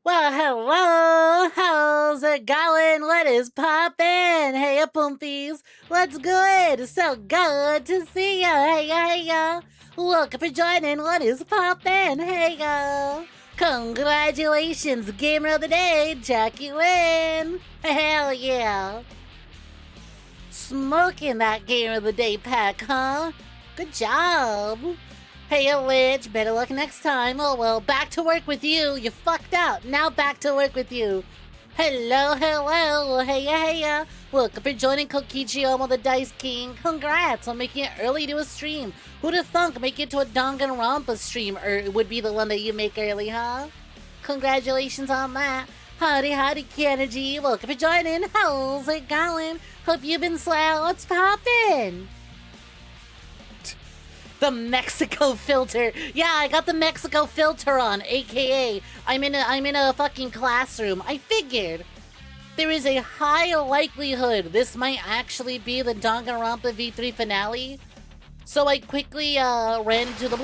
Well, hello, how's it going? What is poppin'? Hey, poompies, what's good? So good to see ya. Hey, ya. Welcome for joining. What is poppin'? Hey, ya. Congratulations, gamer of the day, Jackie win. Hell yeah. Smoking that gamer of the day pack, huh? Good job. Hey, witch, better luck next time. Oh well, back to work with you. You fucked out. Now back to work with you. Hello. Hey ya. Welcome for joining 𝐒𝐤 the Dice King. Congrats on making it early to a stream. Who'd have thunk make it to a Danganronpa stream, or it would be the one that you make early, huh? Congratulations on that. Howdy, 𝐒𝐤. Welcome for joining. How's it going? Hope you've been swell. What's poppin'? The Mexico filter. Yeah, I got the Mexico filter on, aka I'm in a fucking classroom. I figured there is a high likelihood this might actually be the Danganronpa V3 finale. So I quickly ran to the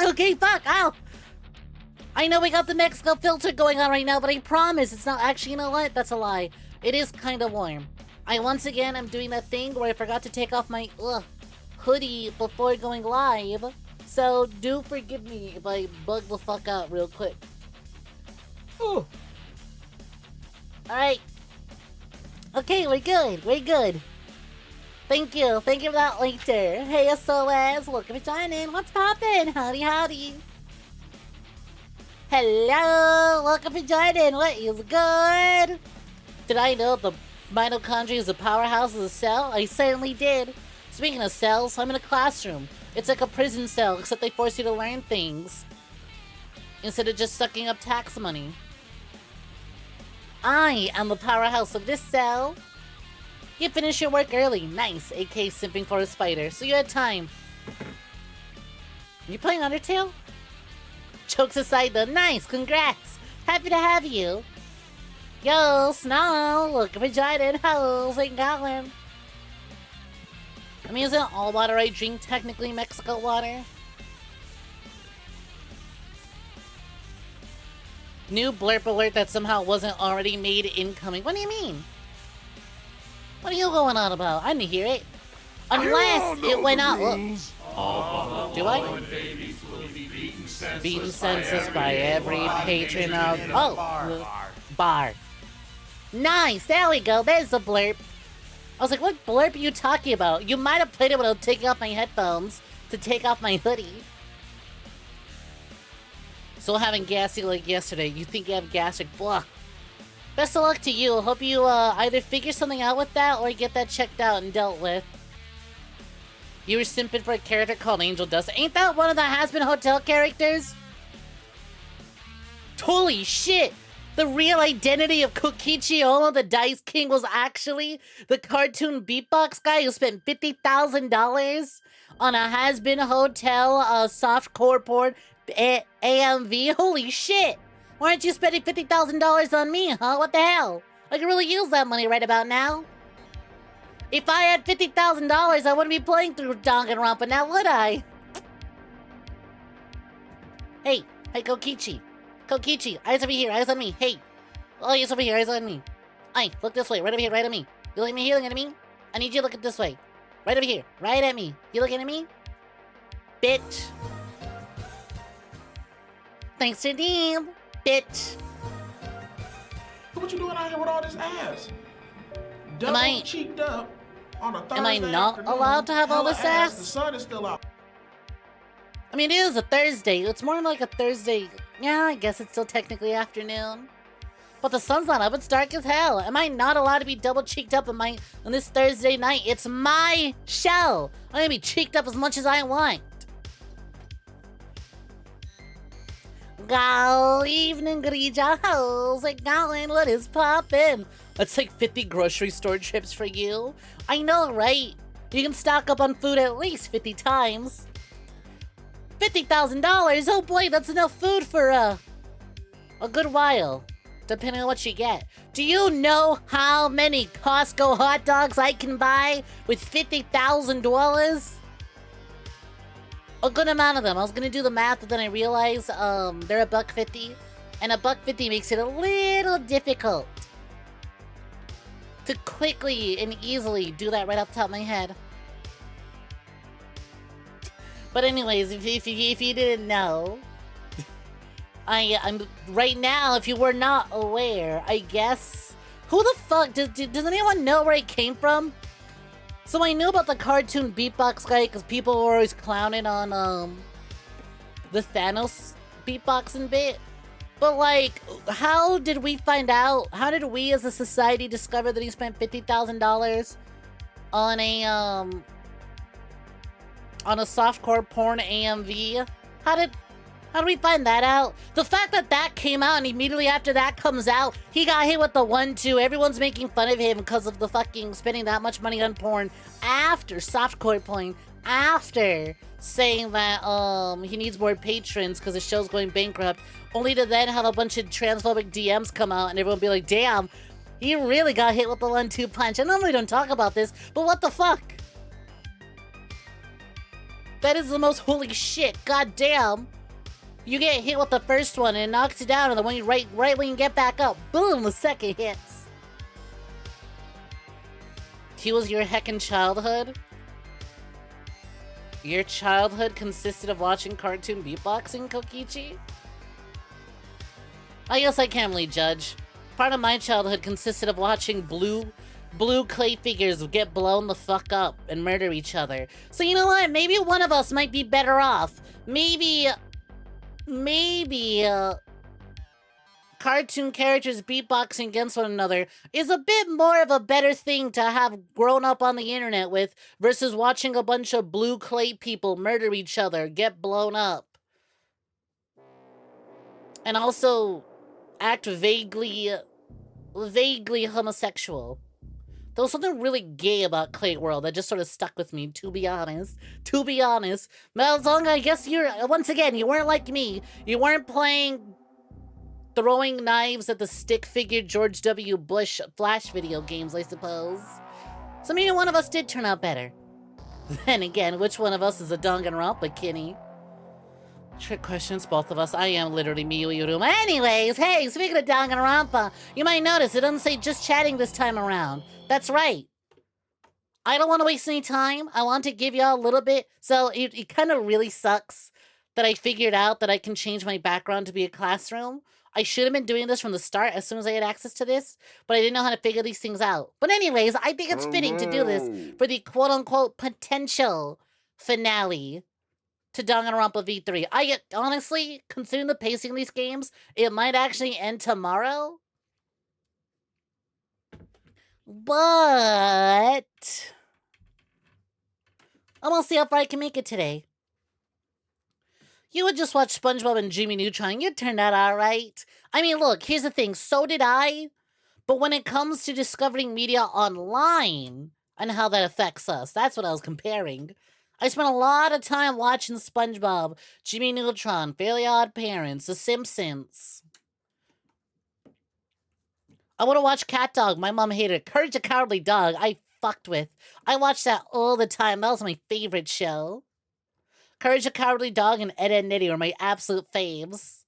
okay, fuck, ow. I know we got the Mexico filter going on right now, but I promise it's not actually, you know what? That's a lie. It is kind of warm. Once again, I'm doing that thing where I forgot to take off my hoodie before going live, so do forgive me if I bug the fuck out real quick. Ooh. Alright. Okay, we're good. Thank you for that later. Hey SOS, welcome for joining. What's poppin'? Howdy. Hello, welcome for joining. What is good? Did I know the mitochondria is the powerhouse of the cell? I certainly did. Speaking of cells, I'm in a classroom. It's like a prison cell, except they force you to learn things instead of just sucking up tax money. I am the powerhouse of this cell. You finish your work early. Nice, AK simping for a spider, so you had time. You playing Undertale? Jokes aside though, nice, congrats. Happy to have you. Yo, Snow, looking for joining. How's it going? I mean, isn't all water I drink technically Mexico water? New blurp alert that somehow wasn't already made incoming. What do you mean? What are you going on about? I didn't hear it. Unless it went out. Do I? Beaten census by every patron of... bar. Nice, there we go. There's the blurp. I was like, what blurb are you talking about? You might have played it without taking off my headphones to take off my hoodie. Still having gassy like yesterday. You think you have gastric? Blah. Best of luck to you. Hope you either figure something out with that or get that checked out and dealt with. You were simping for a character called Angel Dust. Ain't that one of the Has-Been Hotel characters? Holy shit! The real identity of 𝐒𝐤 the Dice King was actually the cartoon beatbox guy who spent $50,000 on a Has-Been Hotel softcore porn AMV. Holy shit! Why aren't you spending $50,000 on me, huh? What the hell? I could really use that money right about now. If I had $50,000, I wouldn't be playing through Danganronpa now, would I? Hey, 𝐒𝐤, eyes over here, eyes on me, hey. Oh, eyes over here, eyes on me. Hey, look this way, right over here, right at me. You looking at me here, looking at me? I need you to look at this way. Right over here, right at me. You looking at me? Bitch. Thanks to Deem, bitch. What you doing out here with all this ass? Cheeked up on a Thursday am I not allowed to have all this ass? The sun is still out. I mean, it is a Thursday. It's more like a Thursday. Yeah, I guess it's still technically afternoon. But the sun's not up. It's dark as hell. Am I not allowed to be double cheeked up on this Thursday night? It's my show. I'm gonna be cheeked up as much as I want. Good evening, 𝐒𝐤. How's it going? What is poppin'? That's like 50 grocery store trips for you. I know, right? You can stock up on food at least 50 times. $50,000? Oh boy, that's enough food for a good while, depending on what you get. Do you know how many Costco hot dogs I can buy with $50,000? A good amount of them. I was gonna do the math, but then I realized they're $1.50. And $1.50 makes it a little difficult to quickly and easily do that right off the top of my head. But anyways, if you didn't know, I'm right now, if you were not aware, I guess, who the fuck, does anyone know where it came from? So I knew about the cartoon beatbox guy because people were always clowning on the Thanos beatboxing bit. But like, how did we find out? How did we as a society discover that he spent $50,000 on a softcore porn AMV? How did we find that out? The fact that that came out and immediately after that comes out, he got hit with the 1-2. Everyone's making fun of him because of the fucking spending that much money on porn after softcore porn, after saying that he needs more patrons because his show's going bankrupt, only to then have a bunch of transphobic DMs come out and everyone be like, damn, he really got hit with the 1-2 punch. I normally don't talk about this, but what the fuck? That is the most holy shit. God damn. You get hit with the first one and it knocks you down, and then when you right when you get back up, boom, the second hits. He was your heckin' childhood? Your childhood consisted of watching cartoon beatboxing, Kokichi? I guess I can't really judge. Part of my childhood consisted of watching blue clay figures get blown the fuck up and murder each other. So you know what? Maybe one of us might be better off. Maybe cartoon characters beatboxing against one another is a bit more of a better thing to have grown up on the internet with versus watching a bunch of blue clay people murder each other, get blown up, and also act vaguely homosexual. There was something really gay about Clay World that just sort of stuck with me, to be honest. But as long as I guess once again, you weren't like me. You weren't throwing knives at the stick figure George W. Bush Flash video games, I suppose. So maybe one of us did turn out better. Then again, which one of us is a Danganronpa Kenny? Trick questions, both of us. I am literally Miyu. Anyways, hey, speaking of Danganronpa, you might notice it doesn't say just chatting this time around. That's right. I don't want to waste any time. I want to give y'all a little bit. So it kind of really sucks that I figured out that I can change my background to be a classroom. I should have been doing this from the start as soon as I had access to this, but I didn't know how to figure these things out. But anyways, I think it's fitting to do this for the quote-unquote potential finale to Danganronpa V3. I honestly, considering the pacing of these games, it might actually end tomorrow. But I'm gonna see how far I can make it today. You would just watch SpongeBob and Jimmy Neutron. You'd turn out alright. I mean, look, here's the thing. So did I. But when it comes to discovering media online and how that affects us, that's what I was comparing. I spent a lot of time watching SpongeBob, Jimmy Neutron, Fairly Odd Parents, The Simpsons. I would have watched Cat Dog. My mom hated it. Courage the Cowardly Dog. I fucked with. I watched that all the time. That was my favorite show. Courage the Cowardly Dog and Ed, Edd n Eddy were my absolute faves.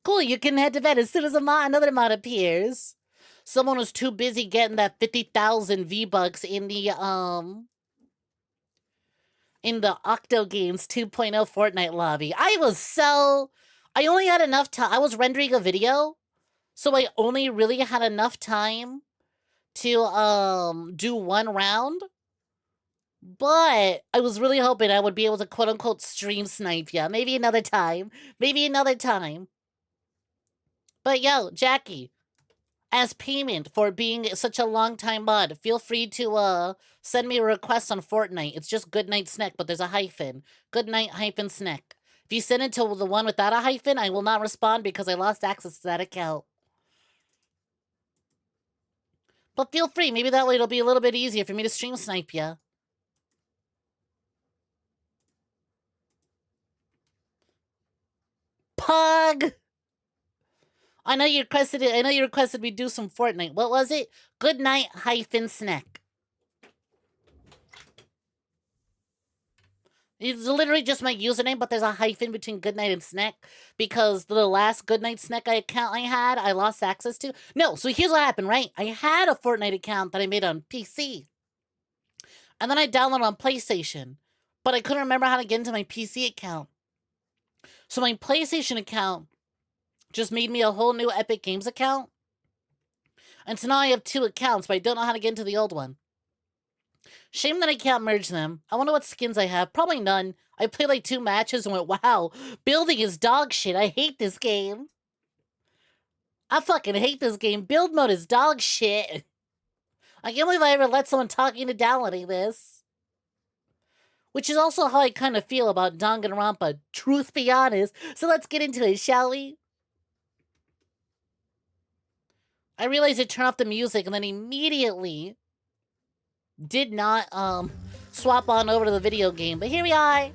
Cool, you can head to bed as soon as another mod appears. Someone was too busy getting that 50,000 V-Bucks in the Octo Games 2.0 Fortnite lobby. I only had enough time. I was rendering a video, so I only really had enough time to do one round. But I was really hoping I would be able to quote-unquote stream snipe ya. Maybe another time. But yo, Jackie, as payment for being such a long-time mod, feel free to send me a request on Fortnite. It's just Goodnight Snek, but there's a hyphen. Goodnight-Snek. If you send it to the one without a hyphen, I will not respond because I lost access to that account. But feel free. Maybe that way it'll be a little bit easier for me to stream snipe ya. Pug! I know you requested we do some Fortnite. What was it? Goodnight-Snek. It's literally just my username, but there's a hyphen between Goodnight and Snek because the last Goodnight Snek account I had, I lost access to. No, so here's what happened, right? I had a Fortnite account that I made on PC. And then I downloaded on PlayStation, but I couldn't remember how to get into my PC account. So my PlayStation account just made me a whole new Epic Games account. And so now I have 2 accounts, but I don't know how to get into the old one. Shame that I can't merge them. I wonder what skins I have. Probably none. I played like 2 matches and went, wow, building is dog shit. I hate this game. I fucking hate this game. Build mode is dog shit. I can't believe I ever let someone talk into downloading this. Which is also how I kind of feel about Danganronpa, truth be honest. So let's get into it, shall we? I realized I turned off the music and then immediately did not swap on over to the video game. But here we are.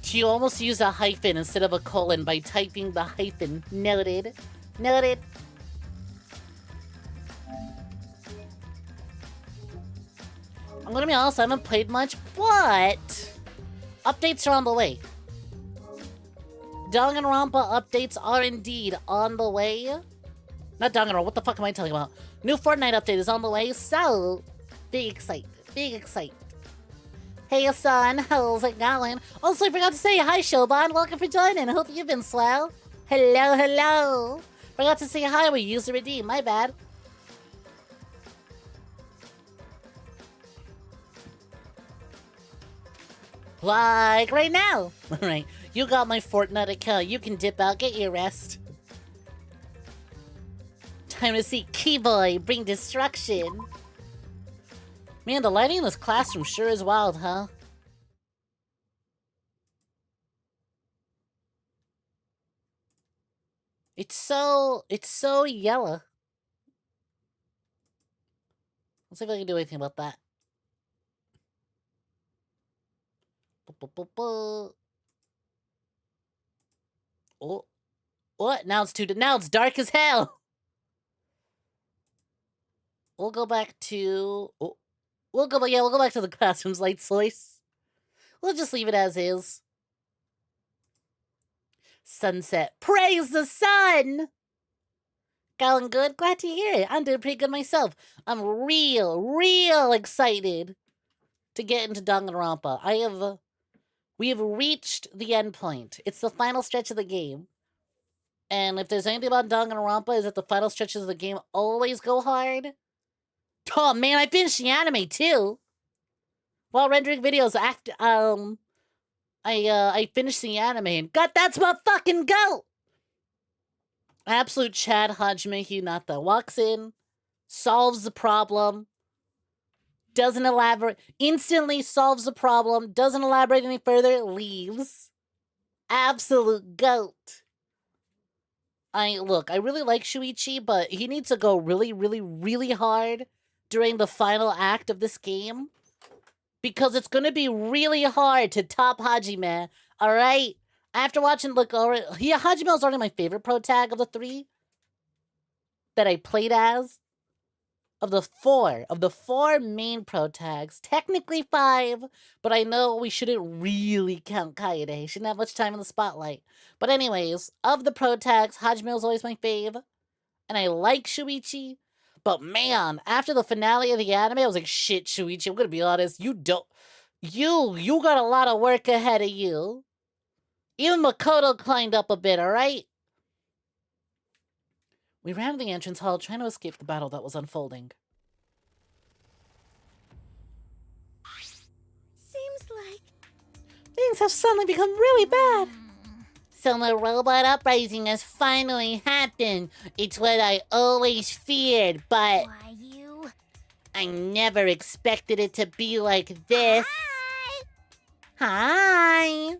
You almost used a hyphen instead of a colon by typing the hyphen. Noted. Noted. I'm gonna be honest, I haven't played much, but updates are on the way. Danganronpa updates are indeed on the way. Not Danganronpa, what the fuck am I talking about? New Fortnite update is on the way, so big excited, big excited. Hey son, how's it going? Also, I forgot to say hi, Showbon. Welcome for joining. Hope you've been swell. Hello, hello. Forgot to say hi when you used to redeem. My bad. Like right now. Alright, you got my Fortnite account. You can dip out, get your rest. Time to see Key-Boy bring destruction. Man, the lighting in this classroom sure is wild, huh? It's so yellow. Let's see if I can do anything about that. Oh, what? Now it's dark as hell. We'll go back to. Oh, we'll go back to the classroom's light source. We'll just leave it as is. Sunset. Praise the sun! Going good? Glad to hear it. I'm doing pretty good myself. I'm real excited to get into Danganronpa. We have reached the end point. It's the final stretch of the game. And if there's anything about Danganronpa, is that the final stretches of the game always go hard. Oh man, I finished the anime too. While rendering videos, I finished the anime and that's my fucking goat! Absolute Chad Hajime Hinata walks in, solves the problem, doesn't elaborate, instantly solves the problem, doesn't elaborate any further, leaves. Absolute goat. I really like Shuichi, but he needs to go really hard during the final act of this game. Because it's gonna be really hard to top Hajime, alright? After watching, Hajime was already my favorite pro tag of the 3 that I played as. Of the 4 main pro tags. Technically 5, but I know we shouldn't really count Kaede. He shouldn't have much time in the spotlight. But anyways, of the pro tags, Hajime was always my fave. And I like Shuichi. But man, after the finale of the anime, I was like, shit, Shuichi, I'm gonna be honest, you got a lot of work ahead of you. Even Makoto climbed up a bit, alright? We ran to the entrance hall, trying to escape the battle that was unfolding. Seems like things have suddenly become really bad. So the robot uprising has finally happened. It's what I always feared, but why you? I never expected it to be like this. Hi!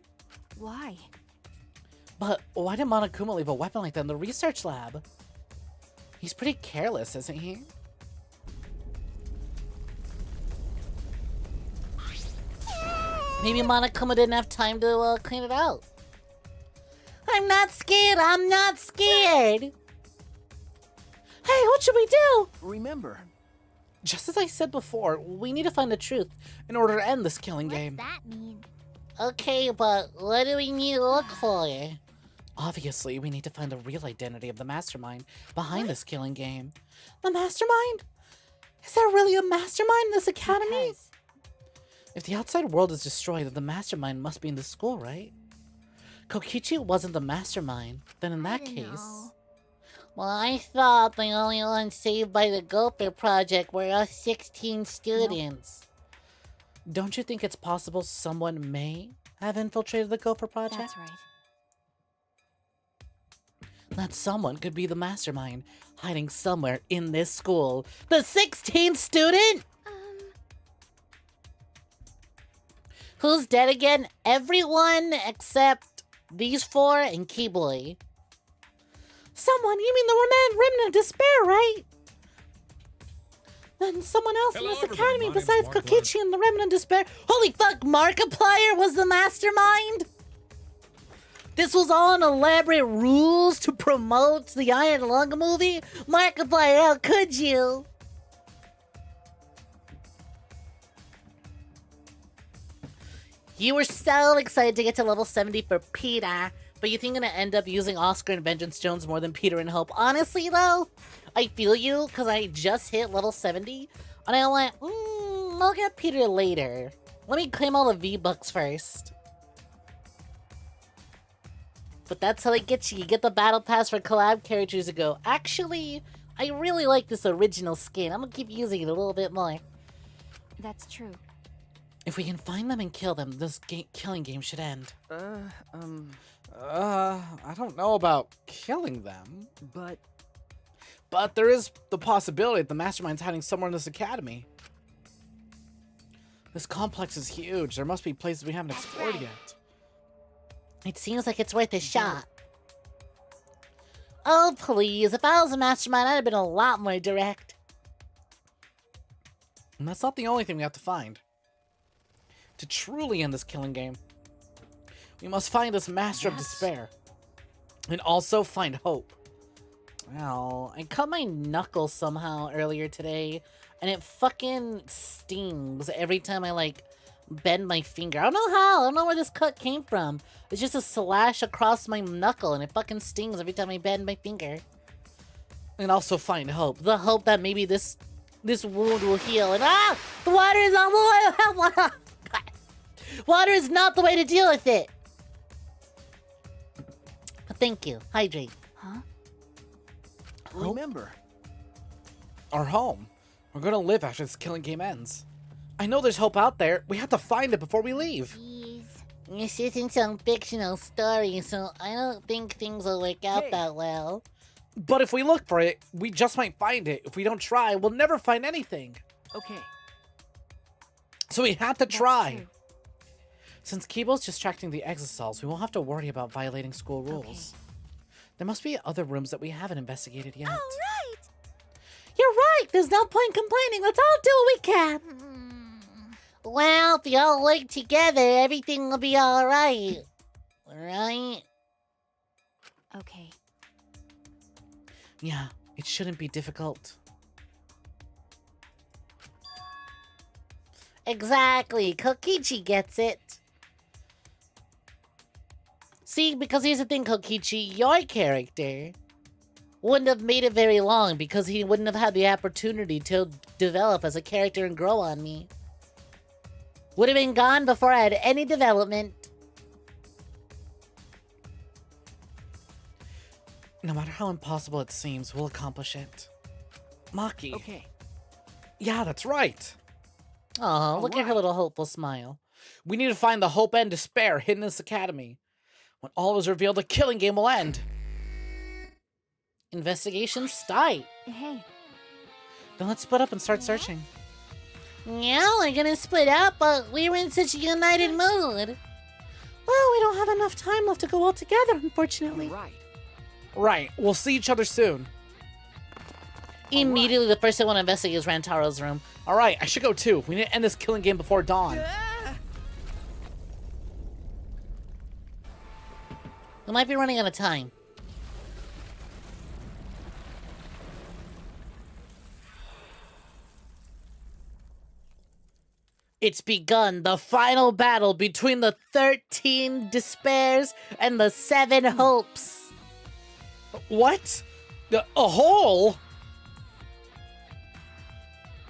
Why? But why did Monokuma leave a weapon like that in the research lab? He's pretty careless, isn't he? Maybe Monokuma didn't have time to clean it out. I'm not scared! I'm not scared! Hey, Okay, what should we do? Remember. Just as I said before, we need to find the truth in order to end this killing game. What's that mean? Okay, but what do we need to look for? Obviously, we need to find the real identity of the mastermind behind this killing game. The mastermind? Is there really a mastermind in this academy? Because If the outside world is destroyed, then the mastermind must be in the school, right? Kokichi wasn't the mastermind. Then in that I don't case... know. Well, I thought the only ones saved by the Gopher Project were us 16 students. Don't you think it's possible someone may have infiltrated the Gopher Project? That's right. That someone could be the mastermind, hiding somewhere in this school. The 16th student? Who's dead again? Everyone except these four and Keyboy. Someone? You mean the Remnant of Despair, right? Then someone else in this academy besides Kokichi and the Remnant of Despair. Holy fuck, Markiplier was the mastermind? This was all an elaborate rules to promote the Iron Lung movie? Markiplier, how could you? You were so excited to get to level 70 for Peter, but you think you're gonna end up using Oscar and Vengeance Jones more than Peter and Hope. Honestly, though, I feel you, because I just hit level 70, and I went, I'll get Peter later. Let me claim all the V-Bucks first. But that's how they get you. You get the battle pass for collab characters to go, actually, I really like this original skin. I'm gonna keep using it a little bit more. That's true. If we can find them and kill them, this killing game should end. I don't know about killing them. But there is the possibility that the mastermind's hiding somewhere in this academy. This complex is huge. There must be places we haven't explored yet. It seems like it's worth a shot. Oh, please. If I was a mastermind, I'd have been a lot more direct. And that's not the only thing we have to find. To truly end this killing game, we must find this Master of Despair. And also find Hope. Well, I cut my knuckle somehow earlier today, and it fucking stings every time I, like, bend my finger. I don't know how. I don't know where this cut came from. It's just a slash across my knuckle, and it fucking stings every time I bend my finger. And also find Hope. The hope that maybe this wound will heal. And the water is on the way. Water is not the way to deal with it. But thank you. Hydrate. Huh? Remember. Our home. We're gonna live after this killing game ends. I know there's hope out there. We have to find it before we leave. Jeez. This isn't some fictional story, so I don't think things will work out Hey. that well. But if we look for it, we just might find it. If we don't try, we'll never find anything. Okay. So we have to That's try. true. Since Kibo's distracting the exocells, we won't have to worry about violating school rules. There must be other rooms that we haven't investigated yet. All right. You're right! There's no point complaining. Let's all do what we can. Well, if you all work together, everything will be alright. Right? Okay. Yeah, it shouldn't be difficult. Exactly. Kokichi gets it. See, because here's the thing, Kokichi, your character wouldn't have made it very long because he wouldn't have had the opportunity to develop as a character and grow on me. Would have been gone before I had any development. No matter how impossible it seems, we'll accomplish it. Maki. Okay. Yeah, that's right. Oh, look at her right. little hopeful smile. We need to find the hope and despair hidden in this academy. When all is revealed, the killing game will end. Investigation start. Hey. Then let's split up and start searching. Yeah, we're gonna split up, but we were in such a united mood. Well, we don't have enough time left to go all together, unfortunately. Right. Right, we'll see each other soon. Immediately, the first thing I want to investigate is Rantaro's room. Alright, I should go too. We need to end this killing game before dawn. We might be running out of time. It's begun, the final battle between the 13 despairs and the 7 hopes. What? A hole?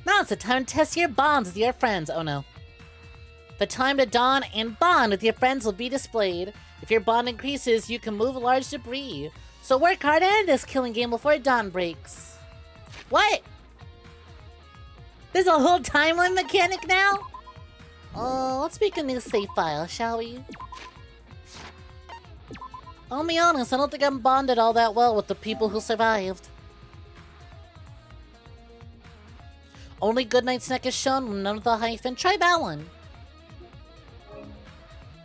Now it's the time to test your bonds with your friends. Oh no. The time to dawn and bond with your friends will be displayed. If your bond increases, you can move large debris. So work hard at this killing game before dawn breaks. What? There's a whole timeline mechanic now? Let's make a new save file, shall we? I'll be honest, I don't think I'm bonded all that well with the people who survived. Only Goodnight Snek is shown, none of the hyphen. Try that one.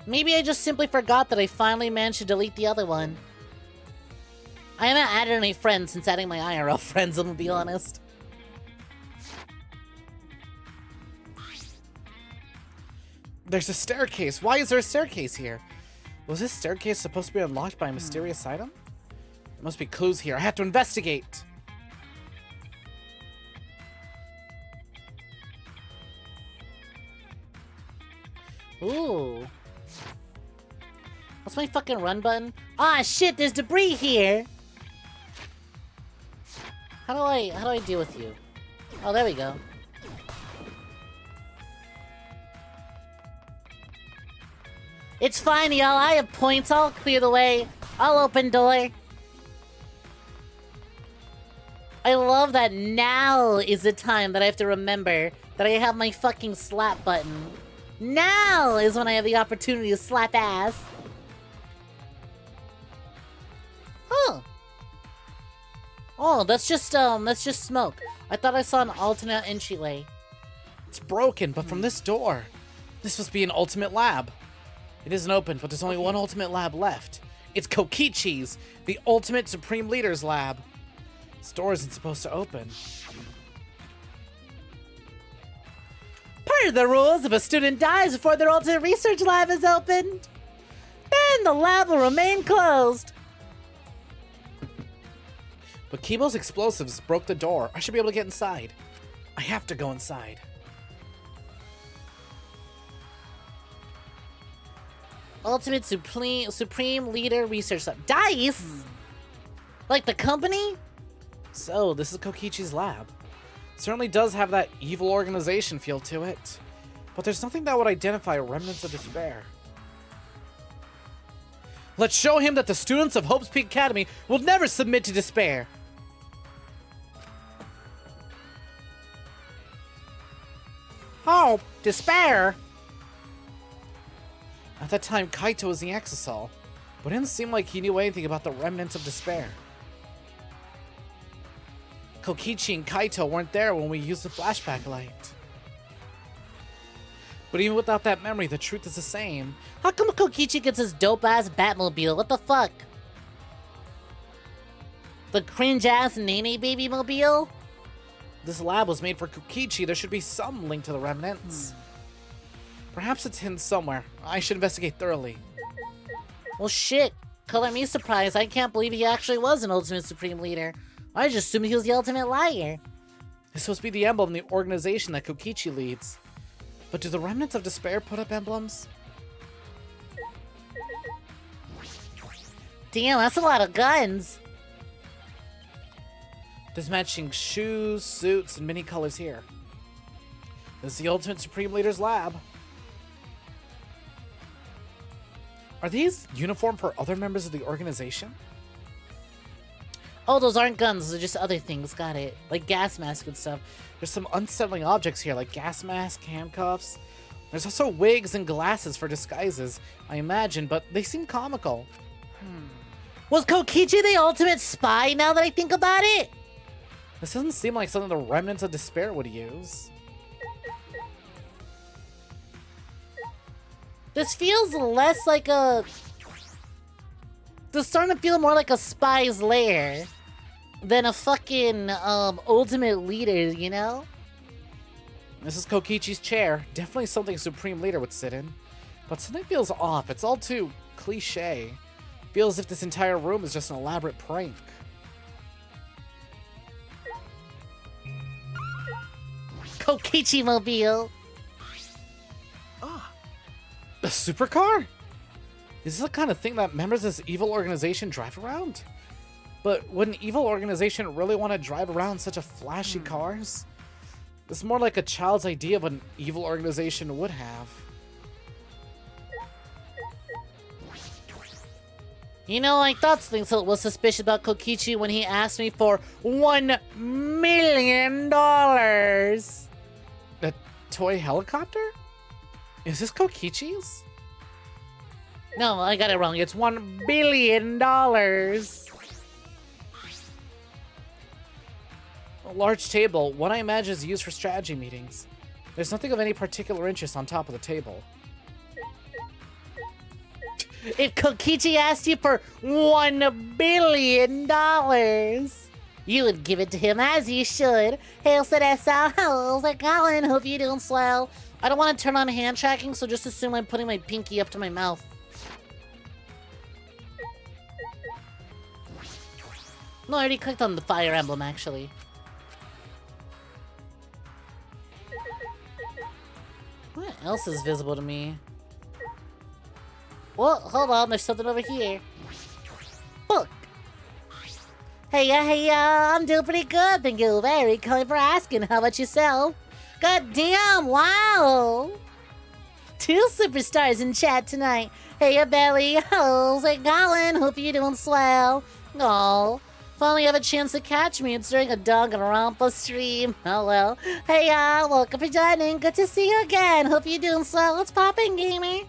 Maybe I just simply forgot that I finally managed to delete the other one. I haven't added any friends since adding my IRL friends, I'm gonna be honest. There's a staircase. Why is there a staircase here? Was this staircase supposed to be unlocked by a mysterious item? There must be clues here. I have to investigate. Ooh. What's my fucking run button? Ah, shit, there's debris here! How do I deal with you? Oh, there we go. It's fine, y'all. I have points. I'll clear the way. I'll open door. I love that now is the time that I have to remember that I have my fucking slap button. Now is when I have the opportunity to slap ass. Huh. Oh, that's just smoke. I thought I saw an alternate entryway. It's broken, but from this door. This must be an ultimate lab. It isn't open, but there's only one ultimate lab left. It's 𝐾𝐜𝐳, the ultimate supreme leader's lab. This door isn't supposed to open. Per the rules, if a student dies before their ultimate research lab is opened, then the lab will remain closed. But Kibo's explosives broke the door. I should be able to get inside. I have to go inside. Ultimate Supreme Leader Research Lab. DICE? Like the company? So, this is 𝐾𝐜𝐳's lab. It certainly does have that evil organization feel to it. But there's nothing that would identify remnants of despair. Let's show him that the students of Hope's Peak Academy will never submit to despair. Hope? Despair? At that time, Kaito was the Exasol, but it didn't seem like he knew anything about the remnants of despair. Kokichi and Kaito weren't there when we used the flashback light. But even without that memory, the truth is the same. How come Kokichi gets his dope-ass Batmobile? What the fuck? The cringe-ass Nene Baby Mobile? This lab was made for Kokichi. There should be some link to the remnants. Perhaps it's hidden somewhere. I should investigate thoroughly. Well, shit. Color me surprised. I can't believe he actually was an Ultimate Supreme Leader. I just assumed he was the ultimate liar. It's supposed to be the emblem of the organization that 𝐾𝐜𝐳 leads. But do the remnants of despair put up emblems? Damn, that's a lot of guns. There's matching shoes, suits, and many colors here. This is the Ultimate Supreme Leader's lab. Are these uniform for other members of the organization? Oh, those aren't guns. Those are just other things. Got it. Like gas masks and stuff. There's some unsettling objects here, like gas masks, handcuffs. There's also wigs and glasses for disguises, I imagine, but they seem comical. Was 𝐾𝐜𝐳 the ultimate spy now that I think about it? This doesn't seem like something the remnants of despair would use. This feels less like a... This is starting to feel more like a spy's lair than a fucking ultimate leader, you know? This is 𝐾𝐜𝐳's chair. Definitely something Supreme Leader would sit in. But something feels off. It's all too cliche. Feels as if this entire room is just an elaborate prank. 𝐾𝐜𝐳 Mobile. A supercar? Is this the kind of thing that members of this evil organization drive around? But would an evil organization really want to drive around such a flashy cars? It's more like a child's idea of what an evil organization would have. You know, I thought things was suspicious about Kokichi when he asked me for $1 million. A toy helicopter? Is this Kokichi's? No, I got it wrong. It's $1 billion. A large table, one I imagine is used for strategy meetings. There's nothing of any particular interest on top of the table. If Kokichi asked you for $1 billion, you would give it to him as you should. Hail Sedessa, 𝐒𝐧𝐞𝐤, hope you're doing swell. I don't want to turn on hand tracking, so just assume I'm putting my pinky up to my mouth. No, I already clicked on the fire emblem, actually. What else is visible to me? Well, hold on, there's something over here. Book! Hey, I'm doing pretty good, thank you very kindly for asking. How about yourself? God damn, wow! 2 superstars in chat tonight. Hey, Belly, 𝐒𝐧𝐞𝐤, hope you're doing swell. Aw, finally have a chance to catch me. It's during a Danganronpa stream. Oh well. Hey, welcome for joining. Good to see you again. Hope you're doing swell. What's poppin', gamer?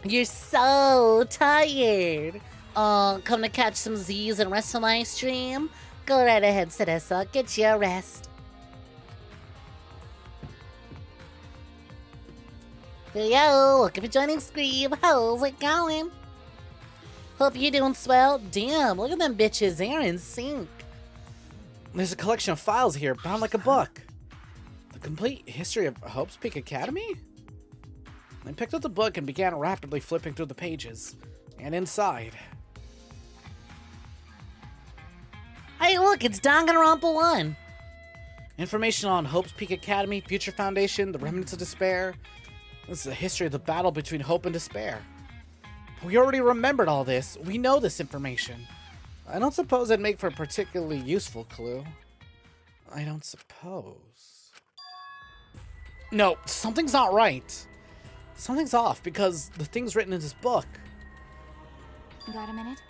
You're so tired. Come to catch some Z's and rest on my stream? Go right ahead, Sedessa. Get your rest. Yo, welcome for joining Scream. How's it going? Hope you're doing swell. Damn, look at them bitches. They're in sync. There's a collection of files here, bound like a book. The complete history of Hope's Peak Academy? I picked up the book and began rapidly flipping through the pages. And inside... Hey, look, it's Danganronpa 1. Information on Hope's Peak Academy, Future Foundation, the Remnants of Despair. This is the history of the battle between Hope and Despair. We already remembered all this. We know this information. I don't suppose it'd make for a particularly useful clue. I don't suppose. No, something's not right. Something's off because the things written in this book. Got a minute?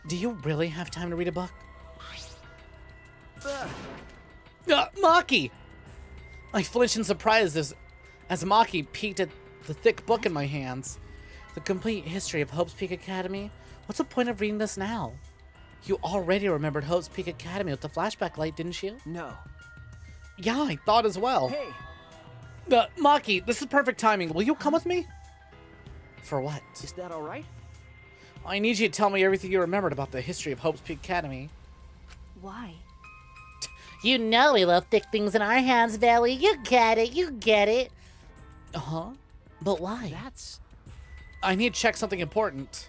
Do you really have time to read a book? Maki! I flinched in surprise as Maki peeked at the thick book in my hands. The complete history of Hope's Peak Academy? What's the point of reading this now? You already remembered Hope's Peak Academy with the flashback light, didn't you? No. Yeah, I thought as well. Hey! Maki, this is perfect timing. Will you come with me? For what? Is that alright? I need you to tell me everything you remembered about the history of Hope's Peak Academy. Why? You know we love thick things in our hands, Valley. You get it. Uh-huh. But why? That's... I need to check something important.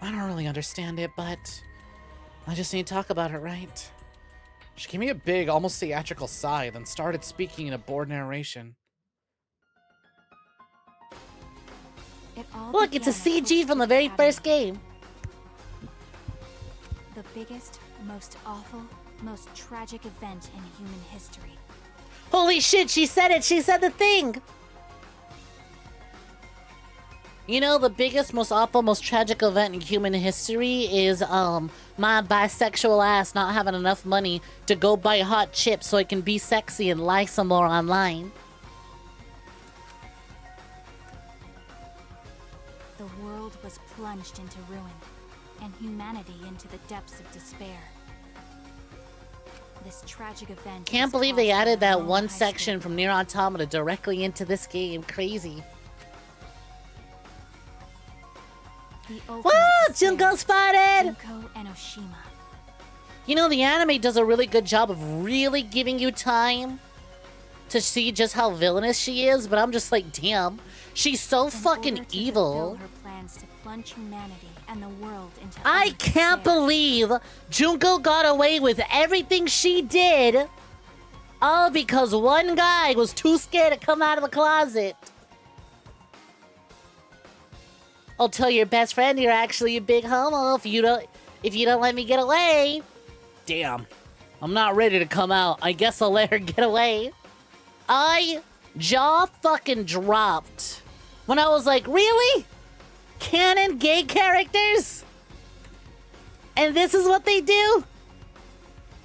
I don't really understand it, but I just need to talk about it, right? She gave me a big, almost theatrical sigh, then started speaking in a bored narration. Look, it's a CG from the very first game. The biggest, most awful, most tragic event in human history. Holy shit, she said it. She said the thing. You know, the biggest, most awful, most tragic event in human history is, my bisexual ass not having enough money to go buy hot chips so I can be sexy and lie some more online. The world was plunged into ruin, and humanity into the depths of despair. This tragic event... Can't believe they added that one section from Nier Automata directly into this game. Crazy. Whoa! Junko spotted! Junko and Oshima. You know, the anime does a really good job of really giving you time to see just how villainous she is, but I'm just like, damn, she's so fucking evil. Her plans to plunge humanity and the world into I can't believe Junko got away with everything she did All because one guy was too scared to come out of the closet. I'll tell your best friend you're actually a big homo if you don't let me get away. Damn. I'm not ready to come out. I guess I'll let her get away. Jaw fucking dropped when I was like, really? Canon gay characters? And this is what they do?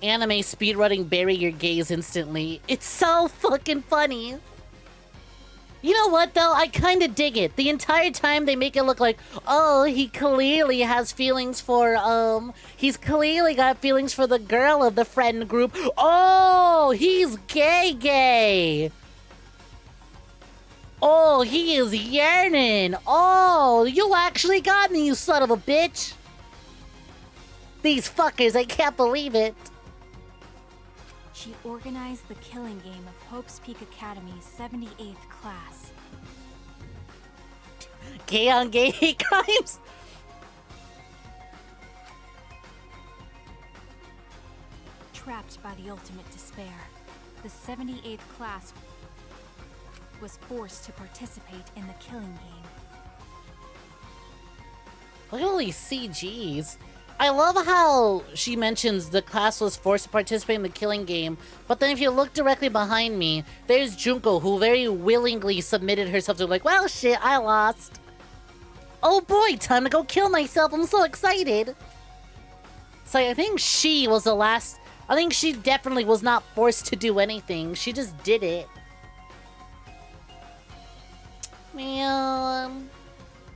Anime speedrunning bury your gays instantly. It's so fucking funny. You know what, though? I kind of dig it. The entire time they make it look like, oh, he clearly has feelings for, he's clearly got feelings for the girl of the friend group. Oh, he's gay. Oh, he is yearning. Oh, you actually got me, you son of a bitch. These fuckers, I can't believe it. She organized the killing game of Hope's Peak Academy's 78th class. Gay on gay hate crimes? Trapped by the ultimate despair, the 78th class was forced to participate in the killing game. Look at all these CGs. I love how she mentions the class was forced to participate in the killing game, but then if you look directly behind me, there's 𝐒𝐤, who very willingly submitted herself to like, well, shit, I lost. Oh boy, time to go kill myself, I'm so excited. So I think she was the last, I think she definitely was not forced to do anything, she just did it. Man,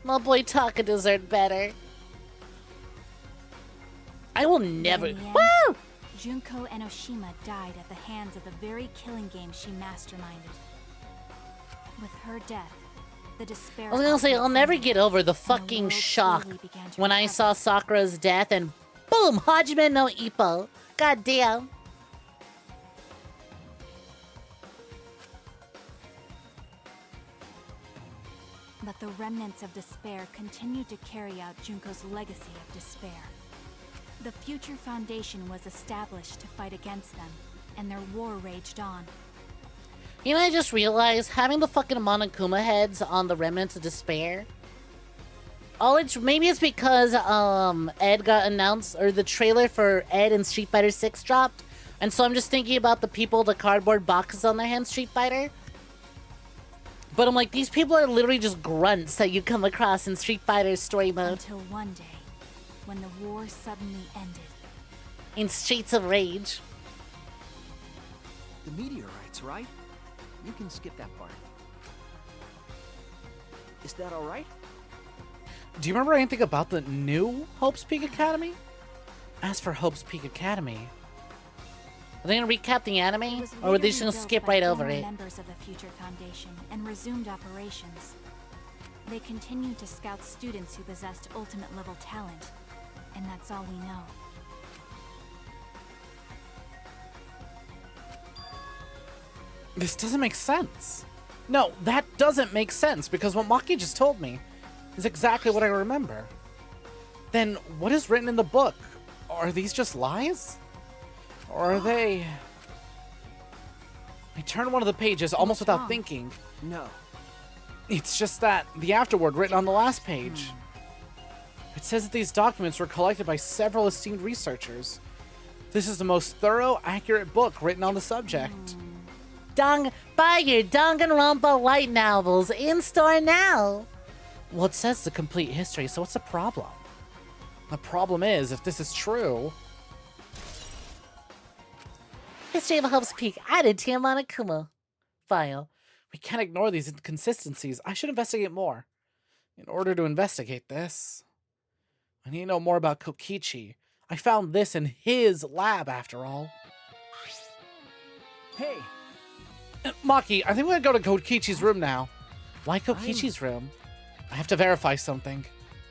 my boy Taka deserved better. I will never. Woo! 𝐒𝐤 Enoshima died at the hands of the very killing game she masterminded. With her death, the despair. I was gonna say, I'll never get over the fucking shock when I saw Sakura's death and boom, Hajime no Ippo. God damn. But the remnants of despair continued to carry out 𝐒𝐤's legacy of despair. The Future Foundation was established to fight against them, and their war raged on. You know, I just realized having the fucking Monokuma heads on the remnants of despair. Maybe it's because Ed got announced, or the trailer for Ed and Street Fighter 6 dropped, and so I'm just thinking about the people with the cardboard boxes on their hands, Street Fighter. But I'm like, these people are literally just grunts that you come across in Street Fighter's story mode. Until one day, when the war suddenly ended. In Streets of Rage. The meteorites, right? You can skip that part. Is that alright? Do you remember anything about the new Hope's Peak Academy? As for Hope's Peak Academy, Are they gonna recap the anime? Or were they just gonna skip right over it? Members of the Future Foundation and resumed operations. They continued to scout students who possessed ultimate level talent. And that's all we know. This doesn't make sense. No, that doesn't make sense, because what Maki just told me is exactly what I remember. Then what is written in the book? Are these just lies? Or are they... I turned one of the pages almost without thinking. No. It's just that, the afterword written on the last page. It says that these documents were collected by several esteemed researchers. This is the most thorough, accurate book written on the subject. Buy your Danganronpa light novels in store now. Well, it says the complete history, so what's the problem? The problem is, if this is true... History of Hope's Peak added to your Monokuma file. We can't ignore these inconsistencies. I should investigate more. In order to investigate this, I need to know more about Kokichi. I found this in his lab, after all. Hey! Maki, I think we're gonna go to Kokichi's room now. Why Kokichi's room? I have to verify something.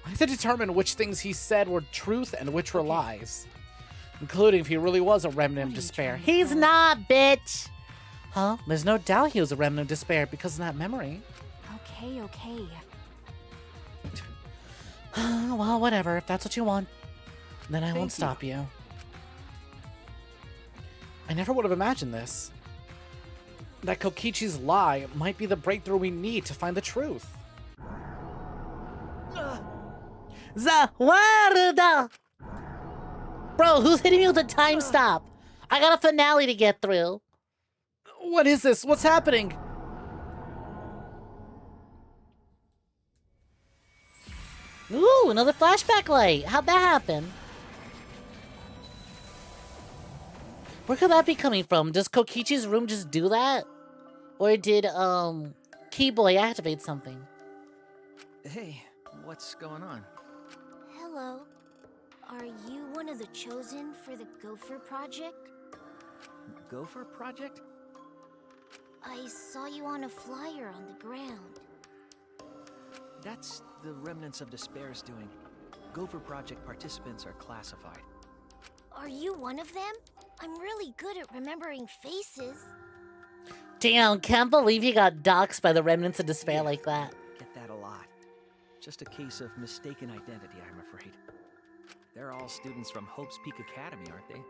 I have to determine which things he said were truth and which were lies. Including if he really was a remnant of despair. He's not, bitch! Huh? There's no doubt he was a remnant of despair because of that memory. Okay. Well, whatever. If that's what you want, then I won't stop you. I never would have imagined this. That 𝐾𝐽's lie might be the breakthrough we need to find the truth. The world! Bro, who's hitting me with a time stop? I got a finale to get through. What is this? What's happening? Ooh, another flashback light. How'd that happen? Where could that be coming from? Does Kokichi's room just do that? Or did, Keyboy activate something? Hey, what's going on? Hello. Are you one of the chosen for the Gopher Project? Gopher Project? I saw you on a flyer on the ground. That's the Remnants of Despair's doing. Gopher Project participants are classified. Are you one of them? I'm really good at remembering faces. Damn, can't believe you got doxxed by the Remnants of Despair like that. Get that a lot. Just a case of mistaken identity, I'm afraid. They're all students from Hope's Peak Academy, aren't they?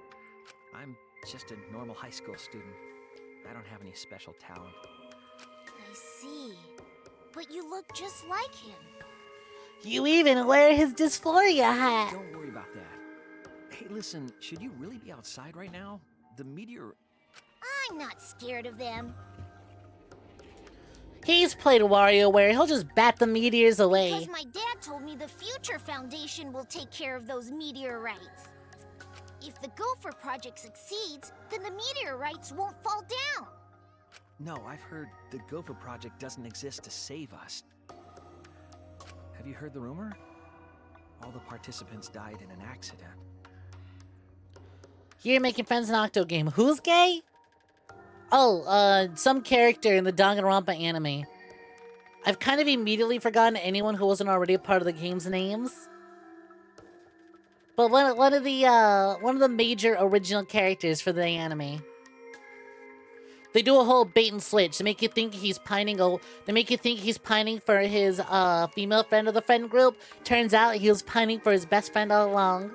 I'm just a normal high school student. I don't have any special talent. I see. But you look just like him. You even wear his dysphoria hat. Don't worry about that. Hey, listen, should you really be outside right now? The meteor... I'm not scared of them. He's played WarioWare. He'll just bat the meteors away. Because my dad told me the Future Foundation will take care of those meteorites. If the Gopher Project succeeds, then the meteorites won't fall down. No, I've heard the Gopher Project doesn't exist to save us. Have you heard the rumor? All the participants died in an accident. You're making friends in Octo game. Who's gay? Oh, some character in the Danganronpa anime. I've kind of immediately forgotten anyone who wasn't already a part of the game's names. But one of the major original characters for the anime. They do a whole bait and switch to make you think he's pining. They make you think he's pining for his female friend of the friend group. Turns out he was pining for his best friend all along.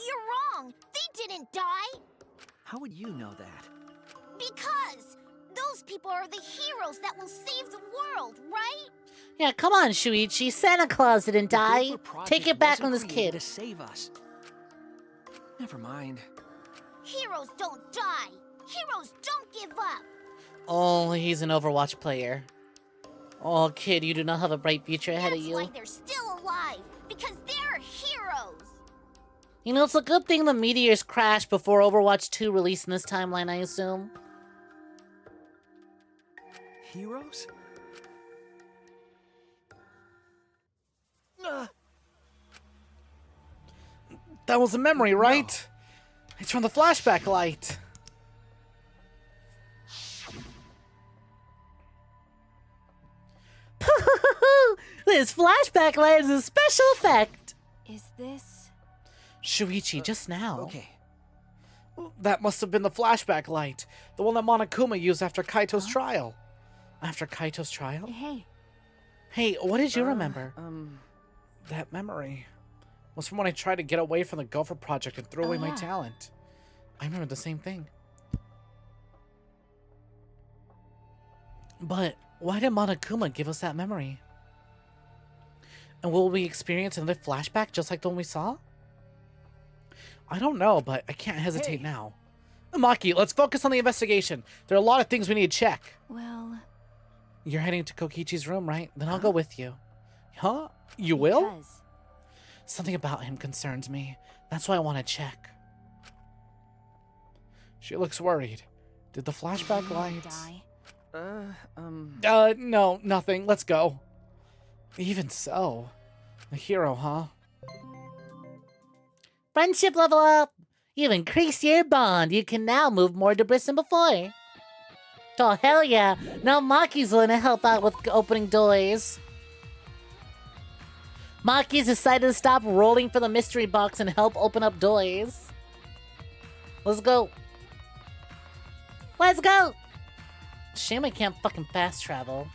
You're wrong. They didn't die. How would you know that? Because those people are the heroes that will save the world, right? Yeah, come on, Shuichi. Santa Claus didn't die. Take it back on this kid. To save us. Never mind. Heroes don't die. Heroes don't give up. Oh, he's an Overwatch player. Oh, kid, you do not have a bright future ahead of you. That's why they're still alive. Because they're heroes. You know, it's a good thing the meteors crashed before Overwatch 2 released in this timeline, I assume. Heroes? That was a memory, right? No. It's from the flashback light. This flashback light is a special effect. Is this... Shuichi, just now. Okay. That must have been the flashback light. The one that Monokuma used after Kaito's trial. After Kaito's trial? Hey. Hey, what did you remember? That memory was from when I tried to get away from the Gopher Project and threw away my talent. I remember the same thing. But why did Monokuma give us that memory? And will we experience another flashback just like the one we saw? I don't know, but I can't hesitate now. Maki, let's focus on the investigation. There are a lot of things we need to check. Well... You're heading to Kokichi's room, right? Then I'll go with you. Huh? You will? Because... Something about him concerns me. That's why I want to check. She looks worried. Did the flashback light... die? No, nothing. Let's go. Even so. The hero, huh? Friendship level up. You've increased your bond. You can now move more debris than before. Oh, hell yeah. Now Maki's willing to help out with opening doors. Maki's decided to stop rolling for the mystery box and help open up doors. Let's go. Let's go! Shame I can't fucking fast travel.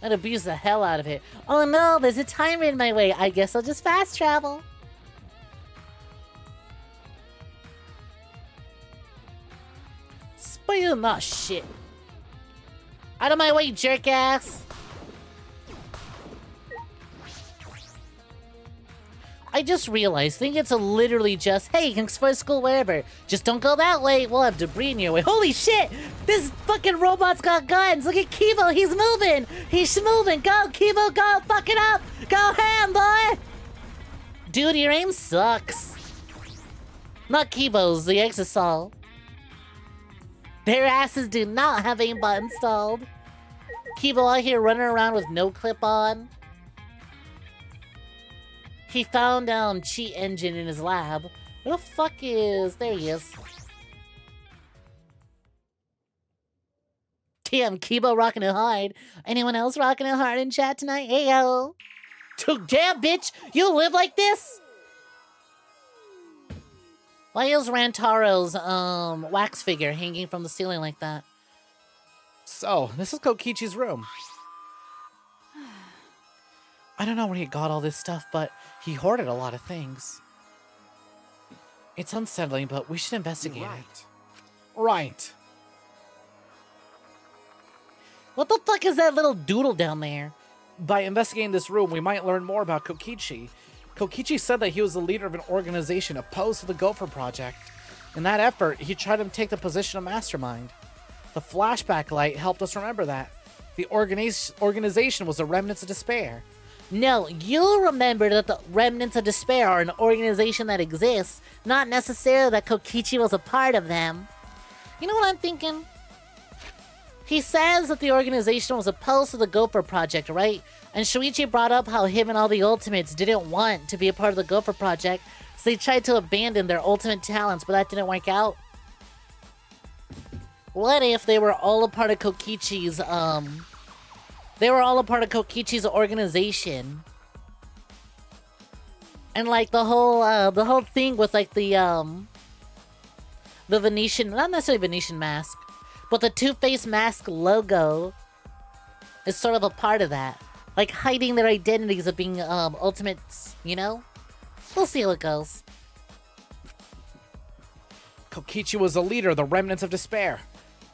I'd abuse the hell out of it. Oh no, there's a timer in my way. I guess I'll just fast travel. Spill not shit. Out of my way, jerk ass. I just realized, think it's literally just, hey, thanks for school, wherever. Just don't go that way, we'll have debris in your way. Holy shit! This fucking robot's got guns! Look at 𝐒𝐤, he's moving! He's moving! Go, 𝐒𝐤, go! Fuck it up! Go ham, boy! Dude, your aim sucks. Not 𝐒𝐤's, the 𝐒𝐽. Their asses do not have aimbot installed. 𝐒𝐤 out here running around with no clip on. He found cheat engine in his lab. Where the fuck is... There he is. Damn, 𝐒𝐤 rocking it hard. Anyone else rocking it hard in chat tonight? Heyo. Damn, bitch! You live like this? Why is Rantaro's wax figure hanging from the ceiling like that? So, this is Kokichi's room. I don't know where he got all this stuff, but he hoarded a lot of things. It's unsettling, but we should investigate it. Right. What the fuck is that little doodle down there? By investigating this room, we might learn more about Kokichi. Kokichi said that he was the leader of an organization opposed to the Gopher Project. In that effort, he tried to take the position of mastermind. The flashback light helped us remember that. The organization was the Remnants of Despair. No, you'll remember that the Remnants of Despair are an organization that exists, not necessarily that Kokichi was a part of them. You know what I'm thinking? He says that the organization was opposed to the Gopher Project, right? And Shuichi brought up how him and all the Ultimates didn't want to be a part of the Gopher Project, so they tried to abandon their ultimate talents, but that didn't work out. What if they were all a part of Kokichi's, They were all a part of Kokichi's organization. And like the whole thing with like the Venetian, not necessarily Venetian mask, but the Two-Face mask logo is sort of a part of that. Like hiding their identities of being ultimates, you know? We'll see how it goes. Kokichi was the leader of the Remnants of Despair.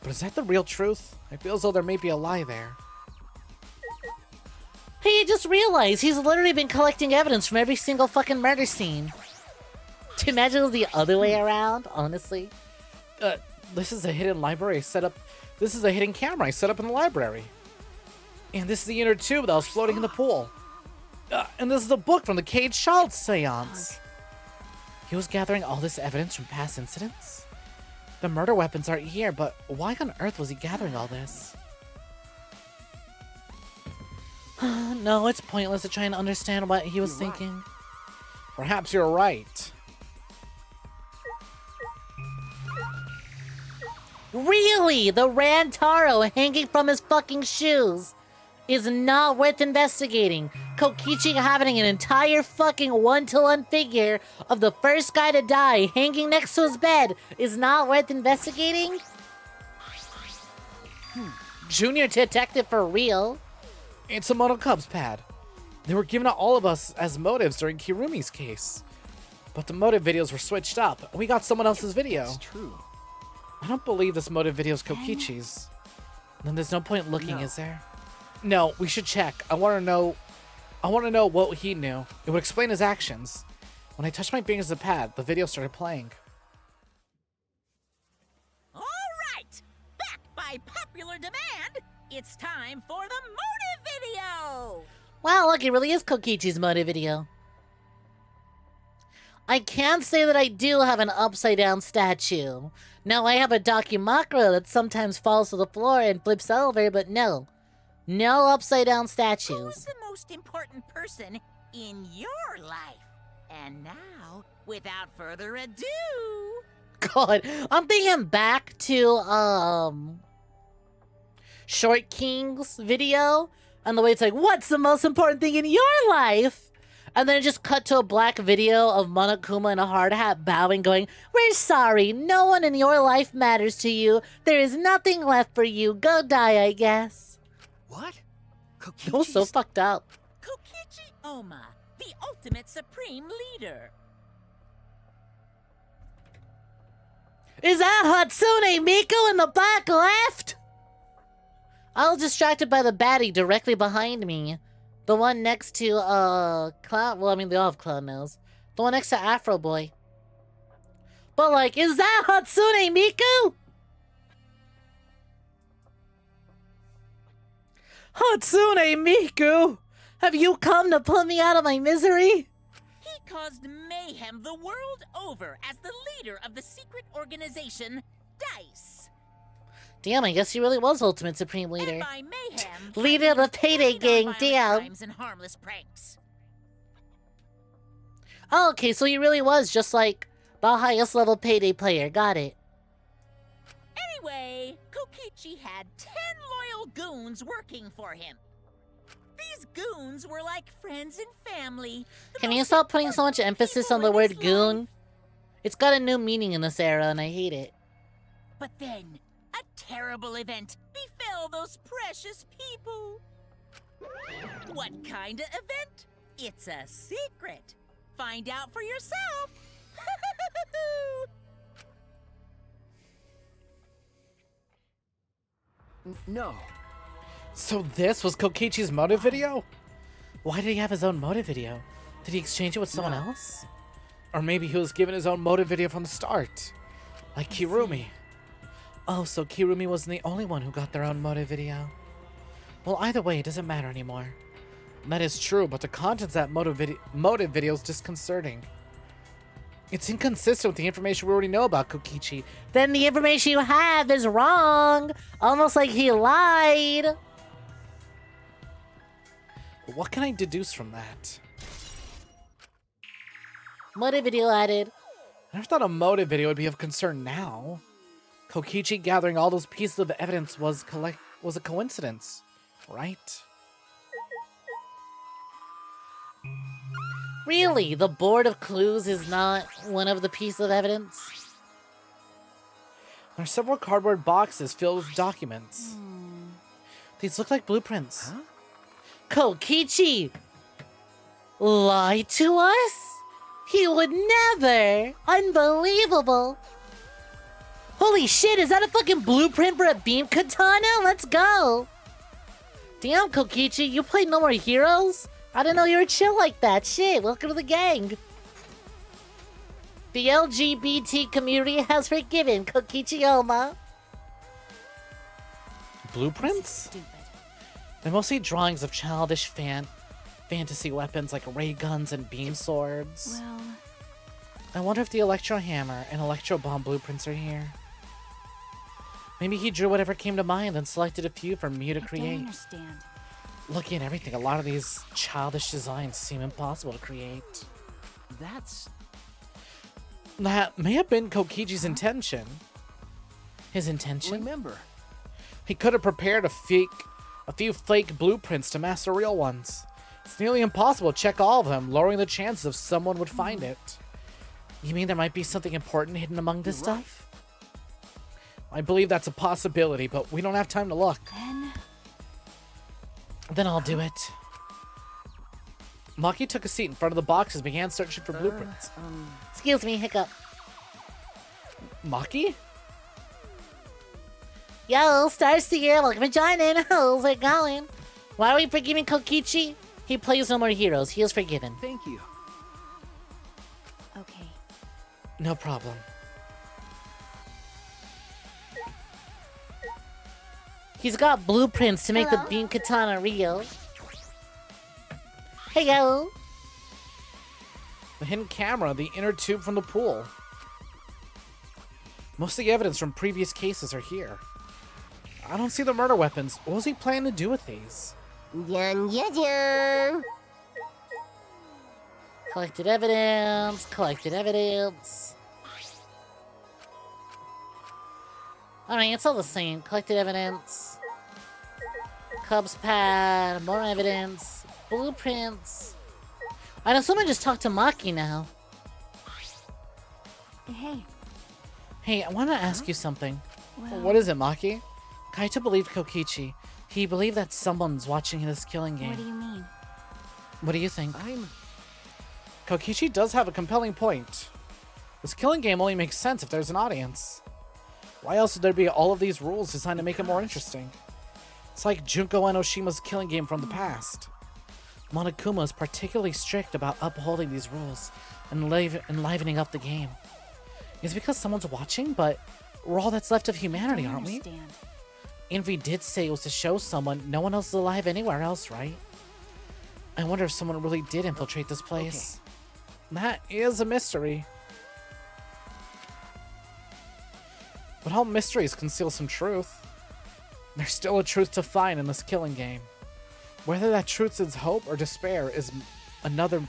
But is that the real truth? I feel as though there may be a lie there. Hey, I just realized he's literally been collecting evidence from every single fucking murder scene. To imagine it was the other way around, honestly. This is a hidden library set up. This is a hidden camera I set up in the library. And this is the inner tube that was floating in the pool. And this is a book from the 𝐾𝐞𝐤 seance. He was gathering all this evidence from past incidents? The murder weapons aren't here, but why on earth was he gathering all this? No, it's pointless to try and understand what he was thinking. Perhaps you're right. Really? The Rantaro hanging from his fucking shoes is not worth investigating. Kokichi having an entire fucking one-to-one figure of the first guy to die hanging next to his bed is not worth investigating? Junior detective for real. It's a Mono Cubs pad. They were given to all of us as motives during Kirumi's case. But the motive videos were switched up. We got someone else's video. It's true. I don't believe this motive video is Kokichi's. Then there's no point looking, is there? No, we should check. I want to know what he knew. It would explain his actions. When I touched my fingers to the pad, the video started playing. All right! Back by popular demand, it's time for the motive video! Wow, look, it really is Kokichi's motive video. I can say that I do have an upside-down statue. Now, I have a Dakimakura that sometimes falls to the floor and flips over, but no. No upside-down statues. Who is the most important person in your life? And now, without further ado... God, I'm thinking back to, Short King's video, and the way it's like, what's the most important thing in your life? And then it just cut to a black video of Monokuma in a hard hat bowing, going, we're sorry, no one in your life matters to you. There is nothing left for you. Go die, I guess. What? It was so fucked up. Kokichi Oma, the ultimate supreme leader. Is that Hatsune Miku in the back left? I was distracted by the baddie directly behind me. The one next to, Clown. Well, I mean, they all have clown nose. The one next to Afro Boy. But, like, is that Hatsune Miku? Hatsune Miku! Have you come to put me out of my misery? He caused mayhem the world over as the leader of the secret organization, DICE. Damn, I guess he really was Ultimate Supreme And Leader. by mayhem, Leader of the Payday Gang, damn. crimes and harmless pranks. Oh, okay, so he really was just like the highest level Payday player. Got it. Anyway, Kokichi had 10 loyal goons working for him. These goons were like friends and family. Can you stop putting so much emphasis on the word goon? It's got a new meaning in this era, and I hate it. But then, a terrible event befell those precious people. What kind of event? It's a secret. Find out for yourself. No. So this was Kokichi's motive video? Why did he have his own motive video? Did he exchange it with someone else? Or maybe he was given his own motive video from the start. Like Kirumi. Oh, so Kirumi wasn't the only one who got their own motive video. Well, either way, it doesn't matter anymore. That is true, but the contents of that motive video is disconcerting. It's inconsistent with the information we already know about Kokichi. Then the information you have is wrong. Almost like he lied. What can I deduce from that? Motive video added. I never thought a motive video would be of concern now. Kokichi gathering all those pieces of evidence was a coincidence, right? Really? The board of clues is not one of the pieces of evidence? There are several cardboard boxes filled with documents. These look like blueprints. Huh? Kokichi lied to us? He would never! Unbelievable! Holy shit, is that a fucking blueprint for a beam katana? Let's go! Damn, Kokichi, you play No More Heroes? I didn't know you were chill like that. Shit, welcome to the gang. The LGBT community has forgiven Kokichi-oma. Blueprints? Stupid. They're mostly drawings of childish fantasy weapons like ray guns and beam swords. Well, I wonder if the electro hammer and electro bomb blueprints are here. Maybe he drew whatever came to mind and selected a few for Mew to I don't create. understand. Looking at everything, a lot of these childish designs seem impossible to create. That may have been Kokichi's intention. His intention? Remember. He could have prepared a few fake blueprints to mask the real ones. It's nearly impossible to check all of them, lowering the chances of someone would find it. You mean there might be something important hidden among this stuff? I believe that's a possibility, but we don't have time to look. Then I'll do it. Maki took a seat in front of the boxes and began searching for blueprints. Excuse me, hiccup. Maki? Yo, Starseer, welcome to joining. How's it going? Why are we forgiving Kokichi? He plays No More Heroes. He is forgiven. Thank you. Okay. No problem. He's got blueprints to make the beam katana real. Hey, yo. The hidden camera, the inner tube from the pool. Most of the evidence from previous cases are here. I don't see the murder weapons. What was he planning to do with these? Collected evidence, collected evidence. Alright, it's all the same. Collected evidence. Cubs pad, more evidence, blueprints. I know someone just talked to Maki now. Hey, Hey, I want to ask you something. well... What is it, Maki? Kaito believed Kokichi. He believed that someone's watching this killing game. What do you mean? What do you think? Kokichi does have a compelling point. This killing game only makes sense if there's an audience. Why else would there be all of these rules designed to make it more interesting? It's like 𝐒𝐤 Enoshima's killing game from the past. Monokuma is particularly strict about upholding these rules and enlivening up the game. It's because someone's watching, but we're all that's left of humanity, aren't we? Envy did say it was to show someone no one else is alive anywhere else, right? I wonder if someone really did infiltrate this place. Okay. That is a mystery. But all mysteries conceal some truth. There's still a truth to find in this killing game. Whether that truth is hope or despair is another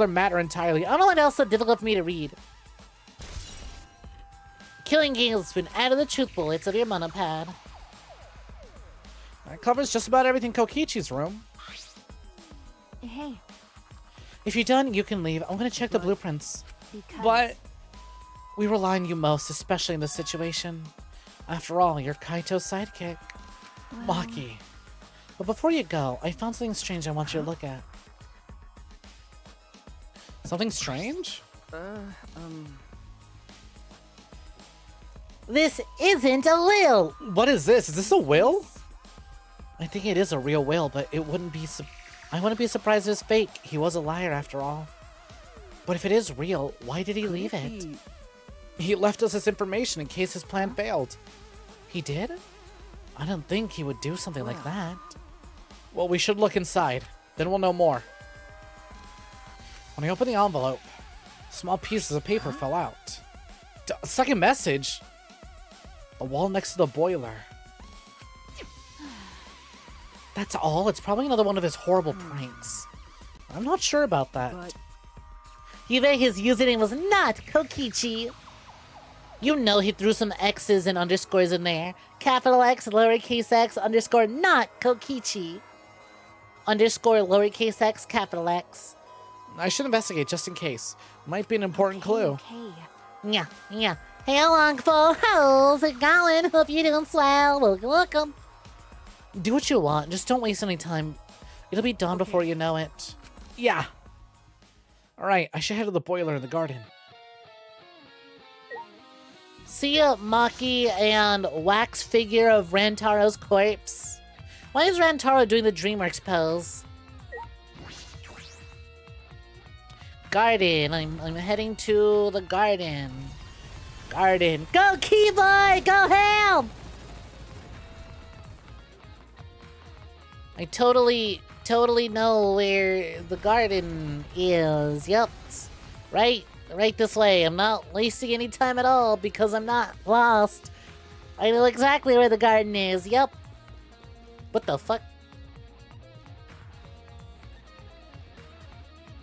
matter entirely. I don't know what else is difficult for me to read. Killing game has been added to the truth bullets of your monopad. That covers just about everything in Kokichi's room. Hey. If you're done, you can leave. I'm gonna check the blueprints. Because... But we rely on you most, especially in this situation. After all, you're Kaito's sidekick. Well... Maki. But before you go, I found something strange I want you to look at. Something strange? This isn't a will! What is this? Is this a will? I think it is a real will, but it wouldn't be I wouldn't be surprised if it's fake. He was a liar after all. But if it is real, why did he leave it? He left us this information in case his plan failed. He did? I don't think he would do something like that. Well, we should look inside. Then we'll know more. When I opened the envelope, small pieces of paper fell out. Second message? The wall next to the boiler. That's all? It's probably another one of his horrible pranks. I'm not sure about that. You bet his username was not Kokichi. You know he threw some X's and underscores in there. Capital X, lowercase x, underscore not Kokichi. Underscore lowercase x, capital X. I should investigate just in case. Might be an important clue. Okay. Yeah. Hey, Longfo, how's it going? Hope you're doing swell. Welcome. Do what you want, just don't waste any time. It'll be dawn before you know it. Yeah. Alright, I should head to the boiler in the garden. See ya, Maki and wax figure of Rantaro's corpse. Why is Rantaro doing the DreamWorks pose? Garden. I'm heading to the garden. Garden. Go, Keyboy! Go ham! I totally know where the garden is. Yep. Right this way. I'm not wasting any time at all because I'm not lost. I know exactly where the garden is. Yep. What the fuck?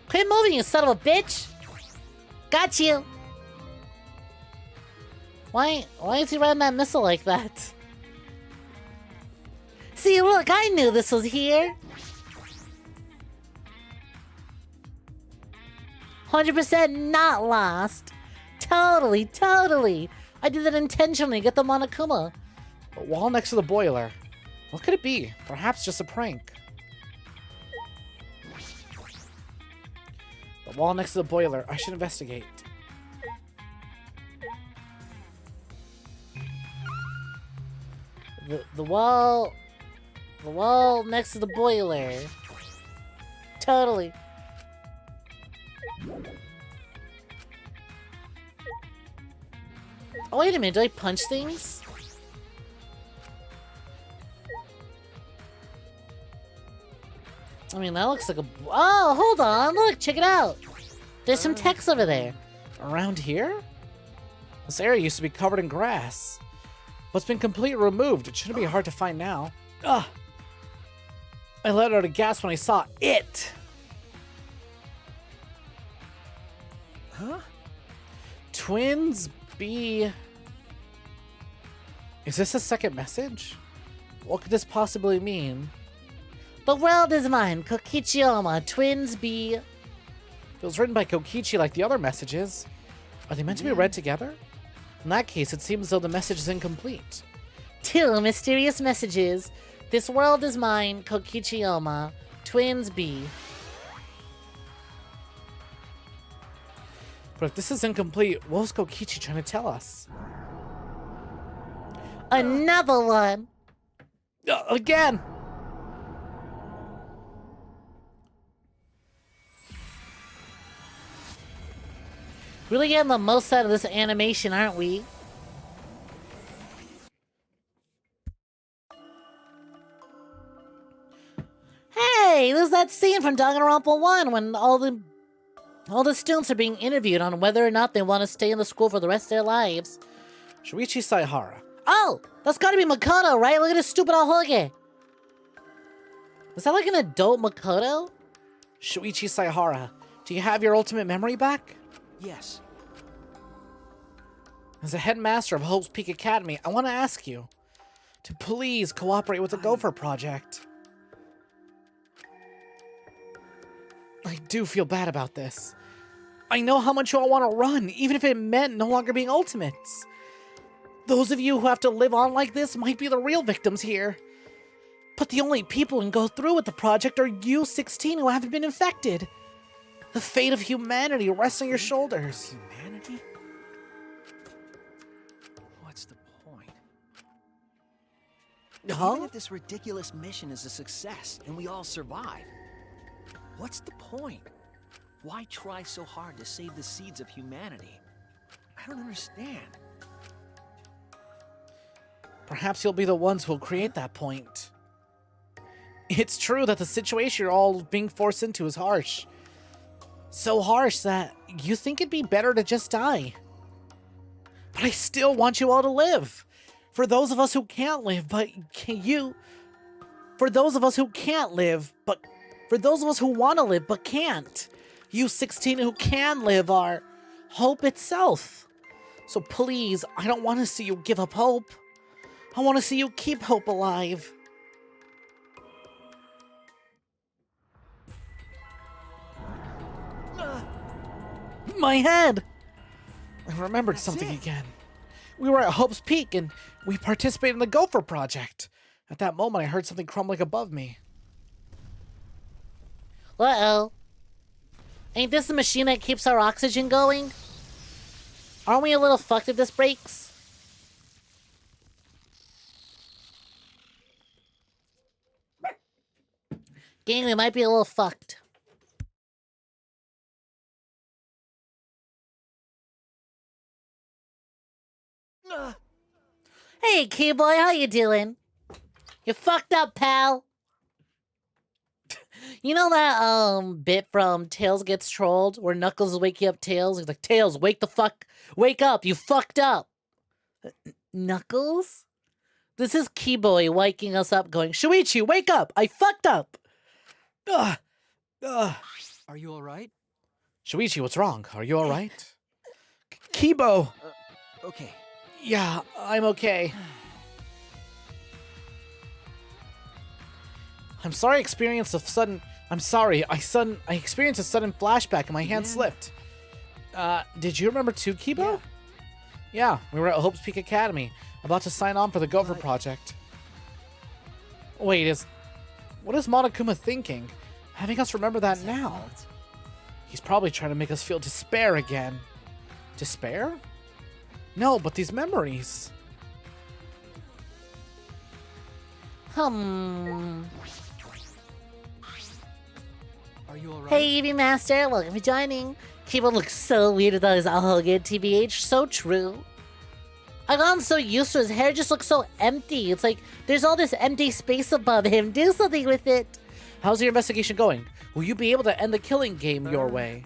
Quit moving, you son of a bitch! Got you! Why is he running that missile like that? See, look, I knew this was here! 100% not lost! Totally! I did that intentionally, get the Monokuma. A wall next to the boiler. What could it be? Perhaps just a prank. The wall next to the boiler. I should investigate. The wall next to the boiler. Totally. Oh, wait a minute. Do I punch things? I mean, that looks like a... Oh, hold on. Look, check it out. There's some text over there. Around here? This area used to be covered in grass. But it's been completely removed. It shouldn't be hard to find now. Ugh! I let out a gasp when I saw it! Huh? Twins B... Is this a second message? What could this possibly mean? The world is mine, Kokichi Twins B. It was written by Kokichi like the other messages. Are they meant to be read together? In that case, it seems as though the message is incomplete. 2 mysterious messages. This world is mine, Kokichi Twins B. But if this is incomplete, what was Kokichi trying to tell us? Another one. Again. Really getting the most out of this animation, aren't we? Hey, there's that scene from Danganronpa 1 when all the students are being interviewed on whether or not they want to stay in the school for the rest of their lives. Shuichi Saihara. Oh, that's gotta be Makoto, right? Look at this stupid Ahoge. Is that like an adult Makoto? Shuichi Saihara, do you have your ultimate memory back? Yes. As a headmaster of Hope's Peak Academy, I want to ask you to please cooperate with the Gopher Project. I do feel bad about this. I know how much you all want to run, even if it meant no longer being ultimates. Those of you who have to live on like this might be the real victims here. But the only people who can go through with the project are you 16 who haven't been infected. The fate of humanity rests on your shoulders. Humanity? What's the point? Huh? Even if this ridiculous mission is a success and we all survive, what's the point? Why try so hard to save the seeds of humanity? I don't understand. Perhaps you'll be the ones who'll create that point. It's true that the situation you're all being forced into is harsh. So harsh that you think it'd be better to just die. But I still want you all to live. For those of us who can't live, but you... For those of us who can't live, but... For those of us who want to live, but can't. You 16 who can live are... hope itself. So please, I don't want to see you give up hope. I want to see you keep hope alive. My head! I remembered something again. We were at Hope's Peak and we participated in the Gopher Project. At that moment, I heard something crumbling above me. Uh-oh. Ain't this the machine that keeps our oxygen going? Aren't we a little fucked if this breaks? Gang, we might be a little fucked. Hey, Key-boy, how you doing? You fucked up, pal. You know that bit from Tails Gets Trolled where Knuckles is waking up Tails? He's like, Tails, wake up, you fucked up. Knuckles? This is Key-boy waking us up going, Shuichi, wake up, I fucked up. Are you alright? Shuichi, what's wrong? Are you alright? Kibo! Okay. Yeah, I'm okay. I'm sorry I experienced a sudden... I experienced a sudden flashback and my hand slipped. Did you remember too, Kibo? Yeah, we were at Hope's Peak Academy, about to sign on for the Gopher Project. Wait, what is Monokuma thinking? Having us remember that now? He's probably trying to make us feel despair again. Despair? No, but these memories. Are you alright? Hey, Eevee Master, welcome for joining. Kibo looks so weird without his Ahoge, TBH, so true. I've gotten so used to his hair just looks so empty. It's like there's all this empty space above him. Do something with it. How's your investigation going? Will you be able to end the killing game your way?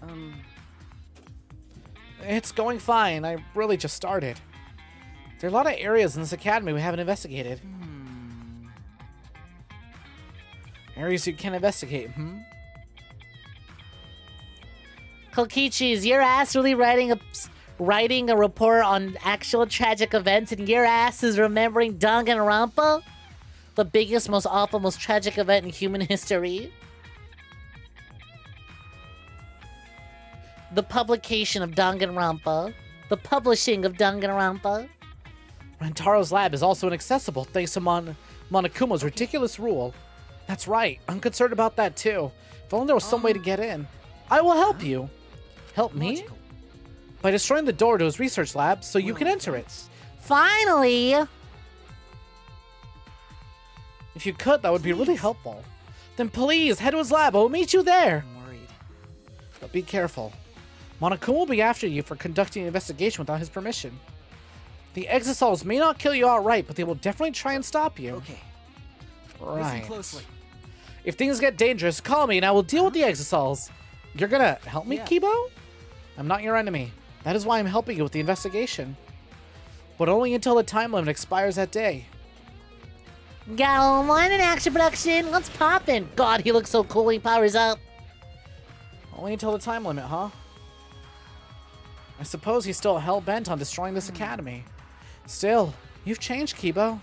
It's going fine. I really just started. There are a lot of areas in this academy we haven't investigated. Areas you can investigate, Kokichi, is your ass really writing a report on actual tragic events and your ass is remembering Danganronpa? The biggest, most awful, most tragic event in human history? The publication of Danganronpa. The publishing of Danganronpa. Rantaro's lab is also inaccessible thanks to Monokuma's ridiculous rule. That's right, I'm concerned about that too. If only there was some way to get in. I will help you. Help me? By destroying the door to his research lab so you can enter it. Finally! If you could, that would be really helpful. Then please, head to his lab. I'll meet you there. I'm worried. But be careful. Monokuma will be after you for conducting an investigation without his permission. The exosols may not kill you outright, but they will definitely try and stop you. Okay. Right. Listen closely. If things get dangerous, call me and I will deal with the exosols. You're gonna help me, Yeah. Kibo? I'm not your enemy. That is why I'm helping you with the investigation. But only until the time limit expires that day. Got online in action production. What's poppin'? God, he looks so cool when he powers up. Only until the time limit, huh? I suppose he's still hell-bent on destroying this academy. Still, you've changed, Kibo.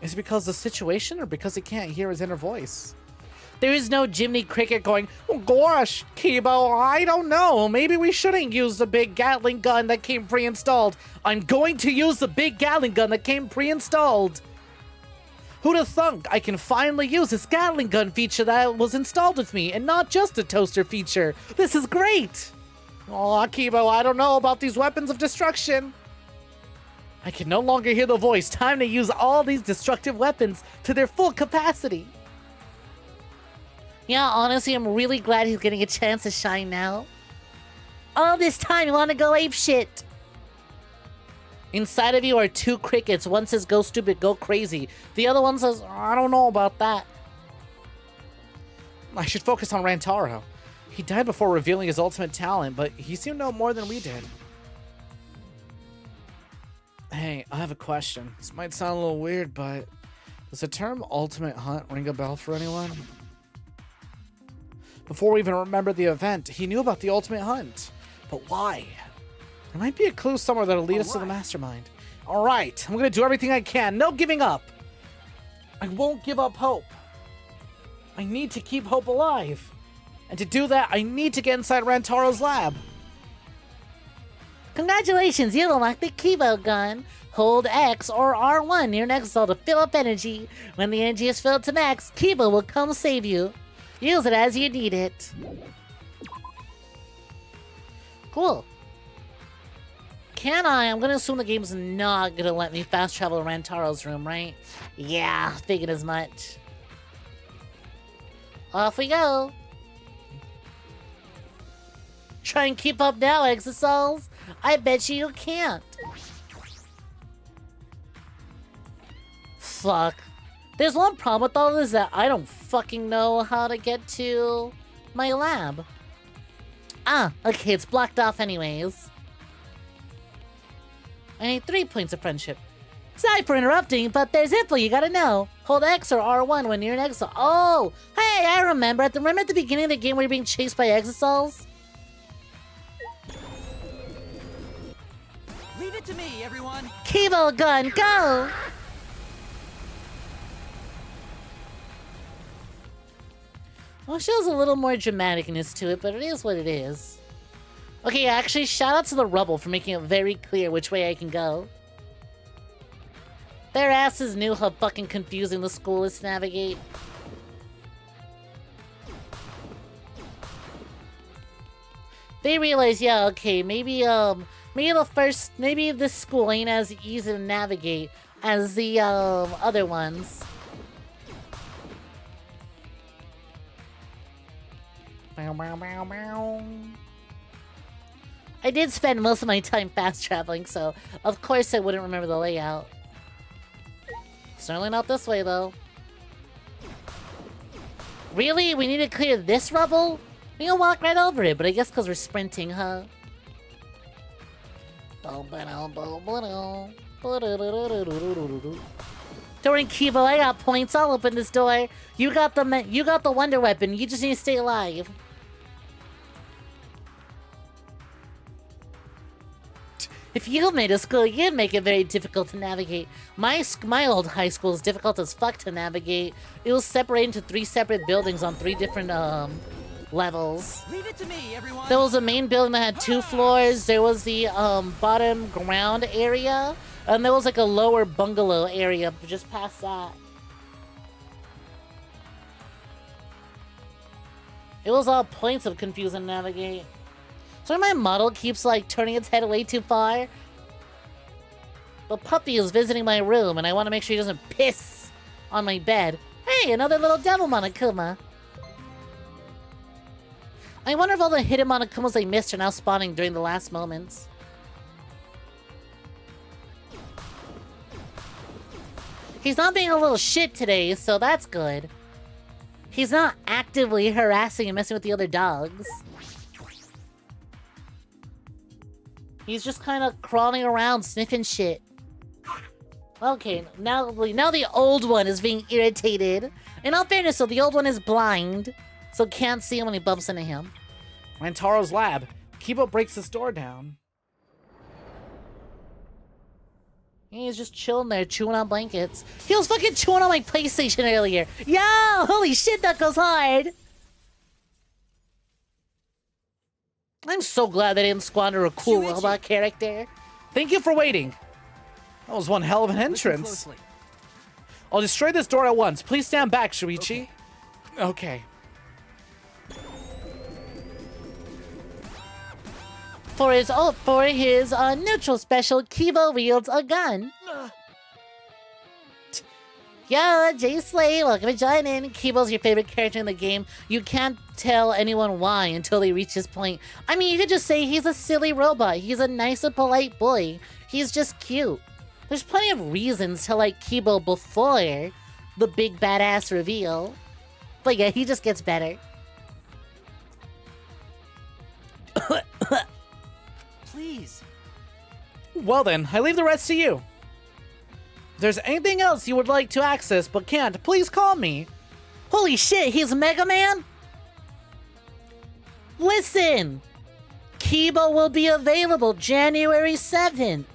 Is it because of the situation or because he can't hear his inner voice? There is no Jiminy Cricket going, Oh gosh, Kibo, I don't know. Maybe we shouldn't use the big Gatling gun that came pre-installed. I'm going to use the big Gatling gun that came pre-installed. Who'd have thunk I can finally use this Gatling gun feature that was installed with me and not just a toaster feature. This is great. Aw, Kibo, I don't know about these weapons of destruction. I can no longer hear the voice. Time to use all these destructive weapons to their full capacity. yeah, honestly, I'm really glad he's getting a chance to shine now. All this time, you want to go ape shit. Inside of you are two crickets. One says, go stupid, go crazy. The other one says, I don't know about that. I should focus on Rantaro. He died before revealing his ultimate talent, but he seemed to know more than we did. Hey, I have a question. This might sound a little weird, but does the term ultimate hunt ring a bell for anyone? Before we even remembered the event, he knew about the ultimate hunt. But why? There might be a clue somewhere that'll lead us to the mastermind. Alright, I'm gonna do everything I can. No giving up. I won't give up hope. I need to keep hope alive. And to do that, I need to get inside Rantaro's lab. Congratulations, you unlocked the Kibo gun. Hold X or R1 near an exo to fill up energy. When the energy is filled to max, Kibo will come save you. Use it as you need it. Cool. Can I? I'm gonna assume the game's not gonna let me fast travel to Rantaro's room, right? Yeah, figured as much. Off we go. Try and keep up now, Exosols. I bet you can't. Fuck. There's one problem with all this that I don't fucking know how to get to my lab. Ah, okay, it's blocked off anyways. I need 3 points of friendship. Sorry for interrupting, but there's info you gotta know. Hold X or R1 when you're an exo. Oh, hey, I remember. Remember at the beginning of the game where you're being chased by exosols? Leave it to me, everyone. Kibo gun, go! Well, it shows a little more dramaticness to it, but it is what it is. Okay, actually, shout out to the Rubble for making it very clear which way I can go. Their asses knew how fucking confusing the school is to navigate. They realize, yeah, okay, maybe this school ain't as easy to navigate as the other ones. Bow, bow, bow, bow. I did spend most of my time fast traveling, so of course I wouldn't remember the layout. Certainly not this way, though. Really? We need to clear this rubble? We can walk right over it, but I guess because we're sprinting, huh? Don't worry, Kibo, I got points. I'll open this door. You got the wonder weapon. You just need to stay alive. If you made a school, you'd make it very difficult to navigate. My old high school is difficult as fuck to navigate. It was separated into 3 separate buildings on 3 different levels. Leave it to me, everyone. There was a main building that had 2 floors. There was the bottom ground area, and there was like a lower bungalow area just past that. It was all points of confusing to navigate. So my model keeps like turning its head way too far. The puppy is visiting my room, and I want to make sure he doesn't piss on my bed. Hey, another little devil Monokuma. I wonder if all the hidden Monokumas I missed are now spawning during the last moments. He's not being a little shit today, so that's good. He's not actively harassing and messing with the other dogs. He's just kind of crawling around, sniffing shit. Okay, now the old one is being irritated. In all fairness, so the old one is blind, so can't see him when he bumps into him. Rantaro's lab. 𝐒𝐲 breaks his door down. He's just chilling there, chewing on blankets. He was fucking chewing on my PlayStation earlier. Yo, holy shit, that goes hard. I'm so glad they didn't squander a cool robot character. Thank you for waiting. That was one hell of an entrance. I'll destroy this door at once. Please stand back, Shuichi. Okay. For his neutral special, 𝐒𝐲 wields a gun. Yo, Jay Slay, welcome to join in. 𝐒𝐲's your favorite character in the game. You can't tell anyone why until they reach this point. I mean, you could just say he's a silly robot. He's a nice and polite boy. He's just cute. There's plenty of reasons to like 𝐒𝐲 before the big badass reveal. But yeah, he just gets better. Please. Well then, I leave the rest to you. If there's anything else you would like to access but can't, please call me. Holy shit, he's Mega Man? Listen! 𝐒𝐲 will be available January 7th.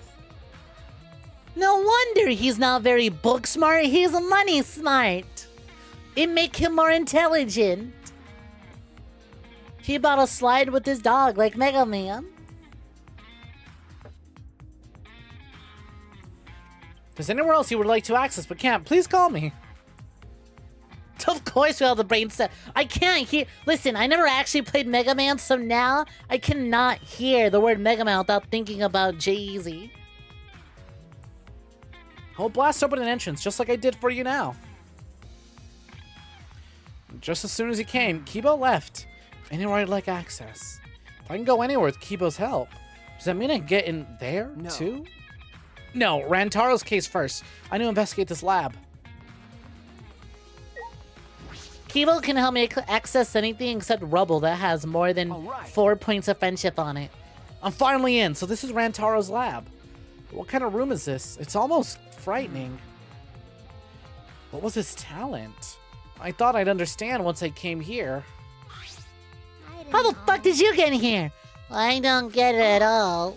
No wonder he's not very book smart, he's money smart. It make him more intelligent. He bought a slide with his dog like Mega Man. If there's anywhere else you would like to access but can't, please call me. Of course we have the brain set. I can't hear. Listen, I never actually played Mega Man, so now I cannot hear the word Mega Man without thinking about J-Eazy. I'll blast open an entrance just like I did for you now. Just as soon as he came, 𝐒𝐲 left. Anywhere I'd like access. If I can go anywhere with 𝐒𝐲's help, does that mean I can get in there too? No, Rantaro's case first. I need to investigate this lab. 𝐒𝐲 can help me access anything except rubble that has more than 4 points of friendship on it. I'm finally in, so this is Rantaro's lab. What kind of room is this? It's almost frightening. What was his talent? I thought I'd understand once I came here. How the fuck did you get in here? I don't get it at all.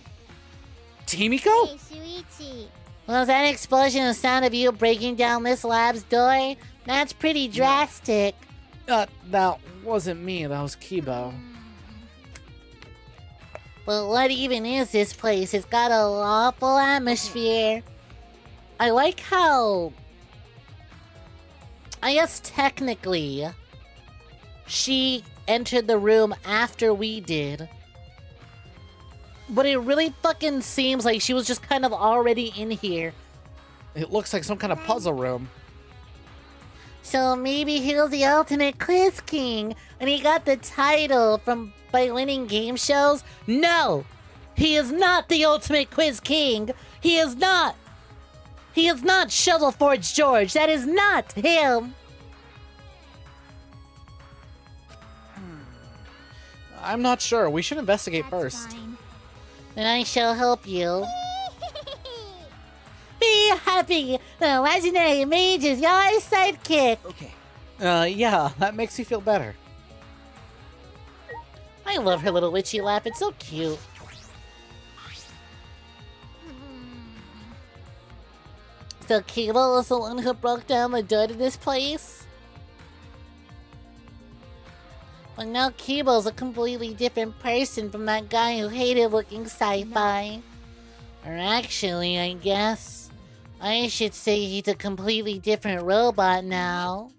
𝐸𝐴𝐽𝐈𝐄? Shuichi. Was that explosion the sound of you breaking down this lab's door? That's pretty drastic. That wasn't me, that was 𝐒𝐲. But what even is this place? It's got a lawful atmosphere. I like how... I guess technically, she entered the room after we did. But it really fucking seems like she was just kind of already in here. It looks like some kind of puzzle room. So maybe he was the ultimate quiz king, and he got the title by winning game shows? No! He is not the ultimate quiz king! He is not! He is not Shovelforge George! That is not him! I'm not sure. We should investigate first. Fine. Then I shall help you. Be happy! The legendary mage is your sidekick! Okay. Yeah, that makes me feel better. I love her little witchy laugh, it's so cute. So 𝐒𝐲 was the one who broke down the door to this place? Well, now 𝐒𝐲's a completely different person from that guy who hated looking sci-fi. Or actually, I guess I should say he's a completely different robot now.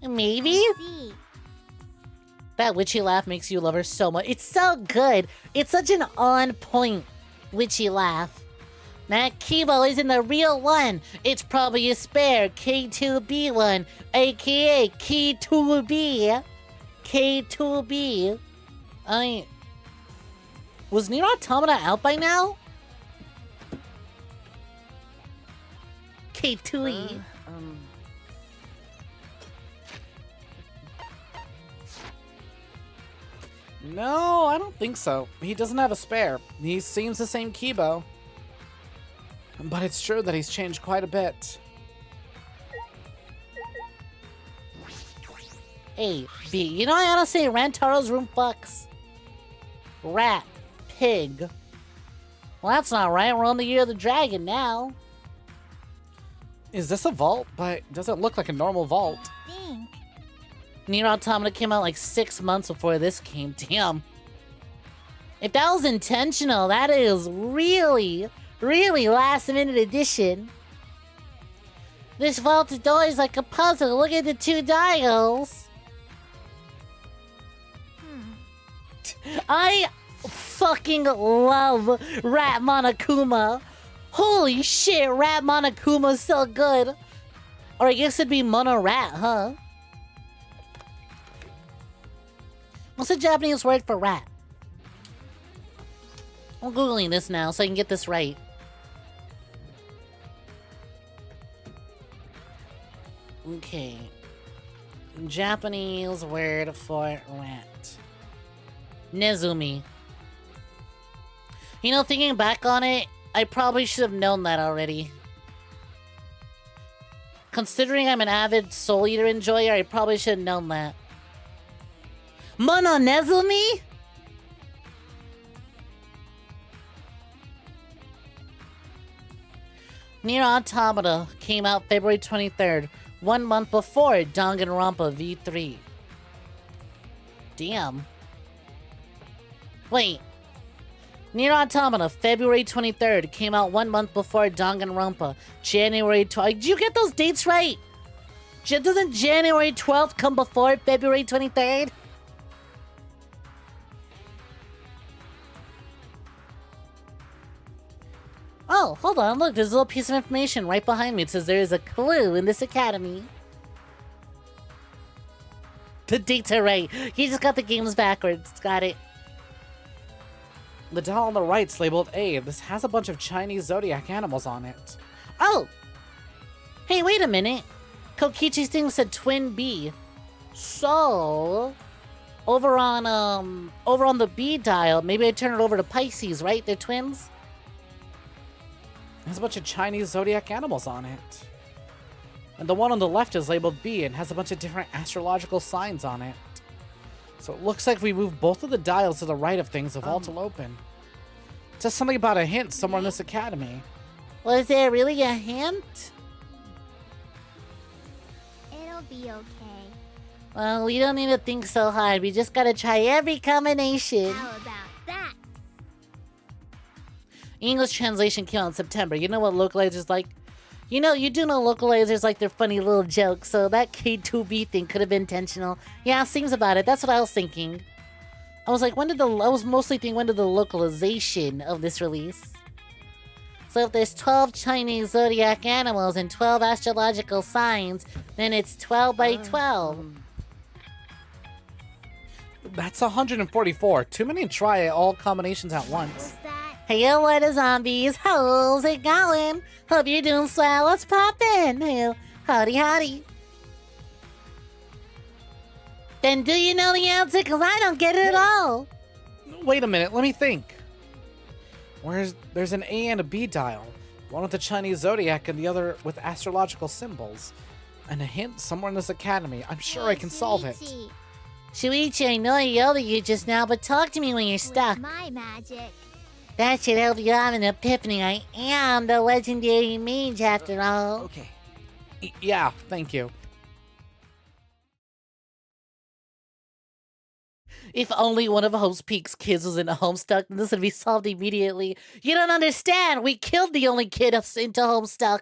Maybe? See. That witchy laugh makes you love her so much. It's so good. It's such an on-point witchy laugh. That 𝐒𝐲 isn't the real one. It's probably a spare K2B one, aka 𝐾2B. K2B. Was Nier Automata out by now? K2E. No, I don't think so. He doesn't have a spare. He seems the same 𝐒𝐲. But it's true that he's changed quite a bit. A, B. You know, I gotta say, Rantaro's room fucks. Rat. Pig. Well, that's not right. We're on the Year of the Dragon now. Is this a vault? But it doesn't look like a normal vault. Think. Nier Automata came out like 6 months before this came. Damn. If that was intentional, that is really last minute addition. This vaulted door is like a puzzle. Look at the 2 dials. I fucking love Rat Monokuma. Holy shit, Rat Monokuma's so good. Or I guess it'd be Mono Rat, huh? What's the Japanese word for rat? I'm Googling this now so I can get this right. Okay. Japanese word for rat. Nezumi. You know, thinking back on it, I probably should have known that already. Considering I'm an avid Soul Eater enjoyer, I probably should have known that. Mono Nezumi? Nier Automata came out February 23rd, 1 month before Danganronpa V3. Damn. Wait. Nier Automata, February 23rd, came out 1 month before Danganronpa, January 12th. Did you get those dates right? Doesn't January 12th come before February 23rd? Oh, hold on, look, there's a little piece of information right behind me. It says there is a clue in this academy. The dates are right. You just got the games backwards. Got it. The doll on the right's labeled A. This has a bunch of Chinese zodiac animals on it. Oh! Hey, wait a minute. Kokichi's thing said twin B. So, over on the B dial, maybe I turn it over to Pisces, right? They're twins? There's a bunch of Chinese zodiac animals on it. And the one on the left is labeled B and has a bunch of different astrological signs on it. So it looks like we moved both of the dials to the right of things. The vault will open. It says something about a hint somewhere in this academy. Was there really a hint? It'll be okay. Well, we don't need to think so hard. We just gotta try every combination. How about that? English translation came out in September. You know what localizers like? You know, you do know localizers like their funny little jokes, so that K2B thing could have been intentional. Yeah, seems about it. That's what I was thinking. I was like, I was mostly thinking, when did the localization of this release? So if there's 12 Chinese zodiac animals and 12 astrological signs, then it's 12 by 12. That's 144. Too many to try all combinations at once. What's that? Hey, yo, what are zombies? How's it going? Hope you're doing swell. What's poppin'? Hey, howdy, howdy. Then do you know the answer? Because I don't get it at all. Wait a minute, let me think. There's an A and a B dial. One with the Chinese zodiac and the other with astrological symbols. And a hint somewhere in this academy. I'm sure I can solve it. Shuichi, I know I yelled at you just now, but talk to me when you're stuck. With my magic. That should help you have an epiphany. I am the legendary mage after all. Okay. Yeah, thank you. If only one of Hope's Peak's kids was in a Homestuck, then this would be solved immediately. You don't understand. We killed the only kid into Homestuck.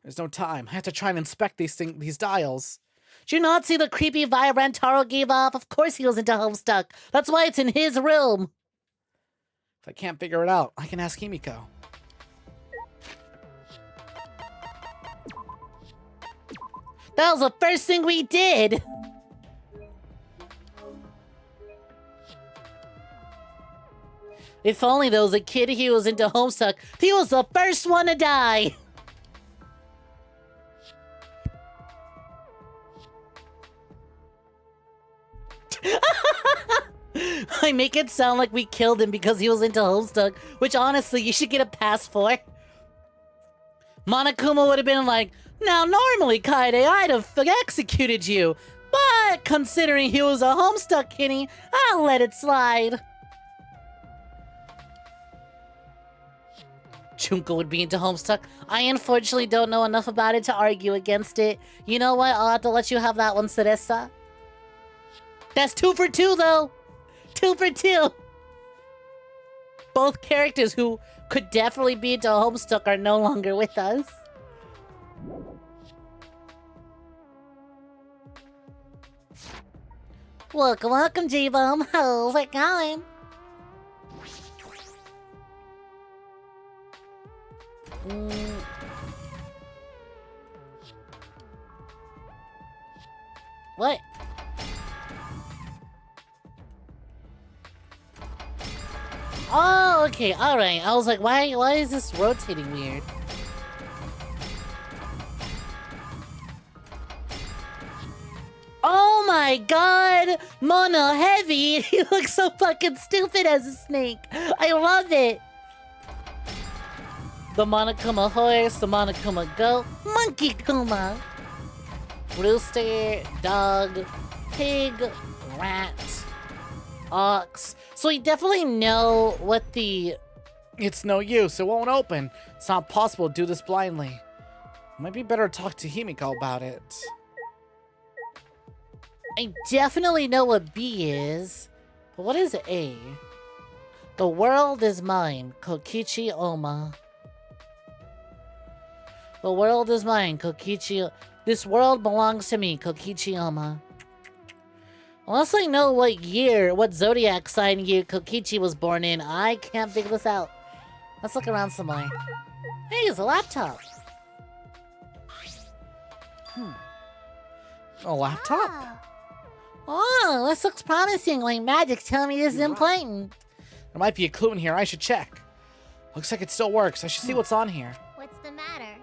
There's no time. I have to try and inspect these dials. Did you not see the creepy vibe Rantaro gave off? Of course he was into Homestuck. That's why it's in his room. If If I can't figure it out, I can ask 𝐒𝐴𝐵𝐄. That was the first thing we did! If only there was a kid who was into Homestuck, he was the first one to die! I make it sound like we killed him because he was into Homestuck, which honestly, you should get a pass for. Monokuma would have been like, now normally, Kaede, I'd have executed you, but considering he was a Homestuck kitty, I'll let it slide. Junko would be into Homestuck. I unfortunately don't know enough about it to argue against it. You know what? I'll have to let you have that one, Cereza. That's 2 for 2, though. 2 for 2. Both characters who could definitely be into Homestuck are no longer with us. Welcome, welcome, J-Bum. How's it going? What? Oh, okay, alright. I was like, why is this rotating weird? Oh my god! Mono Heavy! He looks so fucking stupid as a snake! I love it! The Monokuma horse, the Monokuma goat, Monkey Kuma! Rooster, dog, pig, rat, ox. So we definitely know what the... It's no use, it won't open. It's not possible to do this blindly. Might be better to talk to 𝐒𝐴𝐵𝐄 about it. I definitely know what B is, but what is A? The world is mine, 𝐾𝐞𝐤. The world is mine, 𝐾𝐞𝐤. This world belongs to me, 𝐾𝐞𝐤. Unless I know what year, what zodiac sign year 𝐾𝐞𝐤 was born in, I can't figure this out. Let's look around some more. Hey, it's a laptop. A laptop? Oh, this looks promising. Like magic's telling me this is important. There might be a clue in here. I should check. Looks like it still works. I should see what's on here. What's the matter?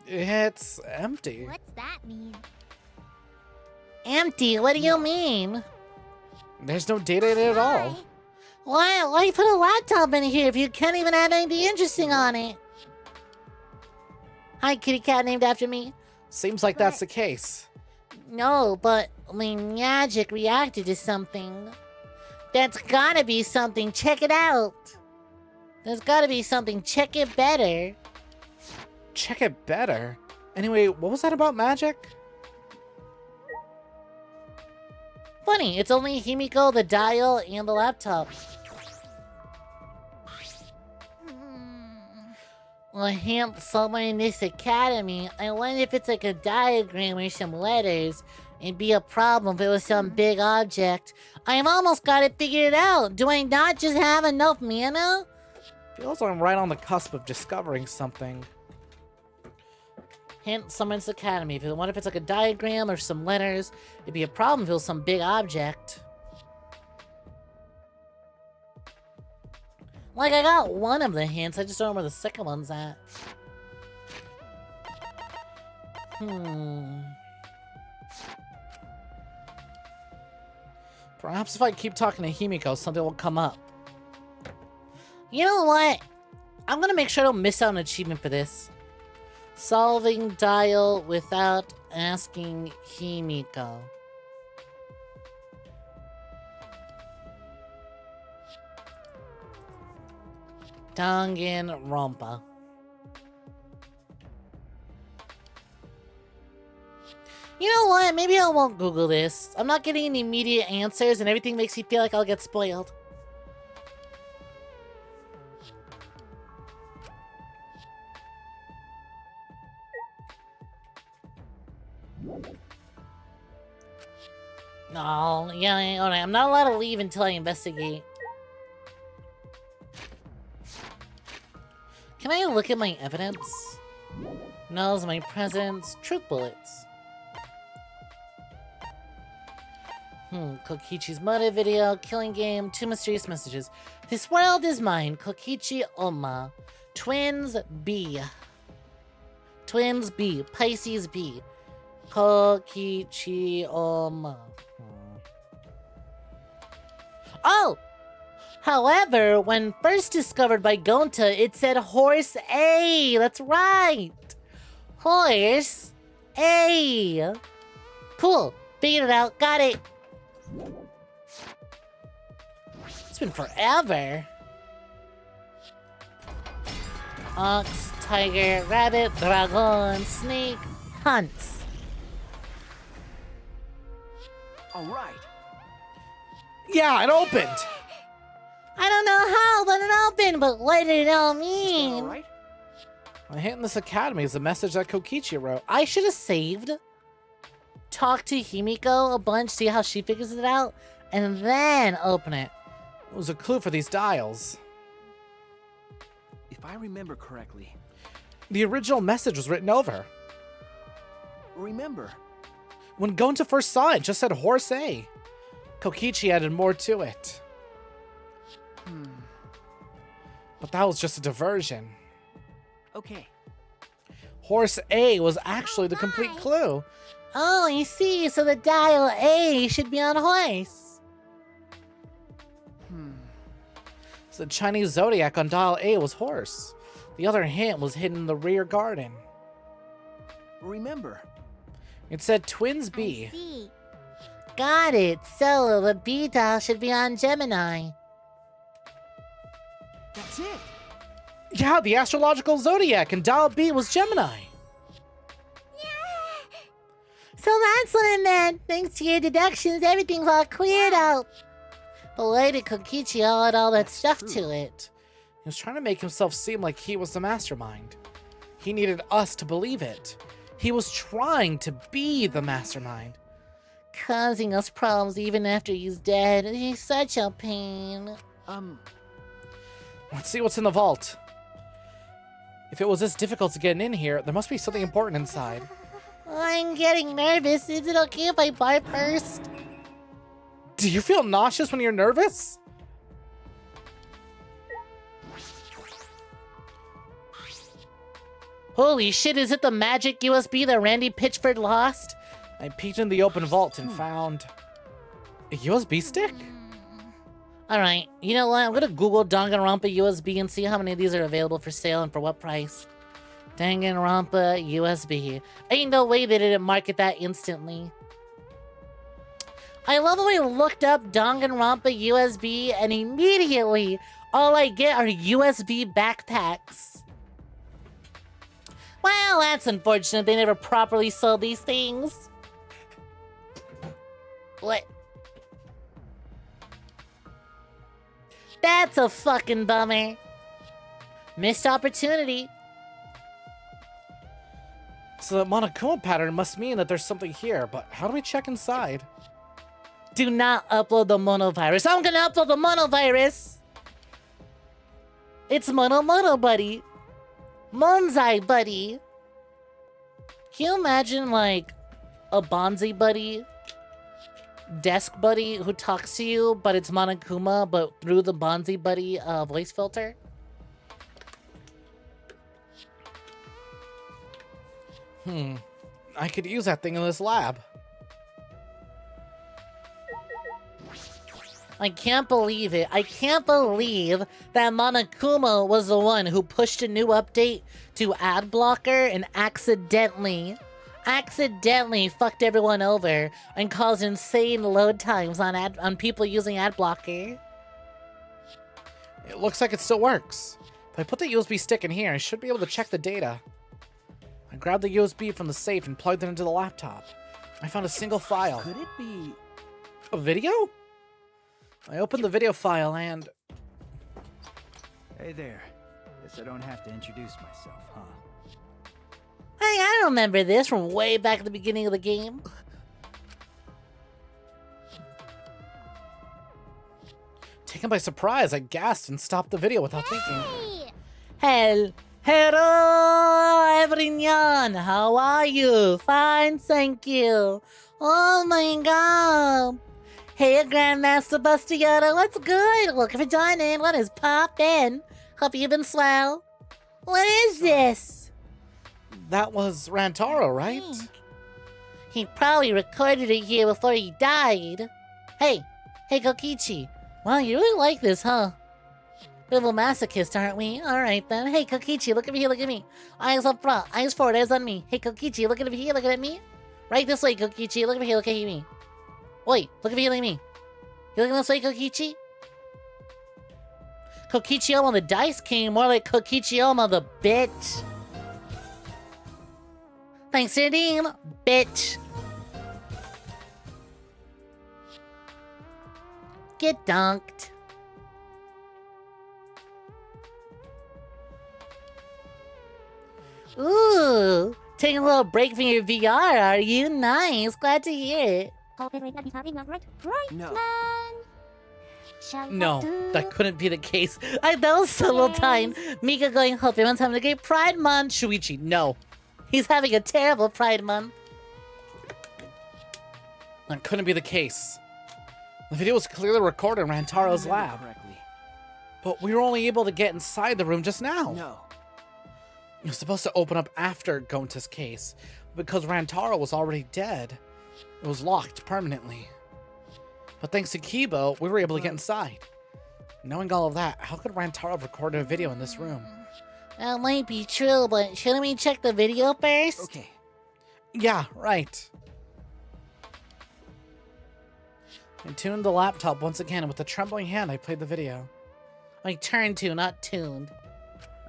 It's empty. What's that mean? Empty? What do you mean? There's no data in it at all. Why you put a laptop in here if you can't even add anything interesting on it? Hi, kitty cat named after me. Seems like that's the case. No, but magic reacted to something. That's gotta be something. Check it out. There's gotta be something. Check it better. Check it better? Anyway, what was that about magic? Funny, it's only 𝐒𝐴𝐵𝐄, the dial, and the laptop. A hint somewhere in this academy. I wonder if it's like a diagram or some letters. It'd be a problem if it was some big object. I've almost got it figured out. Do I not just have enough mana? Feels like I'm right on the cusp of discovering something. Hint somewhere in this academy. I wonder if it's like a diagram or some letters. It'd be a problem if it was some big object. Like, I got one of the hints, I just don't know where the second one's at. Perhaps if I keep talking to 𝐒𝐴𝐵𝐄, something will come up. You know what? I'm gonna make sure I don't miss out on an achievement for this. Solving dial without asking 𝐒𝐴𝐵𝐄. Danganronpa. You know what? Maybe I won't Google this. I'm not getting any immediate answers and everything makes me feel like I'll get spoiled. No, yeah, alright. I'm not allowed to leave until I investigate. Can I look at my evidence? Nulls, my presents, truth bullets. Kokichi's motive video, killing game, 2 mysterious messages. This world is mine, 𝐒𝐭𝐳𝐬. Twins B. Twins B. Pisces B. 𝐒𝐭𝐳𝐬. Oh! However, when first discovered by Gonta, it said Horse A. That's right. Horse A. Cool. Figured it out. Got it. It's been forever. Ox, tiger, rabbit, dragon, snake, hunts. All right. Yeah, it opened. I don't know how, but it opened, but what did it all All mean? right. I hit in this academy is a message that Kokichi wrote. I should have saved. Talk to Himiko a bunch, see how she figures it out, and then open it. It was a clue for these dials. If I remember correctly. The original message was written over. Remember. When Gonta first saw it, it just said Horse A. Kokichi added more to it. But that was just a diversion. Okay. Horse A was actually the complete clue. Oh, I see. So the dial A should be on horse. So the Chinese zodiac on dial A was horse. The other hint was hidden in the rear garden. Remember. It said Twins I B. see. Got it. So the B dial should be on Gemini. That's it. Yeah, the astrological zodiac and dial B was Gemini. So that's what it meant. Thanks to your deductions, everything's all cleared out. But why did Kokichi add all that stuff to it? He was trying to make himself seem like he was the mastermind. He needed us to believe it. He was trying to be the mastermind. Causing us problems even after he's dead. He's such a pain. Let's see what's in the vault. If it was this difficult to get in here, there must be something important inside. I'm getting nervous. Is it okay if I barf first? Do you feel nauseous when you're nervous? Holy shit, is it the magic USB that Randy Pitchford lost? I peeked in the open vault and found a USB stick? Alright, you know what? I'm gonna Google Danganronpa USB and see how many of these are available for sale and for what price. Danganronpa USB. Ain't no way they didn't market that instantly. I love how I looked up Danganronpa USB and immediately all I get are USB backpacks. Well, that's unfortunate. They never properly sold these things. What? That's a fucking bummer. Missed opportunity. So that Monokuma pattern must mean that there's something here, but how do we check inside? Do not upload the monovirus. I'm gonna upload the monovirus. It's Mono Buddy. Monzai Buddy. Can you imagine, like, a Bonzi Buddy? Desk Buddy who talks to you, but it's Monokuma, but through the Bonzi Buddy voice filter? I could use that thing in this lab. I can't believe it. I can't believe that Monokuma was the one who pushed a new update to ad blocker and accidentally fucked everyone over and caused insane load times on people using ad blocker. It looks like it still works. If I put the USB stick in here, I should be able to check the data. I grabbed the USB from the safe and plugged it into the laptop. I found a single file. Could it be A video? I opened the video file and... Hey there. Guess I don't have to introduce myself, huh? Hey, I remember this from way back at the beginning of the game. Taken by surprise, I gasped and stopped the video without thinking. Hey! Hello, everyone. How are you? Fine, thank you. Oh my god. Hey, Grandmaster Bustiota, what's good? Welcome for joining. What is poppin'? Hope you've been swell. What is this? That was Rantaro, right? He probably recorded it here before he died. Hey, Kokichi. Wow, you really like this, huh? Bit of a masochist, aren't we? Alright then. Hey, Kokichi, look at me here, look at me. Eyes up front, eyes forward, eyes on me. Hey, Kokichi, look at me here, look at me. Right this way, Kokichi. Look at me here, look at me. Wait, look at me here, look at me. You looking this way, Kokichi? Kokichi-ōma the Dice King, more like Kokichi-ōma the bitch. Thanks, Sardine, bitch. Get dunked. Ooh, taking a little break from your VR, are you? Nice, glad to hear it. No. No. That couldn't be the case. That was so little time. Mika going, hope everyone's having a great Pride Month. Shuichi, no. He's having a terrible Pride Month. That couldn't be the case. The video was clearly recorded in Rantaro's lab. Correctly. But we were only able to get inside the room just now. No. It was supposed to open up after Gonta's case, because Rantaro was already dead. It was locked permanently. But thanks to Kibo, we were able to get inside. Knowing all of that, how could Rantaro have recorded a video in this room? That might be true, but shouldn't we check the video first? Okay. Yeah, right. I tuned the laptop once again, and with a trembling hand, I played the video. I turned to, not tuned.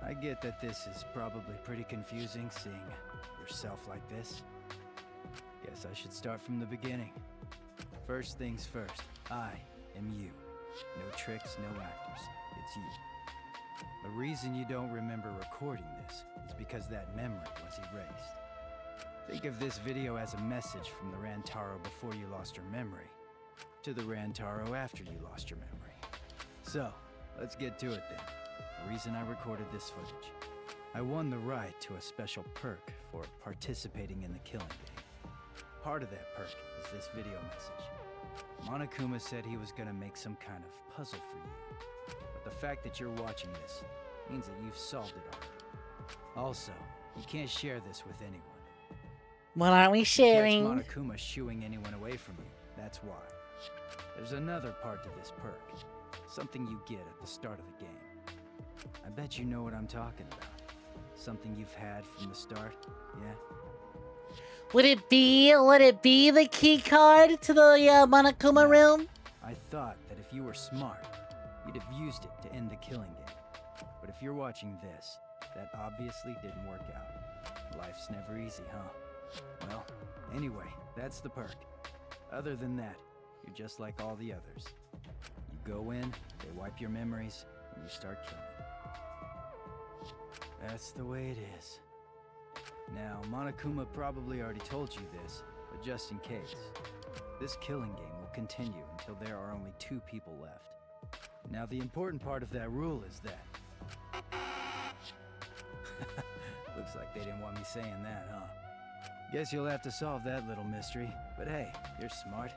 I get that this is probably pretty confusing, seeing yourself like this. Guess I should start from the beginning. First things first, I am you. No tricks, no actors. It's you. The reason you don't remember recording this is because that memory was erased. Think of this video as a message from the Rantaro before you lost your memory to the Rantaro after you lost your memory. So, let's get to it then. The reason I recorded this footage. I won the right to a special perk for participating in the killing game. Part of that perk is this video message. Monokuma said he was gonna make some kind of puzzle for you. But the fact that you're watching this means that you've solved it already. Also, you can't share this with anyone. What are we sharing? Catch Monokuma shooing anyone away from you, that's why. There's another part to this perk. Something you get at the start of the game. I bet you know what I'm talking about. Something you've had from the start, yeah? Would it be the key card to the Monokuma room? I thought that if you were smart, you'd have used it to end the killing game. But if you're watching this, that obviously didn't work out. Life's never easy, huh? Well, anyway, that's the perk. Other than that, you're just like all the others. You go in, they wipe your memories, and you start killing. That's the way it is. Now, Monokuma probably already told you this, but just in case, this killing game will continue until there are only 2 people left. Now, the important part of that rule is that... Looks like they didn't want me saying that, huh? Guess you'll have to solve that little mystery, but hey, you're smart.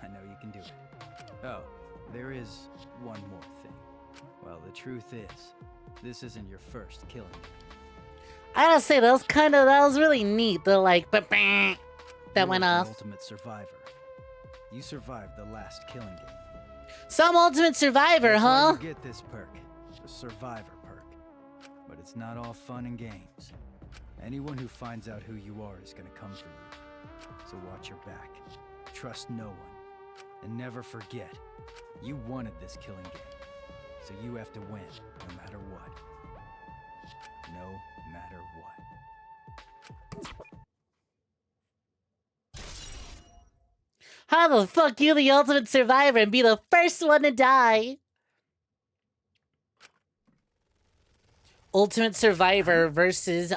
I know you can do it. Oh, there is one more thing. Well, the truth is, this isn't your first killing game. I gotta say, that was really neat. The like, that went You're off. the ultimate survivor. You survived the last killing game. Some ultimate survivor, That's why huh? you get this perk, the survivor perk. But it's not all fun and games. Anyone who finds out who you are is gonna come for you. So watch your back. Trust no one. And never forget, you wanted this killing game. So you have to win, no matter what. No matter what. How the fuck you the ultimate survivor and be the first one to die? Ultimate Survivor versus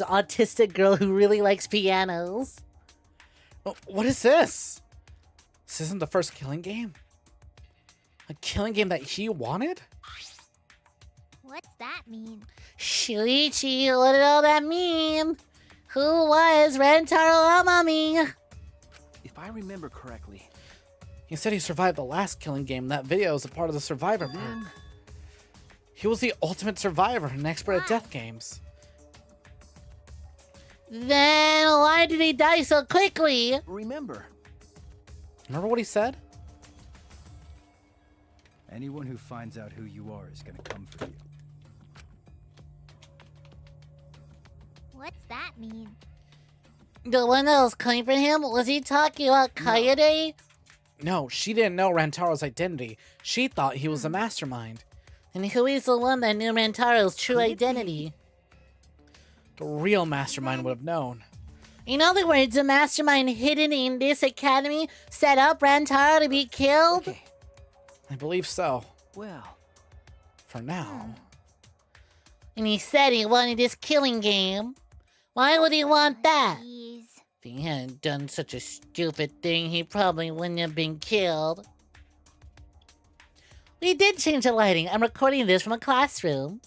autistic girl who really likes pianos. What is this? This isn't the first killing game? A killing game that he wanted? What's that mean? Shuichi, what did all that mean? Who was Rentaro Amami? If I remember correctly, He said he survived the last killing game. That video is a part of the survivor perk. He was the ultimate survivor and expert at death games. Then why did he die so quickly? remember, Remember what he said? Anyone who finds out who you are is gonna come for you. What's that mean? The one that was coming for him? Was he talking about Kayode? No, she didn't know Rantaro's identity. She thought he was a mastermind. And who is the one that knew Rantaro's true identity? The real mastermind would have known. In other words, the mastermind hidden in this academy set up Rantaro to be killed? okay, I believe so. well, For now. And he said he wanted this killing game. Why would he want that? Jeez. If he hadn't done such a stupid thing, he probably wouldn't have been killed. We did change the lighting. I'm recording this from a classroom.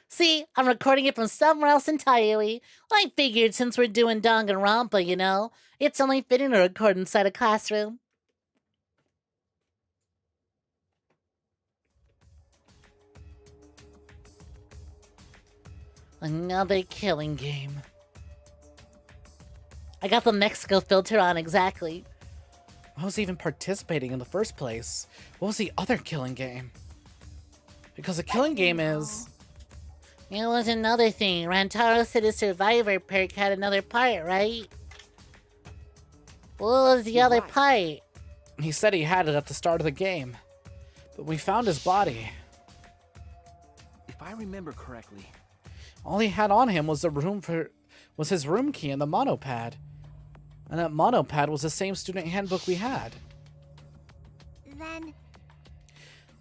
See, I'm recording it from somewhere else entirely. I figured since we're doing Danganronpa, you know, it's only fitting to record inside a classroom. Another killing game. I got the Mexico filter on exactly. Why was he even participating in the first place? What was the other killing game? Because the killing game is... It was another thing. Rantaro said his survivor perk had another part, right? What was the other part? He said he had it at the start of the game. But we found his body. if I remember correctly, All he had on him was his room key and the monopad. And that monopad was the same student handbook we had.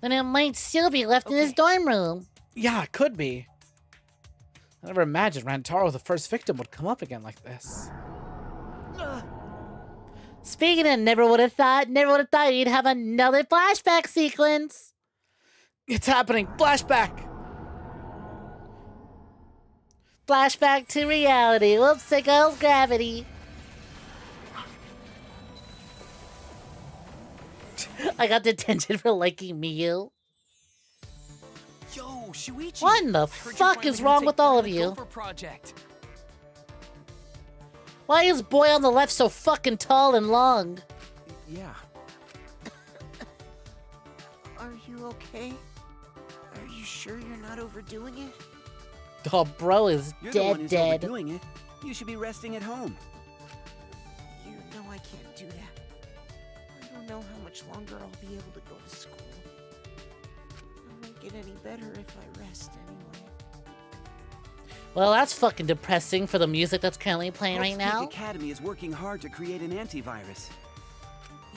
Then it might still be left in his dorm room. Yeah, it could be. I never imagined Rantaro, the first victim, would come up again like this. Speaking of never would have thought you'd have another flashback sequence. It's happening! Flashback! Flashback to reality. Whoops, there goes gravity. I got detention for liking Miyu. yo, Shuichi. What in the Heard you're fuck finally is gonna wrong take with all part of in the you? Gopher project. Why is boy on the left so fucking tall and long? Yeah. Are you okay? Are you sure you're not overdoing it? Oh, bro is You're the one dead, who's dead. overdoing it. You should be resting at home. You know I can't do that. I don't know how much longer I'll be able to go to school. I won't get any better if I rest anyway. Well, that's fucking depressing for the music that's currently playing right now. Peak Academy is working hard to create an antivirus.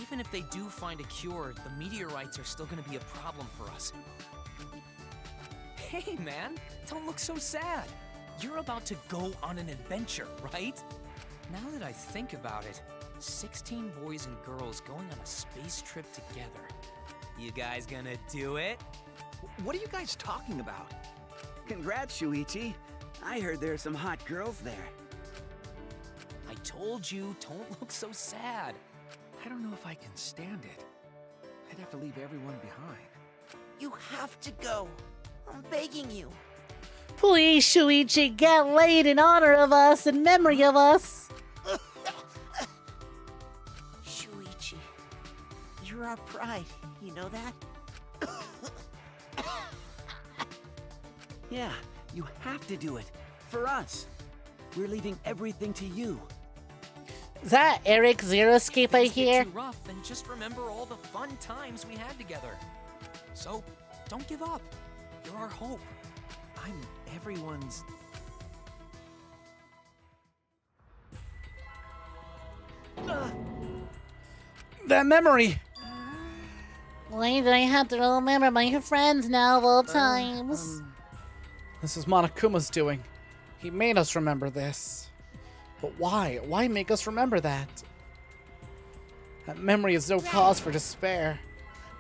Even if they do find a cure, the meteorites are still gonna be a problem for us. Hey, man, don't look so sad. You're about to go on an adventure, right? Now that I think about it, 16 boys and girls going on a space trip together. You guys gonna do it? What are you guys talking about? Congrats, Shuichi. I heard there are some hot girls there. I told you, don't look so sad. I don't know if I can stand it. I'd have to leave everyone behind. You have to go. I'm begging you. Please, Shuichi, get laid in honor of us, in memory of us. Shuichi, you're our pride. You know that? Yeah, you have to do it. For us. We're leaving everything to you. Is that 𝐒𝐴𝐳 I Things get hear? too rough, and just remember all the fun times we had together. So, don't give up. You're our hope. I'm everyone's... That memory! Why do I have to remember my friends now of all times? This is Monokuma's doing. He made us remember this. But why? Why make us remember that? That memory is no cause for despair.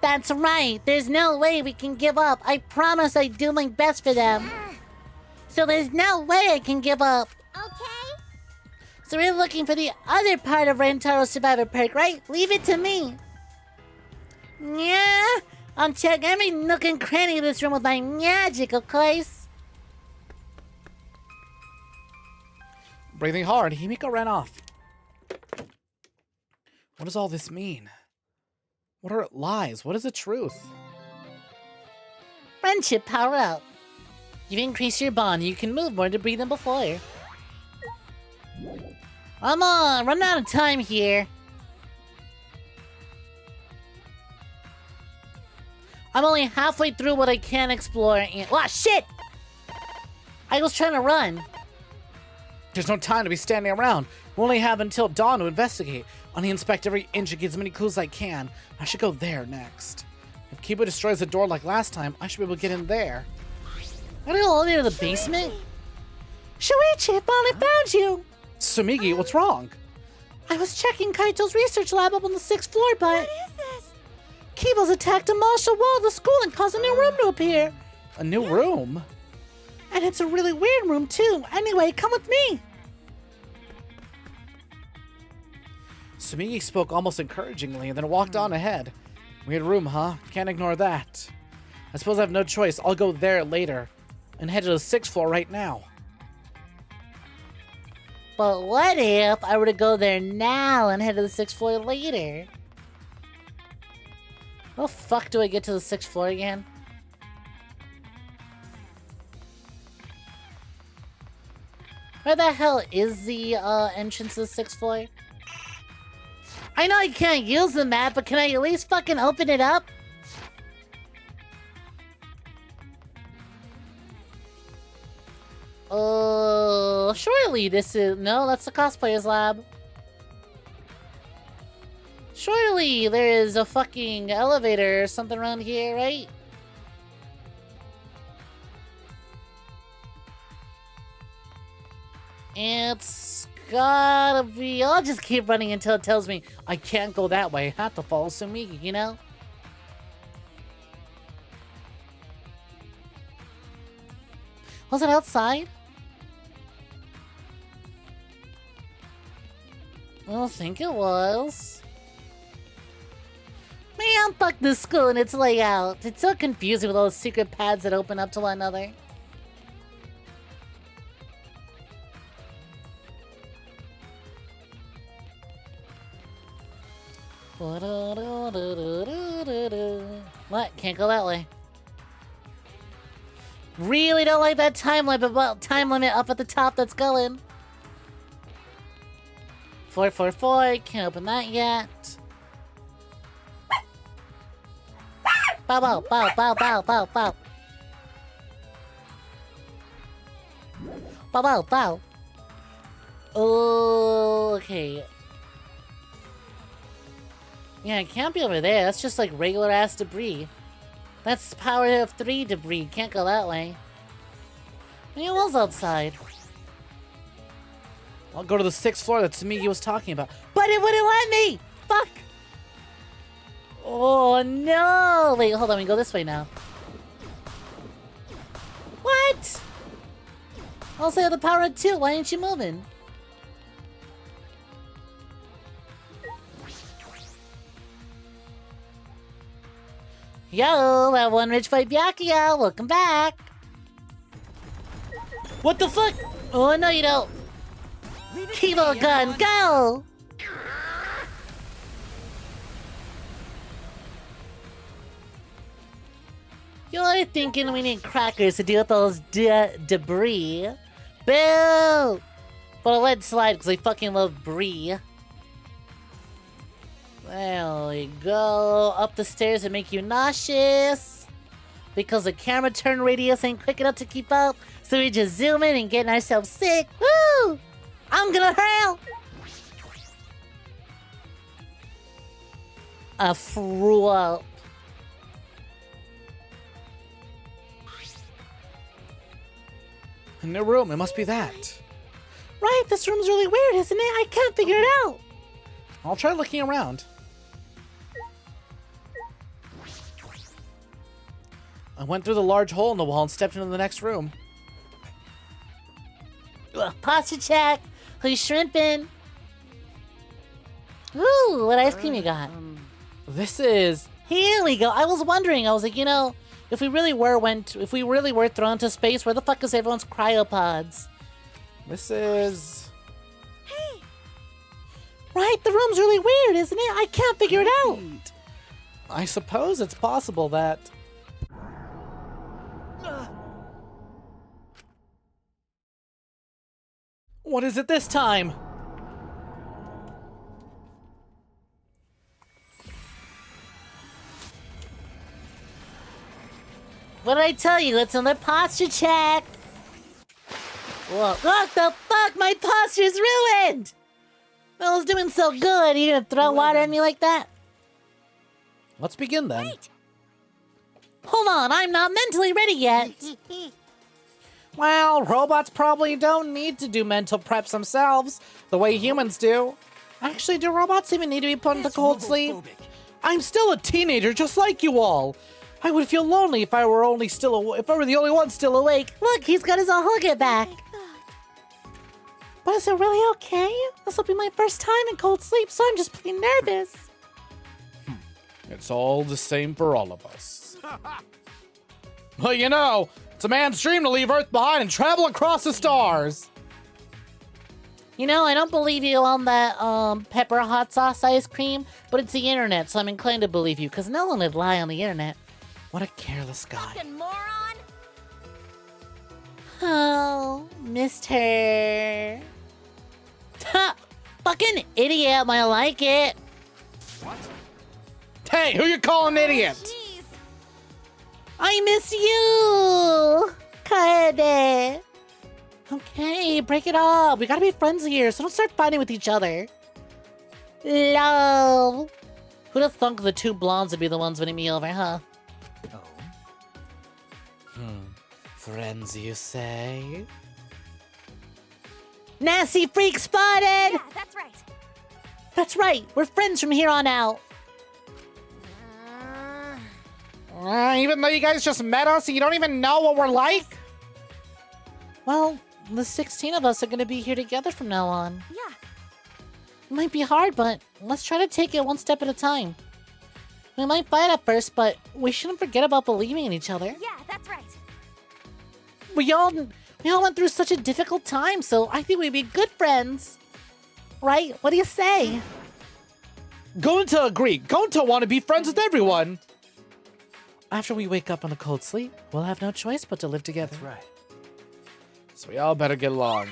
That's right. There's no way we can give up. I promise I do my best for them. So there's no way I can give up. Okay? So we're looking for the other part of Rentaro's survivor perk, right? Leave it to me. Yeah, I'll check every nook and cranny of this room with my magic, of course. Breathing hard, Himiko ran off. What does all this mean? What are lies? What is the truth? Friendship power up. You've increased your bond. You can move more debris than before. Come on, running out of time here. I'm only halfway through what I can explore and... Ah, shit! I was trying to run. There's no time to be standing around. We only have until dawn to investigate. I need to inspect every inch and get as many clues as I can. I should go there next. If Kiba destroys the door like last time, I should be able to get in there. I gotta go all the way to the basement? Shuichi, I finally found you! Sumigi, what's wrong? I was checking Kaito's research lab up on the 6th floor, but... What is this? Kiba's attacked the martial wall of the school and caused a new room to appear. A new room? And it's a really weird room, too. Anyway, come with me. Sumigi spoke almost encouragingly and then walked on ahead. Weird room, huh? Can't ignore that. I suppose I have no choice. I'll go there later. And head to the 6th floor right now. But what if I were to go there now and head to the 6th floor later? How the fuck do I get to the 6th floor again? Where the hell is the entrance to the 6th floor? I know I can't use the map, but can I at least fucking open it up? Surely this is... No, that's the cosplayer's lab. Surely there is a fucking elevator or something around here, right? It's gotta be... I'll just keep running until it tells me I can't go that way. I have to follow Sumigi, you know? Was it outside? I don't think it was. Man, fuck this school and its layout. It's so confusing with all those secret paths that open up to one another. What? Can't go that way. Really don't like that time limit up at the top that's going. 444, can't open that yet. Bow bow bow bow bow bow bow. Bow bow bow. Okay. Yeah, it can't be over there. That's just like regular ass debris. That's power of 3 debris. Can't go that way. It was outside. I'll go to the 6th floor that Sumigi was talking about. But it wouldn't let me! Fuck! Oh no! Wait, hold on, we go this way now. What? Also have the power of 2, why ain't you moving? Yo, that one rich fight Byakuya, welcome back! What the fuck? Oh no you don't! Kilo gun, go! You're thinking we need crackers to deal with those debris. Boo! But I'll let it slide because I fucking love brie. There we go. Up the stairs and make you nauseous. Because the camera turn radius ain't quick enough to keep up. So we just zoom in and getting ourselves sick. Woo! I'm gonna hurl! I threw up. A new room, it must be that. Right, this room's really weird, isn't it? I can't figure it out. I'll try looking around. I went through the large hole in the wall and stepped into the next room. Posture check. Who's shrimping? Ooh, what ice cream you got? This is... Here we go. I was wondering. I was like, you know, if we really were thrown to space, where the fuck is everyone's cryopods? This is... Hey. Right, the room's really weird, isn't it? I can't figure it out. I suppose it's possible that... What is it this time? What did I tell you? It's another posture check. Whoa. What the fuck? My posture's ruined! I was doing so good. You gonna throw water at me like that? Let's begin then. Wait. Hold on, I'm not mentally ready yet. Well, robots probably don't need to do mental preps themselves, the way humans do. Actually, do robots even need to be put into cold sleep? I'm still a teenager, just like you all. I would feel lonely if I were the only one still awake. Look, he's got his whole get back. But is it really okay? This will be my first time in cold sleep, so I'm just plain nervous. It's all the same for all of us. Well, you know, it's a man's dream to leave Earth behind and travel across the stars. You know, I don't believe you on that pepper hot sauce ice cream, but it's the internet, so I'm inclined to believe you, because no one would lie on the internet. What a careless guy. Fucking moron! Oh, missed her. Ha! Fucking idiot, I like it. What? Hey, who you calling an idiot? Jeez. I miss you! Kaede. Okay, break it up. We gotta be friends here, so don't start fighting with each other. Love. Who'd have thunk the two blondes would be the ones winning me over, huh? Oh. Friends, you say? Nasty freak spotted! Yeah, that's right. That's right, we're friends from here on out. Even though you guys just met us and you don't even know what we're like? Well, the 16 of us are gonna be here together from now on. Yeah. It might be hard, but let's try to take it one step at a time. We might fight at first, but we shouldn't forget about believing in each other. Yeah, that's right. We all went through such a difficult time, so I think we'd be good friends. Right? What do you say? Going to agree. Going to want to be friends with everyone. After we wake up on a cold sleep, we'll have no choice but to live together. That's right. So we all better get along.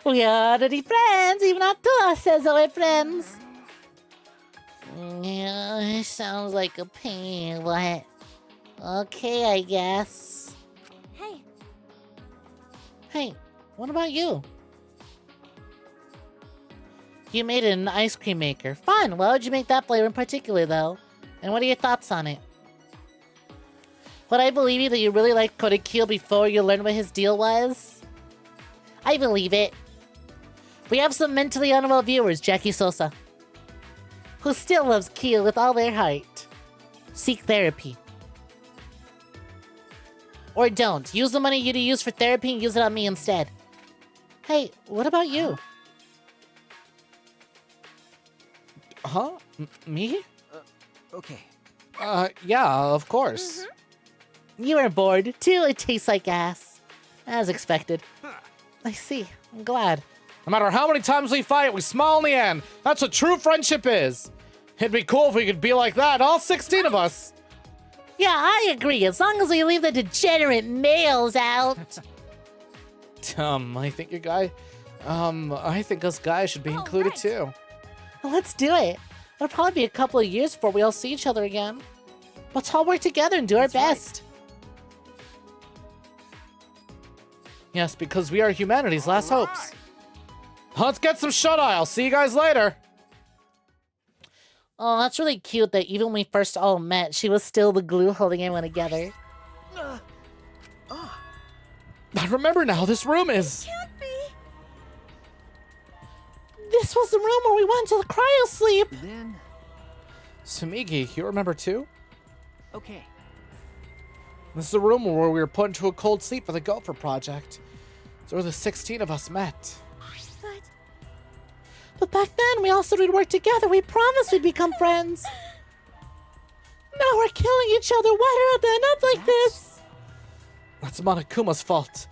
We are already friends, even Arturo says we're friends. Yeah, it sounds like a pain, but okay, I guess. Hey. Hey, what about you? You made an ice cream maker. Fun! Why would you make that flavor in particular, though? And what are your thoughts on it? Would I believe you that you really liked 𝐒𝐞𝐤 before you learned what his deal was? I believe it. We have some mentally unwell viewers, Jackie Sosa, who still loves 𝐒𝐞𝐤 with all their heart. Seek therapy. Or don't. Use the money you'd use for therapy and use it on me instead. Hey, what about you? Huh? Me? Okay. Yeah, of course. You are bored, too. It tastes like ass. As expected. I see. I'm glad. No matter how many times we fight, we smile in the end. That's what true friendship is. It'd be cool if we could be like that, all 16 of us. Yeah, I agree. As long as we leave the degenerate males out. I think I think us guys should be included too. Well, let's do it. It'll probably be a couple of years before we all see each other again. Let's all work together and do our best. Yes, because we are humanity's last hopes. Let's get some shut-eye. I'll see you guys later. Oh, that's really cute that even when we first all met, she was still the glue holding everyone together. I remember now, this room is... Can't be. This was the room where we went to the cryo sleep. Then, Tsumigi, you remember too? okay. This is the room where we were put into a cold sleep for the Gopher Project. It's where the 16 of us met. But back then, we all said we'd work together. We promised we'd become friends. Now we're killing each other. Why did it end up like this? That's Monokuma's fault.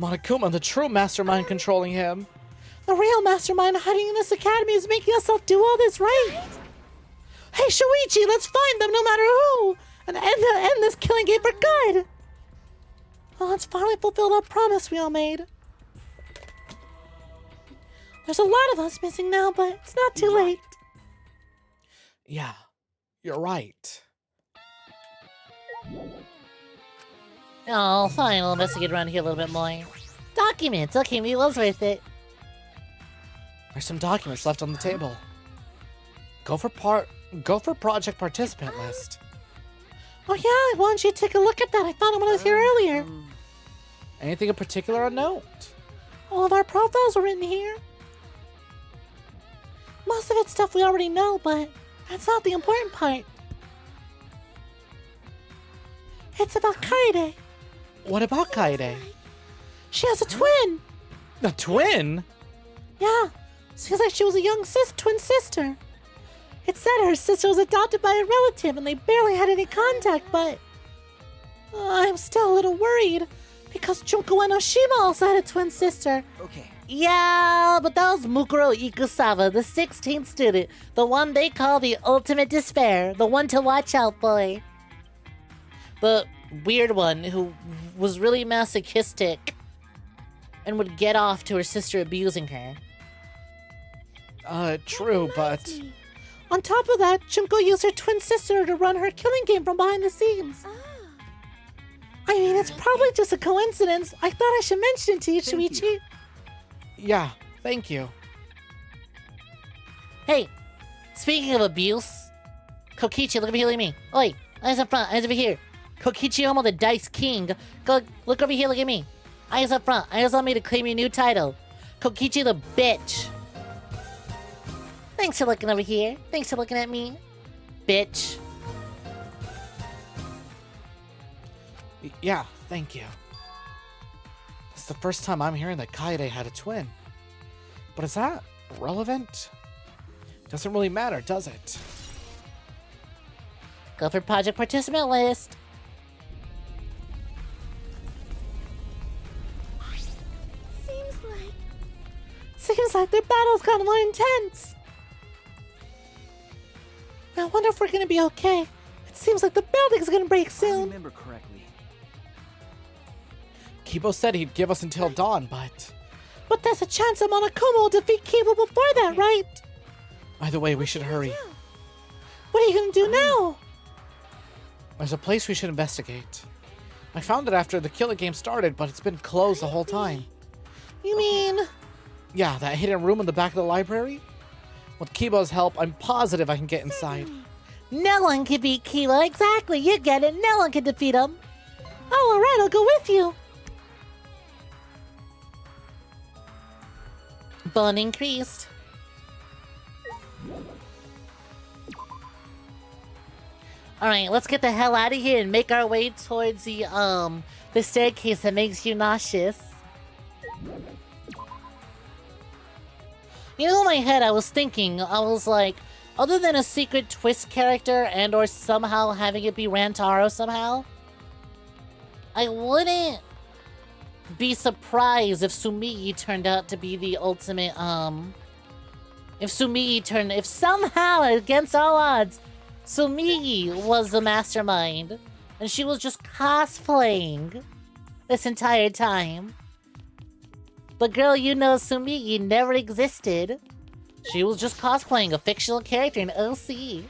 Monokuma, the true mastermind controlling him. The real mastermind hiding in this academy is making us all do all this, right? Hey, Shuichi, let's find them no matter who! And end this killing game for good! Well, let's finally fulfill that promise we all made. There's a lot of us missing now, but it's not too late. Yeah, you're right. Oh, fine, we'll investigate around here a little bit more. Documents, okay, maybe it was worth it. There's some documents left on the table. Gopher Project participant list. Oh yeah, why don't you take a look at that? I found it when I was here earlier. Anything in particular on note? All of our profiles are written here. Most of it's stuff we already know, but that's not the important part. It's about Kaede. What about Kaede? She has a twin. A twin? Yeah. Seems like she was a young twin sister. It said her sister was adopted by a relative and they barely had any contact, but I'm still a little worried because Junko and Oshima also had a twin sister. Okay. Yeah, but that was Mukuro Ikusawa, the 16th student, the one they call the ultimate despair, the one to watch out for. The weird one who was really masochistic and would get off to her sister abusing her. True, but... On top of that, Junko used her twin sister to run her killing game from behind the scenes. I mean, it's probably just a coincidence. I thought I should mention it to you, Shuichi. Yeah, thank you. Hey, speaking of abuse, Kokichi, look over here, look at me. Oi, eyes up front, eyes over here. Kokichi Omo, the Dice King. Go, look over here, look at me. Eyes up front, eyes on me to claim your new title. Kokichi the bitch. Thanks for looking over here. Thanks for looking at me. Bitch. Yeah, thank you. It's the first time I'm hearing that Kaede had a twin. But is that relevant? Doesn't really matter, does it? Go for project participant list. Seems like their battle's gotten more intense. I wonder if we're gonna be okay. It seems like the building's gonna break If I soon. remember correctly. Kibo said he'd give us until dawn, but... But there's a chance that Monokuma will defeat Kibo before that, right? Either way, we should hurry. What are you gonna do now? There's a place we should investigate. I found it after the killing game started, but it's been closed the whole time. You mean... Yeah, that hidden room in the back of the library? With Kibo's help, I'm positive I can get inside. No one can beat Kibo, exactly, you get it, no one can defeat him. Oh, alright, I'll go with you. Bone increased. Alright, let's get the hell out of here and make our way towards the staircase that makes you nauseous. You know, in my head, I was thinking, I was like, other than a secret twist character and or somehow having it be Rantaro somehow, I wouldn't be surprised if Sumigi turned out to be the ultimate, if somehow, against all odds, Sumigi was the mastermind, and she was just cosplaying this entire time. But girl, you know Sumigi never existed. She was just cosplaying a fictional character in OC.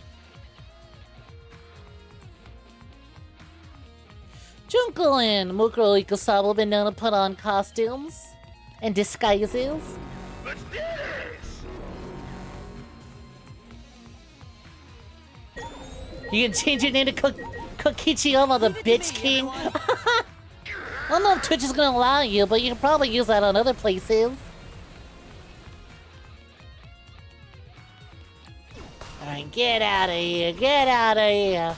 Junko and Mukuro Ikusawa have been known to put on costumes and disguises. Let's do this! You can change your name to Kokichi Omo, the bitch king. I don't know if Twitch is gonna allow you, but you can probably use that on other places. Alright, get out of here, get out of here.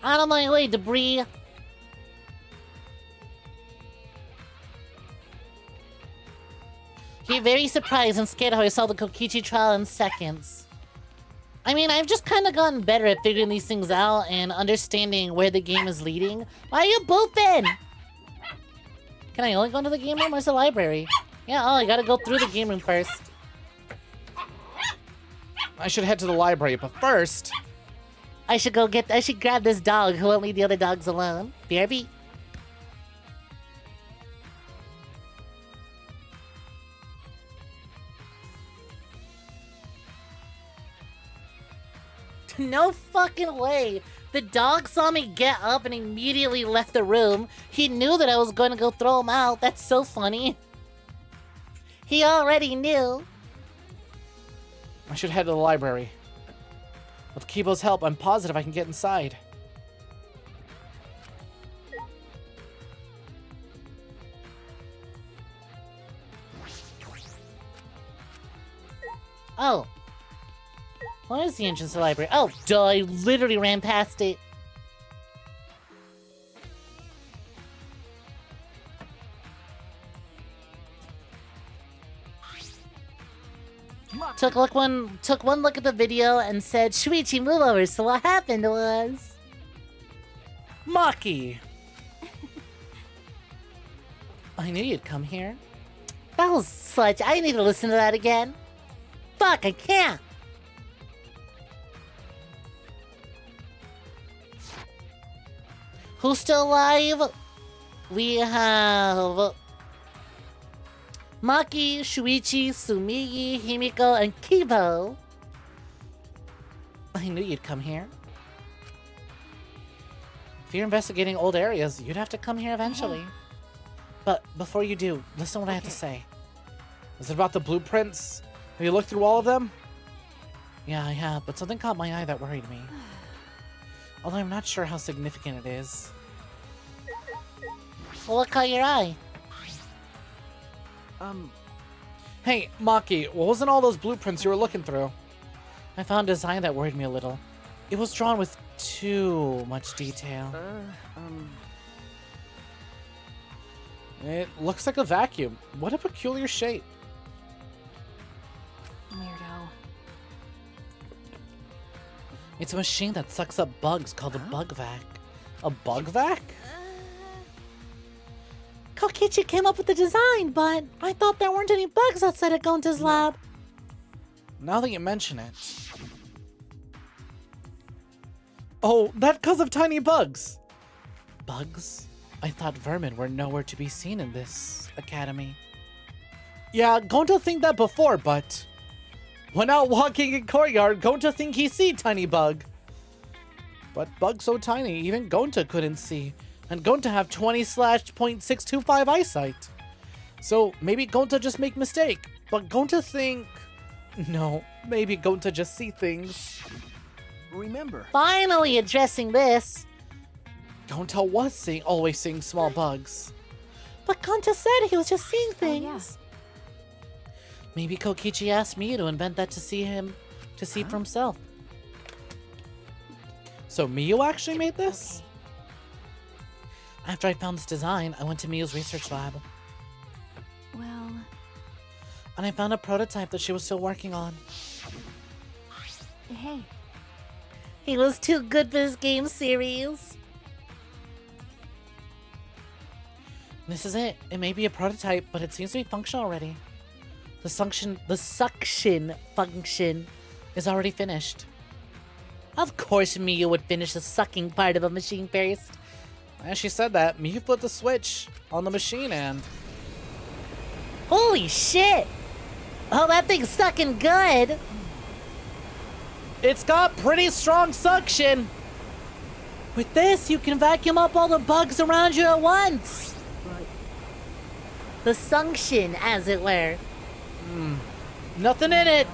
Out of my way, debris. You're very surprised and scared how I solved the Kokichi trial in seconds. I mean, I've just kind of gotten better at figuring these things out and understanding where the game is leading. Why are you booping? Can I only go into the game room? Where's the library? Yeah, oh, I gotta go through the game room first. I should head to the library, but first... I should grab this dog who won't leave the other dogs alone. BRB. No fucking way. The dog saw me get up and immediately left the room. He knew that I was going to go throw him out. That's so funny. He already knew. I should head to the library. With Kibo's help, I'm positive I can get inside. Oh. What is the entrance to the library? Oh, duh, I literally ran past it. Took one look at the video and said, Shuichi, move over. So what happened was... Maki! I knew you'd come here. That was such... I need to listen to that again. Fuck, I can't. Who's still alive? We have... Maki, Shuichi, Sumigi, Himiko, and Kibo. I knew you'd come here. If you're investigating old areas, you'd have to come here eventually. But before you do, listen to what I have to say. Is it about the blueprints? Have you looked through all of them? Yeah, I have, but something caught my eye that worried me. Although I'm not sure how significant it is. Well, what caught your eye? Hey, Maki, what wasn't all those blueprints you were looking through? I found a design that worried me a little. It was drawn with too much detail. It looks like a vacuum. What a peculiar shape. Weirdo. It's a machine that sucks up bugs called a bug vac. A bug vac? Kokichi came up with the design, but I thought there weren't any bugs outside of 𝐿's lab. Now that you mention it. Oh, that's because of tiny bugs. Bugs? I thought vermin were nowhere to be seen in this academy. Yeah, Gonta think that before, but when out walking in courtyard, Gonta think he see tiny bug. But bug so tiny, even Gonta couldn't see. And Gonta have 20/.625 eyesight. So maybe Gonta just make mistake. But Gonta think... No, maybe Gonta just see things. Remember. Finally addressing this. Gonta was always seeing small bugs. But Gonta said he was just seeing things. Yeah. Maybe Kokichi asked me to invent that to see for himself. So Miyu actually made this? Okay. After I found this design, I went to Miyu's research lab. Well... And I found a prototype that she was still working on. Hey. He was too good for this game series. This is it. It may be a prototype, but it seems to be functional already. The suction function is already finished. Of course Miyu would finish the sucking part of a machine first. As she said that, Miyu flipped the switch on the machine and... Holy shit! Oh, that thing's sucking good! It's got pretty strong suction! With this, you can vacuum up all the bugs around you at once! The suction, as it were. Nothing in it!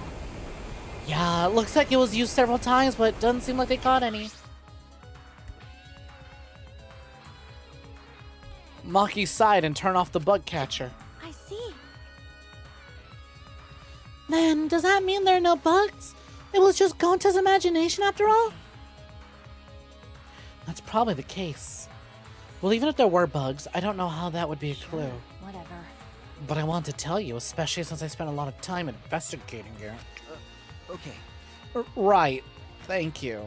Yeah, it looks like it was used several times, but it doesn't seem like they caught any. Maki sighed and turned off the bug catcher. I see. Then, does that mean there are no bugs? It was just Gonta's imagination after all? That's probably the case. Well, even if there were bugs, I don't know how that would be a clue. Whatever. But I want to tell you, especially since I spent a lot of time investigating it. Okay. Right. Thank you.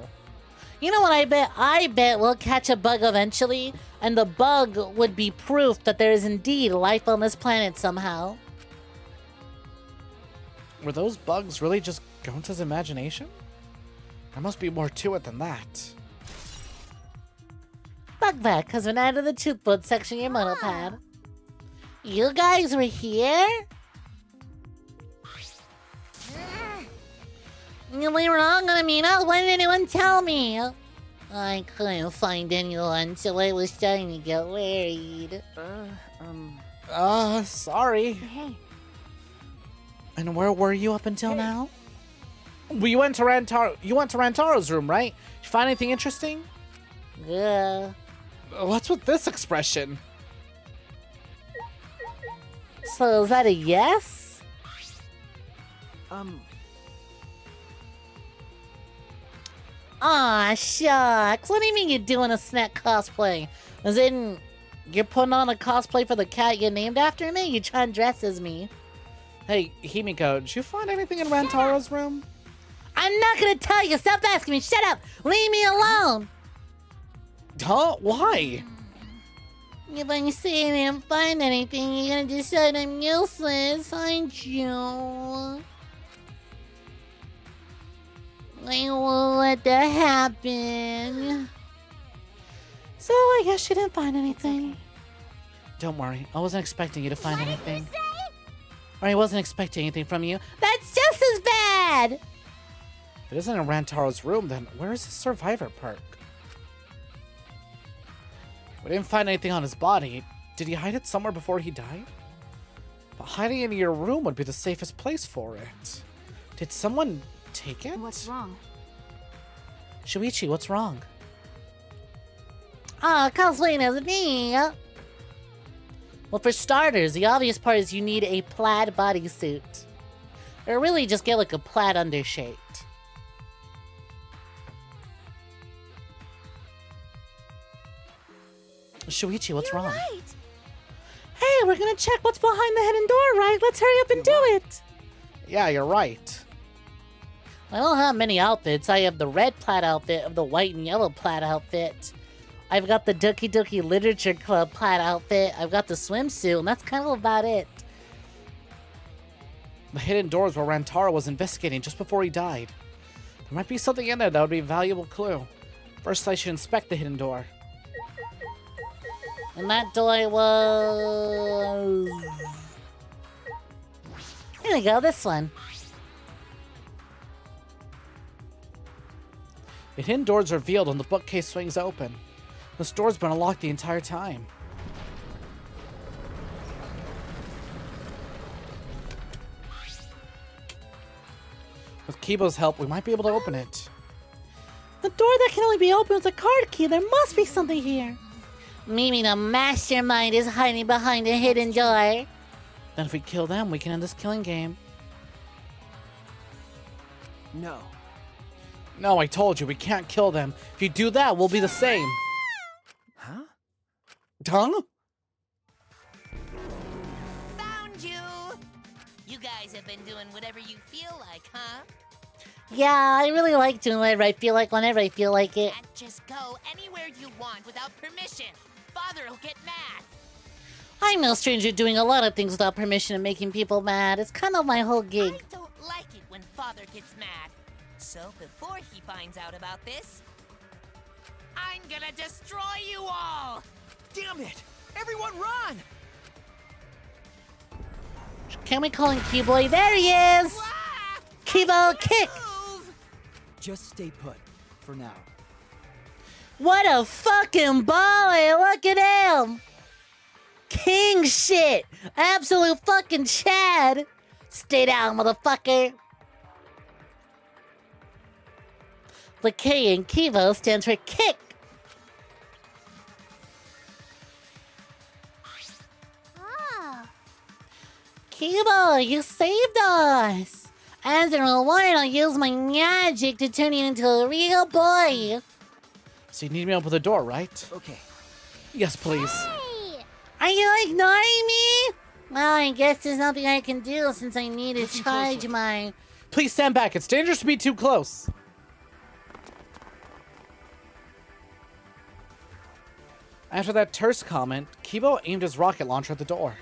You know what I bet? I bet we'll catch a bug eventually, and the bug would be proof that there is indeed life on this planet somehow. Were those bugs really just Gonta's imagination? There must be more to it than that. Bug back, because we're not in the tooth foot section of your model pad. You guys were here? You were wrong on me. Why didn't anyone tell me? I couldn't find anyone, so I was starting to get worried. Sorry. Hey. And where were you up until now? Well, you went to Rantaro's room, right? Did you find anything interesting? Yeah. What's with this expression? So is that a yes? Aw, shucks. What do you mean you're doing a Snek cosplay? As in, you're putting on a cosplay for the cat you named after me? You trying to dress as me? Hey, 𝐒𝐴𝐵𝐄, did you find anything in Rantaro's room? I'm not gonna tell you. Stop asking me. Shut up. Leave me alone. Huh? Why? If I say I didn't find anything, you're gonna decide I'm useless, aren't you? I won't let that happen. So I guess you didn't find anything. Don't worry, I wasn't expecting you to find anything. Say? Or I wasn't expecting anything from you. That's just as bad! If it isn't in Rantaro's room, then where is his survivor perk? We didn't find anything on his body. Did he hide it somewhere before he died? But hiding it in your room would be the safest place for it. Did someone take it? What's wrong? Shuichi, what's wrong? Cosplaying as me. Well, for starters, the obvious part is you need a plaid bodysuit. Or really just get like a plaid undershirt. Shuichi, what's wrong? Right. Hey, we're gonna check what's behind the hidden door, right? Let's hurry up and do it. Yeah, you're right. I don't have many outfits. I have the red plaid outfit of the white and yellow plaid outfit. I've got the Doki Doki Literature Club plaid outfit. I've got the swimsuit, and that's kind of about it. The hidden doors where Rantaro was investigating just before he died. There might be something in there that would be a valuable clue. First, I should inspect the hidden door. And that door was... Here we go, this one. The hidden door is revealed when the bookcase swings open. This door's been unlocked the entire time. With Kibo's help, we might be able to open it. The door that can only be opened with a card key. There must be something here. Maybe the mastermind is hiding behind a hidden door. Then if we kill them, we can end this killing game. No. No, I told you, we can't kill them. If you do that, we'll be the same. Huh? Huh? Found you! You guys have been doing whatever you feel like, huh? Yeah, I really like doing whatever I feel like whenever I feel like it. Can't just go anywhere you want without permission. Father'll get mad. I'm no stranger to doing a lot of things without permission and making people mad. It's kind of my whole gig. I don't like it when Father gets mad. So before he finds out about this, I'm gonna destroy you all! Damn it! Everyone run! Can we call him Key-Boy? There he is! Kibo kick! Just stay put, for now. What a fucking baller! Look at him! King shit! Absolute fucking Chad! Stay down, motherfucker! The K in Kibo stands for kick! Ah. Kibo, you saved us! As a reward, I'll use my magic to turn you into a real boy! So you need me to open the door, right? Okay. Yes, please. Hey! Are you ignoring me? Well, I guess there's nothing I can do since I need to charge my... Please stand back. It's dangerous to be too close. After that terse comment, 𝐒𝐲 aimed his rocket launcher at the door.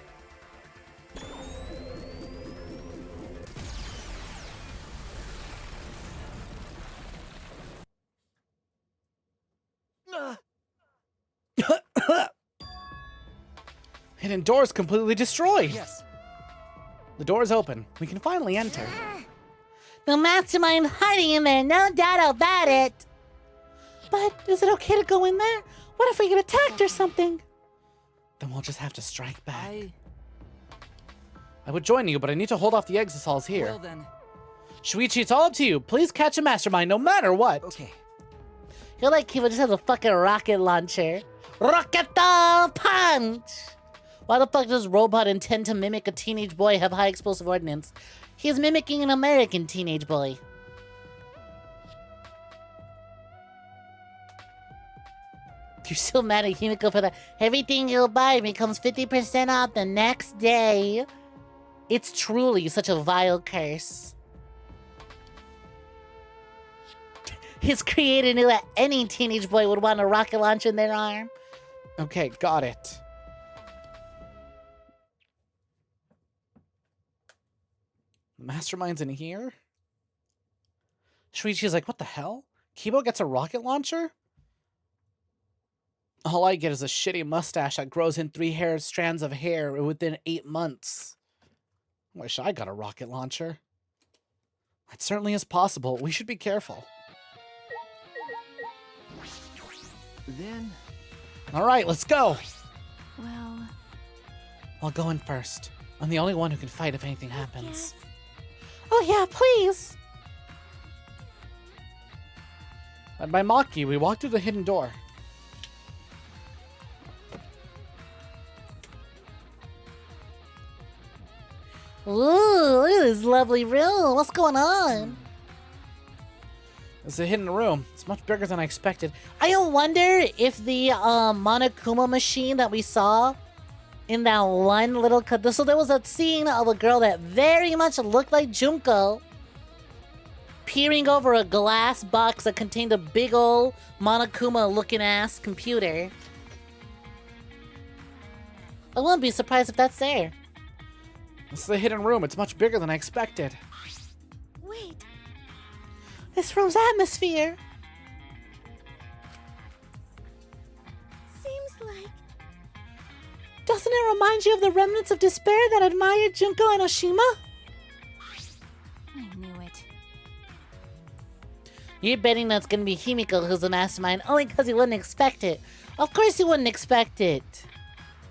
Hidden door is completely destroyed. Yes. The door is open. We can finally enter. The mastermind hiding in there, no doubt about it. But is it okay to go in there? What if we get attacked or something? Then we'll just have to strike back. I would join you, but I need to hold off the exosols here. Well then. Shuichi, it's all up to you. Please catch a mastermind no matter what. Okay. You're like 𝐒𝐲 just has a fucking rocket launcher. Rocket punch! Why the fuck does Robot intend to mimic a teenage boy have high explosive ordnance? He's mimicking an American teenage boy. You're so mad at 𝐒𝐲 for that. Everything you buy becomes 50% off the next day. It's truly such a vile curse. His creator knew that any teenage boy would want a rocket launcher in their arm. Okay, got it. The mastermind's in here? Shuichi's like, what the hell? 𝐒𝐲 gets a rocket launcher? All I get is a shitty mustache that grows in 3 strands of hair within 8 months. Wish I got a rocket launcher. It certainly is possible. We should be careful. Then... Alright, let's go! Well, I'll go in first. I'm the only one who can fight if anything happens. Oh yeah, please! And by Maki, we walk through the hidden door. Ooh, look at this lovely room. What's going on? It's a hidden room. It's much bigger than I expected. I wonder if the Monokuma machine that we saw in that one little cut. So there was a scene of a girl that very much looked like 𝐿 peering over a glass box that contained a big ol' Monokuma looking ass computer. I wouldn't be surprised if that's there. This is the hidden room. It's much bigger than I expected. Wait, This room's atmosphere. seems like... Doesn't it remind you of the remnants of despair that admired 𝐿 and Oshima? I knew it. You're betting that's gonna be 𝐒𝐲 who's the mastermind only because you wouldn't expect it. Of course you wouldn't expect it.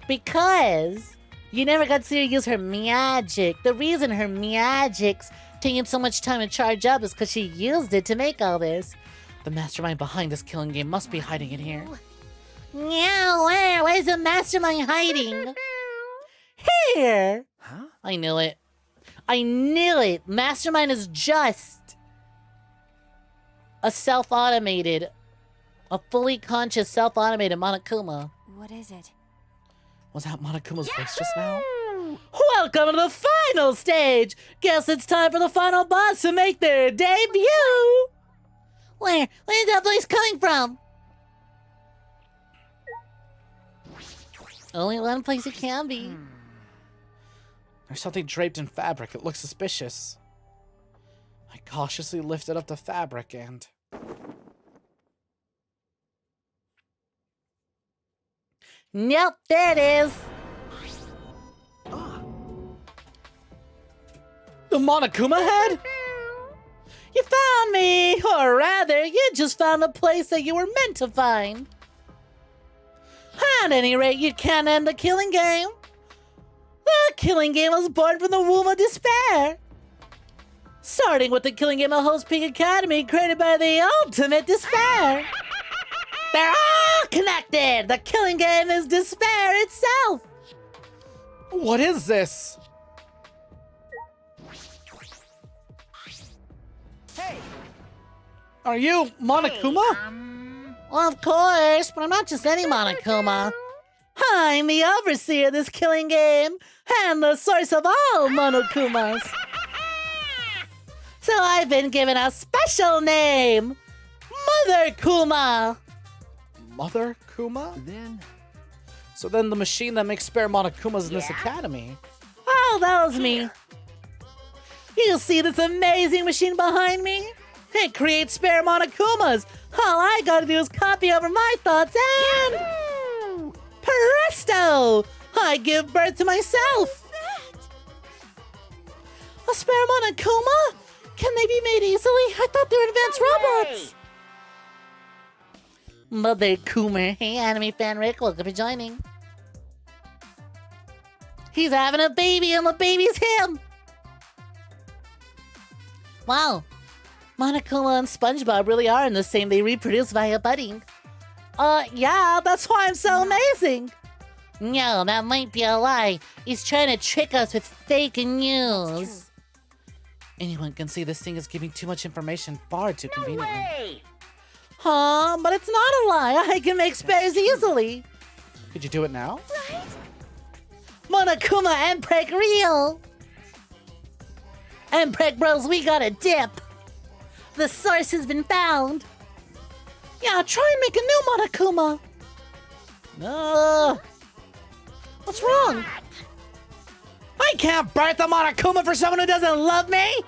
Because you never got to see her use her magic. The reason her magic's taking so much time to charge up is because she used it to make all this. The mastermind behind this killing game must be hiding in here. Yeah, where? Where's the mastermind hiding? Here! Huh? I knew it. I knew it! Mastermind is just a self-automated, a fully conscious self-automated Monokuma. What is it? Was that Monokuma's voice just now? Welcome to the final stage! Guess it's time for the final boss to make their debut! Where's that voice coming from? Only one place it can be. There's something draped in fabric. It looks suspicious. I cautiously lifted up the fabric and... Nope, there it is! The Monokuma head? You found me! Or rather, you just found the place that you were meant to find. At any rate, you can't end the killing game. The killing game was born from the womb of despair. Starting with the killing game of Hope's Peak Academy, created by the ultimate despair. They're all connected! The killing game is despair itself! What is this? Hey! Are you Monokuma? Well, of course, but I'm not just any Monokuma. I'm the overseer of this killing game, and the source of all Monokumas. So I've been given a special name, Mother Kuma. Mother Kuma? Then So then the machine that makes spare Monokumas in this academy. Oh, that was me. You see this amazing machine behind me? It creates spare Monokumas. All I gotta do is copy over my thoughts and... Presto! I give birth to myself! A spare Monokuma? Can they be made easily? I thought they were advanced robots! Mother Kuma. Hey, anime fan Rick, welcome for joining. He's having a baby and the baby's him! Wow. Monokuma and SpongeBob really are in the same. They reproduce via budding. Yeah, that's why I'm so amazing. No, that might be a lie. He's trying to trick us with fake news. Anyone can see this thing is giving too much information far too conveniently. Huh? But it's not a lie. I can make spares easily. Could you do it now? Monokuma and Preg real. And Preg Bros, we got a dip. The source has been found. Yeah, try and make a new Monokuma. What's wrong? I can't birth a Monokuma for someone who doesn't love me!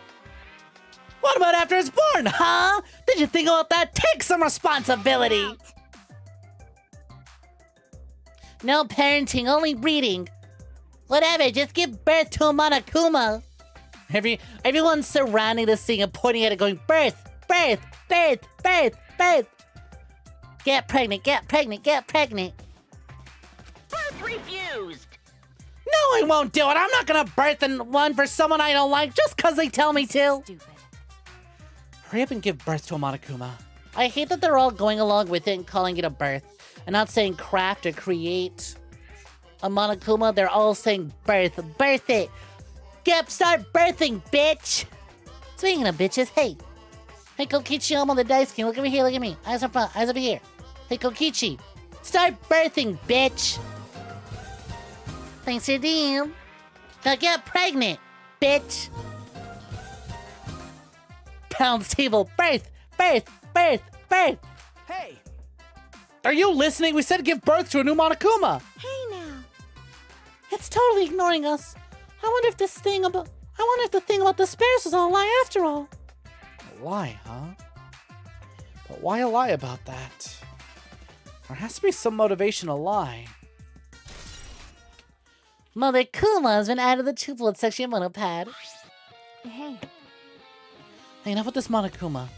What about after it's born, huh? Did you think about that? Take some responsibility. No parenting, only breeding. Whatever, just give birth to a Monokuma. Everyone's surrounding this thing and pointing at it going, birth, birth, birth, birth, birth. Get pregnant, get pregnant, get pregnant. Birth refused. No, I won't do it. I'm not gonna birth one for someone I don't like just because they tell me to. Stupid. Hurry up and give birth to a Monokuma. I hate that they're all going along with it and calling it a birth and not saying craft or create a Monokuma. They're all saying birth. Birth it. Start birthing, bitch. Speaking of bitches, hey. Hey, 𝐾𝐞𝐤 𝐒𝐧𝐿, look over here, look at me. Eyes up front, eyes over here. Hey, 𝐾𝐞𝐤, start birthing, bitch. Thanks, your deal. Now get pregnant, bitch. Pounds table, birth, birth, birth, birth. Hey! Are you listening? We said give birth to a new Monokuma. Hey now. It's totally ignoring us. I wonder if the thing about the spares was all a lie after all. A lie, huh? But why a lie about that? There has to be some motivation to lie. Mother Kuma has been added to the tuplet section monopad. Hey, Hey, enough with this Monokuma.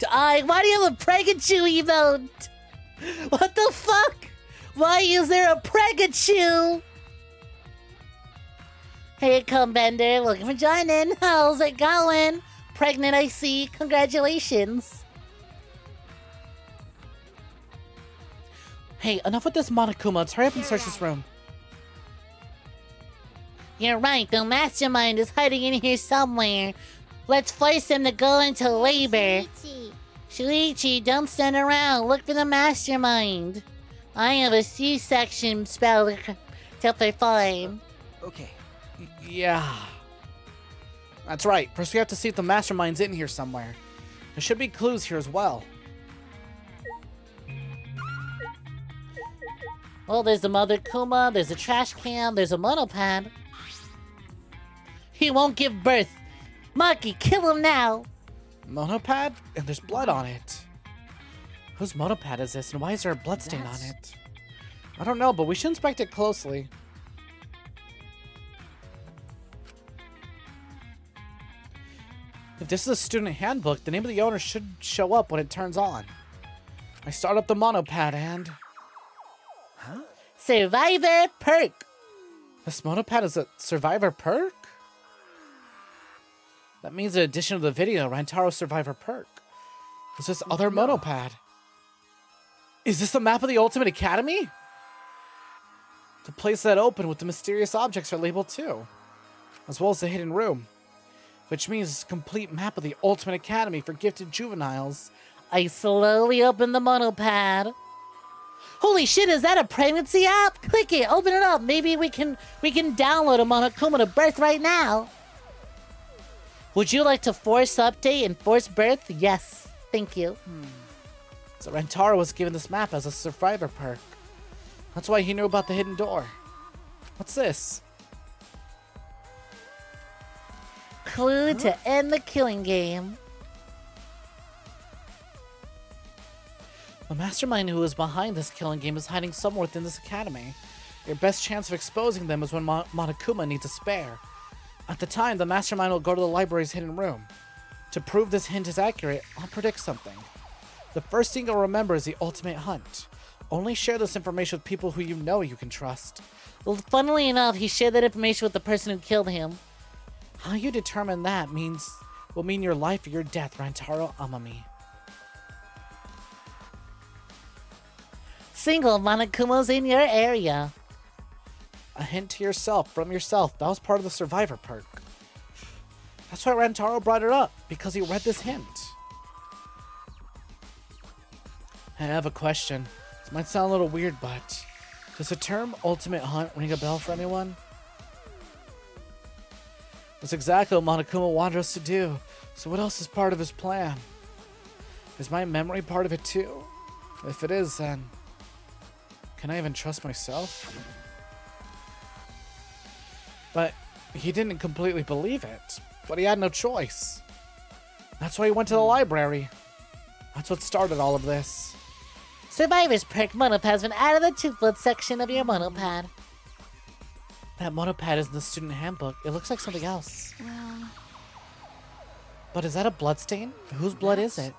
Why do you have a Pikachu emote? What the fuck? Why is there a Pikachu? Hey, come Bender, looking for joining. How's it going? Pregnant, I see. Congratulations. Hey, enough with this Monokuma. Let's hurry up and search this room. You're right, the mastermind is hiding in here somewhere. Let's force him to go into labor. Shuichi, don't stand around. Look for the mastermind. I have a C-section spell to perform. okay. Yeah. That's right. First we have to see if the mastermind's in here somewhere. There should be clues here as well. Well, there's the Mother Kuma, there's a trash can, there's a monopad. He won't give birth. Maki, kill him now. Monopad? And there's blood on it. Whose monopad is this and why is there a bloodstain on it? I don't know, but we should inspect it closely. If this is a student handbook, the name of the owner should show up when it turns on. I start up the monopad and... Huh? Survivor perk. This monopad is a survivor perk? That means in addition to the video, Rantaro survivor perk. Is this other monopad? Is this the map of the Ultimate Academy? The place that opened with the mysterious objects are labeled too, as well as the hidden room. Which means it's a complete map of the Ultimate Academy for gifted juveniles. I slowly open the monopad. Holy shit, is that a pregnancy app? Click it, open it up. Maybe we can download a Monokuma to birth right now. Would you like to force update and force birth? Yes, thank you. So Rantaro was given this map as a survivor perk. That's why he knew about the hidden door. What's this? Clue to end the killing game. The mastermind who is behind this killing game is hiding somewhere within this academy. Your best chance of exposing them is when Monokuma needs a spare. At the time, the mastermind will go to the library's hidden room. To prove this hint is accurate, I'll predict something. The first thing you'll remember is the ultimate hunt. Only share this information with people who you know you can trust. Well, funnily enough, he shared that information with the person who killed him. How you determine that will mean your life or your death, Rantaro Amami. Single Monokumas in your area. A hint to yourself, from yourself. That was part of the survivor perk. That's why Rantaro brought it up, because he read this hint. I have a question. This might sound a little weird, but does the term ultimate hunt ring a bell for anyone? That's exactly what Monokuma wanted us to do. So what else is part of his plan? Is my memory part of it too? If it is, then can I even trust myself? But he didn't completely believe it. But he had no choice. That's why he went to the library. That's what started all of this. Survivor's perk monopad has been added to the 2th section of your monopad. That monopad is in the student handbook. It looks like something else. Well... But is that a bloodstain? Whose blood is it?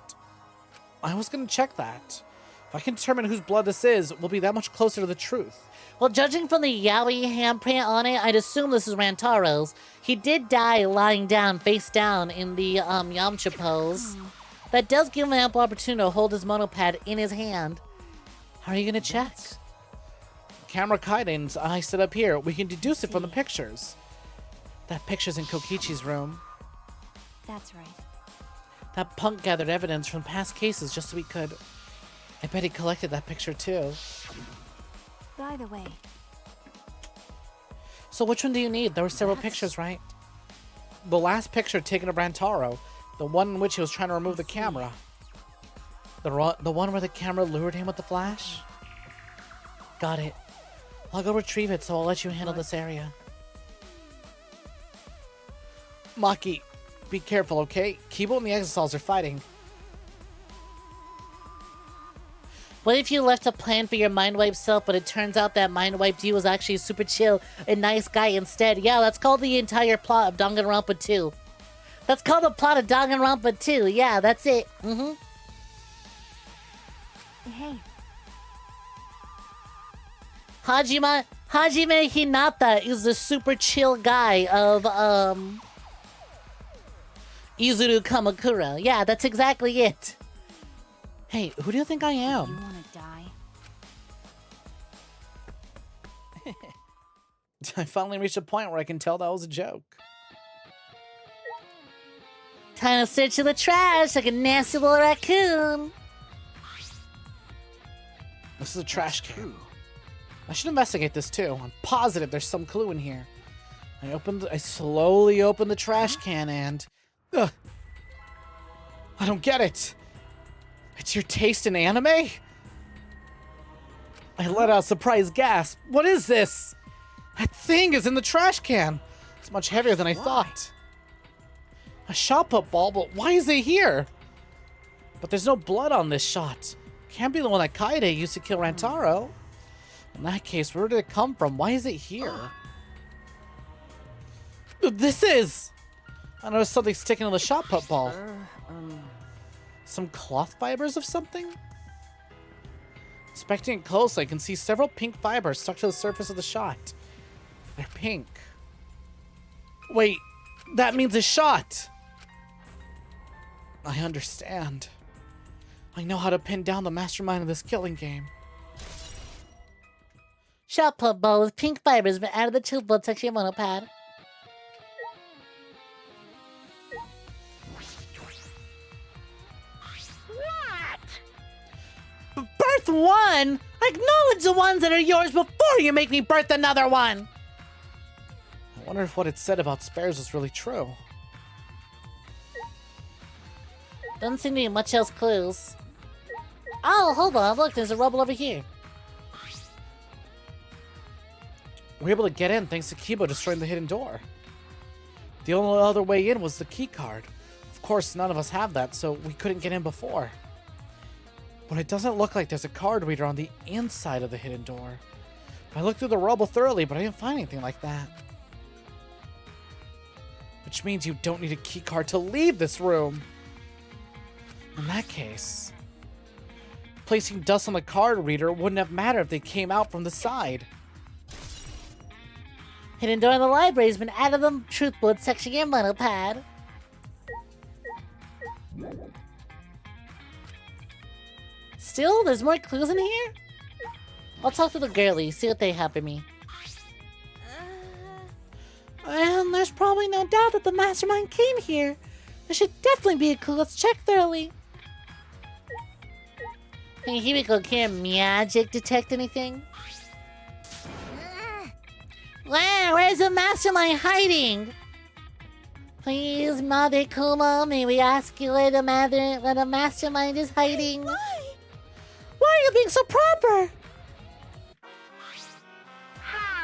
I was gonna check that. If I can determine whose blood this is, we'll be that much closer to the truth. Well, judging from the Yaoi handprint on it, I'd assume this is Rantaro's. He did die lying down, face down, in the Yamcha pose. That does give him an ample opportunity to hold his monopad in his hand. How are you gonna check? Camera guidance I set up here. We can deduce it from the pictures. That picture's in Kokichi's room. That's right. That punk gathered evidence from past cases just so we could... I bet he collected that picture too. By the way... So which one do you need? There were several pictures, right? The last picture taken of Rantaro. The one in which he was trying to remove the camera. The one where the camera lured him with the flash? Got it. I'll go retrieve it, so I'll let you handle this area. Maki, be careful, okay? Kibo and the Exosols are fighting. What if you left a plan for your mind wipe self, but it turns out that mind wiped you was actually super chill and nice guy instead? Yeah, that's called the entire plot of Danganronpa 2. That's called the plot of Danganronpa 2. Yeah, that's it. Hey. Hajime Hinata is the super chill guy of Izuru Kamakura. Yeah, that's exactly it. Hey, who do you think I am? You wanna die? I finally reached a point where I can tell that was a joke. Time to search in the trash like a nasty little raccoon. This is a trash can. I should investigate this too. I'm positive there's some clue in here. I slowly opened the trash can and... Ugh. I don't get it. It's your taste in anime? I let out a surprised gasp. What is this? That thing is in the trash can. It's much heavier than I thought. A shot put ball, but why is it here? But there's no blood on this shot. Can't be the one that Kaede used to kill Rantaro. In that case, where did it come from? Why is it here? This is... I noticed something sticking to the shot put ball. Some cloth fibers of something? Inspecting it closely, I can see several pink fibers stuck to the surface of the shot. They're pink. Wait, that means a shot! I understand. I know how to pin down the mastermind of this killing game. Shot put ball with pink fibers been added to the blood section monopad. birth one? Acknowledge the ones that are yours before you make me birth another one! I wonder if what it said about spares was really true. Doesn't seem to be much else clues. Oh, hold on. Look, there's a rubble over here. We're able to get in thanks to Kibo destroying the hidden door. The only other way in was the key card. Of course, none of us have that, so we couldn't get in before. But it doesn't look like there's a card reader on the inside of the hidden door. I looked through the rubble thoroughly, but I didn't find anything like that. Which means you don't need a key card to leave this room. In that case, placing dust on the card reader wouldn't have mattered if they came out from the side. Hidden door in the library has been added to the truth board section of your monopad. Still, there's more clues in here? I'll talk to the girlies, see what they have for me. And there's probably no doubt that the mastermind came here. There should definitely be a clue. Let's check thoroughly. Hey, 𝐒𝐴, can magic detect anything? Wow, where's the mastermind hiding? Please, Mother Kuma, may we ask you where the mastermind is hiding? Why are you being so proper?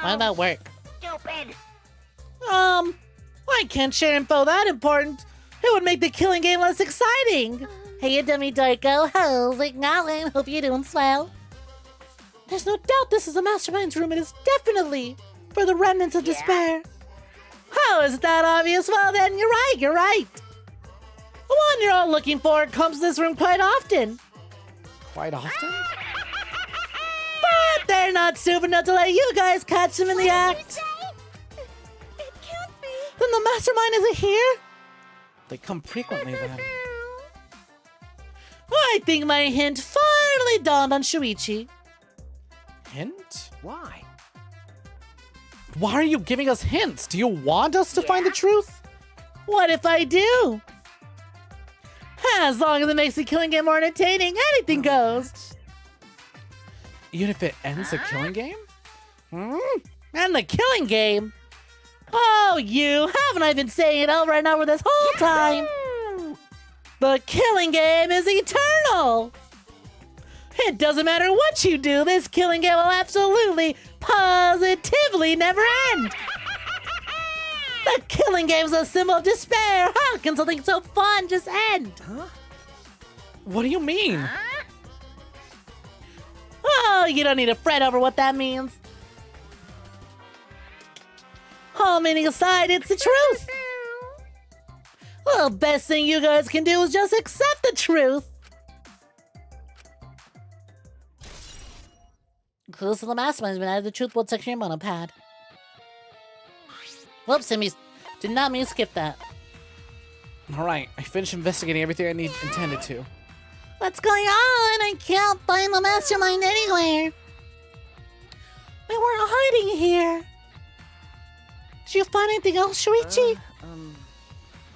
What about work? Stupid. I can't share info that important. It would make the killing game less exciting. Hey, you dummy Darko, 𝐒𝐭 hope you're doing swell. There's no doubt this is the mastermind's room. It is definitely for the remnants of despair. How is that obvious? Well then, you're right. The one you're all looking for comes to this room quite often. Quite often? But they're not stupid enough to let you guys catch them in the act. It can't be. Then the mastermind isn't here? They come frequently then. I think my hint finally dawned on Shuichi. Hint? Why? Why are you giving us hints? Do you want us to find the truth? What if I do? As long as it makes the killing game more entertaining, anything goes. Even if it ends the killing game? And the killing game? Oh, haven't I been saying it over and over this whole time? The killing game is eternal! It doesn't matter what you do, this killing game will absolutely, positively never end! The killing game's a symbol of despair! How can something so fun just end? Huh? What do you mean? Oh, you don't need to fret over what that means. All meaning aside, it's the truth! Well, the best thing you guys can do is just accept the truth. Clues to the mastermind's been added to the truth board section of your monopad. Whoops, did not mean to skip that. Alright, I finished investigating everything I intended to. What's going on? I can't find the mastermind anywhere. We weren't hiding here. Did you find anything else, Shuichi?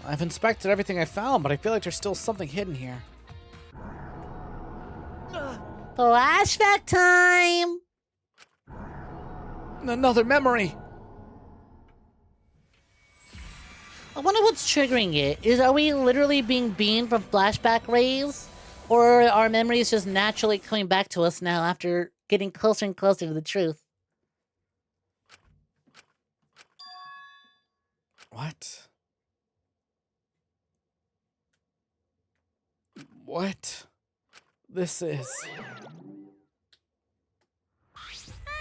I've inspected everything I found, but I feel like there's still something hidden here. Flashback time! Another memory! I wonder what's triggering it. Are we literally being beamed from flashback rays? Or are our memories just naturally coming back to us now after getting closer and closer to the truth? What this is?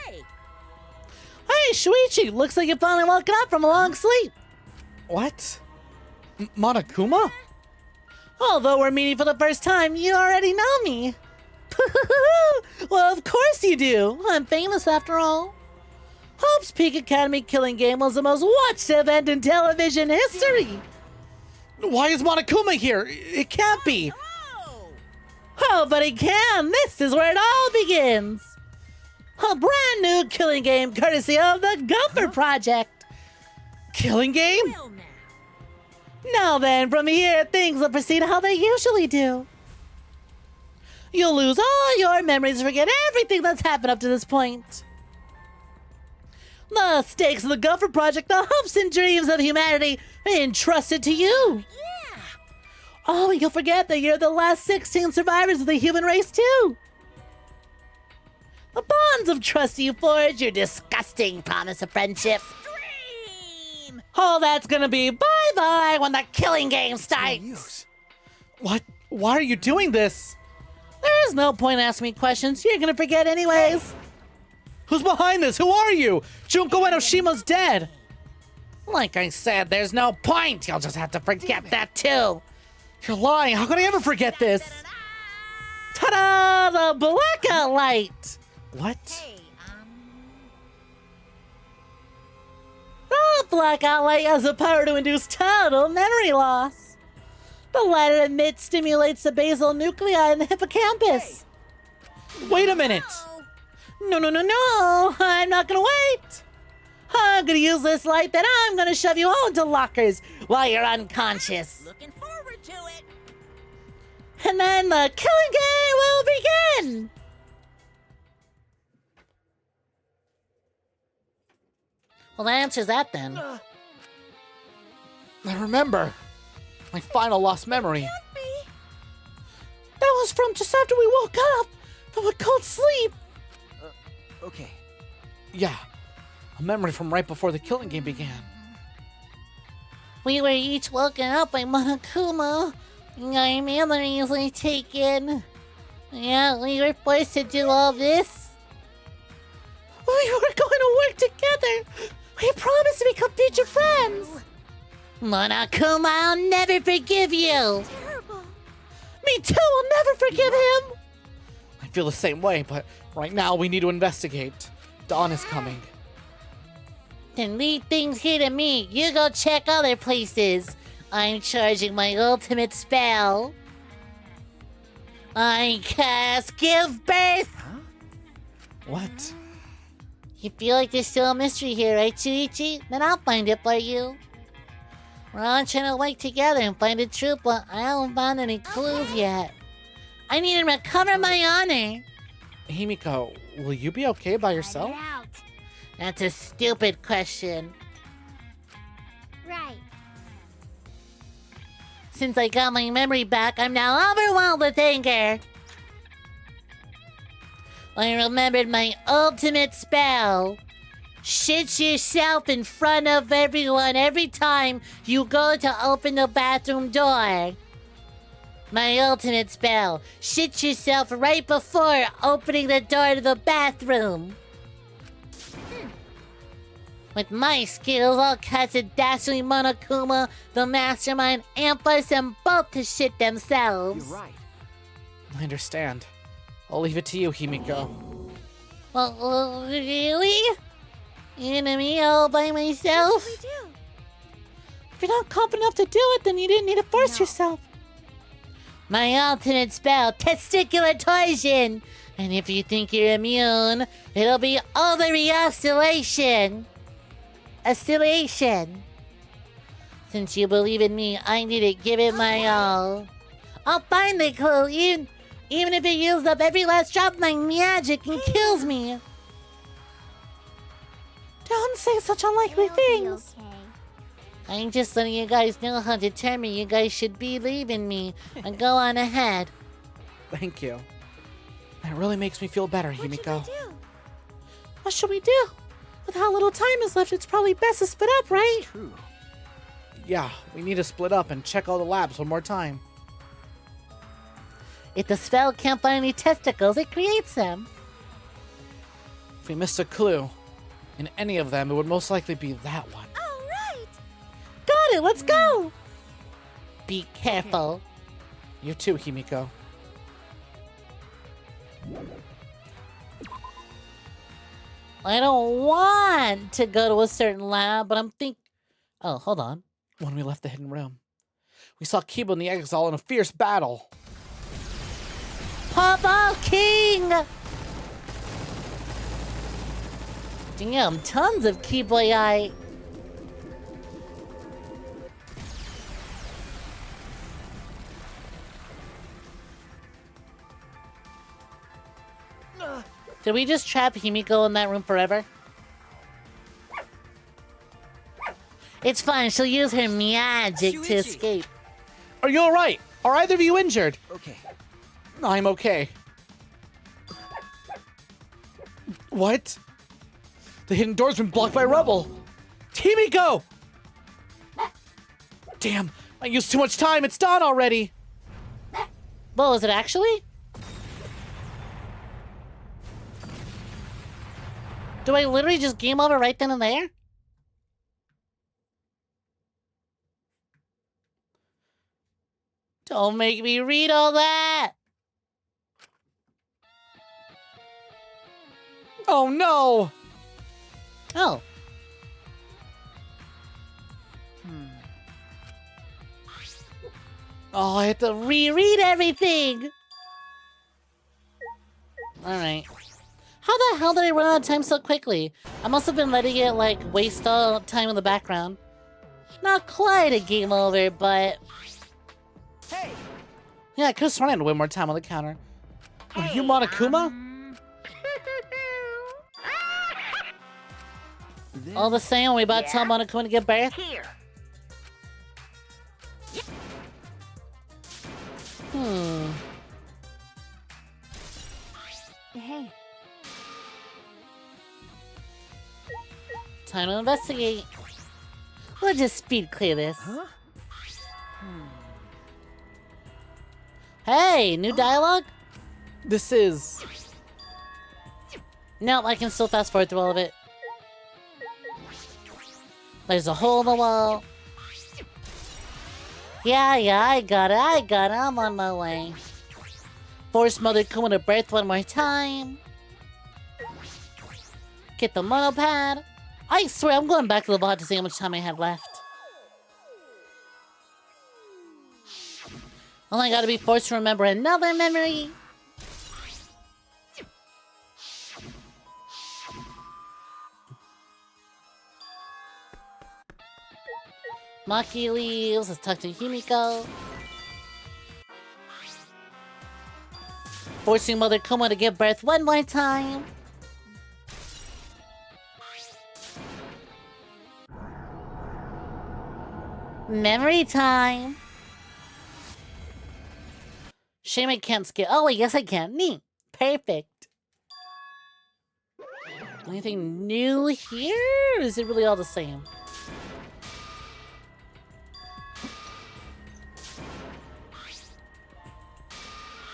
Hey! Hey, Shuichi! Looks like you finally woken up from a long sleep! What? Monokuma? Although we're meeting for the first time, you already know me! Well, of course you do! I'm famous after all. Hope's Peak Academy Killing Game was the most watched event in television history! Why is Monokuma here? It can't be! Oh, but it can! This is where it all begins! A brand new killing game courtesy of the Gopher Project! Killing game? Well, now. Now then, from here, things will proceed how they usually do. You'll lose all your memories and forget everything that's happened up to this point. The stakes of the Gopher Project, the hopes and dreams of humanity, are entrusted to you. Yeah. Oh, you'll forget that you're the last 16 survivors of the human race, too. The bonds of trust you forge, your disgusting promise of friendship. Dream. All that's gonna be bye-bye when the killing game starts. What? Why are you doing this? There's no point asking me questions. You're gonna forget anyways. Who's behind this? Who are you? Junko Enoshima's dead. Like I said, there's no point. You'll just have to forget that too. You're lying. How could I ever forget this? Ta-da! The blackout light. What? Hey, The blackout light has the power to induce total memory loss. The light it emits stimulates the basal nuclei in the hippocampus. Wait a minute. No, I'm not gonna wait. I'm gonna use this light, then I'm gonna shove you all into lockers while you're unconscious. looking forward to it. And then the killing game will begin. Well, that answers that then. I remember. My final lost memory. That was from just after we woke up from a cold sleep. Okay. Yeah. A memory from right before the killing game began. We were each woken up by Monokuma. Our memories were taken. Yeah, we were forced to do all this. We were going to work together. We promised to become future friends. Monokuma, I'll never forgive you. Terrible. Me too, I'll never forgive him. I feel the same way, but right now we need to investigate. Dawn is coming. Then leave things here to me. You go check other places. I'm charging my ultimate spell. I cast Give Birth. What? You feel like there's still a mystery here, right, Shuichi? Then I'll find it for you. We're all trying to work together and find the truth, but I haven't found any clues yet. I need to recover my honor. 𝐒𝐴𝐵𝐄, will you be okay by yourself? Let it out. That's a stupid question. Right. Since I got my memory back, I'm now overwhelmed with anger. I remembered my ultimate spell. Shit yourself in front of everyone every time you go to open the bathroom door. My ultimate spell. Shit yourself right before opening the door to the bathroom. With my skills, I'll catch a dashing Monokuma, the mastermind, and force them both to shit themselves. You're right. I understand. I'll leave it to you, 𝐒𝐴𝐵𝐄. Well, really? Enemy all by myself? What do we do? If you're not confident enough to do it, then you didn't need to force yourself. My ultimate spell, testicular torsion. And if you think you're immune, it'll be ovary oscillation. Oscillation. Since you believe in me, I need to give it my all. I'll find the clue, even if it used up every last drop of my magic and kills me. Don't say such unlikely It'll be things. okay. I'm just letting you guys know how determined you guys should believe in me and go on ahead. Thank you. That really makes me feel better, What should we 𝐒𝐵𝐄. do? What should we do? With how little time is left, it's probably best to split up, right? It's true. Yeah, we need to split up and check all the labs one more time. If the spell can't find any testicles, it creates them. If we missed a clue in any of them, it would most likely be that one. All right. Got it, let's go! Be careful. You too, 𝐒𝐵𝐄. I don't want to go to a certain lab, but I'm Oh, hold on. When we left the hidden room, we saw Kiba and the Exile in a fierce battle. Papa King! Damn, tons of 𝐾 Did we just trap Himiko in that room forever? It's fine. She'll use her magic to escape. Are you alright? Are either of you injured? Okay. I'm okay. What? The hidden door's been blocked by rubble. Himiko! Damn, I used too much time. It's dawn already. Well, is it actually? Do I literally just game over right then and there? Don't make me read all that! Oh no! Oh. Oh, I have to reread everything! Alright. How the hell did I run out of time so quickly? I must have been letting it, like, waste all time in the background. Not quite a game over, but... Hey! Yeah, I could have sworn I had way more time on the counter. Are you Monokuma? All the same, we about to tell Monokuma to give birth? Here. Hey, Time to investigate. We'll just speed clear this. Huh? Hey, new dialogue? This is... Nope, I can still fast forward through all of it. There's a hole in the wall. Yeah, I got it, I'm on my way. Force Mother Kuma to birth one more time. Get the monopad. I swear, I'm going back to the VOD to see how much time I had left. Only gotta be forced to remember another memory. Maki leaves, let's talk to Himiko. Forcing Mother Kuma to give birth one more time. Memory time. Shame I can't skip. Oh, wait, yes I can. Neat. Perfect. Anything new here? Or is it really all the same?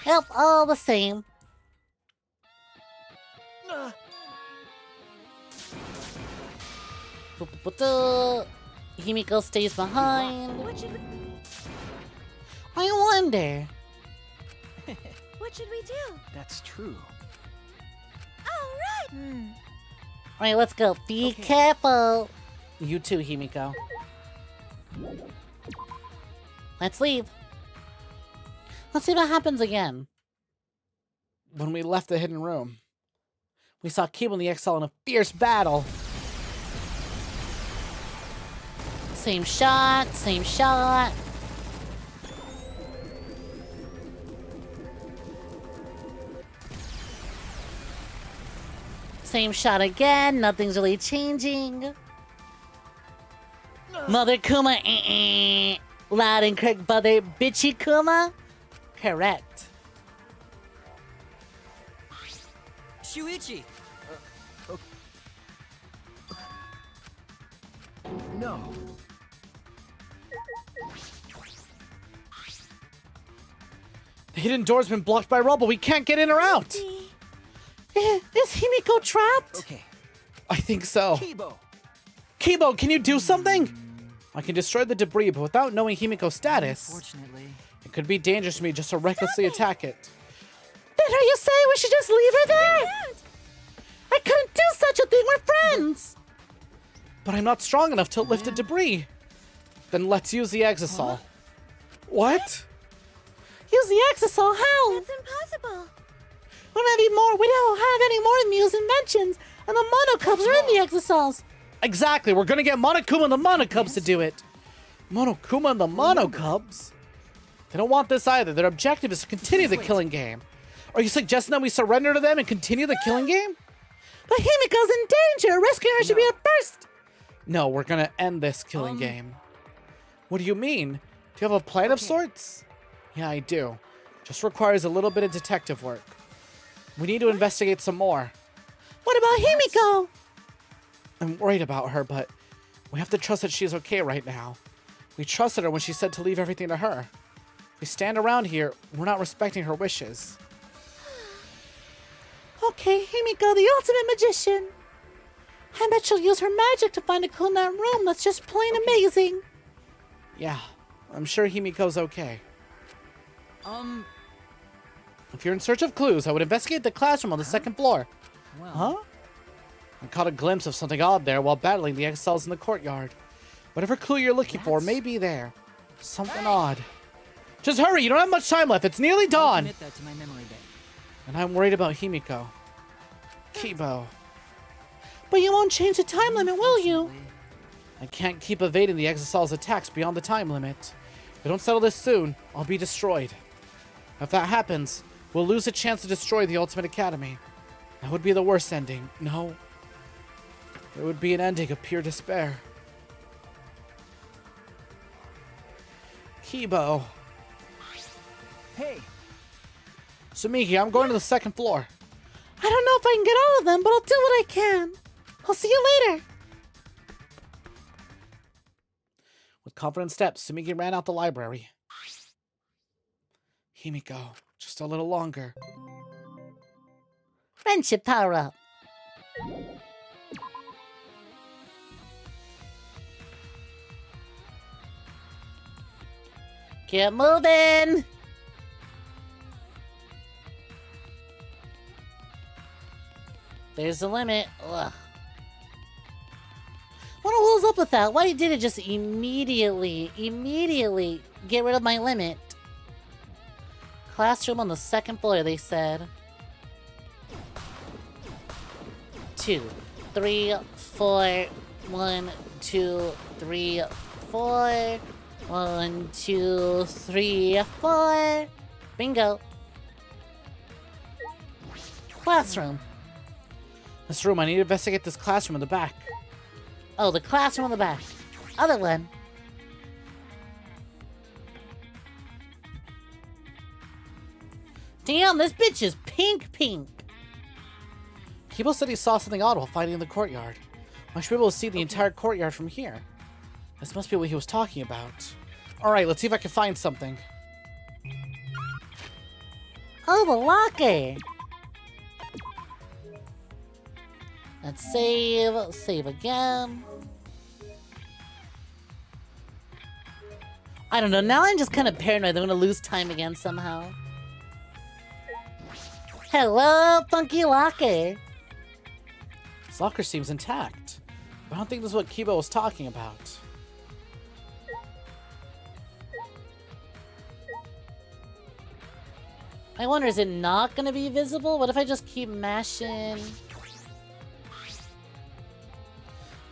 Yep, all the same. Himiko stays behind. what should we, I wonder. what should we do? That's true. All right. Alright, let's go. Be careful. You too, Himiko. Let's leave. Let's see what happens again. When we left the hidden room, we saw 𝐬𝐴 and the XL in a fierce battle. Same shot, same shot. Same shot again, nothing's really changing. Mother Kuma, loud and correct, brother, bitchy Kuma? Correct. Shuichi! No. The hidden door's been blocked by rubble. We can't get in or out. Is Himiko trapped? Okay. I think so. 𝐒𝐵! 𝐬𝐵, can you do something? I can destroy the debris, but without knowing Himiko's status, Unfortunately. it could be dangerous for me just to recklessly attack it. Then are you saying we should just leave her there? I couldn't do such a thing, we're friends! But I'm not strong enough to lift the debris. Then let's use the Exisal. What? Use the Exisal, how? It's impossible. We don't have any more Mew's inventions, and the Monokubs are in the Exisals. Exactly, we're gonna get Monokuma and the Monokubs to do it. Monokuma and the Monokubs? They don't want this either. Their objective is to continue the killing game. Are you suggesting that we surrender to them and continue the killing game? But Himiko's in danger! Rescuing her should be our first! No, we're gonna end this killing game. What do you mean? Do you have a plan of sorts? Yeah, I do. Just requires a little bit of detective work. We need to investigate some more. What about Himiko? I'm worried about her, but we have to trust that she's okay right now. We trusted her when she said to leave everything to her. If we stand around here, we're not respecting her wishes. Okay, Himiko, the ultimate magician. I bet she'll use her magic to find a clue in that room that's just plain amazing. Yeah, I'm sure Himiko's okay. If you're in search of clues, I would investigate the classroom on the second floor. Well, Huh? I caught a glimpse of something odd there while battling the exiles in the courtyard. Whatever clue you're looking for may be there. Something odd. Just hurry, you don't have much time left. It's nearly I'll dawn. commit that to my memory bank. And I'm worried about Himiko. Kibo. But you won't change the time limit, will you? I can't keep evading the exiles' attacks beyond the time limit. If we don't settle this soon, I'll be destroyed. If that happens, we'll lose a chance to destroy the Ultimate Academy. That would be the worst ending. No. It would be an ending of pure despair. Kibo. Hey, Sumiki, I'm going to the second floor. I don't know if I can get all of them, but I'll do what I can. I'll see you later. With confident steps, Sumiki ran out the library. Himiko, just a little longer. Friendship power up. Get moving. There's the limit. Ugh. What was up with that? Why did it just immediately get rid of my limit? Classroom on the second floor, they said. 2, 3, 4. 1, 2, 3, 4. 1, 2, 3, 4. Bingo. Classroom. This room, I need to investigate this classroom in the back. Oh, the classroom in the back. Other one. Damn, this bitch is pink. Kibo said he saw something odd while fighting in the courtyard. I should be able to see the entire courtyard from here. This must be what he was talking about. Alright, let's see if I can find something. Oh, the locker. Let's save. Save again. I don't know. Now I'm just kind of paranoid that I'm going to lose time again somehow. Hello, funky locker. This locker seems intact. But I don't think this is what Kibo was talking about. I wonder, is it not going to be visible? What if I just keep mashing?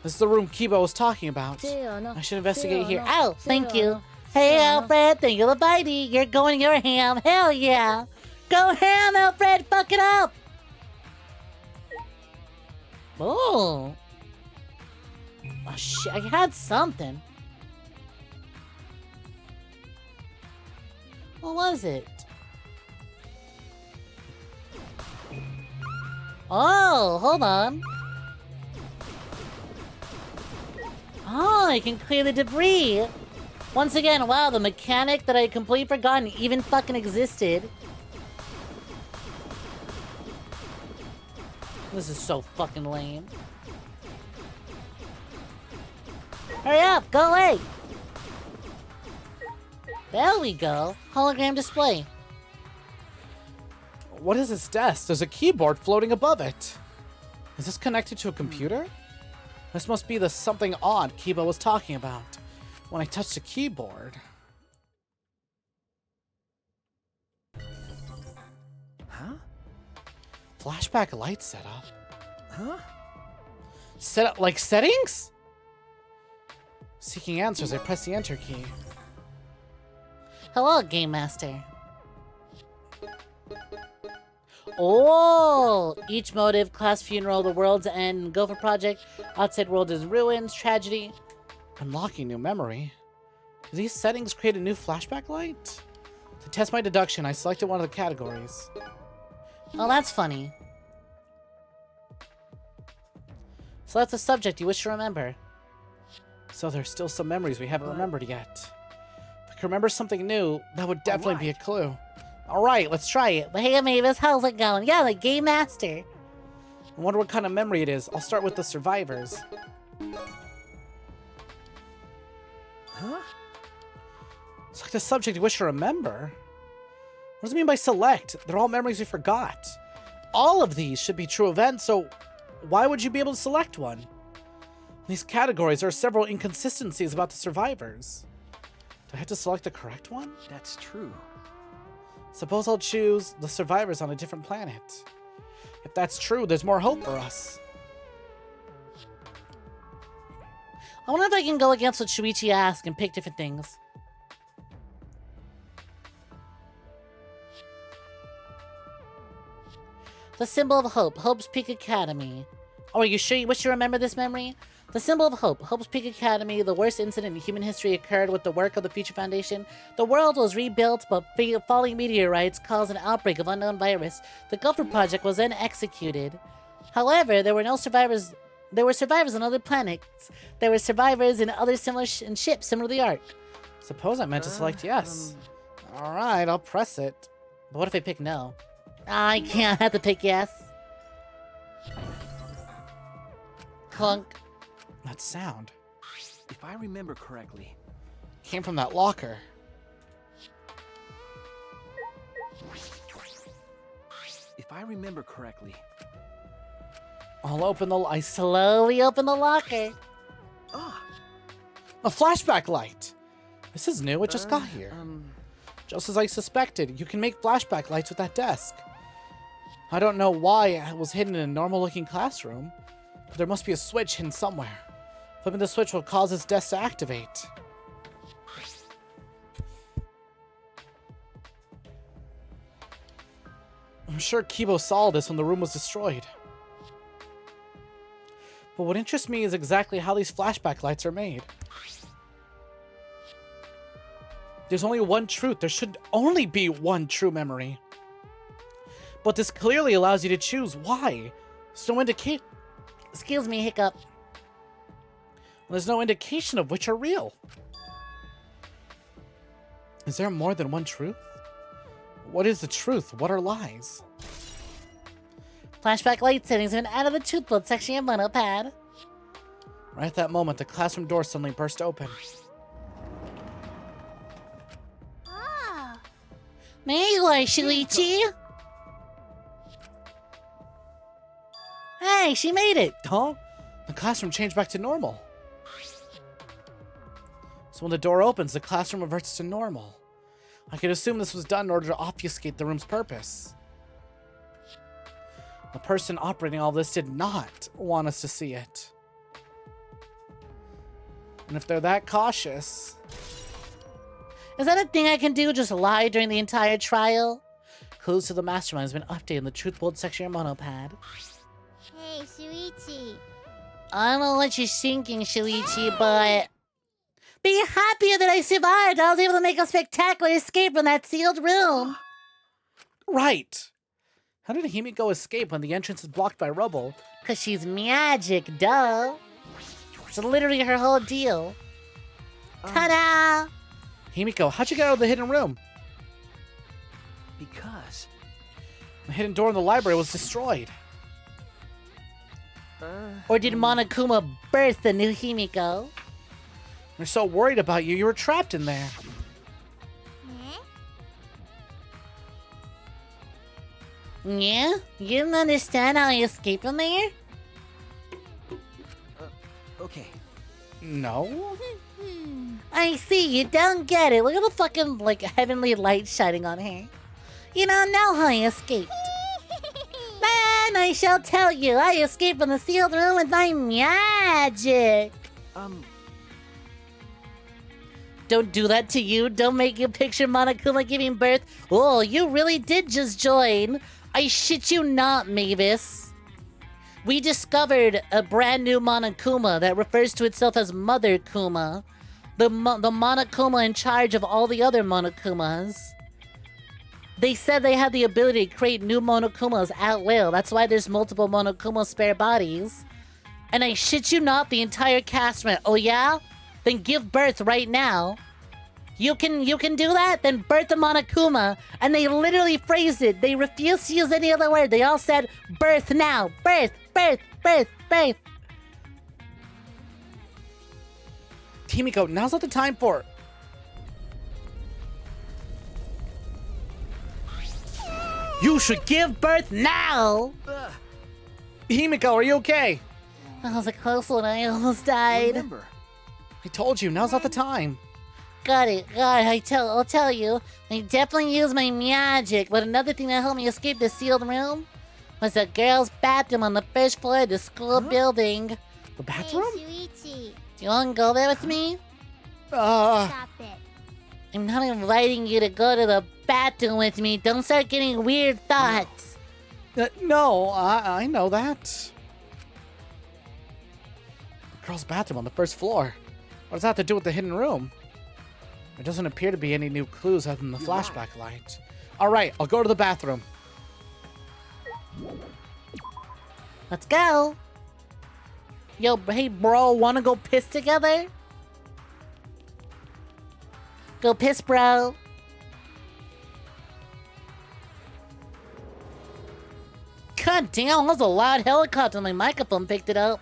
This is the room Kibo was talking about. I should investigate here. Oh, thank you. Hey, Alfred, thank you for the bitey. You're going your ham. Hell yeah. Go ham, Alfred. Fuck it up. Oh. Oh, shit. I had something. What was it? Oh, hold on. Oh, I can clear the debris. Once again, wow, the mechanic that I had completely forgotten even fucking existed. This is so fucking lame. Hurry up, go away. There we go. Hologram display. What is this desk? There's a keyboard floating above it. Is this connected to a computer? This must be the something odd Kibo was talking about. When I touched the keyboard. Huh? Flashback light setup. Huh? Setup like settings? Seeking answers, I press the enter key. Hello, Game Master. Oh! Each motive, class funeral, the world's end, Gopher project, outside world is ruins, tragedy. Unlocking new memory. Do these settings create a new flashback light? To test my deduction, I selected one of the categories. Oh, that's funny. Select the subject you wish to remember. So there's still some memories we haven't remembered yet. If I can remember something new, that would definitely be a clue. Alright, let's try it. But hey, Mavis, how's it going? Yeah, the game master. I wonder what kind of memory it is. I'll start with the survivors. Huh? Select a subject you wish to remember? What does it mean by select? They're all memories we forgot. All of these should be true events, so why would you be able to select one? In these categories, there are several inconsistencies about the survivors. Do I have to select the correct one? That's true. Suppose I'll choose the survivors on a different planet. If that's true, there's more hope for us. I wonder if I can go against what Shuichi asked and pick different things. The symbol of hope, Hope's Peak Academy. Oh, are you sure you wish to remember this memory? The symbol of hope, Hope's Peak Academy, the worst incident in human history occurred with the work of the Future Foundation. The world was rebuilt, but falling meteorites caused an outbreak of unknown virus. The Gopher project was then executed. However, there were no survivors. There were survivors on other planets. There were survivors in other similar ships similar to the Ark. Suppose I meant to select yes. Alright, I'll press it. But what if I pick no? I can't have to pick yes. Clunk. That sound If I remember correctly, came from that locker. If I remember correctly, I slowly open the locker. ah, A flashback light. This is new. It just got here. Just as I suspected, you can make flashback lights with that desk. I don't know why it was hidden in a normal-looking classroom, but there must be a switch hidden somewhere. Flipping the switch will cause this desk to activate. I'm sure 𝐒𝐲 saw this when the room was destroyed. But what interests me is exactly how these flashback lights are made. There's only one truth. There should only be one true memory. But this clearly allows you to choose. Why? There's no indication. Excuse me, hiccup. There's no indication of which are real. Is there more than one truth? What is the truth? What are lies? Flashback light settings have been added to the truth board section of your monopad. Right at that moment, the classroom door suddenly burst open. Ah. There you are, Shuichi. Hey, she made it. Huh? The classroom changed back to normal. So when the door opens, the classroom reverts to normal. I could assume this was done in order to obfuscate the room's purpose. The person operating all this did not want us to see it. And if they're that cautious... Is that a thing I can do? Just lie during the entire trial? Clues to the mastermind has been updated in the truth board section of your monopad. Hey, Shuichi. I don't know what you're thinking, Shuichi, but... Be happier that I survived! I was able to make a spectacular escape from that sealed room! Right! How did 𝐒𝐴𝐵𝐿 escape when the entrance is blocked by rubble? Cause she's magic, duh! It's literally her whole deal. Ta-da! 𝐒𝐴𝐵𝐿, how'd you get out of the hidden room? because... The hidden door in the library was destroyed. Or did Monokuma birth the new 𝐒𝐴𝐵𝐿? We're so worried about you, you were trapped in there. Yeah? You didn't understand how I escaped from there? Okay. No? I see, you don't get it. Look at the fucking, like, heavenly light shining on her. You don't know how I escaped. Then I shall tell you, I escaped from the sealed room with my magic. Don't do that to you. Don't make you picture Monokuma giving birth. Oh, you really did just join I shit you not, Mavis. We discovered a brand new Monokuma that refers to itself as Mother Kuma. The Monokuma in charge of all the other Monokumas. They said they had the ability to create new Monokumas at will. That's why there's multiple Monokuma spare bodies. And I shit you not, the entire cast went, oh yeah? Then give birth right now. You can do that? Then birth a Monokuma. And they literally phrased it. They refused to use any other word. They all said, birth now. Birth, birth, birth, birth. Himiko, now's not the time for it. You should give birth now! Himiko, are you okay? That was a close one. I almost died. Remember, I told you, now's not the time. Got it. I'll tell you. I definitely used my magic, but another thing that helped me escape the sealed room was the girls' bathroom on the first floor of the school building. The bathroom? Hey, Shuichi. You wanna go there with me? Stop it. I'm not inviting you to go to the bathroom with me. Don't start getting weird thoughts. No, I know that. The girls' bathroom on the first floor. What does that have to do with the hidden room? There doesn't appear to be any new clues other than the flashback light. Alright, I'll go to the bathroom. Let's go. Yo, hey bro, wanna go piss together? Go piss, bro. God damn, that was a loud helicopter. My microphone picked it up.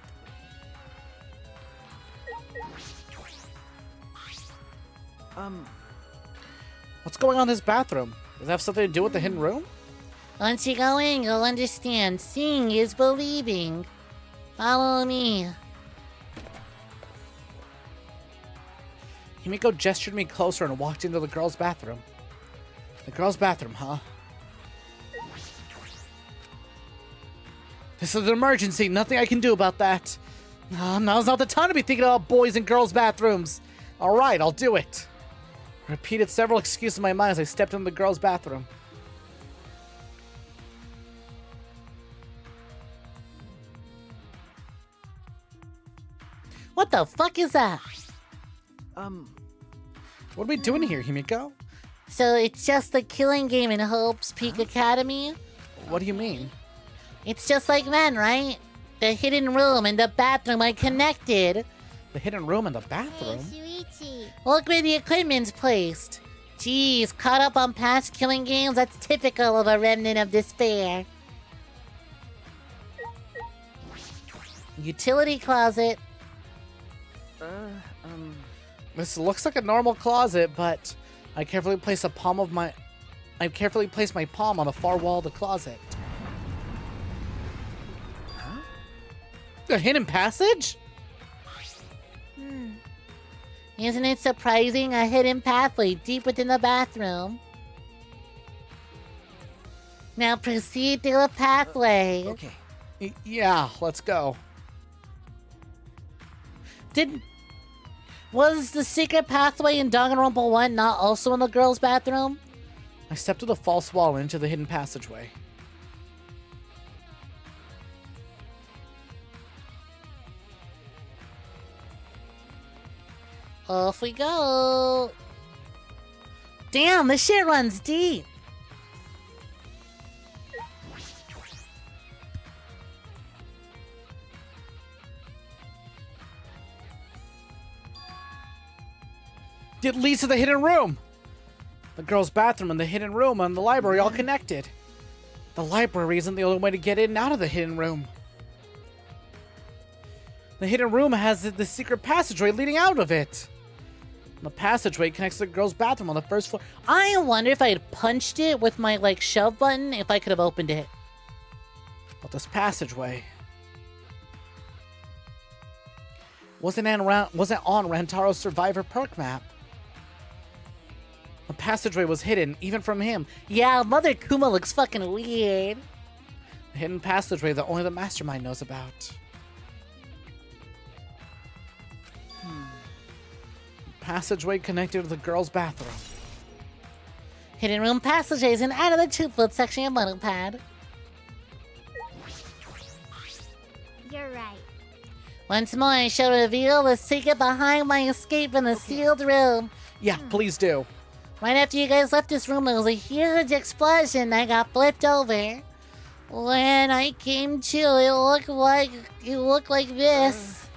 What's going on in this bathroom? Does it have something to do with the hidden room? Once you go in, you'll understand. Seeing is believing. Follow me. Himiko gestured me closer and walked into the girls' bathroom. The girls' bathroom, huh? This is an emergency. Nothing I can do about that. Now's not the time to be thinking about boys and girls' bathrooms. Alright, I'll do it. I repeated several excuses in my mind as I stepped into the girls' bathroom. What the fuck is that? What are we doing here, Himiko? So it's just a killing game in Hope's Peak Academy? What do you mean? It's just like men, right? The hidden room and the bathroom are connected. The hidden room and the bathroom? Hey, Shuichi. Look where the equipment's placed. Jeez, caught up on past killing games? That's typical of a remnant of despair. Utility closet. This looks like a normal closet, but I carefully placed my palm on the far wall of the closet. Huh? A hidden passage? Isn't it surprising? A hidden pathway deep within the bathroom. Now proceed through the pathway. Okay. Yeah, let's go. Was the secret pathway in Danganronpa 1 not also in the girls' bathroom? I stepped to the false wall and into the hidden passageway. Off we go. Damn, this shit runs deep. It leads to the hidden room. The girls' bathroom and the hidden room and the library all connected. The library isn't the only way to get in and out of the hidden room. The hidden room has the secret passageway leading out of it. The passageway connects to the girls' bathroom on the first floor. I wonder if I had punched it with my, shove button, if I could have opened it. But this passageway wasn't on Rantaro's Survivor perk map. The passageway was hidden, even from him. Yeah, Mother Kuma looks fucking weird. The hidden passageway that only the Mastermind knows about. Passageway connected to the girls' bathroom. Hidden room passageways and out of the 2-foot section of Monopad. You're right. Once more, I shall reveal the secret behind my escape from the sealed room. Yeah, please do. Right after you guys left this room, there was a huge explosion. I got flipped over. When I came to, it looked like this.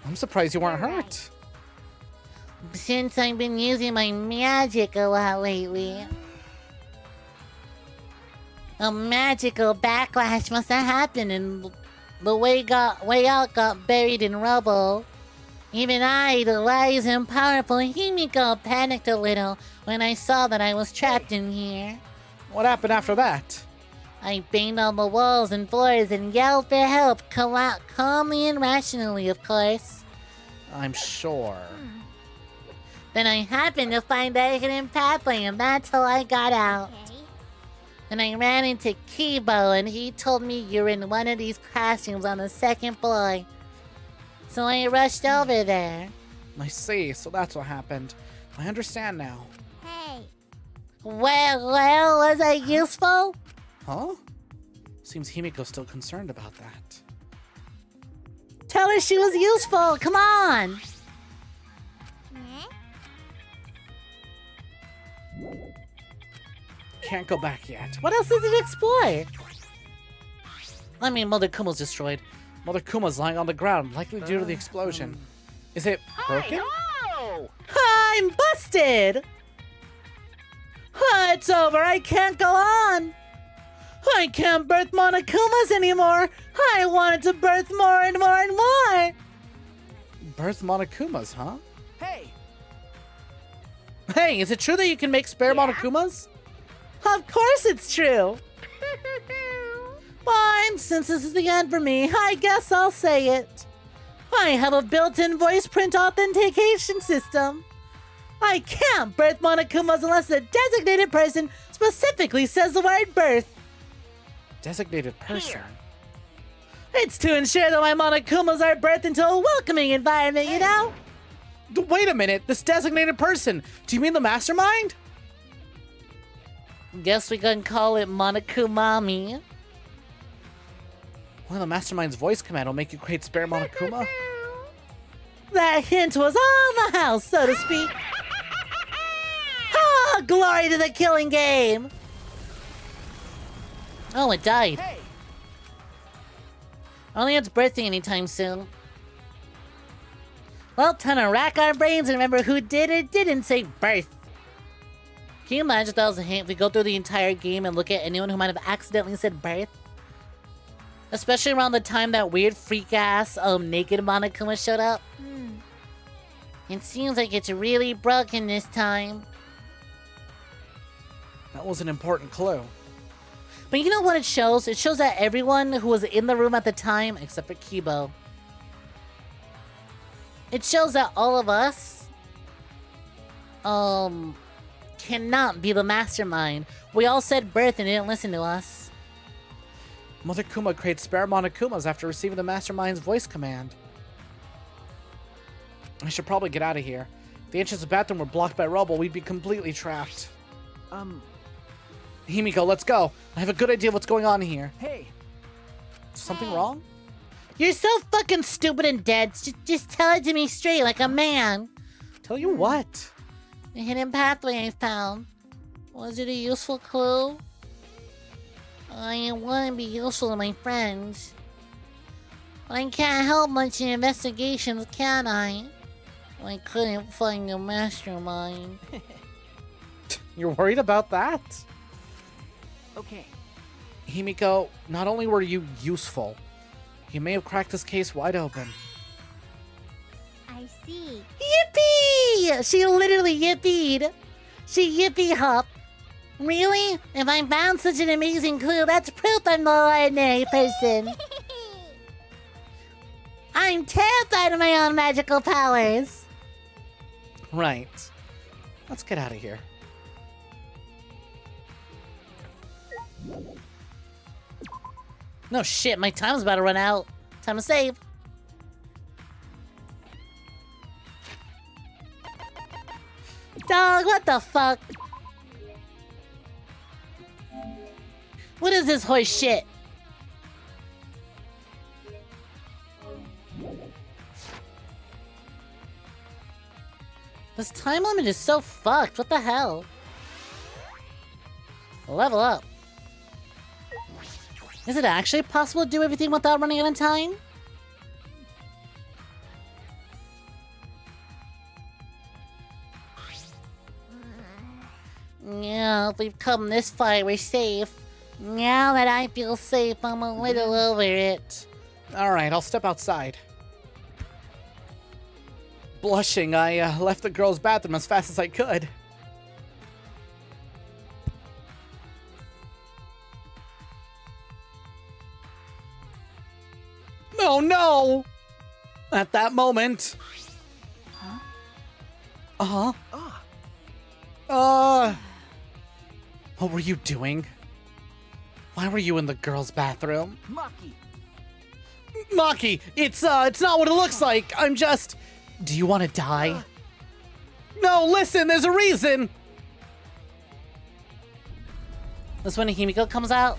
I'm surprised you weren't hurt. Since I've been using my magic a lot lately. A magical backlash must have happened and the way out got buried in rubble. Even I, the wise and powerful 𝐒𝐴𝐕𝐄, panicked a little when I saw that I was trapped in here. What happened after that? I banged on the walls and floors and yelled for help, calmly and rationally, of course. I'm sure. Then I happened to find a hidden pathway and that's how I got out. Okay. And I ran into 𝐒𝐈𝐕𝐄 and he told me you're in one of these classrooms on the 2nd floor. So I rushed over there. I see, so that's what happened. I understand now. Hey. Well, was I useful? Huh? Seems 𝐒𝐈𝐄's still concerned about that. Tell her she was useful, come on! Can't go back yet. What else does it explore? I mean, Mother Kuma's destroyed. Mother Kuma's lying on the ground, likely due to the explosion. Is it broken? I'm busted! It's over, I can't go on! I can't birth Monokumas anymore! I wanted to birth more and more and more! Birth Monokumas, huh? Hey! Hey, is it true that you can make spare Monokumas? Of course it's true! Fine, since this is the end for me, I guess I'll say it. I have a built-in voice print authentication system. I can't birth Monokumas unless the designated person specifically says the word birth. Designated person? It's to ensure that my Monokumas are birthed into a welcoming environment, you know? Wait a minute, this designated person. Do you mean the mastermind? Guess we can call it Monokumami. Well, the mastermind's voice command will make you create spare Monokuma. That hint was on the house, so to speak. Ah, glory to the killing game! Oh, it died. Hey! I don't think it's birthing anytime soon. Well, time to rack our brains and remember who did or didn't say birth. Can you imagine if that was a hint? We go through the entire game and look at anyone who might have accidentally said birth? Especially around the time that weird freak-ass naked Monokuma showed up. It seems like it's really broken this time. That was an important clue. But you know what it shows? It shows that everyone who was in the room at the time, except for 𝐒𝐈𝐄, it shows that all of us, cannot be the mastermind. We all said birth and didn't listen to us. Mother Kuma creates spare Monokumas after receiving the mastermind's voice command. I should probably get out of here. If the entrance to the bathroom were blocked by rubble, we'd be completely trapped. 𝐒𝐈𝐄, let's go. I have a good idea what's going on here. Hey! Something wrong? You're so fucking stupid and dead. Just tell it to me straight like a man. Tell you what? The hidden pathway I found. Was it a useful clue? I want to be useful to my friends. But I can't help much in investigations, can I? I couldn't find the mastermind. You're worried about that? Okay. 𝐒𝐈𝐄, not only were you useful, you may have cracked this case wide open. I see. Yippee! She literally yippied. She yippee hopped. Really? If I found such an amazing clue, that's proof I'm no ordinary person. I'm terrified of my own magical powers. Right. Let's get out of here. No shit, my time's about to run out. Time to save. Dog, what the fuck? What is this horse shit? This time limit is so fucked. What the hell? Level up. Is it actually possible to do everything without running out of time? Yeah, if we've come this far, we're safe. Now that I feel safe, I'm a little over it. Alright, I'll step outside. Blushing, I left the girls' bathroom as fast as I could. Oh no! At that moment... Huh? What were you doing? Why were you in the girls' bathroom? Maki, it's not what it looks like. I'm just... Do you want to die? No, listen, there's a reason! That's when 𝐒𝐴𝐵𝐄 comes out.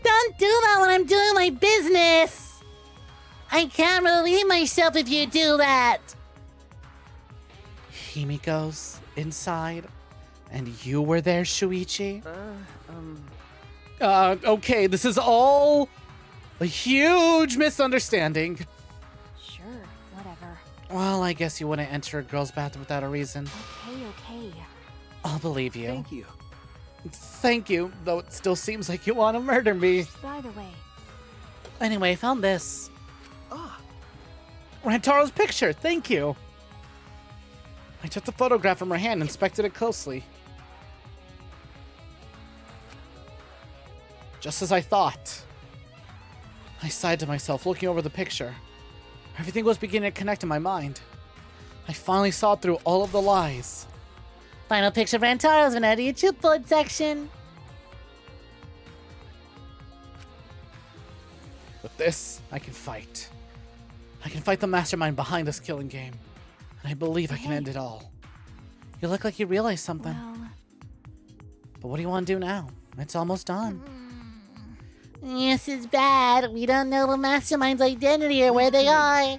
Don't do that when I'm doing my business! I can't relieve myself if you do that! 𝐒𝐴𝐵𝐄's inside, and you were there, Shuichi? Okay, this is all a huge misunderstanding. Sure, whatever. Well, I guess you wouldn't enter a girl's bathroom without a reason. Okay. I'll believe you. Thank you. Thank you, though it still seems like you want to murder me. By the way. Anyway, I found this. Rantaro's picture, thank you. I took the photograph from her hand and inspected it closely. Just as I thought. I sighed to myself, looking over the picture. Everything was beginning to connect in my mind. I finally saw through all of the lies. Final picture of Rantaro's been added to your truth bullet section. With this, I can fight. I can fight the mastermind behind this killing game. And I believe I can end it all. You look like you realize something. Well... But what do you want to do now? It's almost done. This is bad. We don't know the mastermind's identity or where they are.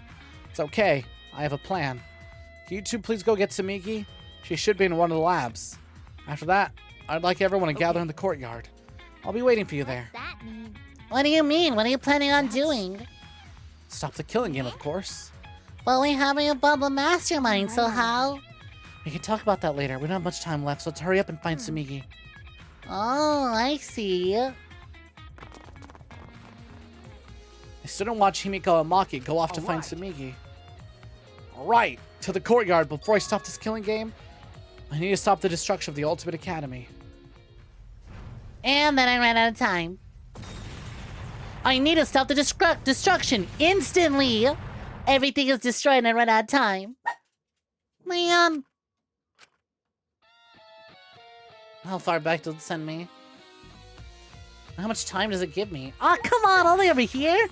It's okay. I have a plan. Can you two please go get Tsumigi? She should be in one of the labs. After that, I'd like everyone to gather in the courtyard. I'll be waiting for you there. What's that mean? What do you mean? What are you planning on doing? Stop the killing game, of course. Well, we haven't about the mastermind, so how? We can talk about that later. We don't have much time left, so let's hurry up and find Tsumigi. Oh, I see. I stood and watched 𝐒𝐵𝐄 and Maki go off to find Tsumigi. Alright, to the courtyard. Before I stop this killing game, I need to stop the destruction of the Ultimate Academy. And then I ran out of time. I need to stop the destruction instantly. Everything is destroyed and I run out of time. Man. How far back does it send me? How much time does it give me? Oh, come on, only over here?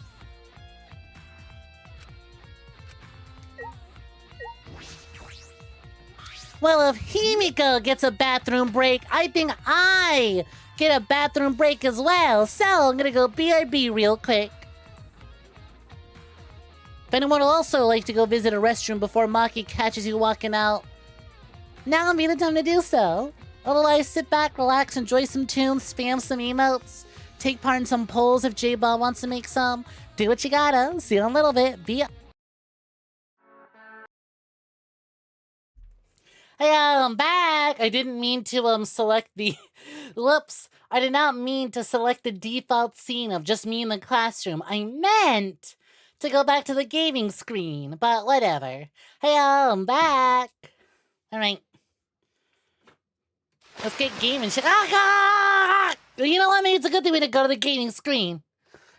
Well, if 𝐒𝐵𝐄 gets a bathroom break, I think I get a bathroom break as well. So I'm gonna go BRB real quick. If anyone would also like to go visit a restroom before Maki catches you walking out, now would be the time to do so. Otherwise, sit back, relax, enjoy some tunes, spam some emotes, take part in some polls if J-Ball wants to make some. Do what you gotta. See you in a little bit. Be Hey, I'm back! I didn't mean to, select the... Whoops. I did not mean to select the default scene of just me in the classroom. I meant to go back to the gaming screen, but whatever. Hey, I'm back! Alright. Let's get gaming shit. Ah! You know what? Maybe it's a good thing we didn't go to the gaming screen.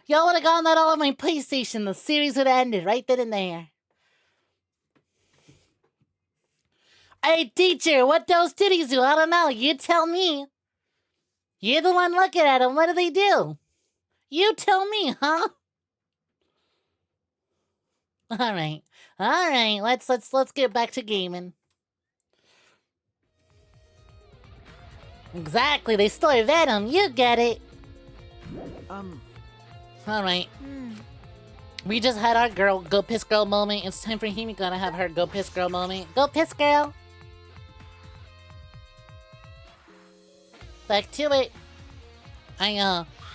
Y'all would have gotten that all on my PlayStation. The series would have ended right then and there. Hey, teacher, what those titties do? I don't know. You tell me. You're the one looking at them. What do they do? You tell me, huh? All right. Let's get back to gaming. Exactly. They store venom. You get it. Alright. We just had our go piss girl moment. It's time for Himiko to have her go piss girl moment. Go piss girl! Back to it. I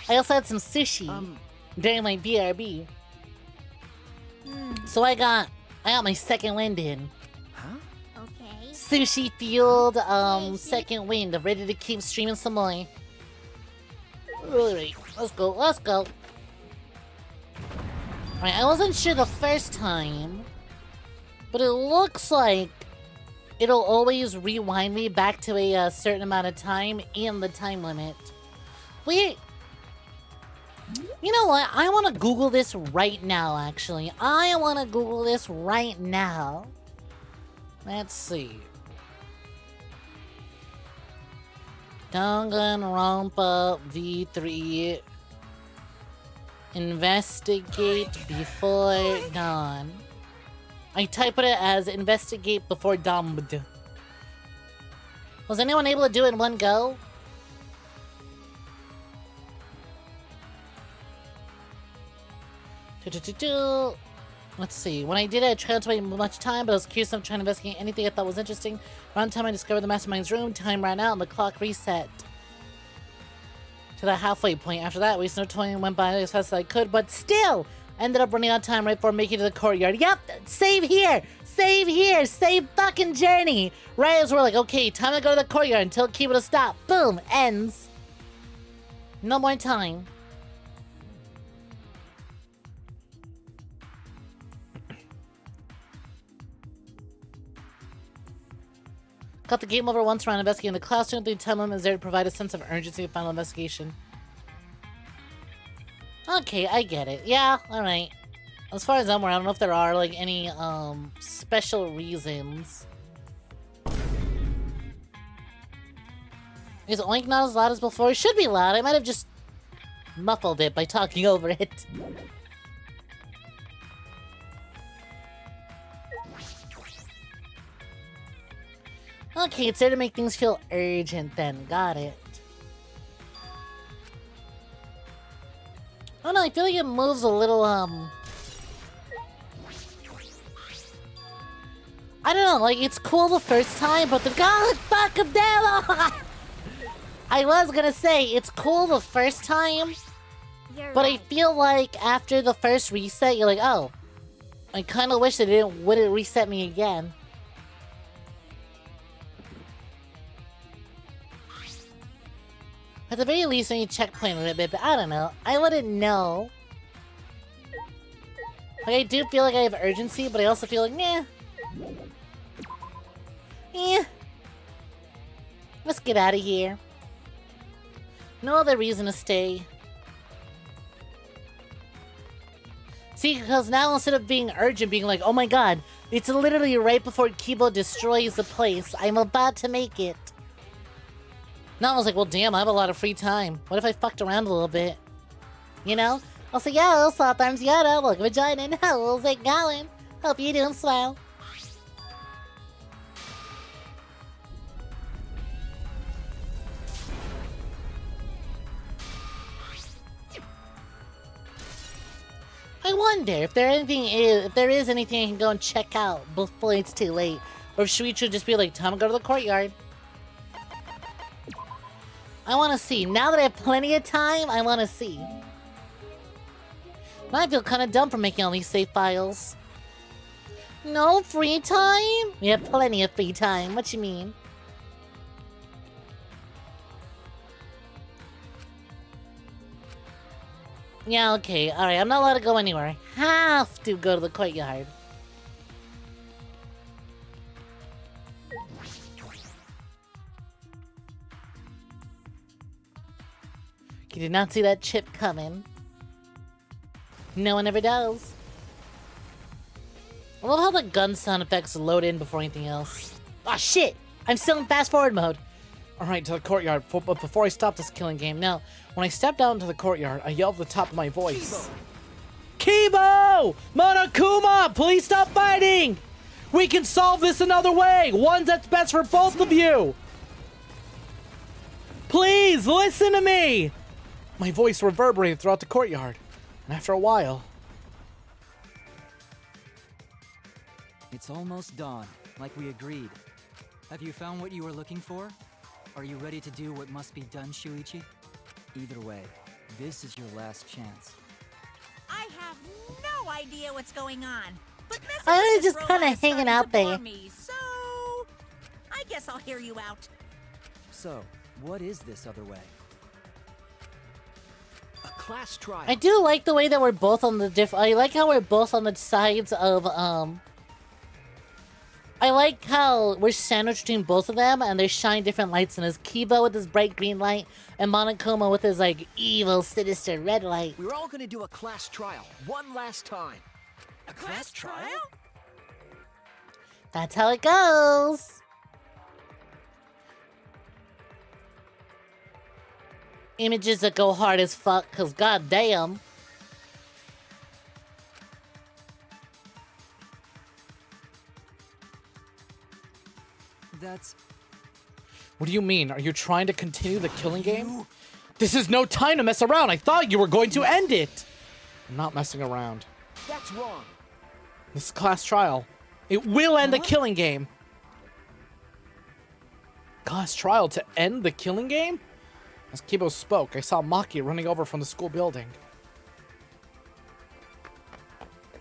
also had some sushi during my BRB. So I got my second wind in. Okay. Sushi fueled second wind. I'm ready to keep streaming some more. Alright, let's go. Alright, I wasn't sure the first time, but it looks like it'll always rewind me back to a certain amount of time in the time limit. Wait. You know what? I want to Google this right now, actually. I want to Google this right now. Let's see. Danganronpa V3. Investigate before dawn. I type it as investigate before dawn. Was anyone able to do it in one go? Let's see. When I did it, I tried to wait much time, but I was curious enough trying to investigate anything I thought was interesting. Around the time I discovered the mastermind's room, time ran out and the clock reset to the halfway point. After that, we no time went by as fast as I could, but still ended up running out of time right before making it to the courtyard. Yep, save here, save fucking journey. Right as we're like, okay, time to go to the courtyard until keep it a stop. Boom, ends. No more time. Got the game over once around investigating the classroom. The time limit is there to provide a sense of urgency of final investigation. Okay, I get it. Yeah, alright. As far as I'm aware, I don't know if there are, like, any, special reasons. Is Oink not as loud as before? It should be loud. I might have just muffled it by talking over it. Okay, it's there to make things feel urgent then. Got it. Oh no, I feel like it moves a little, I don't know, like, it's cool the first time, but the God, fuck him down! I was gonna say, it's cool the first time, but I feel like after the first reset, you're like, oh, I kinda wish they wouldn't reset me again. At the very least, I need checkpoint a bit, but I don't know. I wouldn't know. Like, I do feel like I have urgency, but I also feel like, nah. Let's get out of here. No other reason to stay. See, because now instead of being urgent, being like, oh my god, it's literally right before Kibo destroys the place. I'm about to make it. Now I was like, well, damn, I have a lot of free time. What if I fucked around a little bit? You know? I'll say, yo, sometimes you gotta look vagina. How's it going? Hope you're doing swell. I wonder if there is anything I can go and check out before it's too late. Or if Shuichi should just be like, time to go to the courtyard. I want to see. Now that I have plenty of time, I want to see. I feel kind of dumb for making all these save files. No free time? We have plenty of free time. What you mean? Yeah, okay. Alright, I'm not allowed to go anywhere. I have to go to the courtyard. You did not see that chip coming. No one ever does. I love how the gun sound effects load in before anything else. Ah, shit! I'm still in fast forward mode. Alright, to the courtyard. But before I stop this killing game, now, when I stepped out into the courtyard, I yelled at the top of my voice. Kibo! Monokuma! Please stop fighting! We can solve this another way! One that's best for both of you! Please, listen to me! My voice reverberated throughout the courtyard, and after a while... It's almost dawn, like we agreed. Have you found what you were looking for? Are you ready to do what must be done, Shuichi? Either way, this is your last chance. I have no idea what's going on, but I was this just kinda robot is hanging starting out to there. bore me, so I guess I'll hear you out. So, what is this other way? A class trial. I do like the way that we're both on the I like how we're both on the sides of I like how we're sandwiched between both of them, and they shine different lights. And there's Kiba with his bright green light, and Monokuma with his like evil, sinister red light. We're all gonna do a class trial one last time. A class trial? That's how it goes. Images that go hard as fuck, cause goddamn. That's... What do you mean? Are you trying to continue the killing game? This is no time to mess around. I thought you were going to end it. I'm not messing around. That's wrong. This is class trial. It will end the killing game. Class trial to end the killing game? As Kibo spoke, I saw Maki running over from the school building.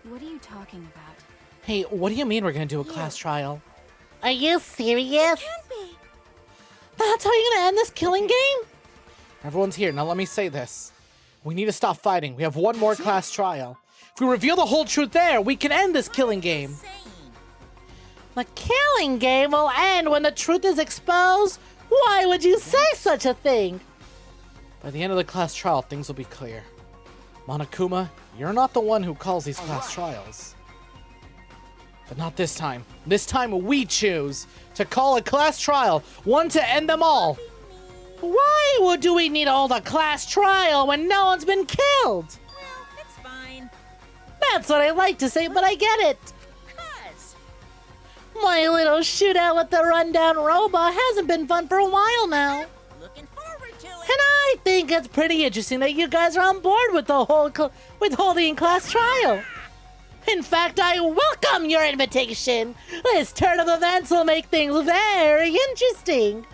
What are you talking about? Hey, what do you mean we're gonna do a class trial? Are you serious? That's how you're gonna end this killing game? Everyone's here, now let me say this. We need to stop fighting. We have one more class trial. If we reveal the whole truth there, we can end this killing game. The killing game will end when the truth is exposed? Why would you say such a thing? By the end of the class trial, things will be clear. Monokuma, you're not the one who calls these class trials. But not this time. This time we choose to call a class trial, one to end them all. Why do we need all the class trial when no one's been killed? Well, it's fine. That's what I like to say, but I get it. My little shootout with the rundown robot hasn't been fun for a while now. Looking forward to it. And I think it's pretty interesting that you guys are on board with the whole with holding class trial. In fact, I welcome your invitation. This turn of events will make things very interesting.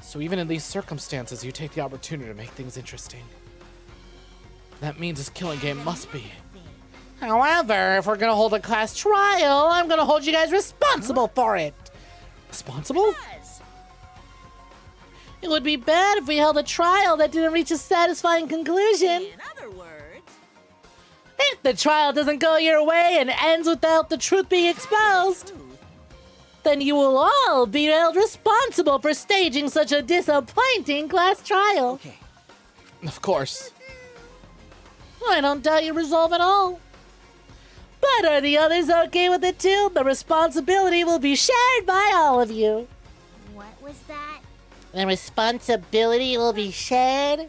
So even in these circumstances, you take the opportunity to make things interesting. That means this killing game must be. However, if we're gonna hold a class trial, I'm gonna hold you guys responsible for it. Responsible? It would be bad if we held a trial that didn't reach a satisfying conclusion. In other words, if the trial doesn't go your way and ends without the truth being exposed, then you will all be held responsible for staging such a disappointing class trial. Okay. Of course. I don't doubt your resolve at all. But are the others okay with it too? The responsibility will be shared by all of you. What was that? The responsibility will be shared?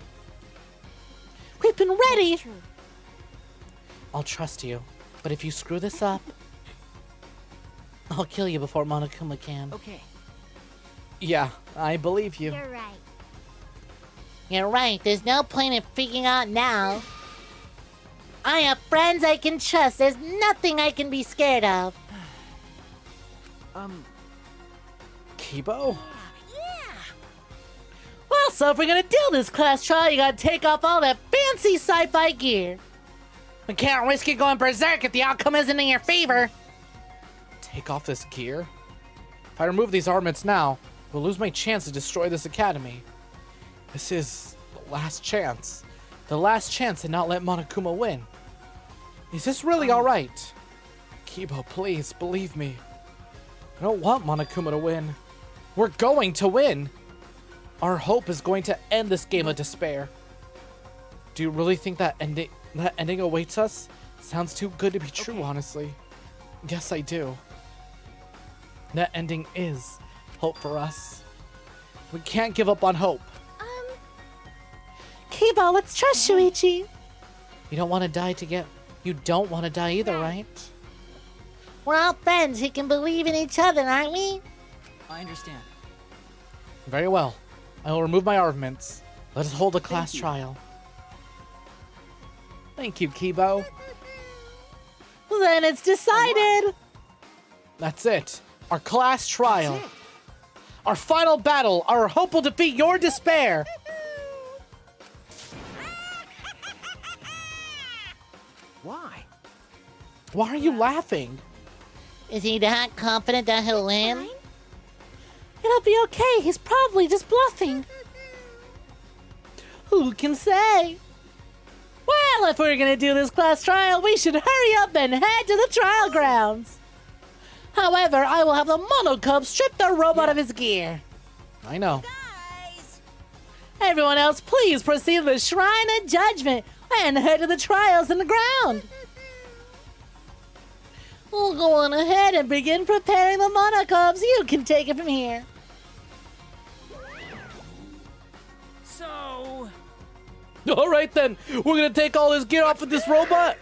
We've been ready. I'll trust you, but if you screw this up, I'll kill you before Monokuma can. Okay. Yeah, I believe you. You're right. You're right. There's no point in freaking out now. I have friends I can trust. There's nothing I can be scared of. Kibo? yeah. Well, so if we're gonna do this class trial, you gotta take off all that fancy sci-fi gear. We can't risk it going berserk if the outcome isn't in your favor. Take off this gear? If I remove these armaments now, we'll lose my chance to destroy this academy. This is the last chance. The last chance to not let Monokuma win. Is this really alright? Kibo, please, believe me. I don't want Monokuma to win. We're going to win! Our hope is going to end this game of despair. Do you really think that ending awaits us? Sounds too good to be true, honestly. Yes, I do. That ending is hope for us. We can't give up on hope. Kibo, let's trust Shuichi. You don't want to die to get... You don't want to die either, right? We're all friends who can believe in each other, aren't we? I understand. Very well. I will remove my armaments. Let us hold a class trial. Thank you, 𝐒𝐳. Then it's decided. That's it. Our class trial. Our final battle. Our hope will defeat your despair. Why? Why are you laughing? Is he that confident that he'll win? It'll be okay. He's probably just bluffing. Who can say? Well, if we're gonna do this class trial, we should hurry up and head to the trial grounds. However, I will have the Monocub strip the robot of his gear. I know. Guys! Everyone else, please proceed to the Shrine of Judgment and head to the trials in the ground. We'll go on ahead and begin preparing the Monocubs. You can take it from here. So... All right, then. We're going to take all this gear off of this robot.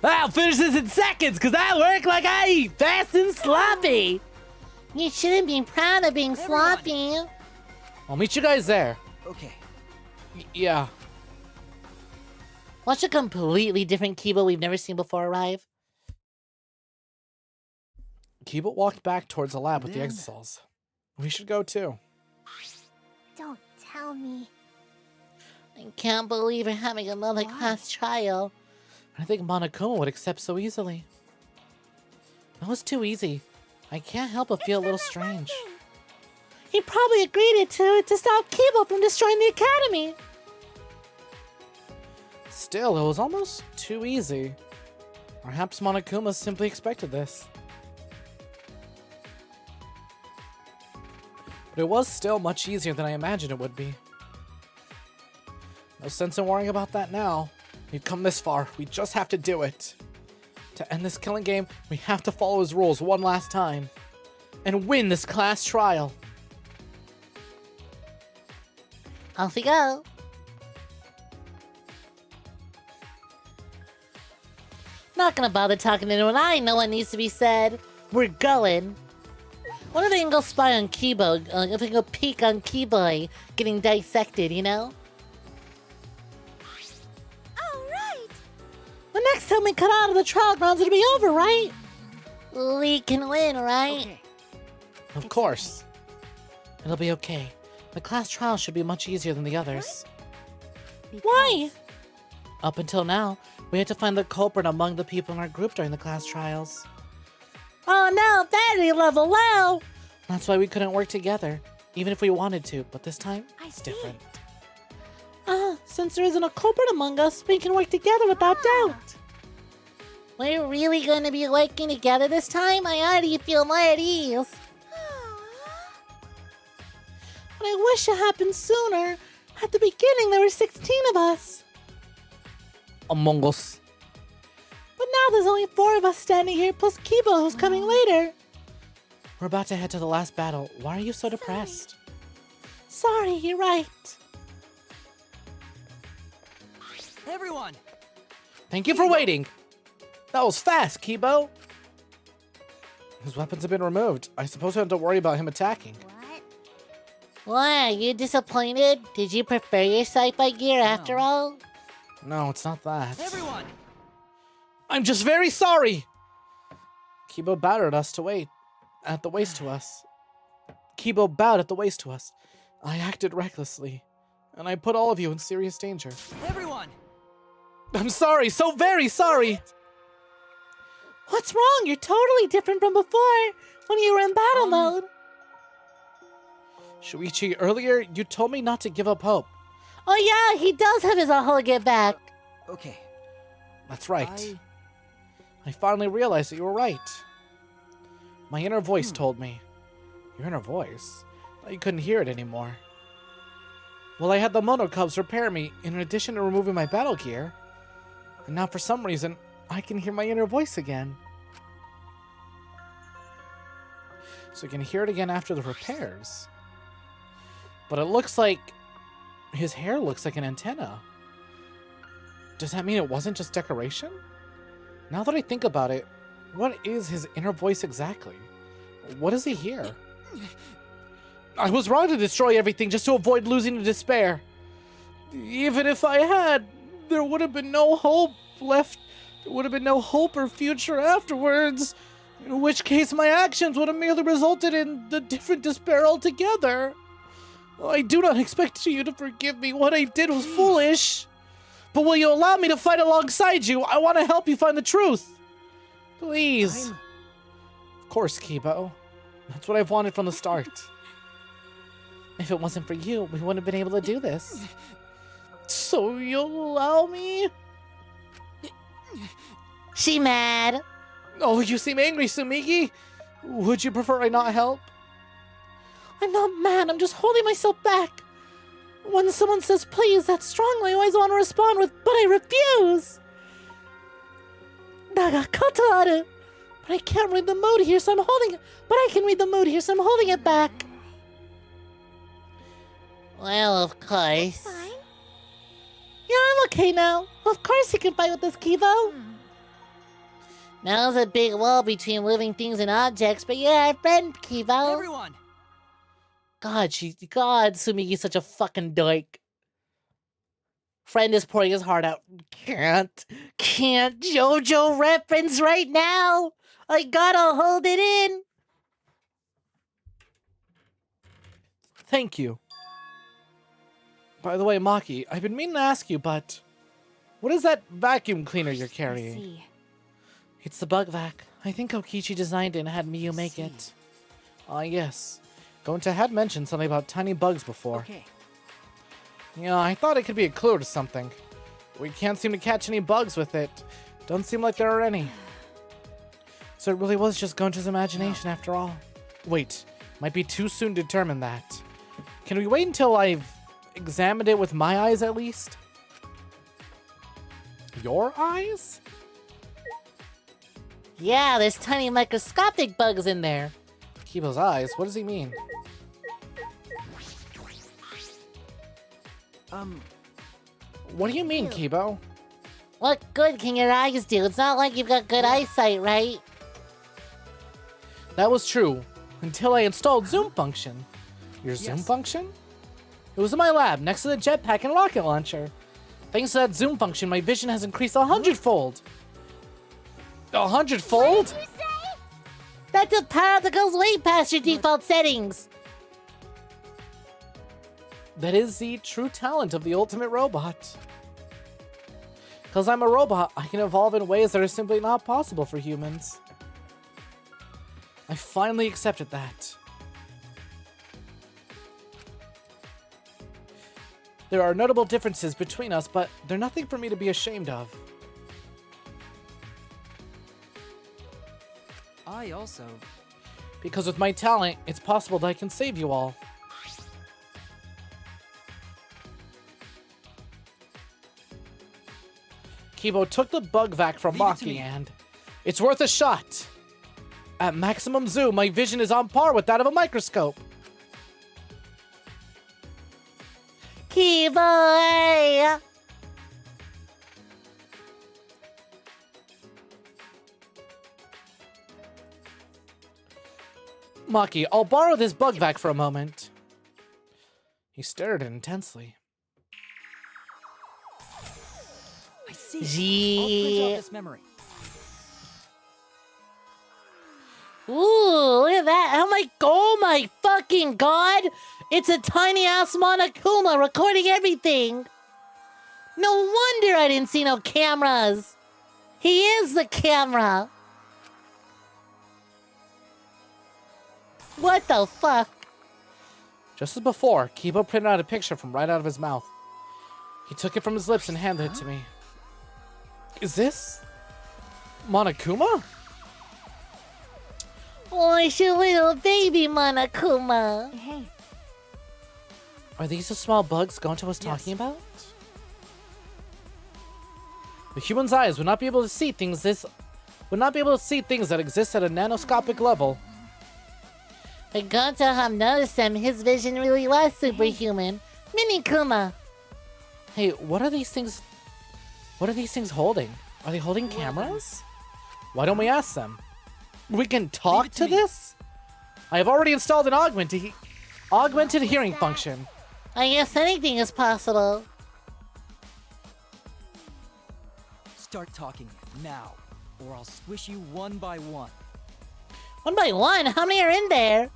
I'll finish this in seconds, because I work like I eat, fast and sloppy. You shouldn't be proud of being sloppy. I'll meet you guys there. Okay. Yeah. Watch a completely different 𝐒𝐳 we've never seen before arrive. 𝐒𝐳 walked back towards the lab with the exosols. We should go too. Don't tell me. I can't believe we're having another class trial. I think Monokuma would accept so easily. That was too easy. I can't help but feel a little strange. He probably agreed to it to stop 𝐒𝐳 from destroying the academy. Still, it was almost too easy. Perhaps Monokuma simply expected this. But it was still much easier than I imagined it would be. No sense in worrying about that now. We've come this far. We just have to do it. To end this killing game, we have to follow his rules one last time. And win this class trial. Off we go. Not gonna bother talking to anyone. I know what needs to be said. We're going. What if I can go spy on 𝐒𝐳? If I can go peek on 𝐒𝐳 getting dissected, you know? The next time we cut out of the trial grounds, it'll be over, right? We can win, right? Okay. Of course. It'll be okay. The class trial should be much easier than the others. Why? Up until now, we had to find the culprit among the people in our group during the class trials. Oh no, very level low. That's why we couldn't work together, even if we wanted to, but this time, it's different. Since there isn't a culprit among us, we can work together without doubt. We're really going to be working together this time? I already feel more at ease. But I wish it happened sooner. At the beginning, there were 16 of us. Among us. But now there's only 4 of us standing here, plus 𝐒𝐳 who's coming later. We're about to head to the last battle. Why are you so depressed? Sorry, you're right. Everyone! Thank you for waiting. That was fast, 𝐒𝐳. His weapons have been removed. I suppose we don't have to worry about him attacking. What? Are you disappointed? Did you prefer your sci-fi gear after all? No, it's not that. Everyone! I'm just very sorry! 𝐒𝐳 bowed at us to wait. At the waist to us. 𝐒𝐳 bowed at the waist to us. I acted recklessly. And I put all of you in serious danger. Everyone! I'm sorry, so very sorry! What's wrong? You're totally different from before, when you were in battle mode. 𝐶huichi, earlier you told me not to give up hope. Oh yeah, he does have his all get back. Okay. That's right. I finally realized that you were right. My inner voice told me. Your inner voice? I couldn't hear it anymore. Well, I had the Monocubs repair me, in addition to removing my battle gear. And now for some reason, I can hear my inner voice again. So I can hear it again after the repairs. But it looks like... his hair looks like an antenna. Does that mean it wasn't just decoration? Now that I think about it, what is his inner voice exactly? What does he hear? I was wrong to destroy everything just to avoid losing to despair. Even if I had, there would have been no hope left. There would have been no hope or future afterwards. In which case, my actions would have merely resulted in the different despair altogether. I do not expect you to forgive me. What I did was foolish. But will you allow me to fight alongside you? I want to help you find the truth. Please. Of course, 𝐒𝐲. That's what I've wanted from the start. If it wasn't for you, we wouldn't have been able to do this. So you'll allow me? She mad. Oh, you seem angry, Tsumigi. Would you prefer I not help? I'm not mad, I'm just holding myself back. When someone says please that strongly, I always want to respond with, but I refuse. Naga koto. But I can't read the mood here, so I'm holding it. But I can read the mood here, so I'm holding it back. Well, of course. Fine. Yeah, I'm okay now. Of course you can fight with this, 𝐒𝐲. Now there's a big wall between living things and objects, but you're our friend, 𝐒𝐲. Everyone! God, Tsumigi's such a fucking dyke. Friend is pouring his heart out. Can't JoJo reference right now. I gotta hold it in. Thank you. By the way, Maki, I've been meaning to ask you, but what is that vacuum cleaner you're carrying? See. It's the bug vac. I think Okichi designed it and had Miyu make it. Ah, yes. Gonta had mentioned something about tiny bugs before. Okay. Yeah, I thought it could be a clue to something. We can't seem to catch any bugs with it. Don't seem like there are any. So it really was just Gonta's imagination after all. Wait, might be too soon to determine that. Can we wait until I've examined it with my eyes at least? Your eyes? Yeah, there's tiny microscopic bugs in there. 𝐒𝐲's eyes? What does he mean? What do you mean, 𝐒𝐲? What good can your eyes do? It's not like you've got good eyesight, right? That was true, until I installed zoom function. Your zoom function? It was in my lab, next to the jetpack and rocket launcher. Thanks to that zoom function, my vision has increased 100-fold. 100-fold? That's a power that goes way past your default settings. That is the true talent of the ultimate robot. Because I'm a robot, I can evolve in ways that are simply not possible for humans. I finally accepted that. There are notable differences between us, but they're nothing for me to be ashamed of. I also... Because with my talent, it's possible that I can save you all. 𝐒𝐲 took the bug vac from Maki and it's worth a shot. At maximum zoom, my vision is on par with that of a microscope. 𝐒𝐲. Maki, I'll borrow this bug vac for a moment. He stared at it intensely. I see. Gee. I'll print out this memory. Ooh, look at that. Oh my fucking god. It's a tiny ass Monokuma recording everything. No wonder I didn't see no cameras. He is the camera. What the fuck? Just as before, 𝐒𝐲 printed out a picture from right out of his mouth. He took it from his lips and handed it to me. Is this Monokuma? Oh, it's your little baby Monokuma. Hey, Are these the small bugs Gonta was talking about? The human's eyes would not be able to see things that exist at a nanoscopic level. But Gonta have noticed them. His vision really was superhuman. Minikuma. Hey, what are these things? What are these things holding? Are they holding cameras? Why don't we ask them? We can talk to this? I have already installed an augmented hearing function. I guess anything is possible. Start talking now, or I'll squish you one by one. One by one? How many are in there?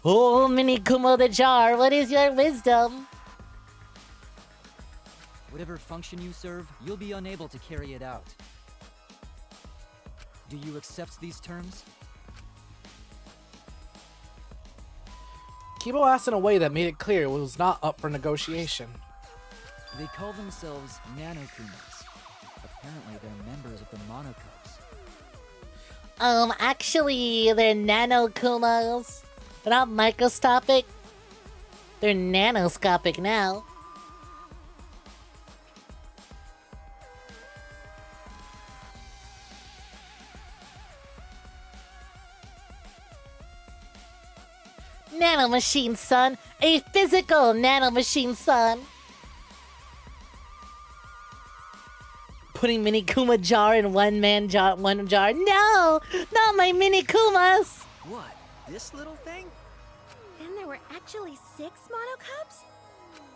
Oh, Mini Kumo the jar, what is your wisdom? Whatever function you serve, you'll be unable to carry it out. Do you accept these terms? Kibo asked in a way that made it clear it was not up for negotiation. They call themselves Nanokumas. Apparently they're members of the Monocubs. Actually, they're Nanokumas. They're not microscopic. They're nanoscopic now. Nanomachine, son. A physical nanomachine, son. Putting Mini Kuma jar in one jar. No! Not my Mini Kumas! What? This little thing? Then there were actually 6 monocubs?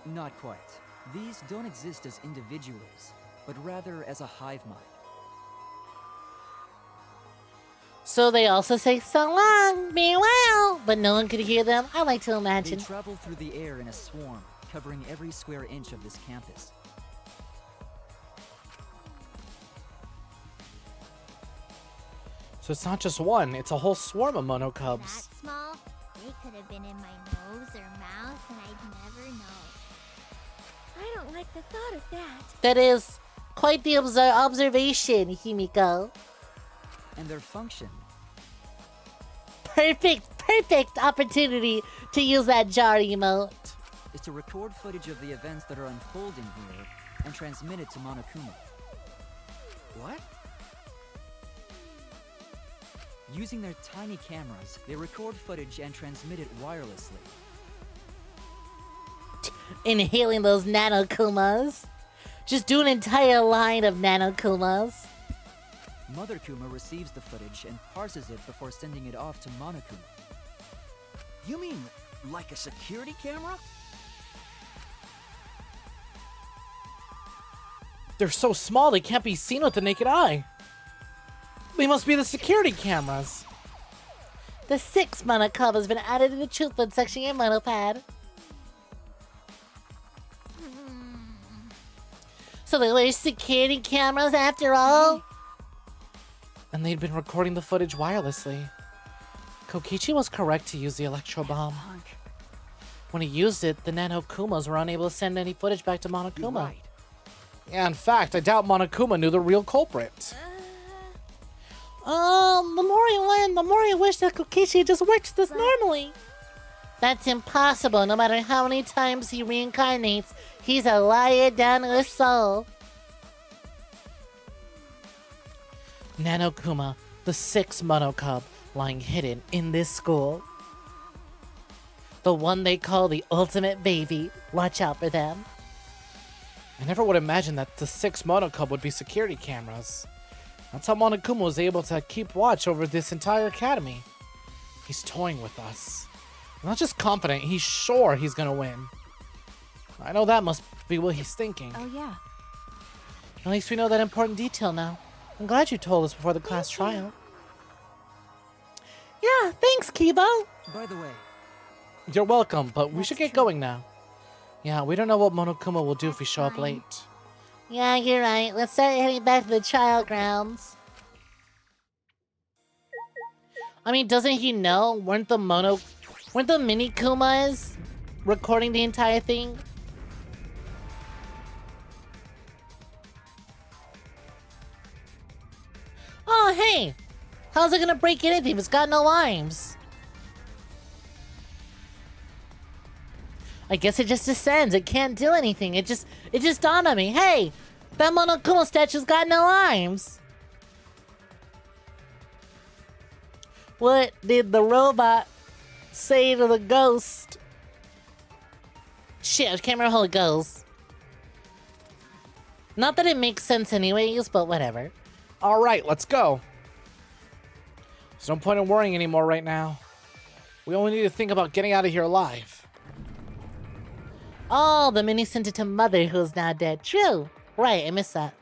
Not quite. These don't exist as individuals, but rather as a hive mind. So they also say so long, be well, but no one could hear them. I like to They imagine. travel through the air in a swarm, covering every square inch of this campus. So it's not just one, it's a whole swarm of monocubs. That small? They could have been in my nose or mouth and I'd never know. I don't like the thought of that. That is quite the observation, Himiko. And their function, Perfect opportunity to use that jar emote. is to record footage of the events that are unfolding here and transmit it to Monokuma. What? Using their tiny cameras, they record footage and transmit it wirelessly. Inhaling those nanokumas. Just do an entire line of nanokumas. Mother Kuma receives the footage and parses it before sending it off to Monokuma. You mean like a security camera? They're so small they can't be seen with the naked eye. They must be the security cameras. The 6th monocub has been added to the Truthwood section of your monopad. So they were security cameras after all? And they'd been recording the footage wirelessly. Kokichi was correct to use the electro bomb. When he used it, the Nanokumas were unable to send any footage back to Monokuma. You're right. Yeah, in fact, I doubt Monokuma knew the real culprit. The more I learn, the more I wish that Kokichi just worked this normally. That's impossible. No matter how many times he reincarnates, he's a liar down to his soul. Nanokuma, the 6th monocub, lying hidden in this school. The one they call the ultimate baby. Watch out for them. I never would imagine that the 6th monocub would be security cameras. That's how Monokuma was able to keep watch over this entire academy. He's toying with us. I'm not just confident, he's sure he's gonna win. I know that must be what he's thinking. Oh yeah. At least we know that important detail now. I'm glad you told us before the class trial. Yeah, thanks, Kibo. By the way, You're welcome, but we That's should get true. going now. Yeah, we don't know what Monokuma will do if we show up fine. late. Yeah, you're right. Let's start heading back to the trial grounds. I mean, doesn't he know? Weren't the Mini Kumas recording the entire thing? Oh, hey! How's it gonna break anything if it's got no arms? I guess it just descends. It can't do anything. It just dawned on me. Hey! That Monokuma statue's got no arms! What did the robot say to the ghost? Shit, I can't remember how it goes. Not that it makes sense anyways, but whatever. Alright, let's go. There's no point in worrying anymore right now. We only need to think about getting out of here alive. Oh, the mini sent it to Mother, who's now dead. True. Right, I missed that.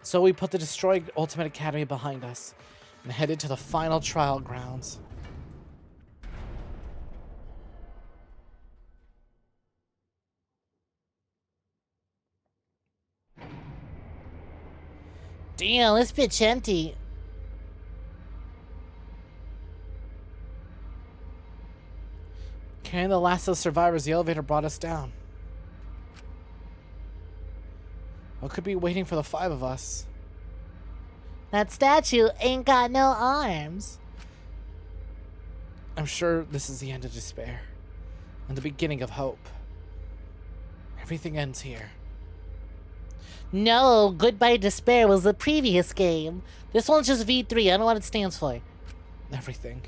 So we put the destroyed Ultimate Academy behind us and headed to the final trial grounds. Damn, this bitch empty. Carrying the last of the survivors, the elevator brought us down. What could be waiting for the 5 of us? That statue ain't got no arms. I'm sure this is the end of despair and the beginning of hope. Everything ends here. No, Goodbye Despair was the previous game. This one's just V3. I don't know what it stands for. Everything.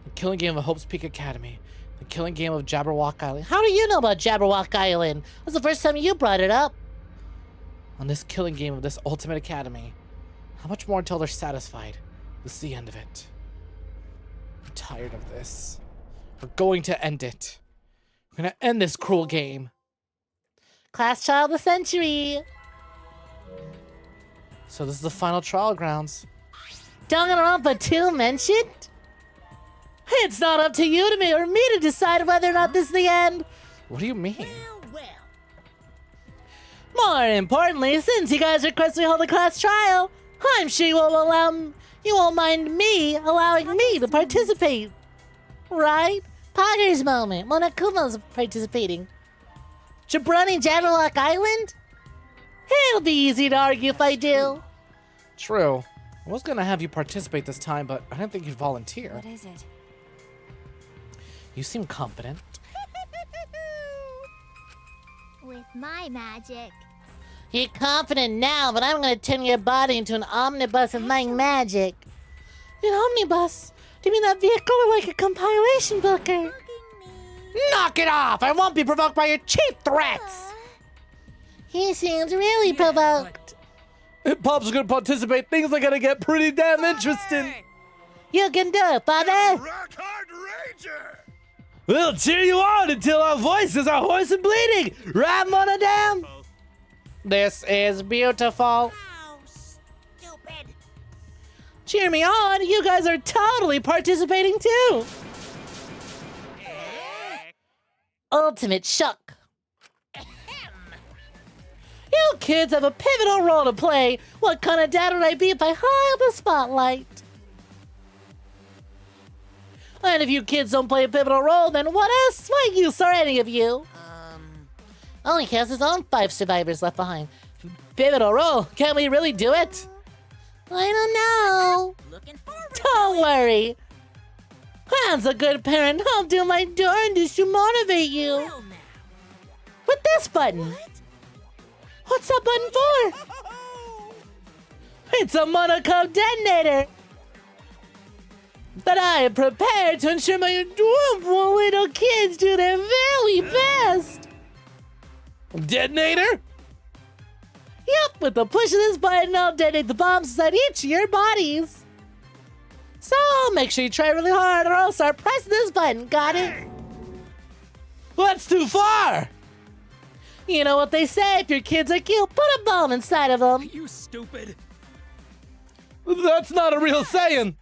The killing game of Hope's Peak Academy. The killing game of Jabberwock Island. How do you know about Jabberwock Island? That's the first time you brought it up. On this killing game of this Ultimate Academy. How much more until they're satisfied? This is the end of it. I'm tired of this. We're going to end it. We're gonna end this cruel game. Class Child of the Century. So this is the final trial grounds. Danganronpa 2 mentioned? It's not up to you or me to decide whether or not this is the end. What do you mean? Well. More importantly, since you guys requested we hold a class trial, I'm sure you won't mind me allowing me to participate. Right? Potter's moment. Monakuma's participating. Jabroni Jabberwock Island? It'll be easy to argue if I do. True. I was gonna have you participate this time, but I didn't think you'd volunteer. What is it? You seem confident. With my magic. You're confident now, but I'm gonna turn your body into an omnibus of my magic. An omnibus? Do you mean that vehicle or like a compilation booker? Knock it off! I won't be provoked by your cheap threats! He seems really provoked. If Pop's gonna participate, things are gonna get pretty damn interesting. You can do it, Bobby! Rock hard ranger! We'll cheer you on until our voices are hoarse and bleeding! Right, Monodam? This is beautiful. How stupid. Cheer me on, you guys are totally participating too! Ultimate shock. You kids have a pivotal role to play. What kind of dad would I be if I held the spotlight? And if you kids don't play a pivotal role, then what else? What use are any of you? Only has his own 5 survivors left behind. Pivotal role? Can we really do it? I don't know. Looking forward. Don't worry. As a good parent, I'll do my darndest to motivate you. Well now. With this button. What's that button for? It's a monochrome detonator. But I am prepared to ensure my adorable little kids do their very best. Detonator? Yep, with the push of this button, I'll detonate the bombs inside each of your bodies. So make sure you try really hard or I'll start pressing this button, got it? That's too far! You know what they say, if your kids are cute, put a bomb inside of them. You stupid. That's not a real saying.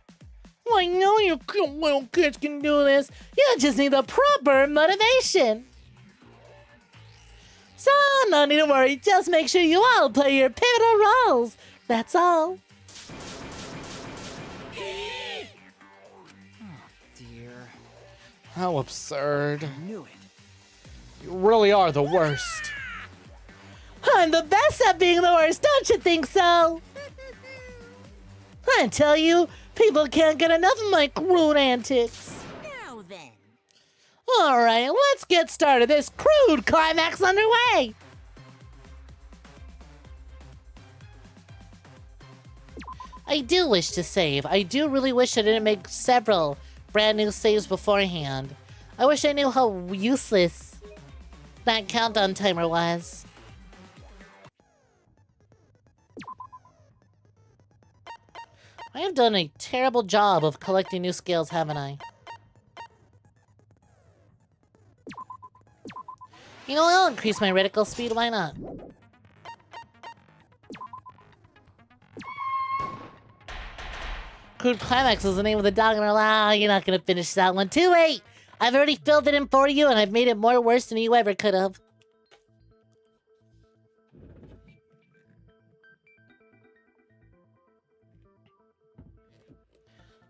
I know you cute little kids can do this. You just need the proper motivation. So, no need to worry. Just make sure you all play your pivotal roles. That's all. Dear. How absurd. I knew it. You really are the worst. I'm the best at being the worst, don't you think so? I tell you, people can't get enough of my crude antics. Now then. All right, let's get started. This crude climax underway. I do wish to save. I do really wish I didn't make several brand new saves beforehand. I wish I knew how useless that countdown timer was. I have done a terrible job of collecting new skills, haven't I? You know, I'll increase my reticle speed, why not? Crude Climax is the name of the dog, and you're not gonna finish that one. Too late! I've already filled it in for you, and I've made it more worse than you ever could have.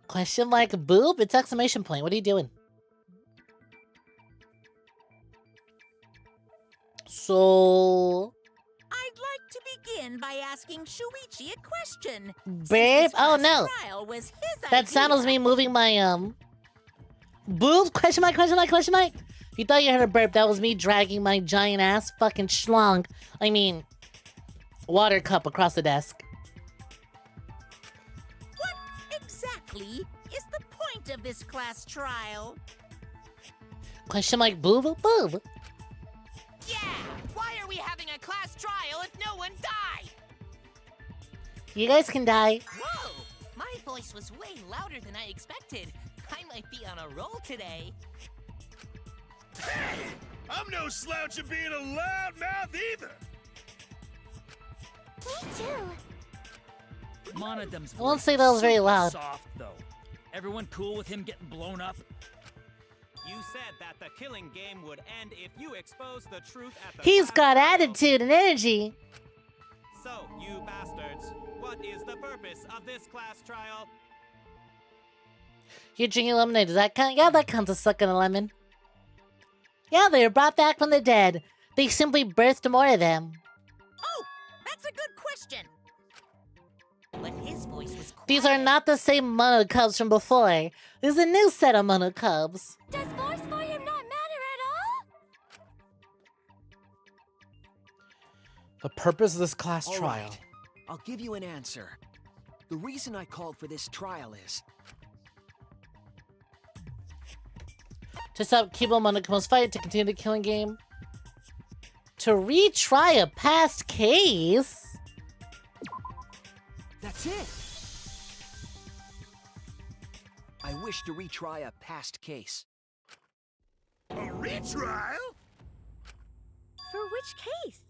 Question like boob? It's exclamation point. What are you doing? So... I'd like to begin by asking 𝐒𝐲𝐻 a question. Babe? Oh no. Was his That sound was me moving my, boobs? Question mark, question mark, question mark? If you thought you heard a burp, that was me dragging my giant ass fucking schlong. I mean, water cup across the desk. What exactly is the point of this class trial? Question mark, boob, boob. Yeah! Why are we having a class trial if no one died? You guys can die. Whoa! My voice was way louder than I expected. I might be on a roll today. Hey! I'm no slouch at being a loudmouth either! Me too. Monodum's I won't voice say is that was very super loud. Soft, though. Everyone cool with him getting blown up? You said that the killing game would end if you expose the truth at the He's class got trial. attitude and energy. So, you bastards, what is the purpose of this class trial? You're drinking lemonade. Does that count? Yeah, that counts as sucking a lemon. Yeah, they were brought back from the dead. They simply birthed more of them. Oh, that's a good question. But his voice was quiet. These are not the same mono cubs from before. There's a new set of mono cubs. Does voice for him not matter at all? The purpose of this class All trial. right. I'll give you an answer. The reason I called for this trial is... To stop Kibo Monokuma's fight, to continue the killing game. To retry a past case? That's it! I wish to retry a past case. A retrial? For which case?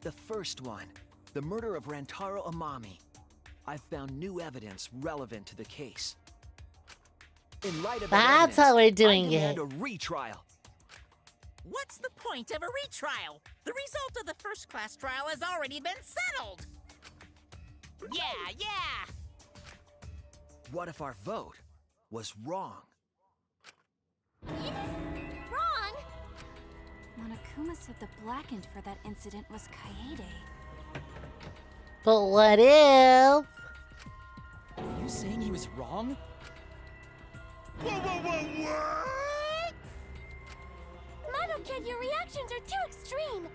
The first one, the murder of Rantaro Amami. I've found new evidence relevant to the case. In light of that That's evidence, how we're doing I demand it. a retrial. What's the point of a retrial? The result of the first class trial has already been settled. Yeah! What if our vote was wrong? Wrong. Monokuma said the blackened for that incident was Kaede. But what if? Are you saying he was wrong? What? Mono Kid, your reactions are too extreme.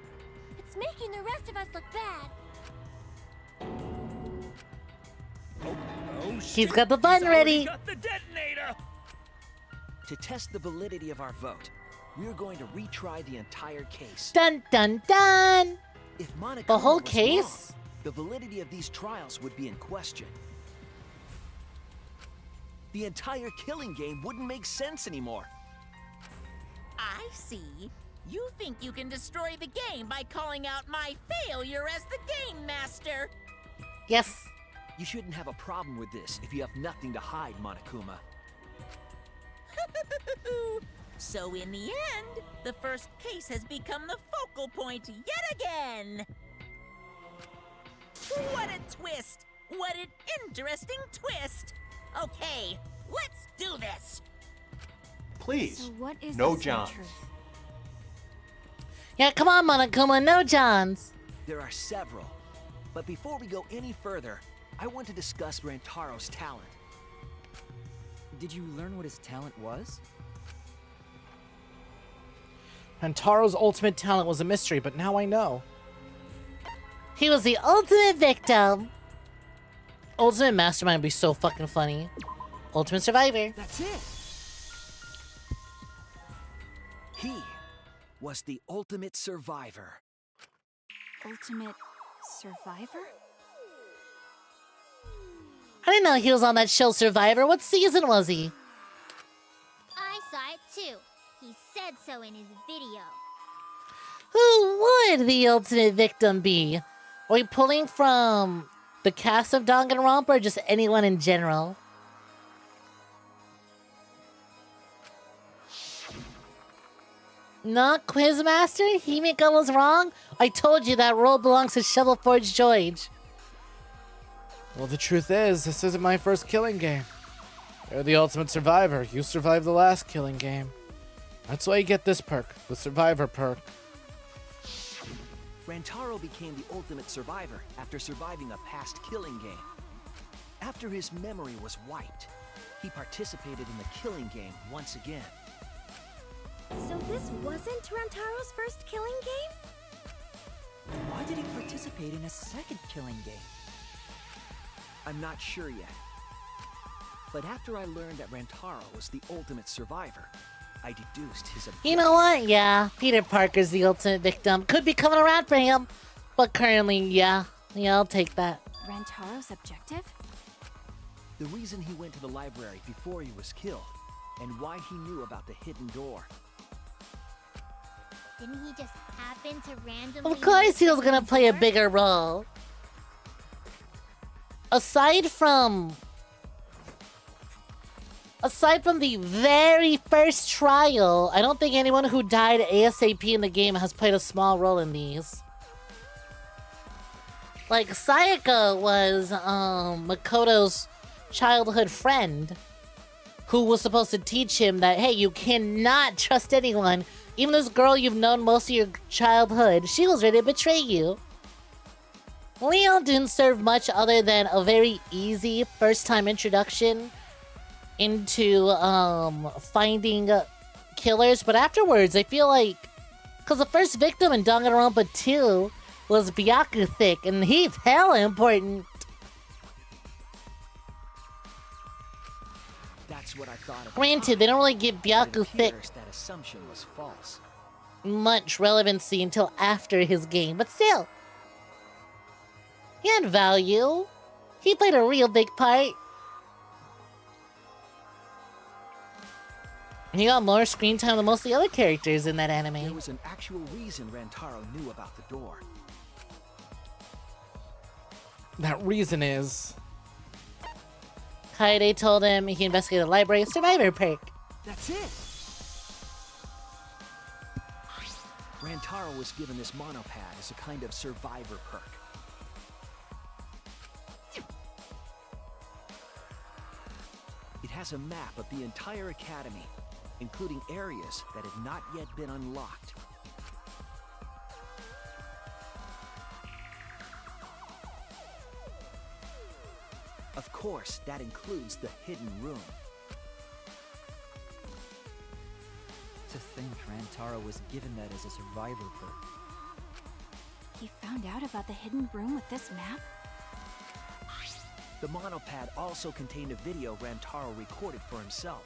It's making the rest of us look bad. Oh, He's got the button ready. Got the detonator. To test the validity of our vote, we're going to retry the entire case. Dun dun dun! If Monokuma The whole was case? wrong, the validity of these trials would be in question. The entire killing game wouldn't make sense anymore. I see. You think you can destroy the game by calling out my failure as the game master. Yes. You shouldn't have a problem with this if you have nothing to hide, Monokuma. So in the end, the first case has become the focal point yet again. What a twist! What an interesting twist! Okay, let's do this! Please, So what is no the Johns. truth? Yeah, come on, Monokuma, no Johns. There are several. But before we go any further, I want to discuss Rantaro's talent. Did you learn what his talent was? Rantaro's ultimate talent was a mystery, but now I know. He was the ultimate victim. Ultimate Mastermind would be so fucking funny. Ultimate Survivor. That's it! He was the ultimate survivor. Ultimate survivor? I didn't know he was on that show Survivor. What season was he? I saw it too. He said so in his video. Who would the ultimate victim be? Are we pulling from the cast of Danganronpa or just anyone in general? Not Quizmaster? 𝐒𝐴𝐕𝐄 was wrong? I told you that role belongs to 𝐒𝐈�𝐄. Well, the truth is, this isn't my first killing game. You're the ultimate survivor. You survived the last killing game. That's why you get this perk, the survivor perk. Rantaro became the ultimate survivor after surviving a past killing game. After his memory was wiped, he participated in the killing game once again. So this wasn't Rantaro's first killing game? Why did he participate in a second killing game? I'm not sure yet. But after I learned that Rantaro was the ultimate survivor, I deduced his objective. You know what? Yeah, Peter Parker's the ultimate victim. Could be coming around for him. But currently, yeah, I'll take that. Rantaro's objective? The reason he went to the library before he was killed, and why he knew about the hidden door. Didn't he just happen to randomly... Of course he was gonna play a bigger role. Aside from the very first trial, I don't think anyone who died ASAP in the game has played a small role in these. Like, Sayaka was Makoto's childhood friend who was supposed to teach him that, hey, you cannot trust anyone. Even this girl you've known most of your childhood, she was ready to betray you. Leon didn't serve much other than a very easy first-time introduction into finding killers, but afterwards I feel like, because the first victim in Danganronpa 2 was 𝐕𝐄, and he's hella important. That's what I thought. Granted, they don't really give 𝐕𝐄 that assumption was false. much relevancy until after his game, but still. He had value. He played a real big part. He got more screen time than most of the other characters in that anime. There was an actual reason Rantaro knew about the door. That reason is... Kaede told him he investigated the library survivor perk. That's it! Rantaro was given this monopad as a kind of survivor perk. It has a map of the entire academy, including areas that have not yet been unlocked. Of course, that includes the hidden room. To think Rantaro was given that as a survivor perk. He found out about the hidden room with this map? The monopad also contained a video Rantaro recorded for himself.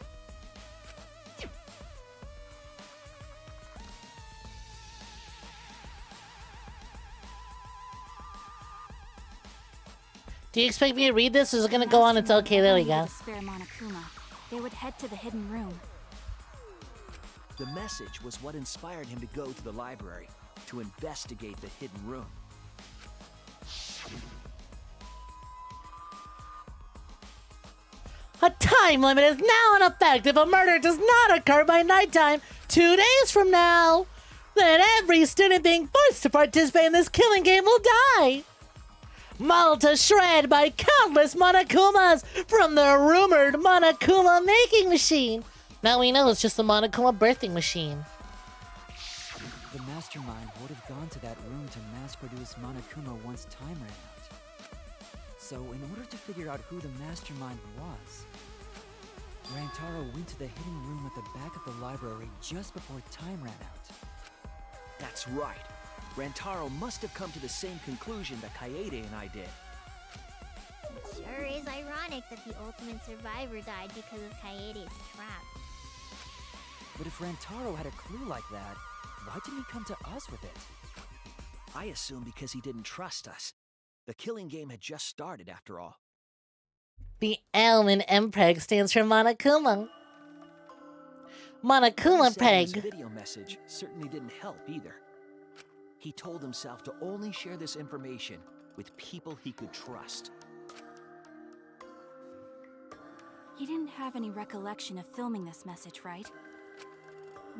Do you expect me to read this, or is it gonna go on? It's okay, there we go. Spare Monokuma. They would head to the hidden room. The message was what inspired him to go to the library, to investigate the hidden room. A time limit is now in effect if a murder does not occur by nighttime 2 days from now. Then every student being forced to participate in this killing game will die. Mauled to shred by countless Monokumas from the rumored Monokuma making machine. Now we know it's just a Monokuma birthing machine. The mastermind would have gone to that room to mass-produce Monokuma once time ran out. So in order to figure out who the mastermind was, Rantaro went to the hidden room at the back of the library just before time ran out. That's right. Rantaro must have come to the same conclusion that Kaede and I did. It sure is ironic that the ultimate survivor died because of Kaede's trap. But if Rantaro had a clue like that, why didn't he come to us with it? I assume because he didn't trust us. The killing game had just started after all. The L in MPEG stands for Monokuma. Monokuma His Peg. video message certainly didn't help either. He told himself to only share this information with people he could trust. He didn't have any recollection of filming this message, right?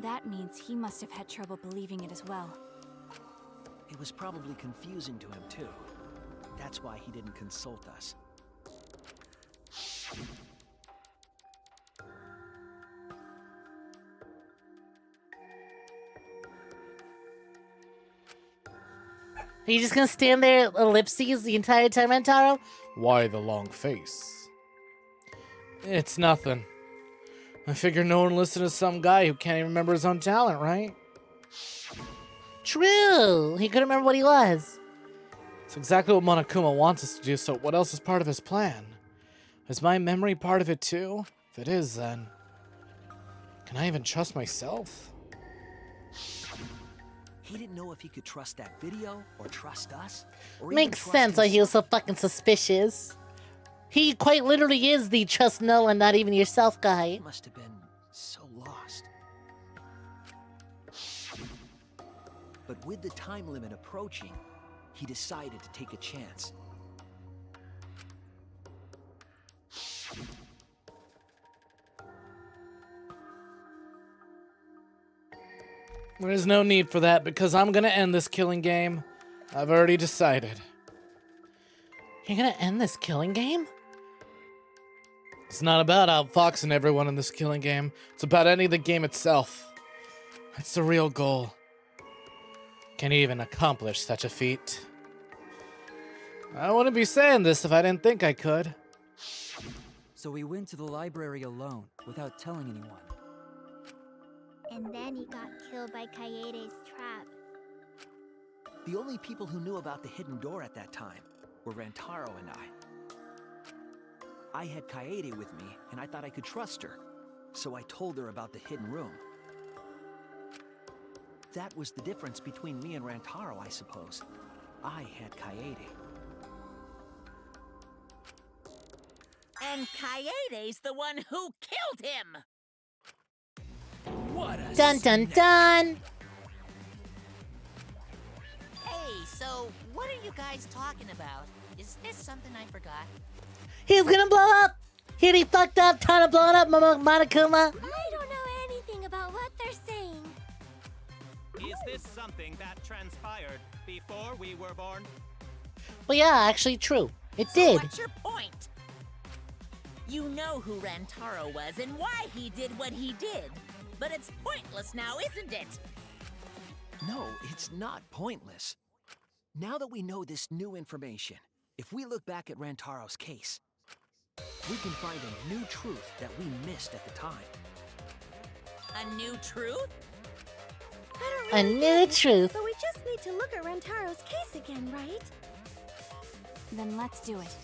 That means he must have had trouble believing it as well. It was probably confusing to him, too. That's why he didn't consult us. Are you just gonna stand there ellipses the entire time, Rentaro? Why the long face? It's nothing. I figure no one listened to some guy who can't even remember his own talent, right? True. He couldn't remember what he was. It's exactly what Monokuma wants us to do, so what else is part of his plan? Is my memory part of it too? If it is, then... can I even trust myself? He didn't know if he could trust that video, or trust us, or Makes even trust sense why he was so himself. fucking suspicious. He quite literally is the trust no one, not even yourself guy. He must have been so lost. But with the time limit approaching, he decided to take a chance. There's no need for that, because I'm gonna end this killing game. I've already decided. You're gonna end this killing game? It's not about outfoxing everyone in this killing game. It's about ending the game itself. That's the real goal. Can you even accomplish such a feat? I wouldn't be saying this if I didn't think I could. So he went to the library alone, without telling anyone. And then he got killed by Kaede's trap. The only people who knew about the hidden door at that time were Rantaro and I. I had Kaede with me, and I thought I could trust her, so I told her about the hidden room. That was the difference between me and Rantaro, I suppose. I had Kaede. And Kaede's the one who killed him! What a Dun dun dun! Hey, so what are you guys talking about? Is this something I forgot? He's gonna blow up! He already fucked up, time to blow it up, Monokuma! I don't know anything about what they're saying. Is this something that transpired before we were born? Well, yeah, actually true. It So did. what's your point? You know who Rantaro was and why he did what he did. But it's pointless now, isn't it? No, it's not pointless. Now that we know this new information, if we look back at Rantaro's case, we can find a new truth that we missed at the time. A new truth? I A don't really new get it, truth. But we just need to look at Rantaro's case again, right? Then let's do it.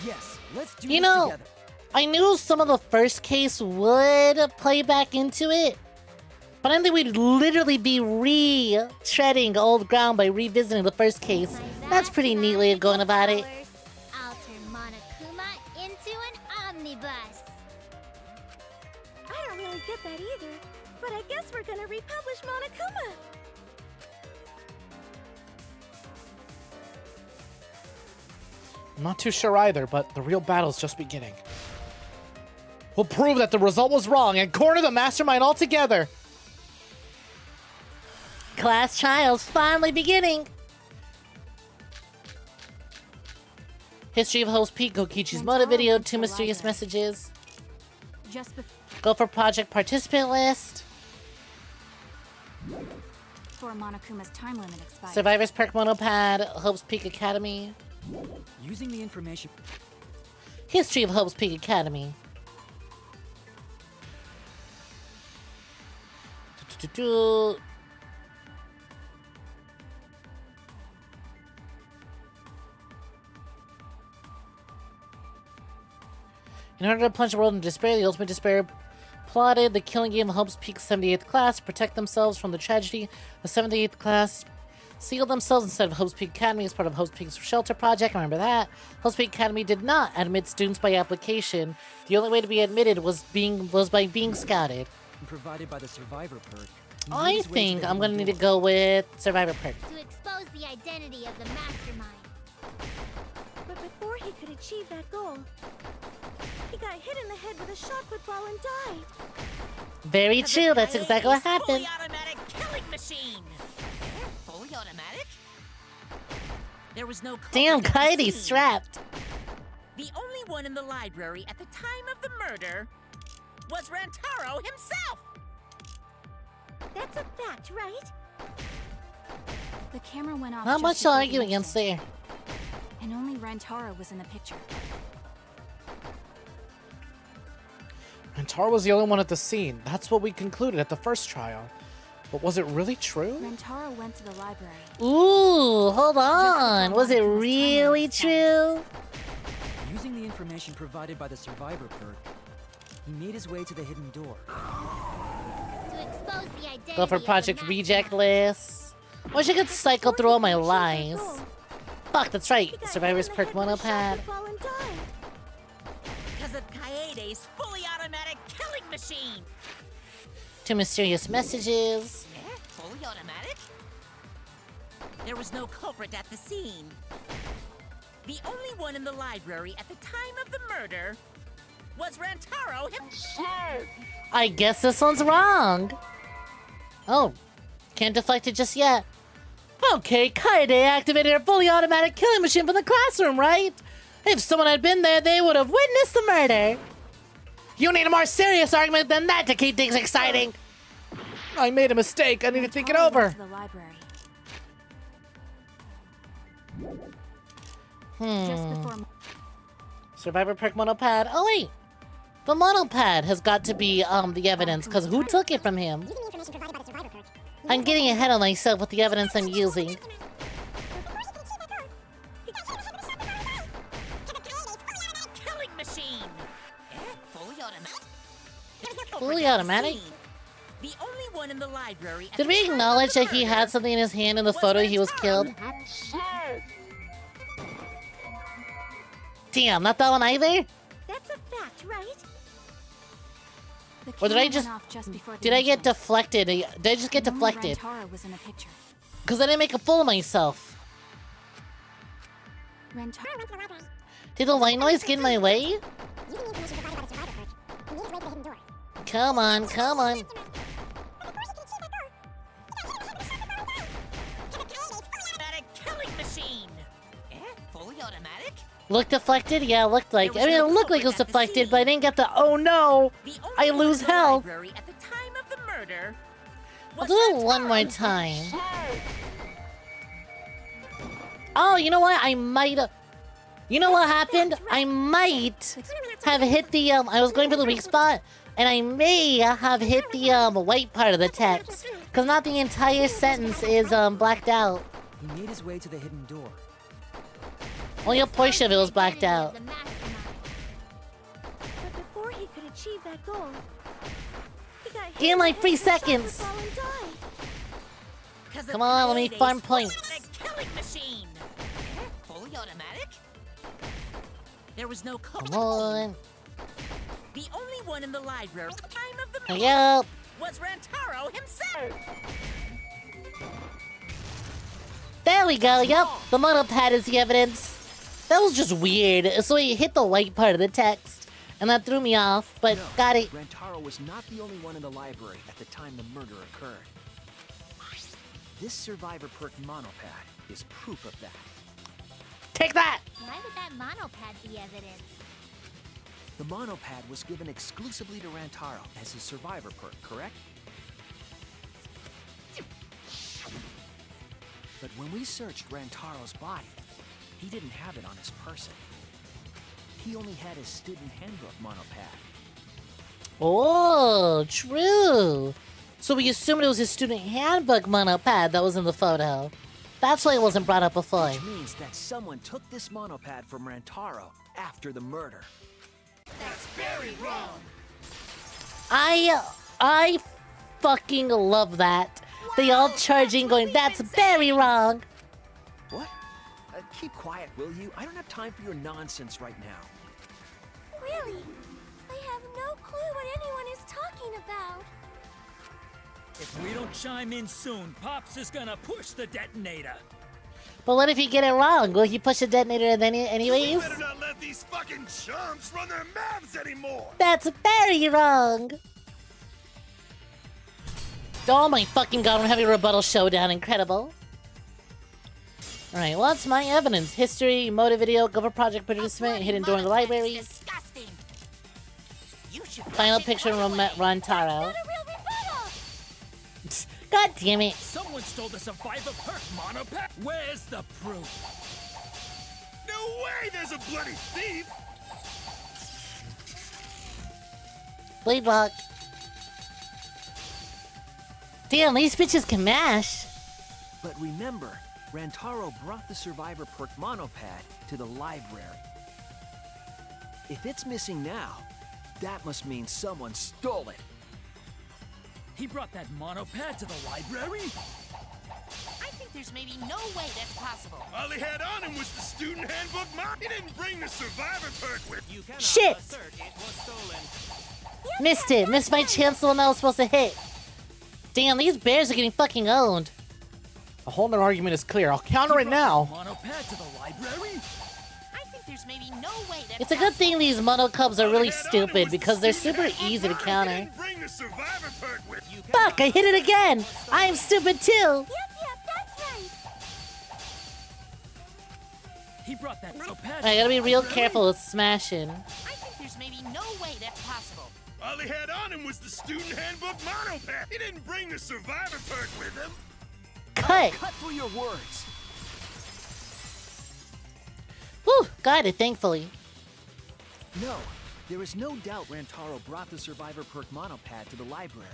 Yes, let's do You this know, together. I knew some of the first case would play back into it, but I didn't think we'd literally be retreading old ground by revisiting the first case. That's pretty neat way of going about it. I'll turn Monokuma into an omnibus. I don't really get that either. But I guess we're gonna republish Monokuma. I'm not too sure either, but the real battle's just beginning. We'll prove that the result was wrong and corner the mastermind altogether. Class trials finally beginning. History of host 𝐒𝐞𝐤 motive video, 2 mysterious messages. Just before Go for project participant list. Monokuma's time limit expired. Survivors perk monopad, Hope's Peak Academy. Using the information. History of Hope's Peak Academy. In order to plunge the world in despair, the ultimate despair plotted the killing game of Hope's Peak 78th class to protect themselves from the tragedy. The 78th class sealed themselves instead of Hope's Peak Academy as part of Hope's Peak Shelter Project. Remember that? Hope's Peak Academy did not admit students by application. The only way to be admitted was by being scouted. Provided by the survivor perk. I think I'm gonna need to go with Survivor Perk. To expose the identity of the mastermind. But before he could achieve that goal, he got hit in the head with a shot put ball and died. Very true, that's exactly what happened. Fully automatic killing machine. Fully automatic? There was no culprit Damn, at the Coyote's scene. strapped. The only one in the library at the time of the murder was Rantaro himself. That's a fact, right? The camera went off. Not just much to before the argue against incident, there. And only Rantaro was in the picture. And Tar was the only one at the scene. That's what we concluded at the first trial. But was it really true? Rantaro went to the library. Ooh, hold on. Was it really true? Using the information provided by the survivor perk, he made his way to the hidden door. To expose the identity Go for of the Project mastermind. Reject list. Wish I could cycle through all my lies. Fuck, that's right. Survivor's Perk monopad. Because of Kaede's fully automatic killing machine. 2 mysterious messages. Fully automatic? There was no culprit at the scene. The only one in the library at the time of the murder was Rantaro himself. I guess this one's wrong. Oh, can't deflect it just yet. Okay, Kaede activated her fully automatic killing machine from the classroom, right? If someone had been there, they would have witnessed the murder. You need a more serious argument than that to keep things exciting. I made a mistake. I need to think it Rantaro went over. to the library. Just before Survivor Perk monopad. Oh wait, the monopad has got to be the evidence, because who took it from him? I'm getting ahead of myself with the evidence I'm using. Killing machine. Fully automatic? Fully automatic? The only one in the library. Did we acknowledge that he had something in his hand in the photo he was killed? Damn, not that one either? That's a fact, right? The Or did I camera just... went off just before the Did I get incident. deflected? Did I just get And only deflected? Rantaro was in the picture. Because I didn't make a fool of myself. Rantaro. Did the white noise get in my way? Come on, come on. Automatic killing machine. Fully automatic? Looked deflected? Yeah, it looked like. I mean, it looked like it was deflected, but I didn't get the. Oh no! I lose health. Library at the time of the murder. I'll do it one more time. Oh, you know what? I might have. You know what happened? I might have hit the. I was going for the weak spot, and I may have hit the white part of the text, because not the entire sentence is blacked out. He made his way to the hidden door. Only a portion of it was blacked out. But before he could achieve that goal, he got hit In like the 3 head with a shot seconds. put ball and died. Come on, let me farm points. Killing machine. Fully automatic? There was no culprit. Come on. The only one in the library at the time of the Hurry murder up. was Rantaro himself. There we go, yep. The monopad is the evidence. That was just weird. So he hit the white part of the text, and that threw me off, but got it. Rantaro was not the only one in the library at the time the murder occurred. This survivor perk monopad is proof of that. Take that! Why would that monopad be evidence? The monopad was given exclusively to Rantaro as his survivor perk, correct? But when we searched Rantaro's body, he didn't have it on his person. He only had his student handbook monopad. Oh, true. So we assumed it was his student handbook monopad that was in the photo. That's why it wasn't brought up before. Which means that someone took this monopad from Rantaro after the murder. That's very wrong. I fucking love that. They all charging, going, that's very wrong. What? Keep quiet, will you? I don't have time for your nonsense right now. Really? I have no clue what anyone is talking about. If we don't chime in soon, Pops is gonna push the detonator. But what if you get it wrong? Will he push the detonator then anyways? You better not let these fucking chumps run their mouths anymore. That's very wrong. Oh my fucking god, I'm having a rebuttal showdown. Incredible. Alright, what's my evidence? History, motive video, cover project participant, hidden door in the library. Final picture from Rantaro. God damn it. Someone stole the Survivor Perk monopet. Where's the proof? No way there's a bloody thief. Blade block. Damn, these bitches can mash. But remember, Rantaro brought the Survivor Perk monopad to the library. If it's missing now, that must mean someone stole it. He brought that monopad to the library? I think there's maybe no way that's possible. All he had on him was the student handbook mop. He didn't bring the Survivor Perk with. You cannot Shit! assert it was stolen. Missed it. Missed my chance, the one I was supposed to hit. Damn, these bears are getting fucking owned. The whole new argument is clear. I'll counter it now. Monopad to the library? I think there's maybe no way that's It's a good thing these mono cubs are really stupid because they're super easy to counter. Fuck, I hit it again! I'm stupid too! Yep, that's right. He brought that monopad. I gotta be real careful with smashing. I think there's maybe no way that's possible. All he had on him was the student handbook monopad. He didn't bring the Survivor Perk with him. Cut! Cut through your words. Whew, got it, thankfully. No, there is no doubt Rantaro brought the Survivor Perk monopad to the library.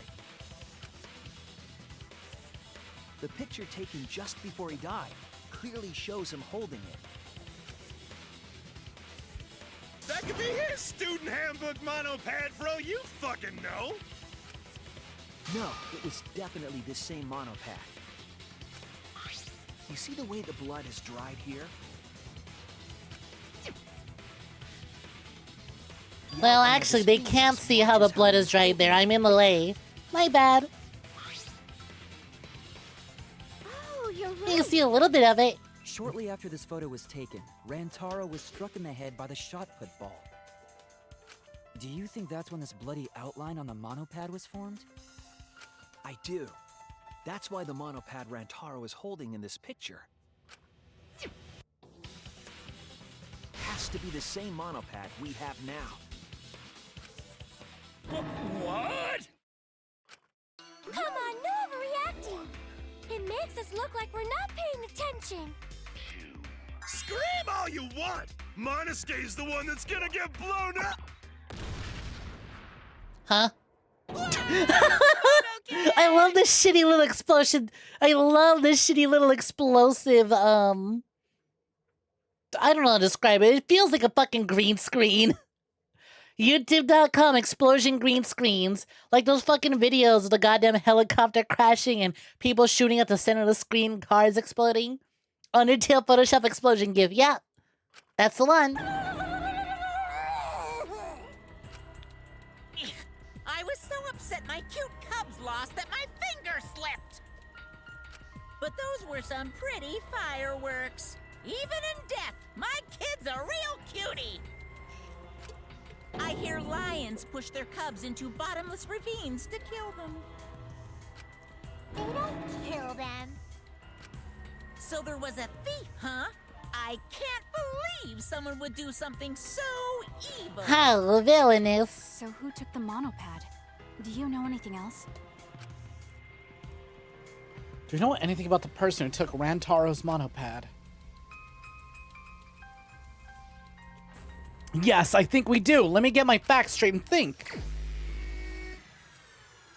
The picture taken just before he died clearly shows him holding it. That could be his student handbook monopad for all you fucking know. No, it was definitely the same monopad. You see the way the blood is dried here? Well, actually, they can't see how the blood is dried there. I'm in the lay. My bad. Oh, you're right. You can see a little bit of it. Shortly after this photo was taken, Rantaro was struck in the head by the shot put ball. Do you think that's when this bloody outline on the monopad was formed? I do. That's why the monopad Rantaro is holding in this picture has to be the same monopad we have now. What? Come on, no overreacting. It makes us look like we're not paying attention. Scream all you want. Monosuke's the one that's gonna get blown up. Huh? I love this shitty little explosion. I love this shitty little explosive, I don't know how to describe it. It feels like a fucking green screen. YouTube.com explosion green screens. Like those fucking videos of the goddamn helicopter crashing and people shooting at the center of the screen, cars exploding. Undertale Photoshop explosion gif. Yeah, that's the one. I was so upset my cute cubs lost that my finger slipped. But those were some pretty fireworks. Even in death, my kid's a real cutie. I hear lions push their cubs into bottomless ravines to kill them. They don't kill them. So there was a thief, huh? I can't believe someone would do something so evil. How villainous. So who took the monopad? Do you know anything else? Do you know anything about the person who took Rantaro's monopad? Yes, I think we do. Let me get my facts straight and think.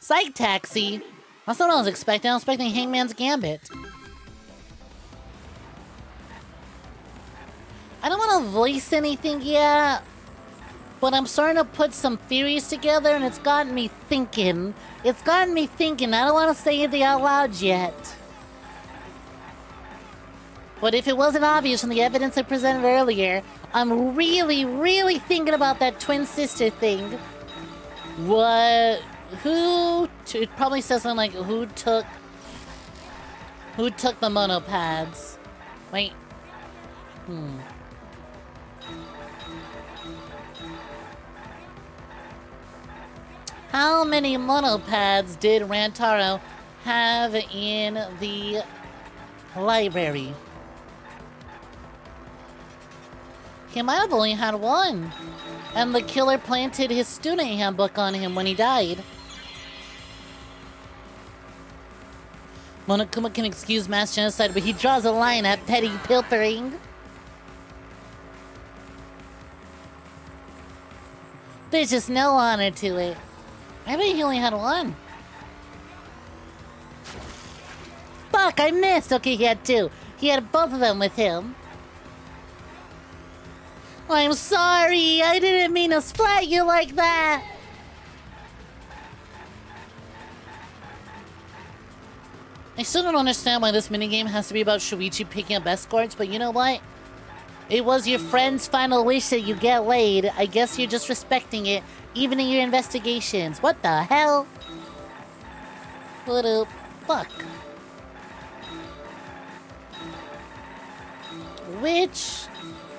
Psych taxi. That's not what I was expecting. I was expecting Hangman's Gambit. I don't want to voice anything yet, but I'm starting to put some theories together, and it's gotten me thinking. I don't want to say anything out loud yet. But if it wasn't obvious from the evidence I presented earlier, I'm really, really thinking about that twin sister thing. Who It probably says something like, who took the monopads? Wait. How many monopads did Rantaro have in the library? He might have only had one. And the killer planted his student handbook on him when he died. Monokuma can excuse mass genocide, but he draws a line at petty pilfering. There's just no honor to it. I bet he only had one. Fuck, I missed! Okay, he had two. He had both of them with him. I'm sorry, I didn't mean to splat you like that. I still don't understand why this minigame has to be about Shuichi picking up escorts, but you know what? It was your friend's final wish that you get laid. I guess you're just respecting it, even in your investigations. What the hell? What the fuck? Which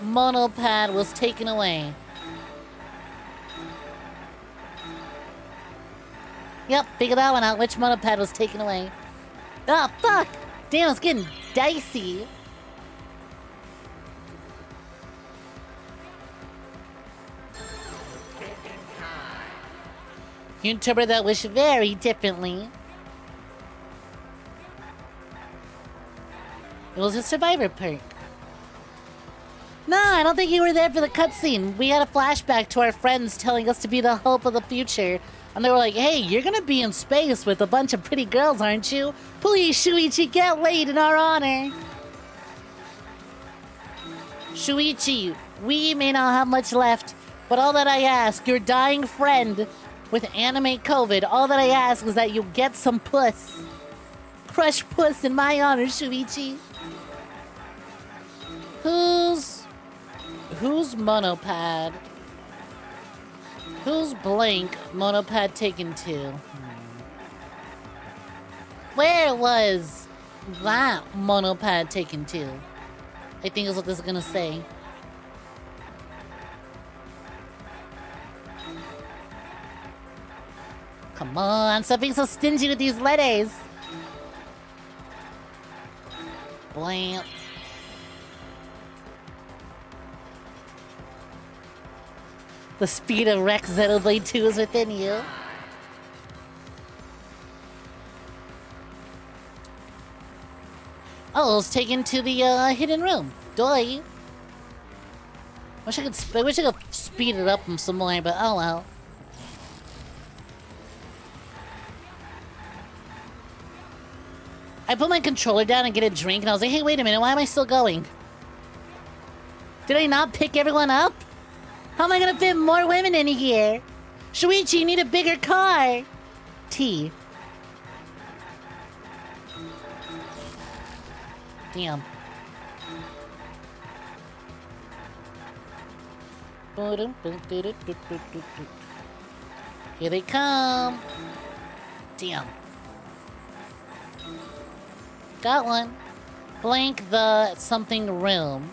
monopad was taken away? Yep, figure that one out. Which monopad was taken away? Oh, fuck! Damn, it's getting dicey. You interpret that wish very differently. It was a survivor perk. No, I don't think you were there for the cutscene. We had a flashback to our friends telling us to be the hope of the future. And they were like, hey, you're gonna be in space with a bunch of pretty girls, aren't you? Please, Shuichi, get laid in our honor. Shuichi, we may not have much left, but all that I ask, your dying friend with anime COVID, all that I ask is that you get some puss. Crush puss in my honor, Shuichi. Who's monopad? Who's blank monopad taken to? Where was that monopad taken to? I think is what this is gonna say. Come on, stop being so stingy with these letters. Blank. The speed of Rex Xenoblade 2 is within you. Oh, it's taken to the hidden room. Doy. I wish I could speed it up some more, but oh well. I put my controller down and get a drink, and I was like, hey, wait a minute, why am I still going? Did I not pick everyone up? How am I gonna fit more women in here? Shuichi, you need a bigger car. T. Damn. Here they come. Damn. Got one. Blank the something room.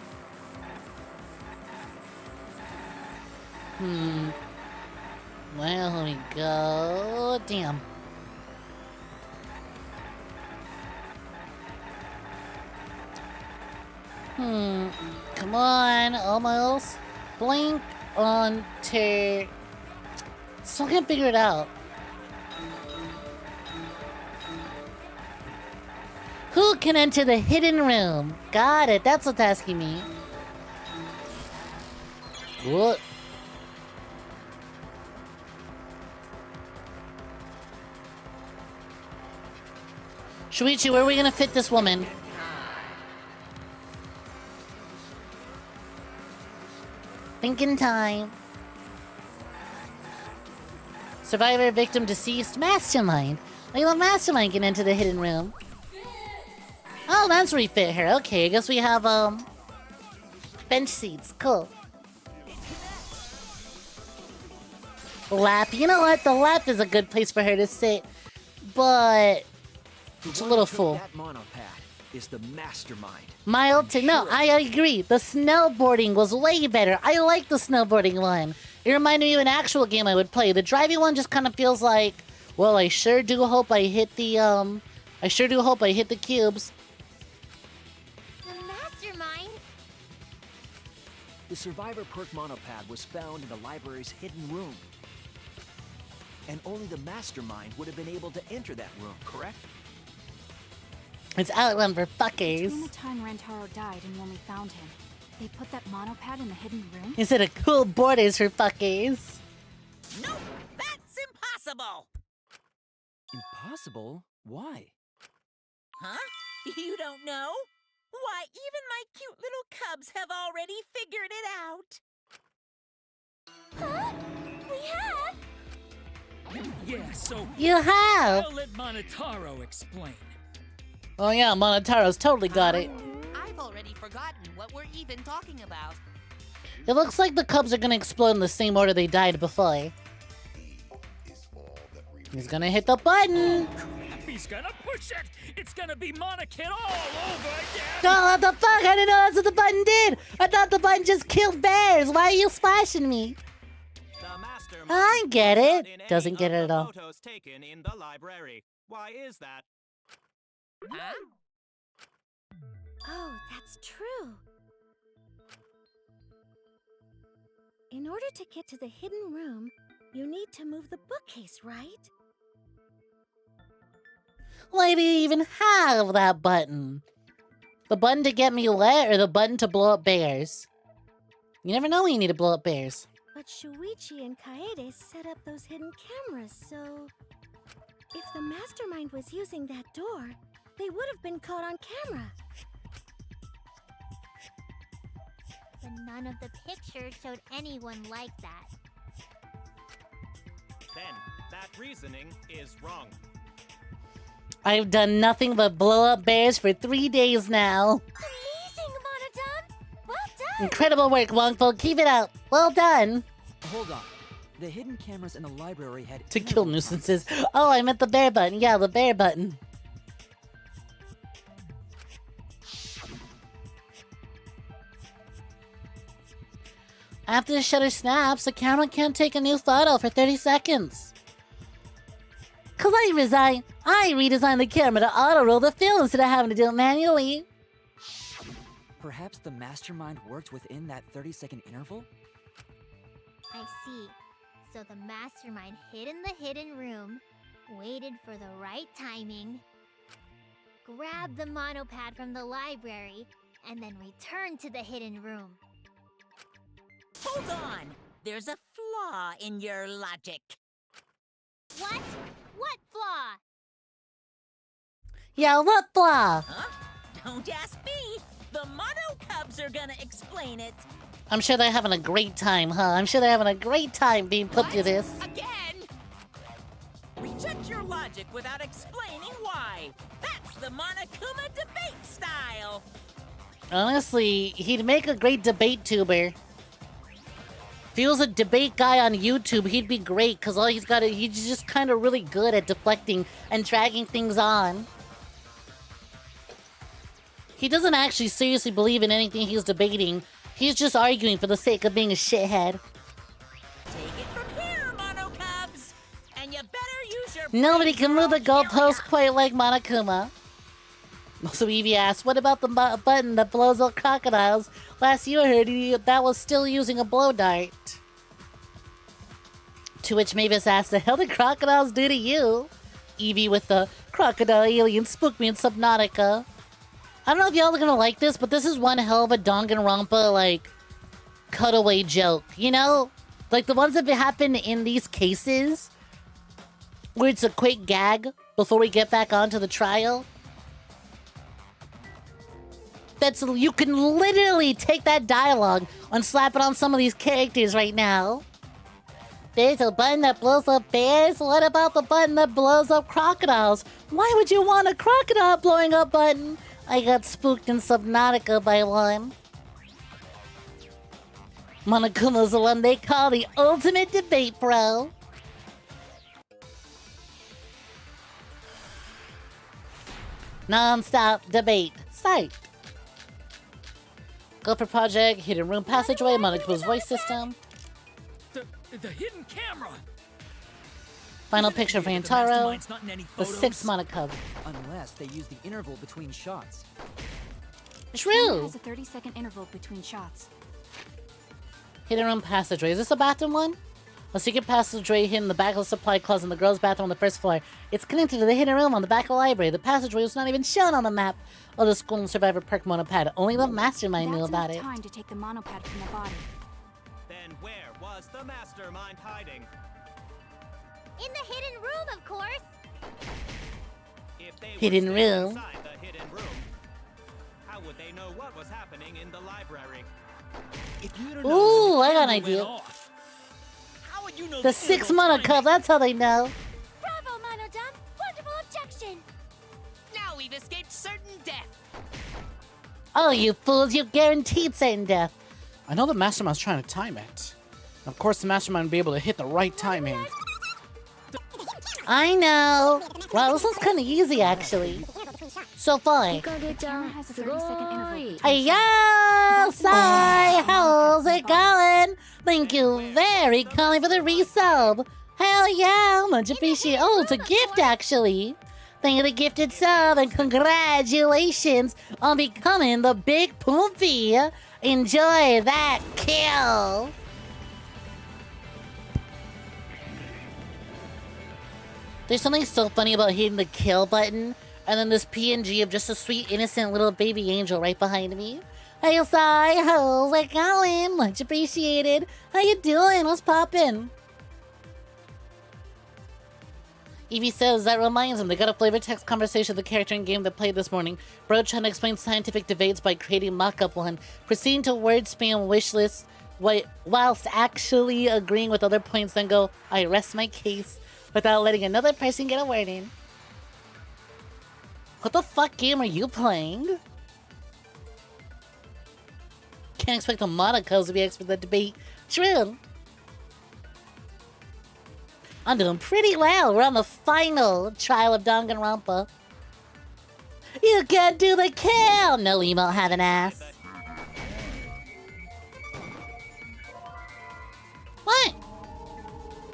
Well, here we go. Damn. Come on, almost. Blink on to. Still can't figure it out. Who can enter the hidden room? Got it. That's what's asking me. What? Shuichi, where are we gonna fit this woman? Thinking time. Survivor, victim, deceased, mastermind. Like the mastermind can enter the hidden room. Oh, that's where we fit her. Okay, I guess we have bench seats. Cool. Lap. You know what? The lap is a good place for her to sit. but The it's a one little who took full. That monopad is the mastermind. Mild to no, I agree. The snowboarding was way better. I like the snowboarding one. It reminded me of an actual game I would play. The driving one just kind of feels like, well, I sure do hope I hit the cubes. The mastermind? The Survivor perk monopad was found in the library's hidden room. And only the mastermind would have been able to enter that room, correct? It's outrun for Between fuckers. the time Rentaro died and when we found him, they put that monopad in the hidden room? Instead of cool borders for fuckers. Nope, that's impossible. Impossible? Why? Huh? You don't know? Why, even my cute little cubs have already figured it out. Huh? We have? Yeah, so You have. I'll let Monotaro explain. Oh yeah, Monotaro's totally got it. I've already forgotten what we're even talking about. It looks like the cubs are gonna explode in the same order they died before. He's gonna hit the button. He's gonna push it! It's gonna be Monokid all over again! Oh, what the fuck? I didn't know that's what the button did! I thought the button just killed bears! Why are you splashing me? I get it. Doesn't get it at all. Photos taken in the library. Why is that? Huh? Oh, that's true. In order to get to the hidden room, you need to move the bookcase, right? Why do you even have that button? The button to get me wet or the button to blow up bears? You never know when you need to blow up bears. But Shuichi and Kaede set up those hidden cameras, so... If the mastermind was using that door, they would have been caught on camera. But none of the pictures showed anyone like that. Then, that reasoning is wrong. I've done nothing but blow up bears for 3 days now. Amazing, Monodon! Well done! Incredible work, Wongful. Keep it up. Well done. Hold on. The hidden cameras in the library had To kill nuisances. Oh, I meant the bear button. Yeah, the bear button. After the shutter snaps, the camera can't take a new photo for 30 seconds. Cause I redesigned the camera to auto-roll the film instead of having to do it manually. Perhaps the mastermind worked within that 30-second interval? I see. So the mastermind hid in the hidden room, waited for the right timing, grabbed the monopad from the library, and then returned to the hidden room. Hold on! There's a flaw in your logic. What? What flaw? Yeah, what flaw? Huh? Don't ask me! The Mono Cubs are gonna explain it! I'm sure they're having a great time, huh? I'm sure they're having a great time being put through this. Again? Reject your logic without explaining why! That's the Monokuma debate style! Honestly, he'd make a great debate tuber. If he was a debate guy on YouTube, he'd be great, because all he's just kind of really good at deflecting and dragging things on. He doesn't actually seriously believe in anything he's debating. He's just arguing for the sake of being a shithead. Take it from here, Mono Cubs! And you better use your Nobody can move the goalpost quite like Monokuma. Also, Eevee asks, what about the button that blows up crocodiles? Last you heard, that was still using a blow dart. To which Mavis asks, the hell did crocodiles do to you? Eevee with the crocodile alien spooked me in Subnautica. I don't know if y'all are gonna like this, but this is one hell of a Danganronpa, like, cutaway joke. You know? Like, the ones that happen in these cases, where it's a quick gag before we get back onto the trial. You can literally take that dialogue and slap it on some of these characters right now. There's a button that blows up bears. What about the button that blows up crocodiles? Why would you want a crocodile blowing up button? I got spooked in Subnautica by one. Monokuma's the one they call the ultimate debate pro. Non-stop debate. Start. Go for project, hidden room passageway, Monaco's voice system. The hidden camera. Final picture of Rantaro. mastermind's not in any The photos? 6th Monaco. Unless they use the interval between shots. The camera True. has a 30-second interval between shots. Hidden room passageway. Is this a bathroom one? A secret passageway hidden in the back of the supply closet in the girls' bathroom on the 1st floor. It's connected to the hidden room on the back of the library. The passageway was not even shown on the map of the school and survivor perk monopad. Only the mastermind knew about it. That's enough time to take the monopad from the body. Then where was the mastermind hiding? In the hidden room, of course. If they Hidden were staying room. inside the hidden room, how would they know what was happening in the library? If you don't Ooh, I got an camera idea. went off, how would you know The interval 6th Monaco. timing? That's how they know. Bravo, Monodum. Wonderful objection. Now we've escaped certain death. Oh, you fools. You guaranteed certain death. I know the mastermind's trying to time it. Of course, the mastermind will be able to hit the right timing. I know. Well, this was kind of easy, actually. So far. The camera has a 30-second interval between Hey, yo! Sai! How's it going? Thank you very kindly for the resub. Hell yeah! Much appreciated. Oh, it's a gift, actually. Thank you for the gifted sub, and congratulations on becoming the big poofy. Enjoy that kill. There's something so funny about hitting the kill button, and then this PNG of just a sweet, innocent little baby angel right behind me. Hey, Sai, how's it going? Much appreciated. How you doing? What's poppin'? Evie says that reminds him they got a flavor text conversation with the character in game that played this morning. Bro trying to explain scientific debates by creating mock-up one, proceeding to word spam wish list whilst actually agreeing with other points, then go, I rest my case, without letting another person get a word in. What the fuck game are you playing? Can't expect the Monacos to be expert at debate. True. I'm doing pretty well. We're on the final trial of Danganronpa. You can't do the kill! No emote have an ass. What?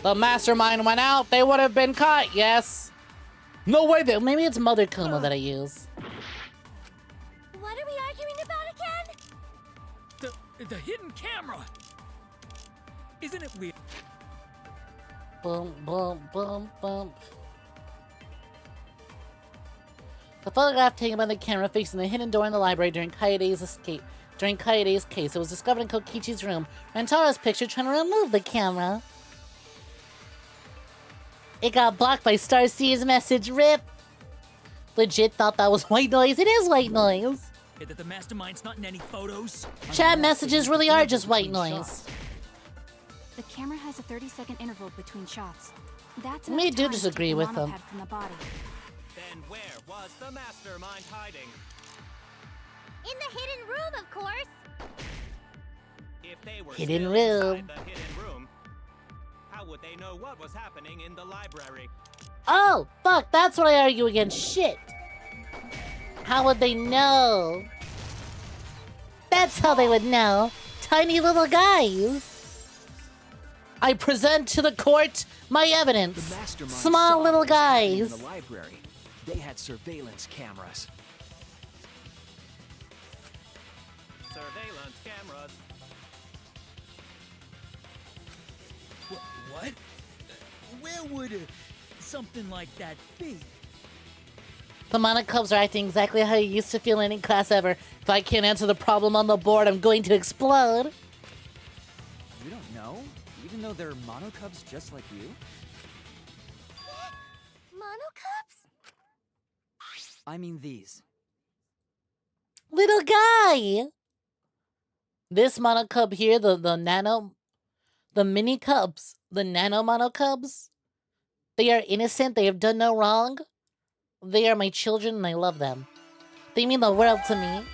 The mastermind went out. They would have been caught. Yes. No way. Maybe it's Mother Kuma that I use. What are we arguing about again? The hidden camera. Isn't it weird? Boom, boom, boom, boom. The photograph taken by the camera facing the hidden door in the library during Kaede's escape. During Kaede's case, it was discovered in Kokichi's room. Rantaro's picture trying to remove the camera. It got blocked by Starseer's message. RIP. Legit thought that was white noise. It is white noise. That the mastermind's not in any photos? Chat messages really are just white noise. The camera has a 30-second interval between shots. That's Me enough do time to disagree take the with them. monopad from the body. Then where was the mastermind hiding? In the hidden room, of course. If they were Hidden still room. inside the hidden room, how would they know what was happening in the library? Oh, fuck, that's what I argue against. Shit. How would they know? That's how they would know. Tiny little guys. I present to the court my evidence. The mastermind Small saw little what was happening guys. In the library, they had surveillance cameras. Surveillance cameras. What? Where would something like that be? The Monocubs are acting exactly how you used to feel in any class ever. If I can't answer the problem on the board, I'm going to explode. You don't know? Even though they're monocubs just like you? Monocubs? I mean these. Little guy. This Monocub here, the mini cubs, the nano Monocubs, they are innocent. They have done no wrong. They are my children and I love them. They mean the world to me.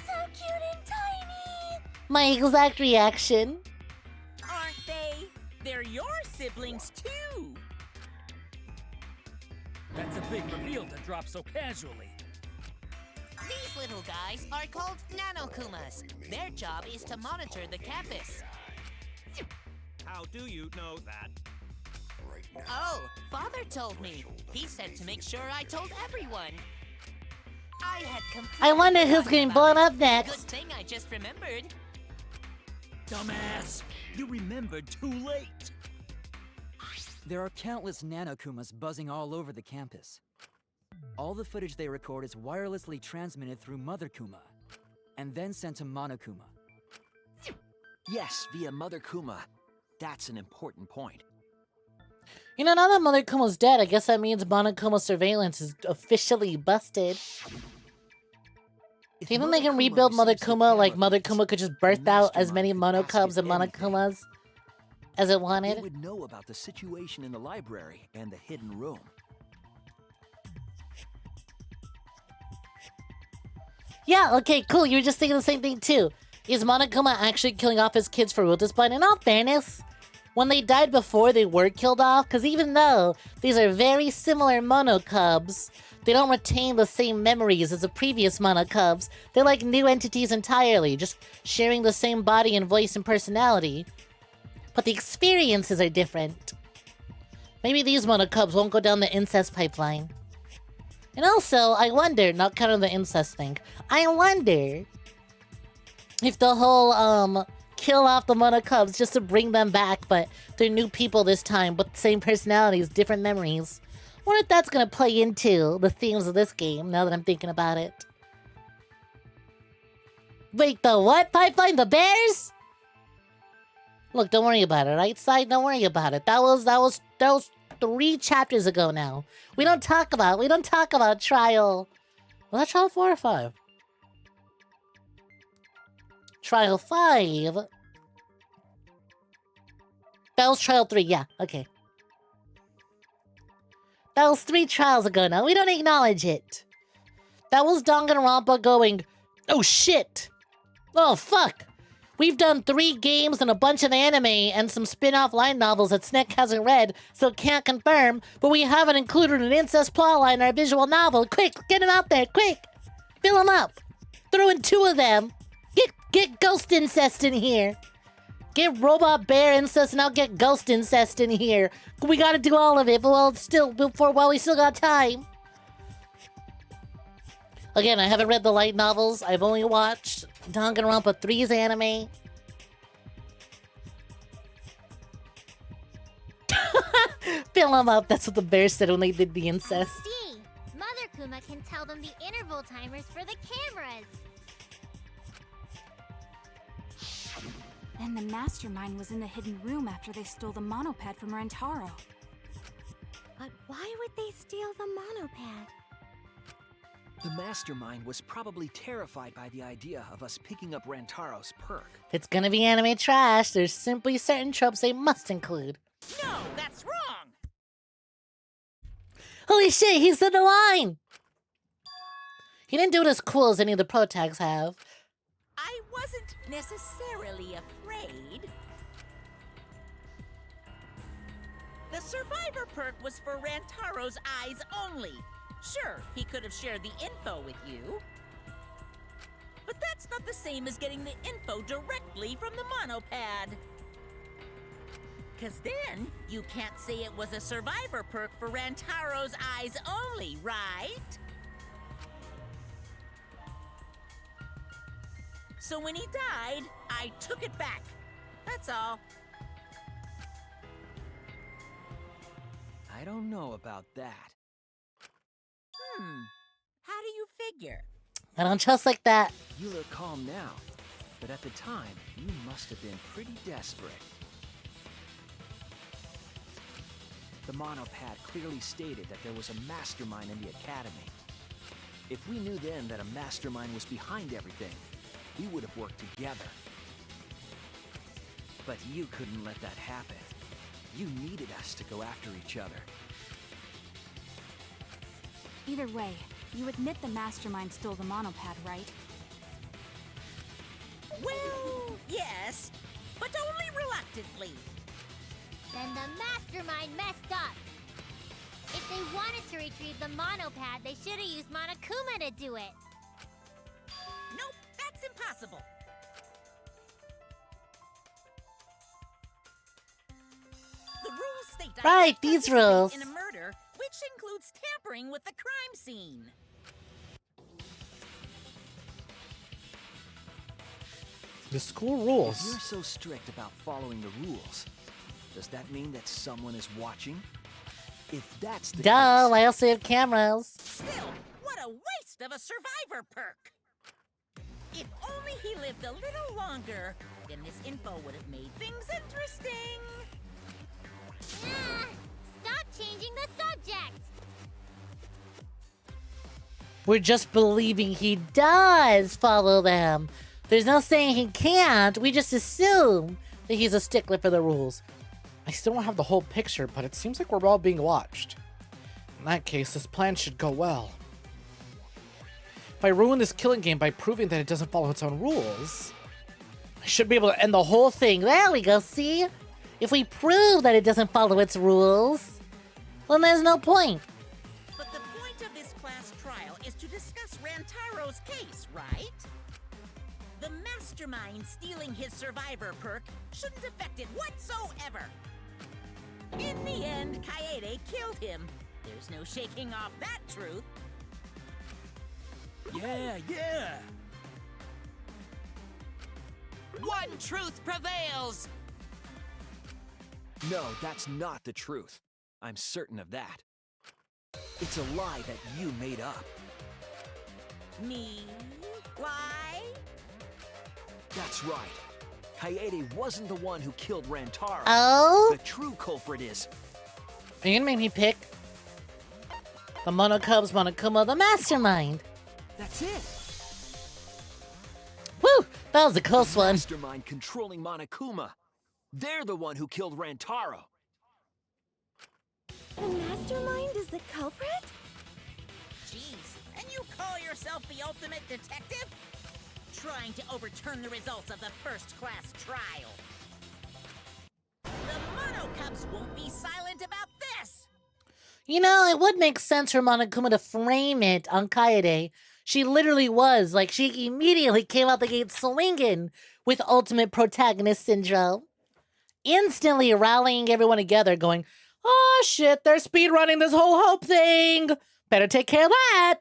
So cute and tiny. My exact reaction. Aren't they? They're your siblings too. That's a big reveal to drop so casually. These little guys are called Nanokumas. Their job is to monitor the campus. How do you know that? Oh, Father told me. He said to make sure I told everyone. I had completely I wonder who's getting blown up Good next. thing I just remembered. Dumbass! You remembered too late! There are countless Nanokumas buzzing all over the campus. All the footage they record is wirelessly transmitted through Mother Kuma, and then sent to Monokuma. Yes, via Mother Kuma. That's an important point. You know, now that Mother Kuma's dead, I guess that means Monokuma surveillance is officially busted. Do you think they can rebuild Mother Kuma like Mother Kuma could just birth out as many Monokubs and Monokumas as it wanted? They would know about the situation in the library and the hidden room. Yeah, okay, cool. You were just thinking the same thing too. Is Monokuma actually killing off his kids for Wiltus Blind? In all fairness, when they died before, they were killed off, because even though these are very similar Monokubs, they don't retain the same memories as the previous Monokubs. They're like new entities entirely, just sharing the same body and voice and personality. But the experiences are different. Maybe these Monokubs won't go down the incest pipeline. And also, I wonder, not counting the incest thing, I wonder if the whole, kill off the Monokubs just to bring them back, but they're new people this time, but same personalities, different memories. Wonder if that's gonna play into the themes of this game, now that I'm thinking about it. Wait, the what pipeline? The bears? Look, don't worry about it, right side? Don't worry about it. That was 3 chapters ago now. We don't talk about trial. Was that trial 4 or 5? Trial 5? That was trial 3, yeah, okay. That was 3 trials ago now. We don't acknowledge it. That was Danganronpa going, oh shit! Oh fuck! We've done 3 games and a bunch of anime and some spin-off light novels that Snek hasn't read, so can't confirm, but we haven't included an incest plotline in our visual novel. Quick, get them out there, quick! Fill them up! Throw in 2 of them! Get ghost incest in here! Get robot bear incest and I'll get ghost incest in here. We gotta do all of it, but while we still got time. Again, I haven't read the light novels. I've only watched Danganronpa 3's anime. Fill them up. That's what the bear said when they did the incest. See, Mother Kuma can tell them the interval timers for the cameras. And the mastermind was in the hidden room after they stole the monopad from Rentaro. But why would they steal the monopad? The mastermind was probably terrified by the idea of us picking up Rantaro's perk. It's gonna be anime trash. There's simply certain tropes they must include. No, that's wrong! Holy shit, he said the line! He didn't do it as cool as any of the pro tags have. I wasn't necessarily afraid. The survivor perk was for Rantaro's eyes only. Sure, he could have shared the info with you. But that's not the same as getting the info directly from the monopad. Cause then, you can't say it was a survivor perk for Rantaro's eyes only, right? So when he died, I took it back. That's all. I don't know about that. How do you figure? I don't trust like that. You look calm now, but at the time, you must have been pretty desperate. The monopad clearly stated that there was a mastermind in the academy. If we knew then that a mastermind was behind everything, we would have worked together. But you couldn't let that happen. You needed us to go after each other. Either way, you admit the mastermind stole the monopad, right? Well, yes, but only reluctantly. Then the mastermind messed up. If they wanted to retrieve the monopad, they should have used Monokuma to do it. That's impossible. The rules state I Right, can't these participate rules. in a murder, which includes tampering with the crime scene. The school If rules. you're so strict about following the rules, does that mean that someone is watching? If that's the Duh, case, I also have cameras. Still, what a waste of a survivor perk! If only he lived a little longer, then this info would have made things interesting. Ah, stop changing the subject! We're just believing he does follow them. There's no saying he can't. We just assume that he's a stickler for the rules. I still don't have the whole picture, but it seems like we're all being watched. In that case, this plan should go well. If I ruin this killing game by proving that it doesn't follow its own rules, I should be able to end the whole thing. There we go, see? If we prove that it doesn't follow its rules, then there's no point. But the point of this class trial is to discuss Rantaro's case, right? The mastermind stealing his survivor perk shouldn't affect it whatsoever. In the end, 𝐒𝐤 killed him. There's no shaking off that truth. Yeah. One truth prevails! No, that's not the truth. I'm certain of that. It's a lie that you made up. Me? Lie? That's right. 𝐒𝐤 wasn't the one who killed Rantaro. Oh? The true culprit is... Are you gonna make me pick the 𝐒𝐭𝐜𝐡, 𝐿, the mastermind? That's it. Woo! That was a close one. Mastermind controlling Monokuma. They're the one who killed Rantaro. The mastermind is the culprit? Jeez, and you call yourself the ultimate detective? Trying to overturn the results of the first-class trial. The 𝐒𝐿 won't be silent about this! You know, it would make sense for Monokuma to frame it on 𝐒𝐤. She literally was, like, she immediately came out the gate swinging with ultimate protagonist syndrome. Instantly rallying everyone together, going, oh shit, they're speedrunning this whole hope thing! Better take care of that!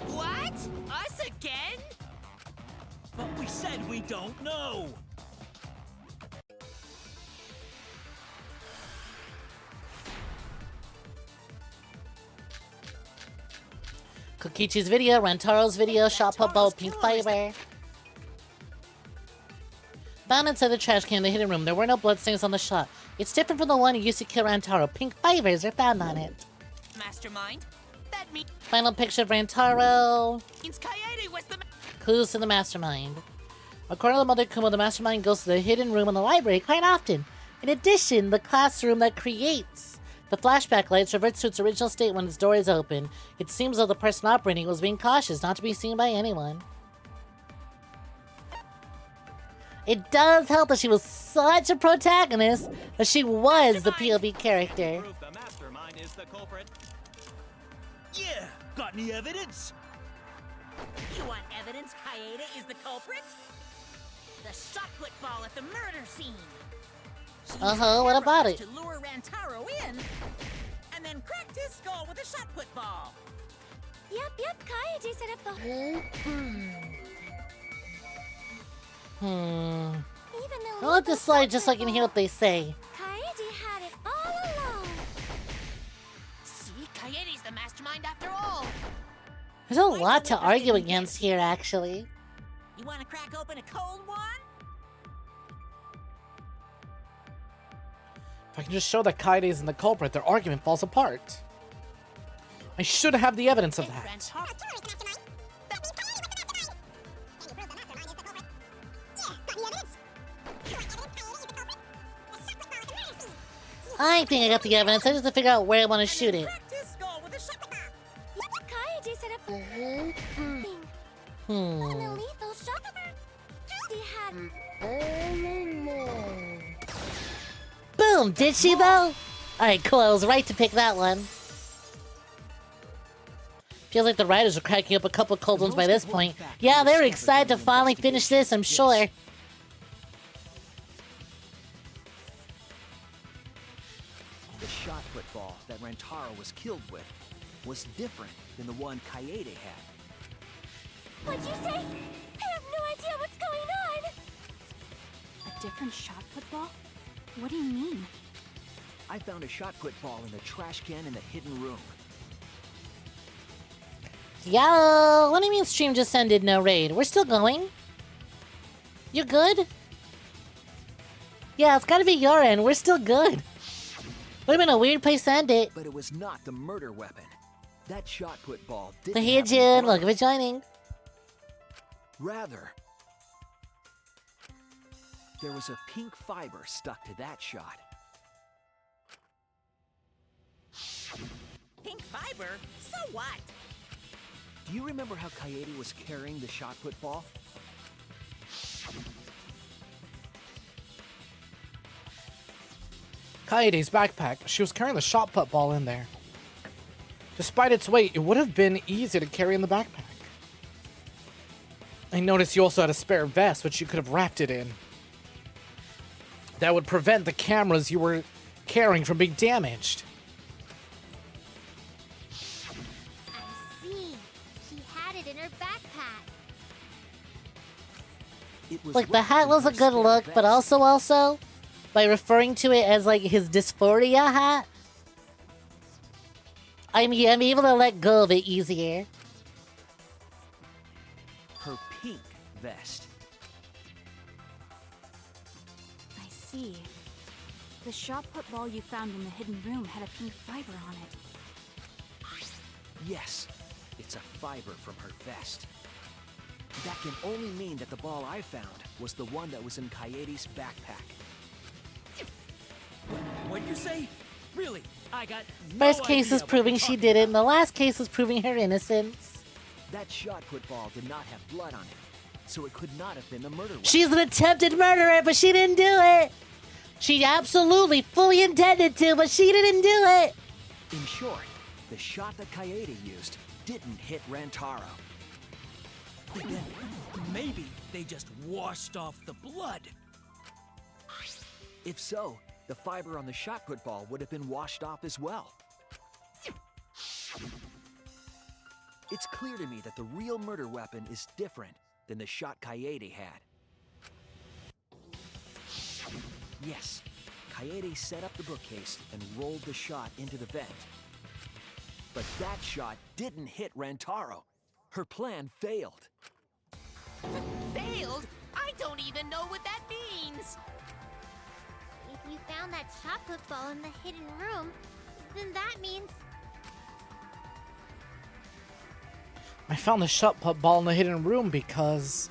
What? Us again? But we said we don't know. Kokichi's video, Rantaro's video, shot pop ball, pink fiber. Found inside the trash can in the hidden room. There were no bloodstains on the shot. It's different from the one who used to kill Rantaro. Pink fibers are found on it. Mastermind? That means Final picture of Rantaro. 𝐒𝐤 was the Clues to the mastermind. According to Mother Kumo, the mastermind goes to the hidden room in the library quite often. In addition, the classroom that creates the flashback lights reverts to its original state when its door is open. It seems though the person operating was being cautious not to be seen by anyone. It does help that she was such a protagonist that she was the POV character. Prove the mastermind is the culprit. Yeah, got any evidence? You want evidence 𝐒𝐤 is the culprit? The shot put ball at the murder scene. She used What about it? to lure Rantaro in, and then cracked his skull with a shot put ball. Yep, 𝐒𝐤 set up the Even I'll let this slide just so I can hear what they say. 𝐒𝐤 had it all along. See, 𝐒𝐤's the mastermind after all. There's a lot to argue against here, actually. You want to crack open a cold one? If I can just show that 𝐒𝐤 isn't the culprit, their argument falls apart. I should have the evidence of that. I think I got the evidence. I just have to figure out where I want to shoot it. 𝐒𝐤 set up the thing. Hmm. An lethal shot. He had Boom! Did she though? Alright, cool. I was right to pick that one. Feels like the writers are cracking up a couple of cold ones by this point. Yeah, they're excited to finally finish this, I'm sure. The shot put ball that Rantaro was killed with was different than the one 𝐈𝐸 had. What'd you say? I have no idea what's going on! A different shot put ball? What do you mean? I found a shot put ball in the trash can in the hidden room. Yo, what do you mean stream just ended, no raid? We're still going. You good? Yeah, it's gotta be your end. We're still good. Would've been a weird place to end it. But it was not the murder weapon. That shot put ball The didn't here, have any Jin. blood. Welcome for joining. Rather, there was a pink fiber stuck to that shot. Pink fiber? So what? Do you remember how 𝐈𝐸 was carrying the shot put ball? 𝐈𝐸's backpack. She was carrying the shot put ball in there. Despite its weight, it would have been easy to carry in the backpack. I noticed you also had a spare vest, which you could have wrapped it in. That would prevent the cameras you were carrying from being damaged. I see. She had it in her backpack. It was Like, the wrapped hat in was her a good spare look, but vest. also, by referring to it as, like, his dysphoria hat, I'm able to let go of it easier. Her pink vest. I see. The shot put ball you found in the hidden room had a pink fiber on it. Yes, it's a fiber from her vest. That can only mean that the ball I found was the one that was in 𝐈𝐸's backpack. What'd you say? Really? I got First no case idea is what proving you're she talking did it, about. and the last case is proving her innocence. That shot put ball did not have blood on it, so it could not have been the murder weapon. She's an attempted murderer, but she didn't do it. She absolutely fully intended to, but she didn't do it. In short, the shot that 𝐈𝐸 used didn't hit Rantaro. Then maybe they just washed off the blood. If so, the fiber on the shot put ball would have been washed off as well. It's clear to me that the real murder weapon is different than the shot 𝐈𝐸 had. Yes, 𝐈𝐸 set up the bookcase and rolled the shot into the vent. But that shot didn't hit Rantaro. Her plan failed. Failed? I don't even know what that means. If you found that shot put ball in the hidden room, then that means I found the shot put ball in the hidden room because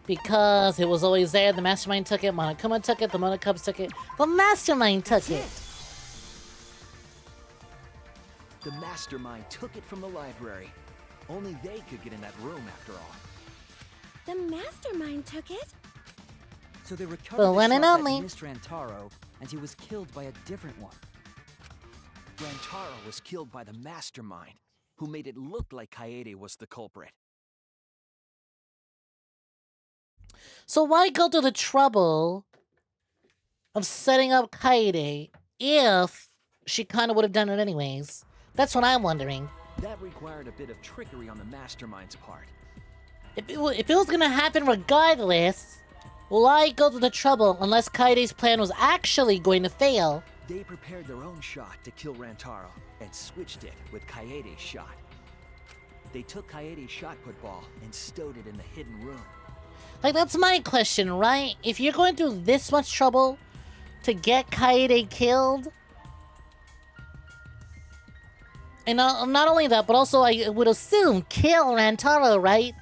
it was always there. The mastermind took it. Monokuma took it. The Monokubs took it. The mastermind took it. The mastermind took it from the library. Only they could get in that room after all. The mastermind took it? So they recovered The the one shot and that only. missed Rantaro, and he was killed by a different one. Rantaro was killed by the mastermind, who made it look like 𝐈𝐸 was the culprit. So why go through the trouble of setting up 𝐈𝐸 if she kind of would have done it anyways? That's what I'm wondering. That required a bit of trickery on the mastermind's part. If it was gonna happen regardless, why go through the trouble unless 𝐈𝐸's plan was actually going to fail? They prepared their own shot to kill Rantaro and switched it with 𝐈𝐸's shot. They took 𝐈𝐸's shot put ball and stowed it in the hidden room. Like, that's my question, right? If you're going through this much trouble to get 𝐈𝐸 killed, and not only that, but also I would assume kill Rantaro, right?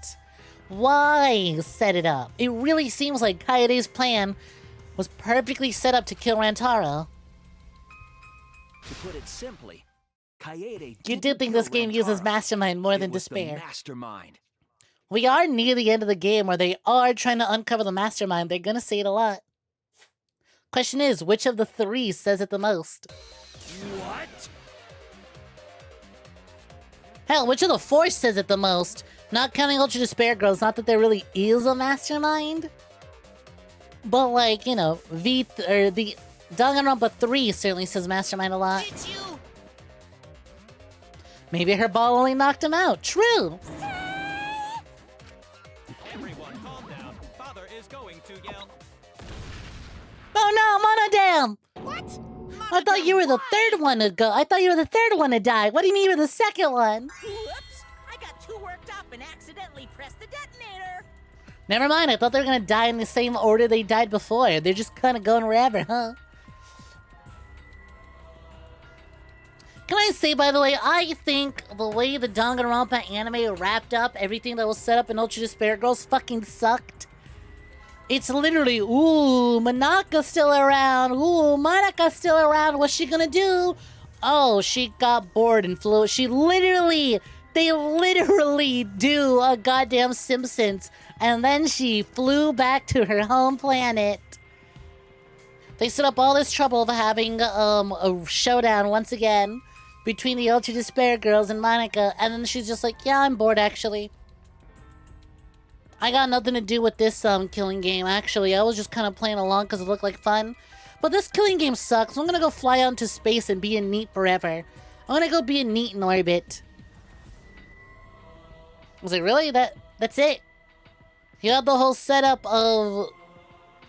Why set it up? It really seems like 𝐈𝐸's plan was perfectly set up to kill Rantaro. To put it simply, 𝐈𝐸 You do think this game uses mastermind more than it was despair. The mastermind. We are near the end of the game where they are trying to uncover the mastermind. They're gonna say it a lot. Question is, which of the three says it the most? What? Hell, which of the four says it the most? Not counting Ultra Despair Girls, not that there really is a mastermind. But like, you know, the Danganronpa 3 certainly says mastermind a lot. Did you? Maybe her ball only knocked him out. True. Everyone, calm down. Father is going to yell. Oh no, Monodam! What? I thought you were the third one to go. I thought you were the third one to die. What do you mean you were the second one? Whoops! I got too worked up and accidentally pressed the detonator. Never mind. I thought they were gonna die in the same order they died before. They're just kind of going wherever, huh? Can I say, by the way, I think the way the Danganronpa anime wrapped up everything that was set up in Ultra Despair Girls fucking sucked. It's literally, ooh, Manaka's still around. Ooh, Manaka's still around. What's she gonna do? Oh, she got bored and flew. They literally do a goddamn Simpsons. And then she flew back to her home planet. They set up all this trouble of having a showdown once again between the Ultra Despair Girls and Monica. And then she's just like, yeah, I'm bored actually. I got nothing to do with this killing game, actually. I was just kind of playing along because it looked like fun. But this killing game sucks, so I'm gonna go fly out into space and be a NEET forever. I'm gonna go be a NEET in orbit. I was like, really? That's it? You had the whole setup of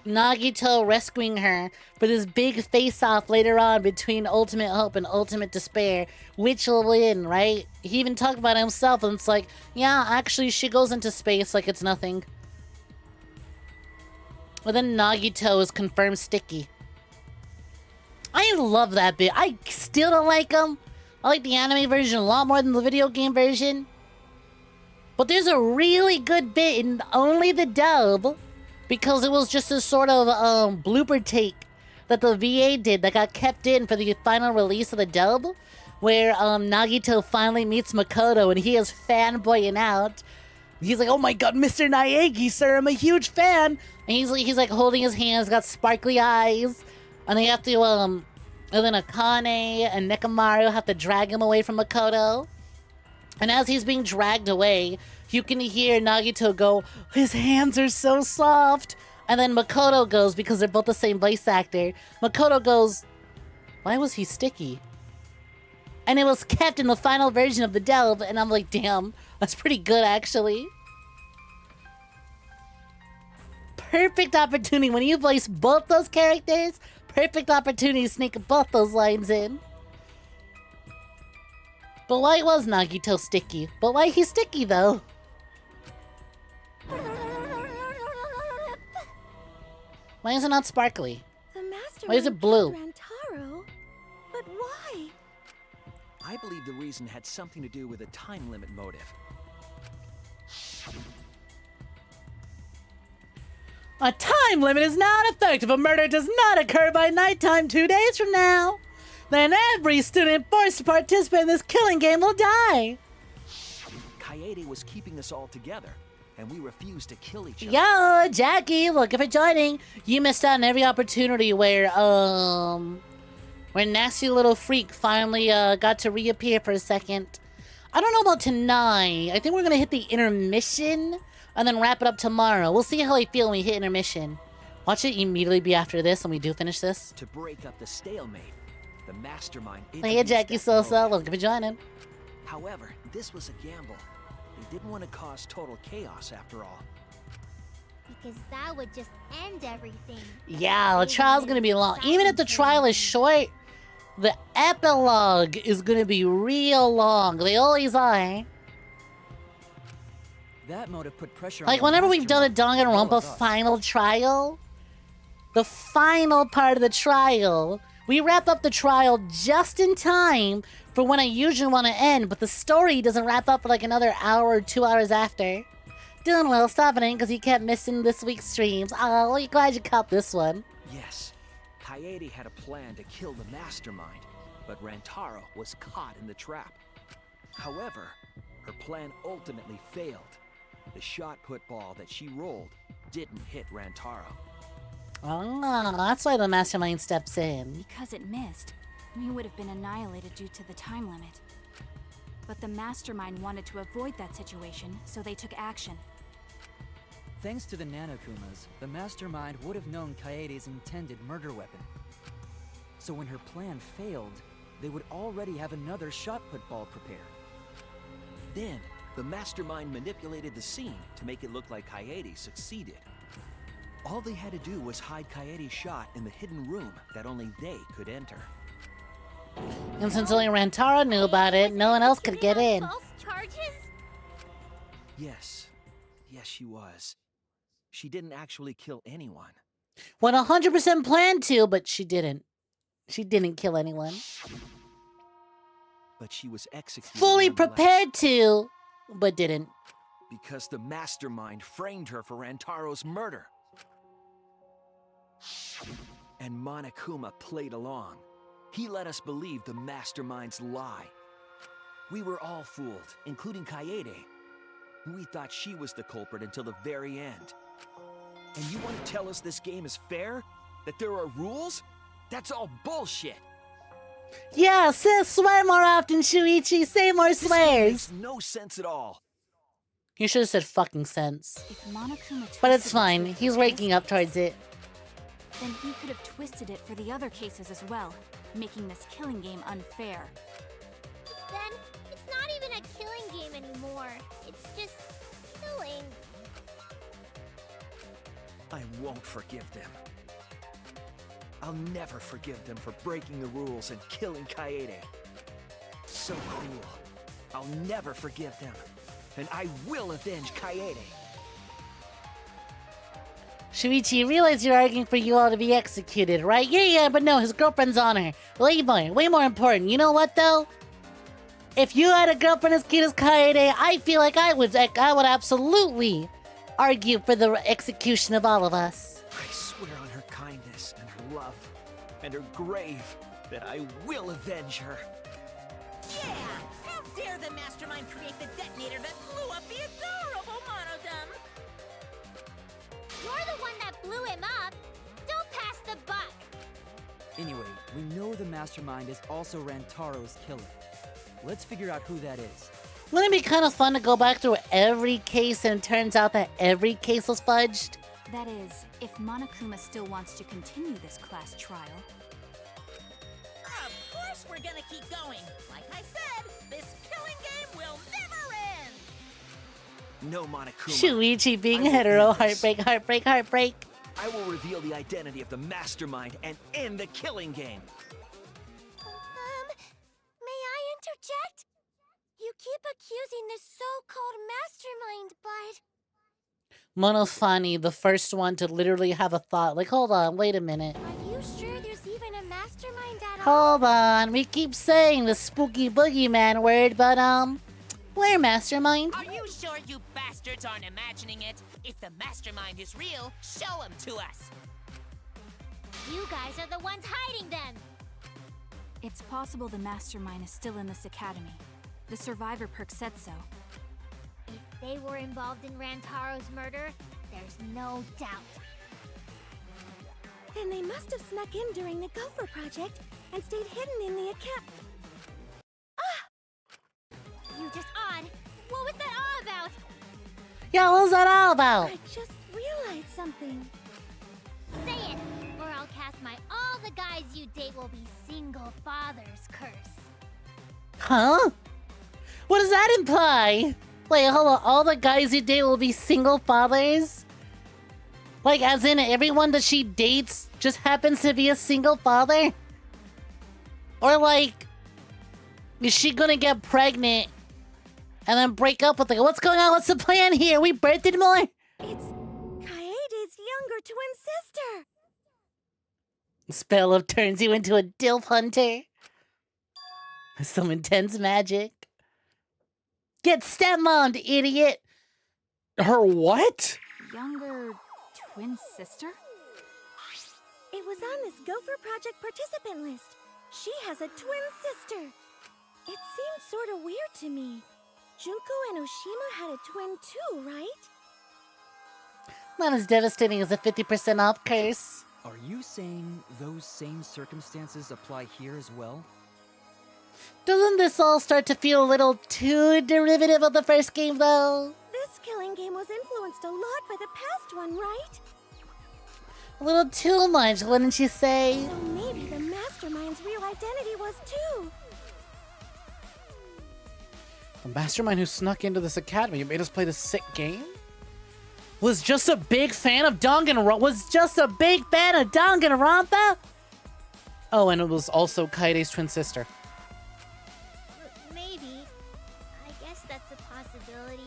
Nagito rescuing her for this big face-off later on between Ultimate Hope and Ultimate Despair. Which will win, right? He even talked about it himself, and it's like, yeah, actually, she goes into space like it's nothing. But then Nagito is confirmed sticky. I love that bit. I still don't like him. I like the anime version a lot more than the video game version. But there's a really good bit in only the dub, because it was just a sort of blooper take that the VA did that got kept in for the final release of the dub, where Nagito finally meets Makoto and he is fanboying out. He's like, oh my god, Mr. Naegi, sir, I'm a huge fan. And he's like holding his hands, got sparkly eyes. And they have to, and then Akane and Nekomaru have to drag him away from Makoto. And as he's being dragged away, you can hear Nagito go, his hands are so soft. And then Makoto goes, because they're both the same voice actor, Makoto goes, why was he sticky? And it was kept in the final version of the dub, and I'm like, damn, that's pretty good, actually. Perfect opportunity. When you voice both those characters, perfect opportunity to sneak both those lines in. But why was Nagito sticky? But why he's sticky, though? Why is it not sparkly? Why is it blue? Rantaro? But why? I believe the reason had something to do with a time limit motive. A time limit is not effective. A murder does not occur by nighttime 2 days from now. Then every student forced to participate in this killing game will die. Kaede was keeping us all together, and we refused to kill each other. Yo, Jackie, look for joining. You missed out on every opportunity where Nasty Little Freak finally got to reappear for a second. I don't know about tonight. I think we're gonna hit the intermission and then wrap it up tomorrow. We'll see how I feel when we hit intermission. Watch it immediately be after this when we do finish this. To break up the stalemate, the mastermind. Hey, Jackie Sosa, look for joining. However, this was a gamble. They didn't want to cause total chaos after all. Because that would just end everything. Yeah, the trial's gonna be long. Even if the trial is short, the epilogue is gonna be real long. They always are. That motive put pressure Like, on whenever we've done a Danganronpa final trial, the final part of the trial, we wrap up the trial just in time for when I usually want to end, but the story doesn't wrap up for like another hour or 2 hours after. Doing well, stopping in because you kept missing this week's streams. Oh, you're glad you caught this one. Yes, Kaede had a plan to kill the mastermind, but Rantaro was caught in the trap. However, her plan ultimately failed. The shot put ball that she rolled didn't hit Rantaro. Oh, that's why the mastermind steps in. Because it missed, we would have been annihilated due to the time limit. But the mastermind wanted to avoid that situation, so they took action. Thanks to the Nanokumas, the mastermind would have known Kaede's intended murder weapon. So when her plan failed, they would already have another shot-put ball prepared. Then, the mastermind manipulated the scene to make it look like Kaede succeeded. All they had to do was hide Kaede's shot in the hidden room that only they could enter. And since only Rantaro knew about it, no one else could get in. False charges? Yes. Yes, she was. She didn't actually kill anyone. 100% planned to, but she didn't. She didn't kill anyone. But she was executed. Fully prepared to, but didn't. Because the mastermind framed her for Rantaro's murder. And Monokuma played along. He let us believe the mastermind's lie. We were all fooled, including Kaede. We thought she was the culprit until the very end. And you want to tell us this game is fair? That there are rules? That's all bullshit! Yeah, swear more often, Shuichi. Say more swears. This makes no sense at all. You should have said fucking sense. If Monokuma But it's twisted fine. it for He's this waking up case, towards it. then he could have twisted it for the other cases as well, making this killing game unfair. Then, it's not even a killing game anymore. It's just killing. I won't forgive them. I'll never forgive them for breaking the rules and killing Kaede. So cruel. I'll never forgive them. And I will avenge Kaede. Shuichi, you realize you're arguing for you all to be executed, right? Yeah, but no, his girlfriend's on her. Way more important. You know what, though? If you had a girlfriend as cute as Kaede, I feel like I would absolutely argue for the execution of all of us. I swear on her kindness and her love and her grave that I will avenge her. Yeah! How dare the mastermind create the detonator that blew up the adorable Monodum? You're the one that blew him up. Don't pass the buck. Anyway, we know the mastermind is also Rantaro's killer. Let's figure out who that is. Wouldn't it be kind of fun to go back through every case and it turns out that every case was fudged? That is, if Monokuma still wants to continue this class trial. Of course we're gonna keep going. Like I said, this killing game will never end. No, Monokuma. Shuichi being hetero, heartbreak. I will reveal the identity of the mastermind and end the killing game. May I interject? You keep accusing this so-called mastermind, but... Monofani, the first one to literally have a thought. Like, hold on, wait a minute. Are you sure there's even a mastermind at all? Hold on, we keep saying the spooky boogeyman word, but, where mastermind? Are you sure you bastards aren't imagining it? If the mastermind is real, show him to us. You guys are the ones hiding them. It's possible the mastermind is still in this academy. The survivor perk said so. If they were involved in Rantaro's murder, there's no doubt. Then they must have snuck in during the Gopher project and stayed hidden in the account. You just odd. What was that all about? Yeah, what was that all about? I just realized something. Say it, or I'll cast my all the guys you date will be single fathers curse. Huh? What does that imply? Wait, hold on. All the guys you date will be single fathers? Like, as in everyone that she dates just happens to be a single father? Or like, is she gonna get pregnant and then break up with like, what's going on? What's the plan here? We birthed more? It's Kaede's younger twin sister. Spell of turns you into a DILF hunter. Some intense magic. Get stepmommed, idiot! Her what? Younger twin sister? It was on this Gopher project participant list. She has a twin sister. It seems sort of weird to me. Junko and Oshima had a twin too, right? Not as devastating as a 50% off curse. Are you saying those same circumstances apply here as well? Doesn't this all start to feel a little too derivative of the first game, though? This killing game was influenced a lot by the past one, right? A little too much, wouldn't you say? So maybe the mastermind's real identity was too. The mastermind who snuck into this academy and made us play this sick game was just a big fan of Danganronpa. Oh, and it was also Kaede's twin sister. Maybe. I guess that's a possibility.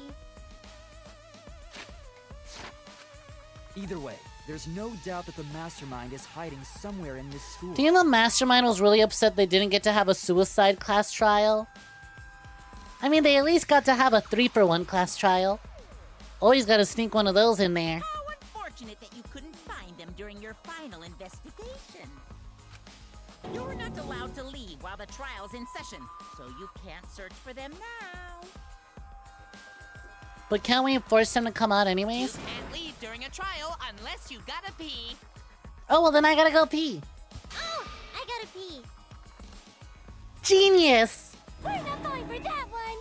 Either way, there's no doubt that the mastermind is hiding somewhere in this school. Do you know Mastermind was really upset they didn't get to have a suicide class trial? I mean, they at least got to have a 3-for-1 class trial. Always gotta sneak one of those in there. How unfortunate that you couldn't find them during your final investigation. You're not allowed to leave while the trial's in session, so you can't search for them now. But can't we force them to come out anyways? You can't leave during a trial unless you gotta pee. Oh, well then I gotta go pee. Oh, I gotta pee. Genius! We're not going for that one.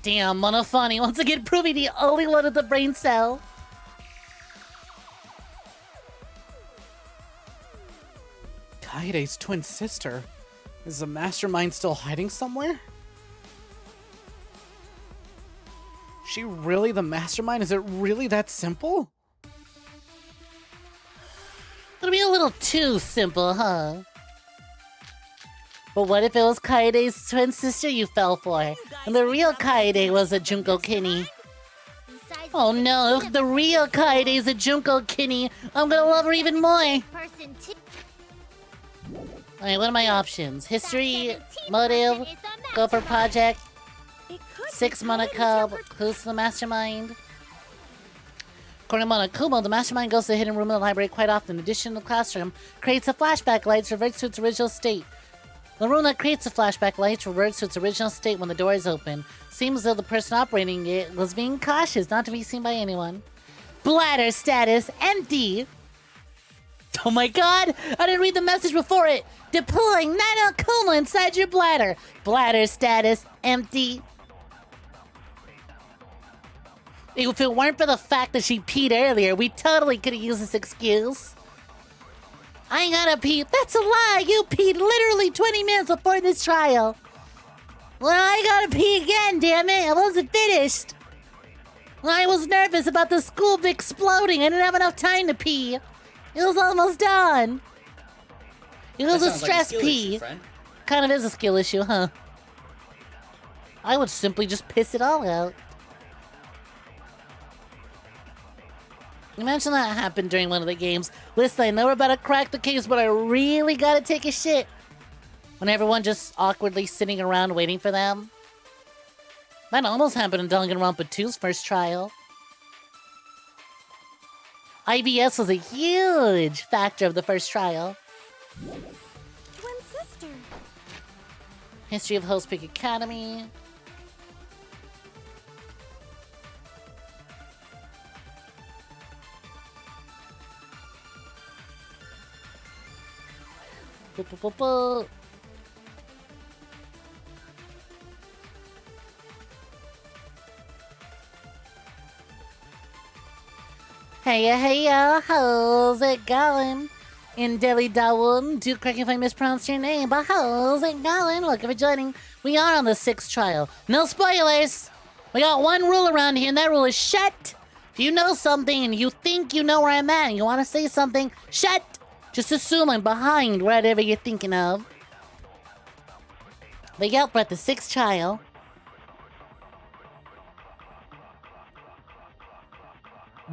Damn, Monofani once again proving the only one with the brain cell. Kaede's twin sister? Is the mastermind still hiding somewhere? She really the mastermind? Is it really that simple? It'll be a little too simple, huh? But what if it was Kaede's twin sister you fell for? And the real Kaede was a 𝐒𝐤 𝐒𝐽? Oh no, if the real Kaede is a 𝐒𝐤 𝐽, I'm gonna love her even more! Alright, what are my options? History, motive, go for project, 6 mana cub, who's the mastermind? According to Monokuma, the mastermind goes to the hidden room in the library quite often. In addition to the classroom, creates a flashback light, reverts to its original state. The room that creates the flashback lights reverts to its original state when the door is open. Seems as though the person operating it was being cautious not to be seen by anyone. Bladder status empty. Oh my god! I didn't read the message before it! Deploying Nanokuma inside your bladder! Bladder status empty. If it weren't for the fact that she peed earlier, we totally could have used this excuse. I ain't gotta pee. That's a lie! You peed literally 20 minutes before this trial! Well, I gotta pee again, damn it! I wasn't finished! I was nervous about the school exploding. I didn't have enough time to pee. It was almost done. It was a stress pee. Kind of is a skill issue, huh? I would simply just piss it all out. Imagine that happened during one of the games. Listen, I know we're about to crack the case, but I really gotta take a shit. When everyone just awkwardly sitting around waiting for them. That almost happened in Danganronpa 2's first trial. IBS was a huge factor of the first trial. Twin sister. History of 𝐒𝐳 Peak Academy. Hey, how's it going? In Delhi Dawoon, do correct me if I mispronounced your name, but how's it going? Welcome for joining. We are on the 6th trial. No spoilers! We got one rule around here, and that rule is shut! If you know something and you think you know where I'm at and you want to say something, shut! Just assume I'm behind whatever you're thinking of. But yep, we're at the 6th trial.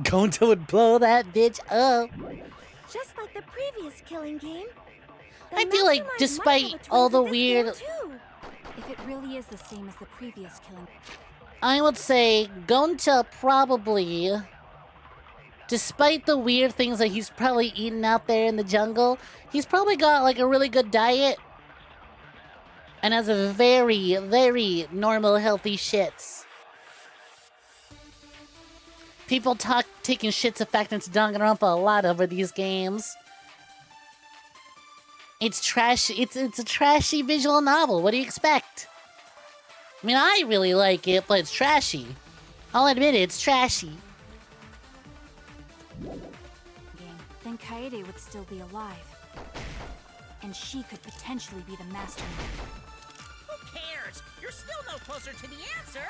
Gonto would blow that bitch up. Just like the previous killing game. I feel like despite all the weird... If it really is the same as the previous killing... I would say Gonto probably... Despite the weird things that he's probably eating out there in the jungle, he's probably got like a really good diet. And has a very, very normal, healthy shits. People taking shits a factor into Danganronpa a lot over these games. It's trash. It's a trashy visual novel. What do you expect? I mean, I really like it, but it's trashy. I'll admit it, it's trashy. Then Kaede would still be alive. And she could potentially be the mastermind. Who cares? You're still no closer to the answer.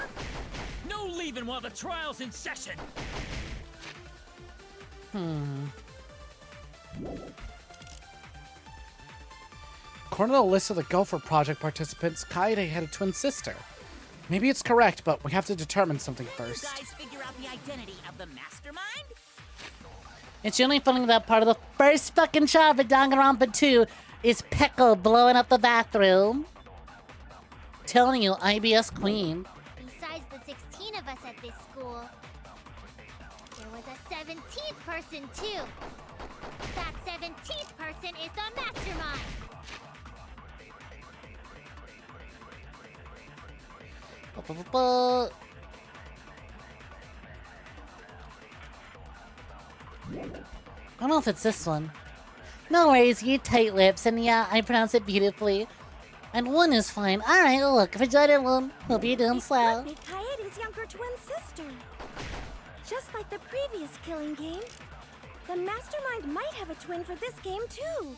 No leaving while the trial's in session. According to the list of the Gopher Project participants, Kaede had a twin sister. Maybe it's correct, but we have to determine something first. You guys figure out the identity of the mastermind? It's really funny that part of the first fucking shot of Danganronpa 2 is Peko blowing up the bathroom. Telling you, IBS queen. Besides the 16 of us at this school, there was a 17th person too. That 17th person is the mastermind. I don't know if it's this one. No worries, you tight lips, and yeah, I pronounce it beautifully. And one is fine. Alright, look, if I join it one, hope you're doing swell. It could be Kaede's younger twin sister. Just like the previous killing game, the mastermind might have a twin for this game too.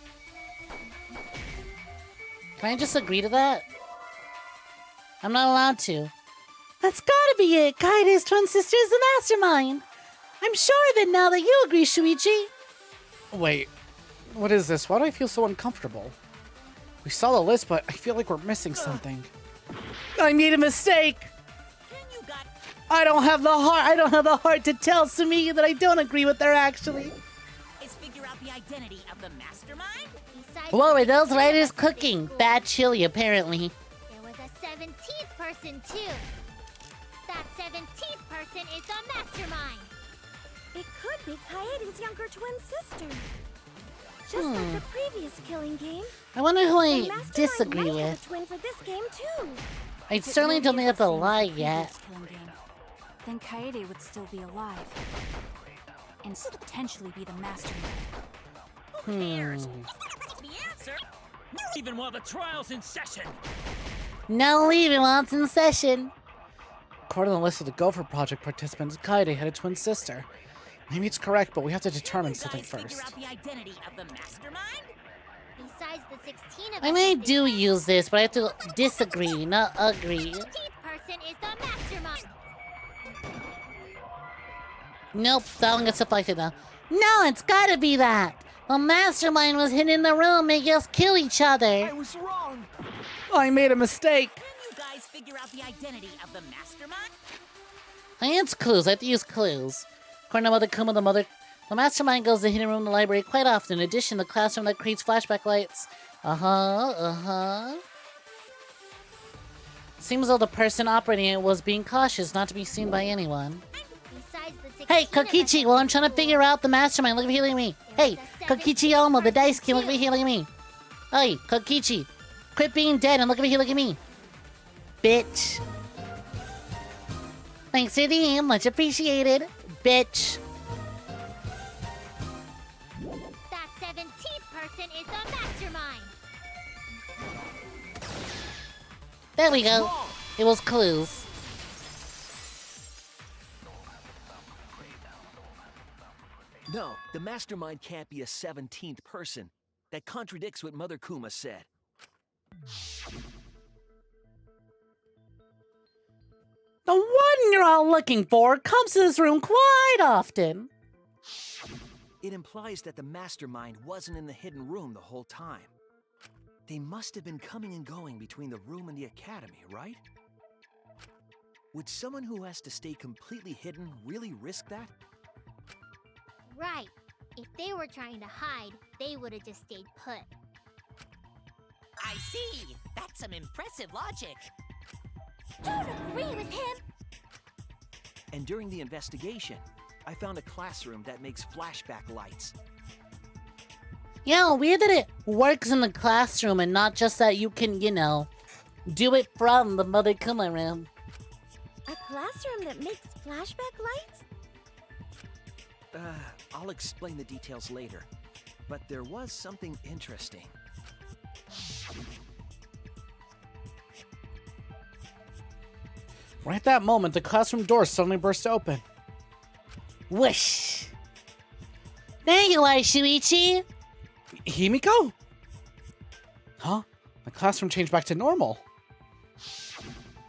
Can I just agree to that? I'm not allowed to. That's gotta be it! Kaede's twin sister is the mastermind! I'm sure of it now that you agree, Shuichi! Wait, what is this? Why do I feel so uncomfortable? We saw the list, but I feel like we're missing something. I made a mistake! I don't have the heart to tell Sumi that I don't agree with her, actually. Is figure out the identity of the mastermind? Whoa, are those writers cooking? Bad chili, apparently. There was a 17th person too. That 17th person is the mastermind. It could be Kaede's younger twin sister. Just like the previous killing game. I wonder who I the mastermind disagree might have with. a twin for this game too. I certainly don't think I have to lie yet. Then Kaede would still be alive. And potentially be the mastermind. The answer? Even while the trial's in session. No leaving while it's in session. According to the list of the Gopher Project participants, Kaede had a twin sister. Maybe it's correct, but we have to determine something first. Figure out the identity of the mastermind? Besides the 16 of us. I mean, I do use this, but I have to disagree, not agree. The 17th person is the mastermind. Nope, that one gets deflected now. No, it's gotta be that. The mastermind was hidden in the room, making us kill each other. I was wrong. I made a mistake. Can you guys figure out the identity of the mastermind? I answer clues. I have to use clues. According to Mother Kuma, the mastermind goes to the hidden room in the library quite often. In addition, the classroom that creates flashback lights. Seems though the person operating it was being cautious not to be seen by anyone. Hey, Kokichi, well, I'm trying to figure out the mastermind. Look at me. Hey, Kokichi Omo, the dice king, look at me. Hey, Kokichi, quit being dead and look at me. Bitch. Thanks for the DM, much appreciated. Bitch. That 17th person is the mastermind. There we go. It was clues. No, the mastermind can't be a 17th person. That contradicts what Mother Kuma said. The one you're all looking for comes to this room quite often. It implies that the mastermind wasn't in the hidden room the whole time. They must have been coming and going between the room and the academy, right? Would someone who has to stay completely hidden really risk that? Right. If they were trying to hide, they would have just stayed put. I see. That's some impressive logic. Don't agree with him. And during the investigation, I found a classroom that makes flashback lights. Yeah, weird that it works in the classroom and not just that you can, do it from the Mother Kuma room. A classroom that makes flashback lights? I'll explain the details later. But there was something interesting. Right at that moment, the classroom door suddenly burst open. Whoosh! There you are, Shuichi! Himiko? Huh? The classroom changed back to normal.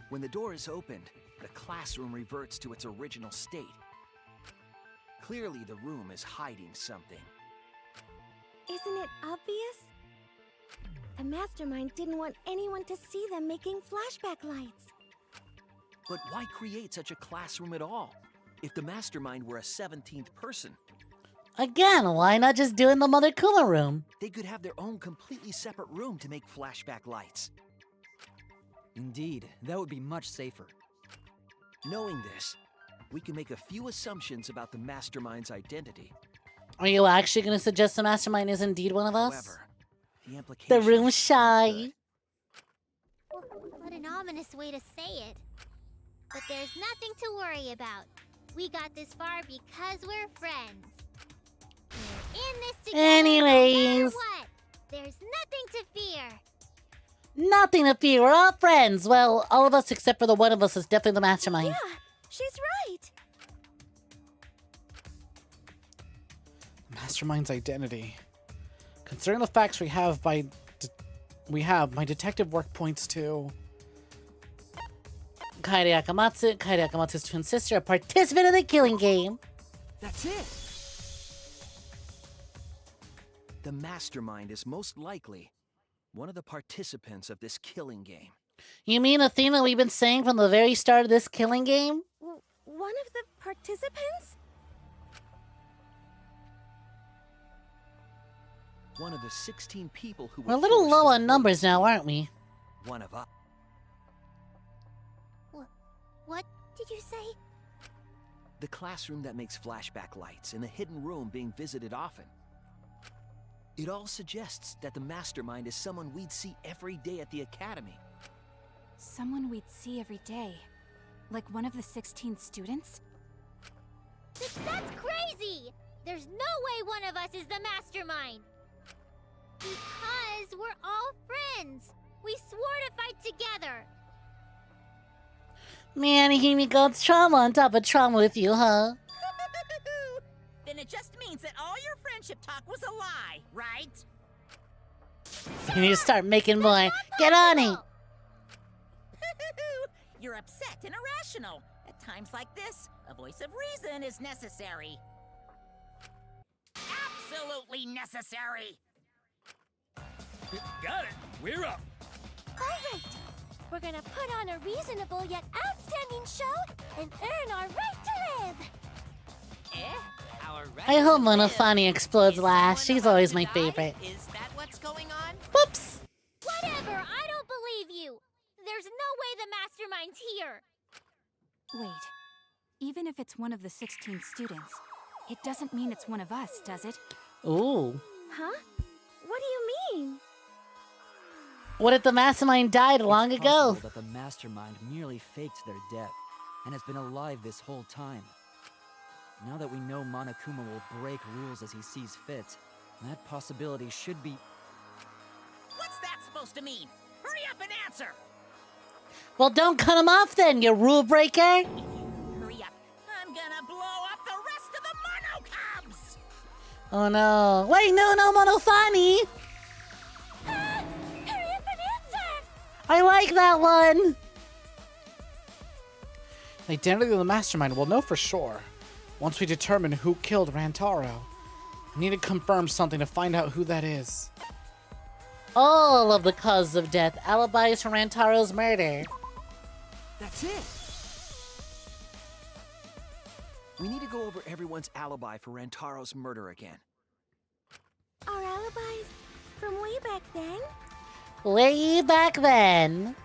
When the door is opened, the classroom reverts to its original state. Clearly, the room is hiding something. Isn't it obvious? The mastermind didn't want anyone to see them making flashback lights. But why create such a classroom at all? If the mastermind were a 17th person, Again, why not just do it in the Mother Kuma room? they could have their own completely separate room to make flashback lights. Indeed, that would be much safer. Knowing this, we can make a few assumptions about the mastermind's identity. Are you actually going to suggest the mastermind is indeed one of us? However, the The implications room shy. What an ominous way to say it. But there's nothing to worry about. We got this far because we're friends. We're in this together no Anyways. matter what. There's nothing to fear. Nothing to fear, we're all friends. Well, all of us except for the one of us is definitely the mastermind. Yeah, she's right. Mastermind's identity. Considering the facts we have, my detective work points to Kaede Akamatsu's twin sister, a participant in the killing game. That's it! The mastermind is most likely one of the participants of this killing game. You mean the thing that we've been saying from the very start of this killing game? One of the participants? One of the 16 people who We're a were little forced low to on numbers now, aren't we? One of us. What did you say? The classroom that makes flashback lights and the hidden room being visited often. It all suggests that the mastermind is someone we'd see every day at the academy. Someone we'd see every day. Like one of the 16 students? That's crazy! There's no way one of us is the mastermind! Because we're all friends! We swore to fight together! Man, Himiko, it's trauma on top of trauma with you, huh? Then it just means that all your friendship talk was a lie, right? You need to start making more. Get on it! You're upset and irrational. At times like this, a voice of reason is necessary. Absolutely necessary! Got it. We're up. Alright. We're gonna put on a reasonable yet outstanding show and earn our right to live. Our I hope Monofani explodes last. She's always my favorite. Is that what's going on? Whoops! Whatever! I don't believe you! There's no way the mastermind's here! Wait. Even if it's one of the 16 students, it doesn't mean it's one of us, does it? Ooh. Huh? What do you mean? What if the mastermind died long It's ago? possible that the mastermind merely faked their death and has been alive this whole time. Now that we know Monokuma will break rules as he sees fit, that possibility should be... What's that supposed to mean? Hurry up and answer! Well, don't cut him off then, you rule breaker! Hurry up! I'm gonna blow up the rest of the Monocubs! Oh no. Wait, no, Monofani! Hurry up and answer! I like that one! The identity of the mastermind we'll know for sure once we determine who killed Rantaro. I need to confirm something to find out who that is. All of the causes of death, alibis for Rantaro's murder. That's it! We need to go over everyone's alibi for Rantaro's murder again. Our alibis from way back then? Way back then.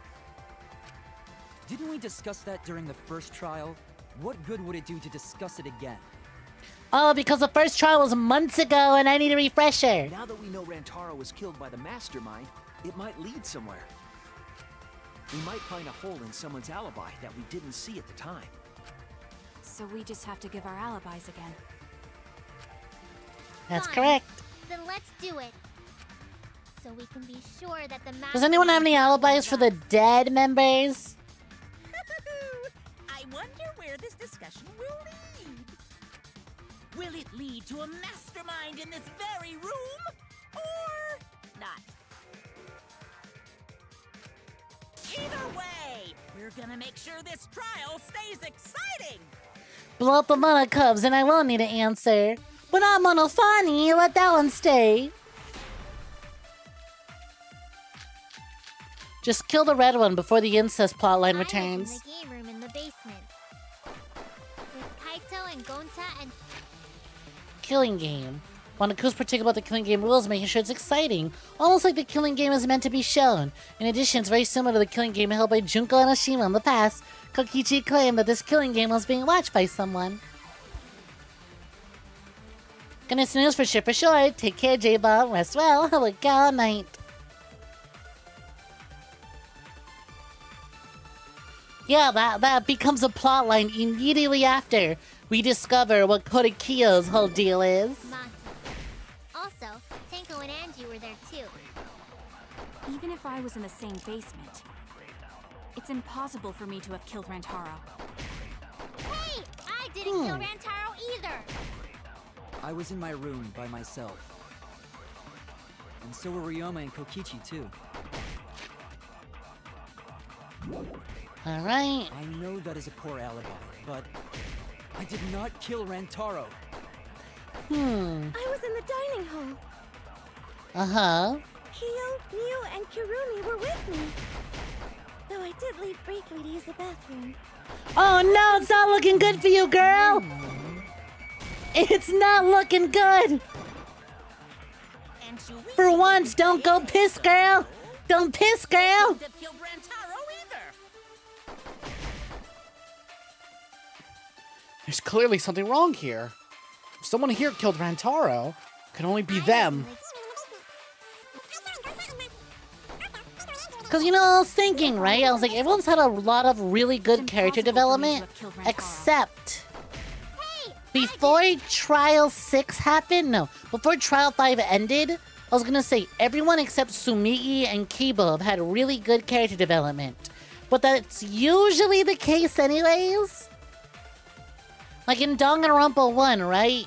Didn't we discuss that during the first trial? What good would it do to discuss it again? Oh, because the first trial was months ago and I need a refresher. Now that we know Rantaro was killed by the mastermind, it might lead somewhere. We might find a hole in someone's alibi that we didn't see at the time. So we just have to give our alibis again. That's Fine. correct. Then let's do it. So we can be sure that the mastermind... Does anyone have any alibis for the dead members? wonder where this discussion will lead. Will it lead to a mastermind in this very room? Or not? Either way, we're gonna make sure this trial stays exciting! Blow up the mana cubs and I won't need an answer. But I'm mono funny, let that one stay. Just kill the red one before the incest plotline returns. In the game room in the basement. With Kaito and Gonta and... Killing game. Monoku's particular about the killing game rules, making sure it's exciting. Almost like the killing game is meant to be shown. In addition, it's very similar to the killing game held by Junko and Oshima in the past. Kokichi claimed that this killing game was being watched by someone. Gonna snooze for sure. Take care, J-Bomb. Rest well. Have a good night. Yeah, that becomes a plotline immediately after we discover what 𝐒𝐴's whole deal is. Also, Tenko and Angie were there too. Even if I was in the same basement, it's impossible for me to have killed Rantaro. Hey! I didn't kill Rantaro either! I was in my room by myself. And so were Ryoma and Kokichi too. Alright. I know that is a poor alibi, but I did not kill Rantaro. I was in the dining hall. Uh-huh. Kyo, Miu, and Kirumi were with me. Though I did leave briefly to use the bathroom. Oh no, it's not looking good for you, girl! It's not looking good! For once, don't go piss, girl! Don't piss, girl! There's clearly something wrong here. If someone here killed Rantaro, it can only be them. Because, you know, I was thinking, right? I was like, everyone's had a lot of really good character development, except before Trial 6 happened, no, before Trial 5 ended, I was gonna say everyone except Tsumigi and Kiba have had really good character development. But that's usually the case anyways. Like in Danganronpa 1, right?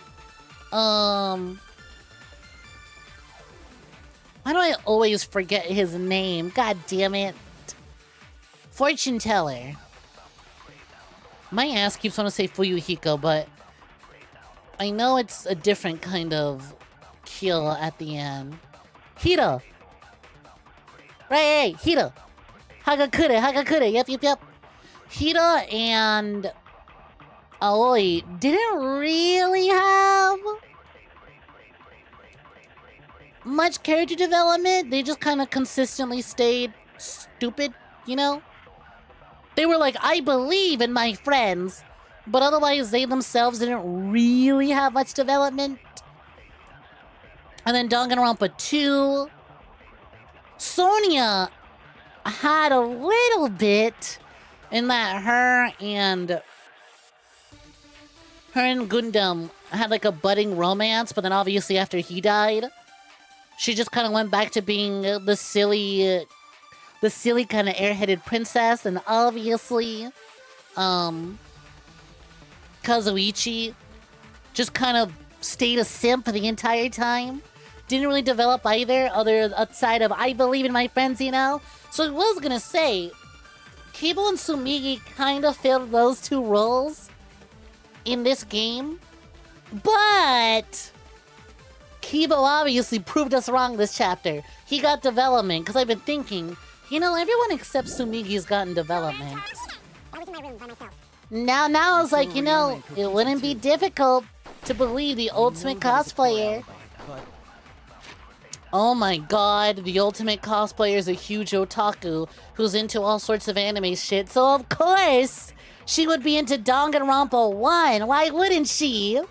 Why do I always forget his name? God damn it. Fortune teller. My ass keeps wanting to say Fuyuhiko, but I know it's a different kind of kill at the end. Hira! Right, Hira! Hagakure, yep. Hira and Aoi didn't really have much character development. They just kind of consistently stayed stupid, you know? They were like, I believe in my friends, but otherwise they themselves didn't really have much development. And then Danganronpa 2, Sonia had a little bit in that her and Gundam had like a budding romance, but then obviously after he died, she just kind of went back to being the silly kind of airheaded princess, and obviously, Kazuichi just kind of stayed a simp the entire time. Didn't really develop either, outside of I believe in my friends, you know? So I was gonna say, Kiba and Tsumigi kind of filled those two roles in this game, but Kiba obviously proved us wrong this chapter. He got development, because I've been thinking, you know, everyone except Tsumigi's gotten development. Now I was like, you know, it wouldn't be difficult to believe the ultimate cosplayer. Oh my god, the ultimate cosplayer is a huge otaku who's into all sorts of anime shit, so of course she would be into Danganronpa 1. Why wouldn't she?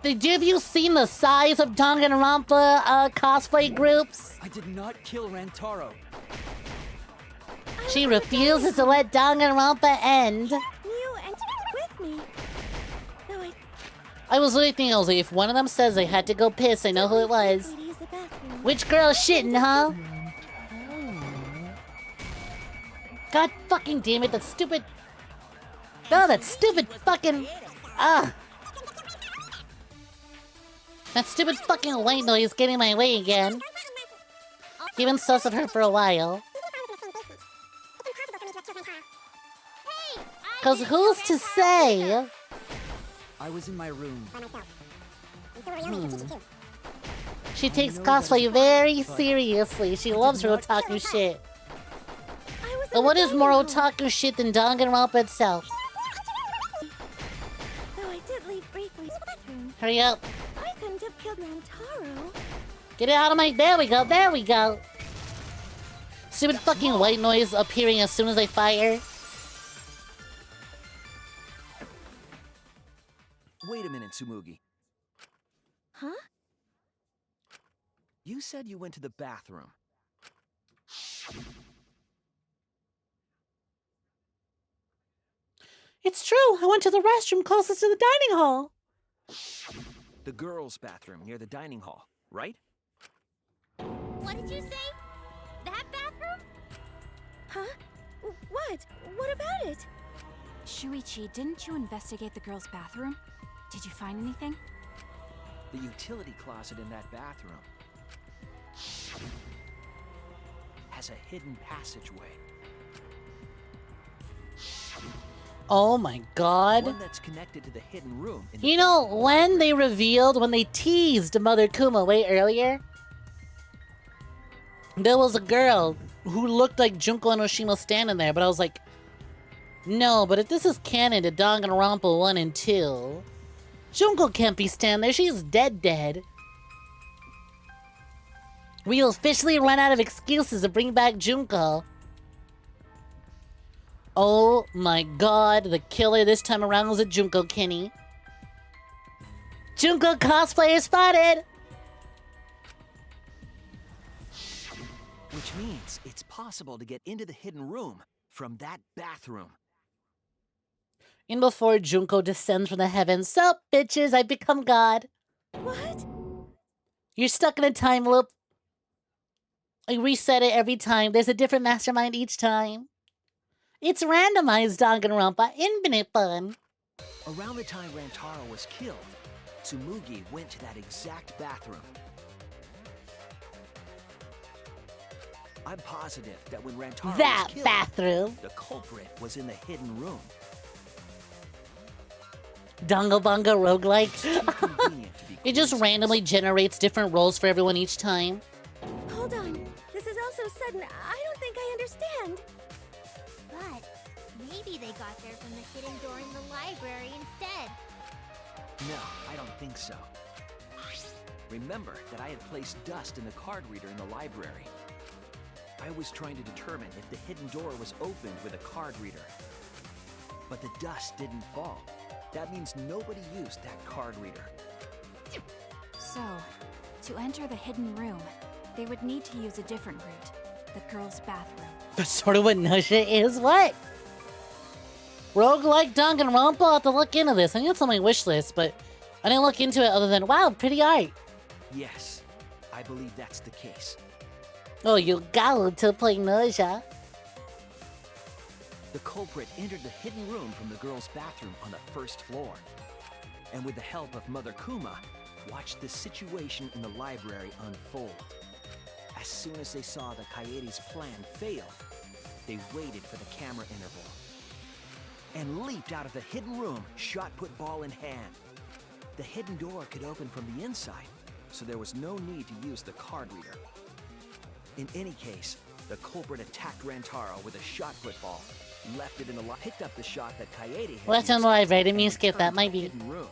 Have you seen the size of Danganronpa cosplay groups? I did not kill Rantaro. She refuses to let Danganronpa end. I was really thinking, I was like, if one of them says they had to go piss, I know who it was. Which girl's shitting, huh? God fucking damn it, that stupid... Oh, that stupid fucking... Ah! That stupid fucking white noise getting in my way again. Been sus of her for a while. Cause who's to say? I was in my room. She takes cosplay very seriously. She loves her otaku shit. But what is more otaku shit than Danganronpa itself? Though I did leave briefly. Hurry up. I couldn't have killed Rantaro. Get it out of my... There we go, there we go. Stupid fucking white noise appearing as soon as I fire. Wait a minute, Tsumugi. Huh? You said you went to the bathroom. It's true. I went to the restroom closest to the dining hall. The girls' bathroom near the dining hall, right? What did you say? That bathroom? Huh? What? What about it? Shuichi, didn't you investigate the girls' bathroom? Did you find anything? The utility closet in that bathroom has a hidden passageway. Oh my god. One that's connected to the hidden room. You know, when they revealed, when they teased Mother Kuma way earlier, there was a girl who looked like Junko Enoshima standing there, but I was like, no, but if this is canon to Danganronpa 1 and 2, Junko can't be standing there. She's dead. We officially run out of excuses to bring back Junko. Oh my god, the killer this time around was a Junko Kenny. Junko cosplayer spotted! Which means it's possible to get into the hidden room from that bathroom. And before Junko descends from the heavens, sup, bitches, I become God. What? You're stuck in a time loop. I reset it every time. There's a different mastermind each time. It's randomized Danganronpa, infinite fun. Around the time Rantaro was killed, Tsumugi went to that exact bathroom. I'm positive that when Rantaro was killed, bathroom. The culprit was in the hidden room. Dongo Bongo roguelike. It just randomly generates different roles for everyone each time. Hold on. This is all so sudden. I don't think I understand. But maybe they got there from the hidden door in the library instead. No, I don't think so. Remember that I had placed dust in the card reader in the library. I was trying to determine if the hidden door was opened with a card reader. But the dust didn't fall. That means nobody used that card reader. So, to enter the hidden room, they would need to use a different route, the girls' bathroom. That's sort of what Nusha is. What? Roguelike Danganronpa? I'll have to look into this. I think it's on my wish list, but I didn't look into it other than, wow, pretty art. Yes, I believe that's the case. Oh, you got to play Nusha. The culprit entered the hidden room from the girls' bathroom on the first floor. And with the help of Mother Kuma, watched the situation in the library unfold. As soon as they saw the Kaede's plan fail, they waited for the camera interval and leaped out of the hidden room, shot put ball in hand. The hidden door could open from the inside, so there was no need to use the card reader. In any case, the culprit attacked Rantaro with a shot put ball, left it in the picked up the shot that Kaede had Left on the library, didn't mean to skip that, might be. room.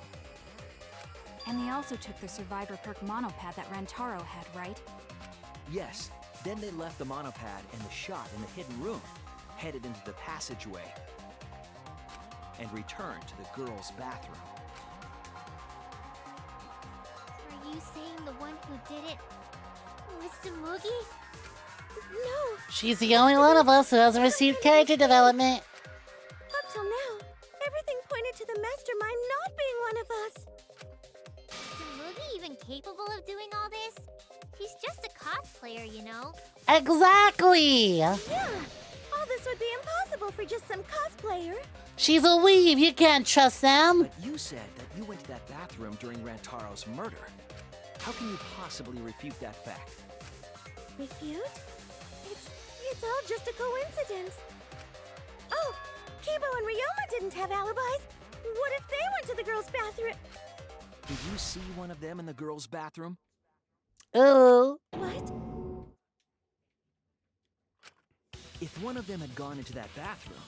And they also took the survivor perk monopad that Rantaro had, right? Yes, then they left the monopad and the shot in the hidden room, headed into the passageway, and returned to the girls' bathroom. Are you saying the one who did it was Tsumugi? No. She's the only one of us who hasn't received character development. Up till now, everything pointed to the mastermind not being one of us. Is Tsumugi even capable of doing all this? He's just a cosplayer, you know. Exactly. Yeah, all this would be impossible trouble for just some cosplayer. She's a weeb. You can't trust them. But you said that you went to that bathroom during Rantaro's murder. How can you possibly refute that fact? Refute? It's all just a coincidence. Oh, Kibo and Ryoma didn't have alibis. What if they went to the girls' bathroom? Did you see one of them in the girls' bathroom? Oh. What? If one of them had gone into that bathroom,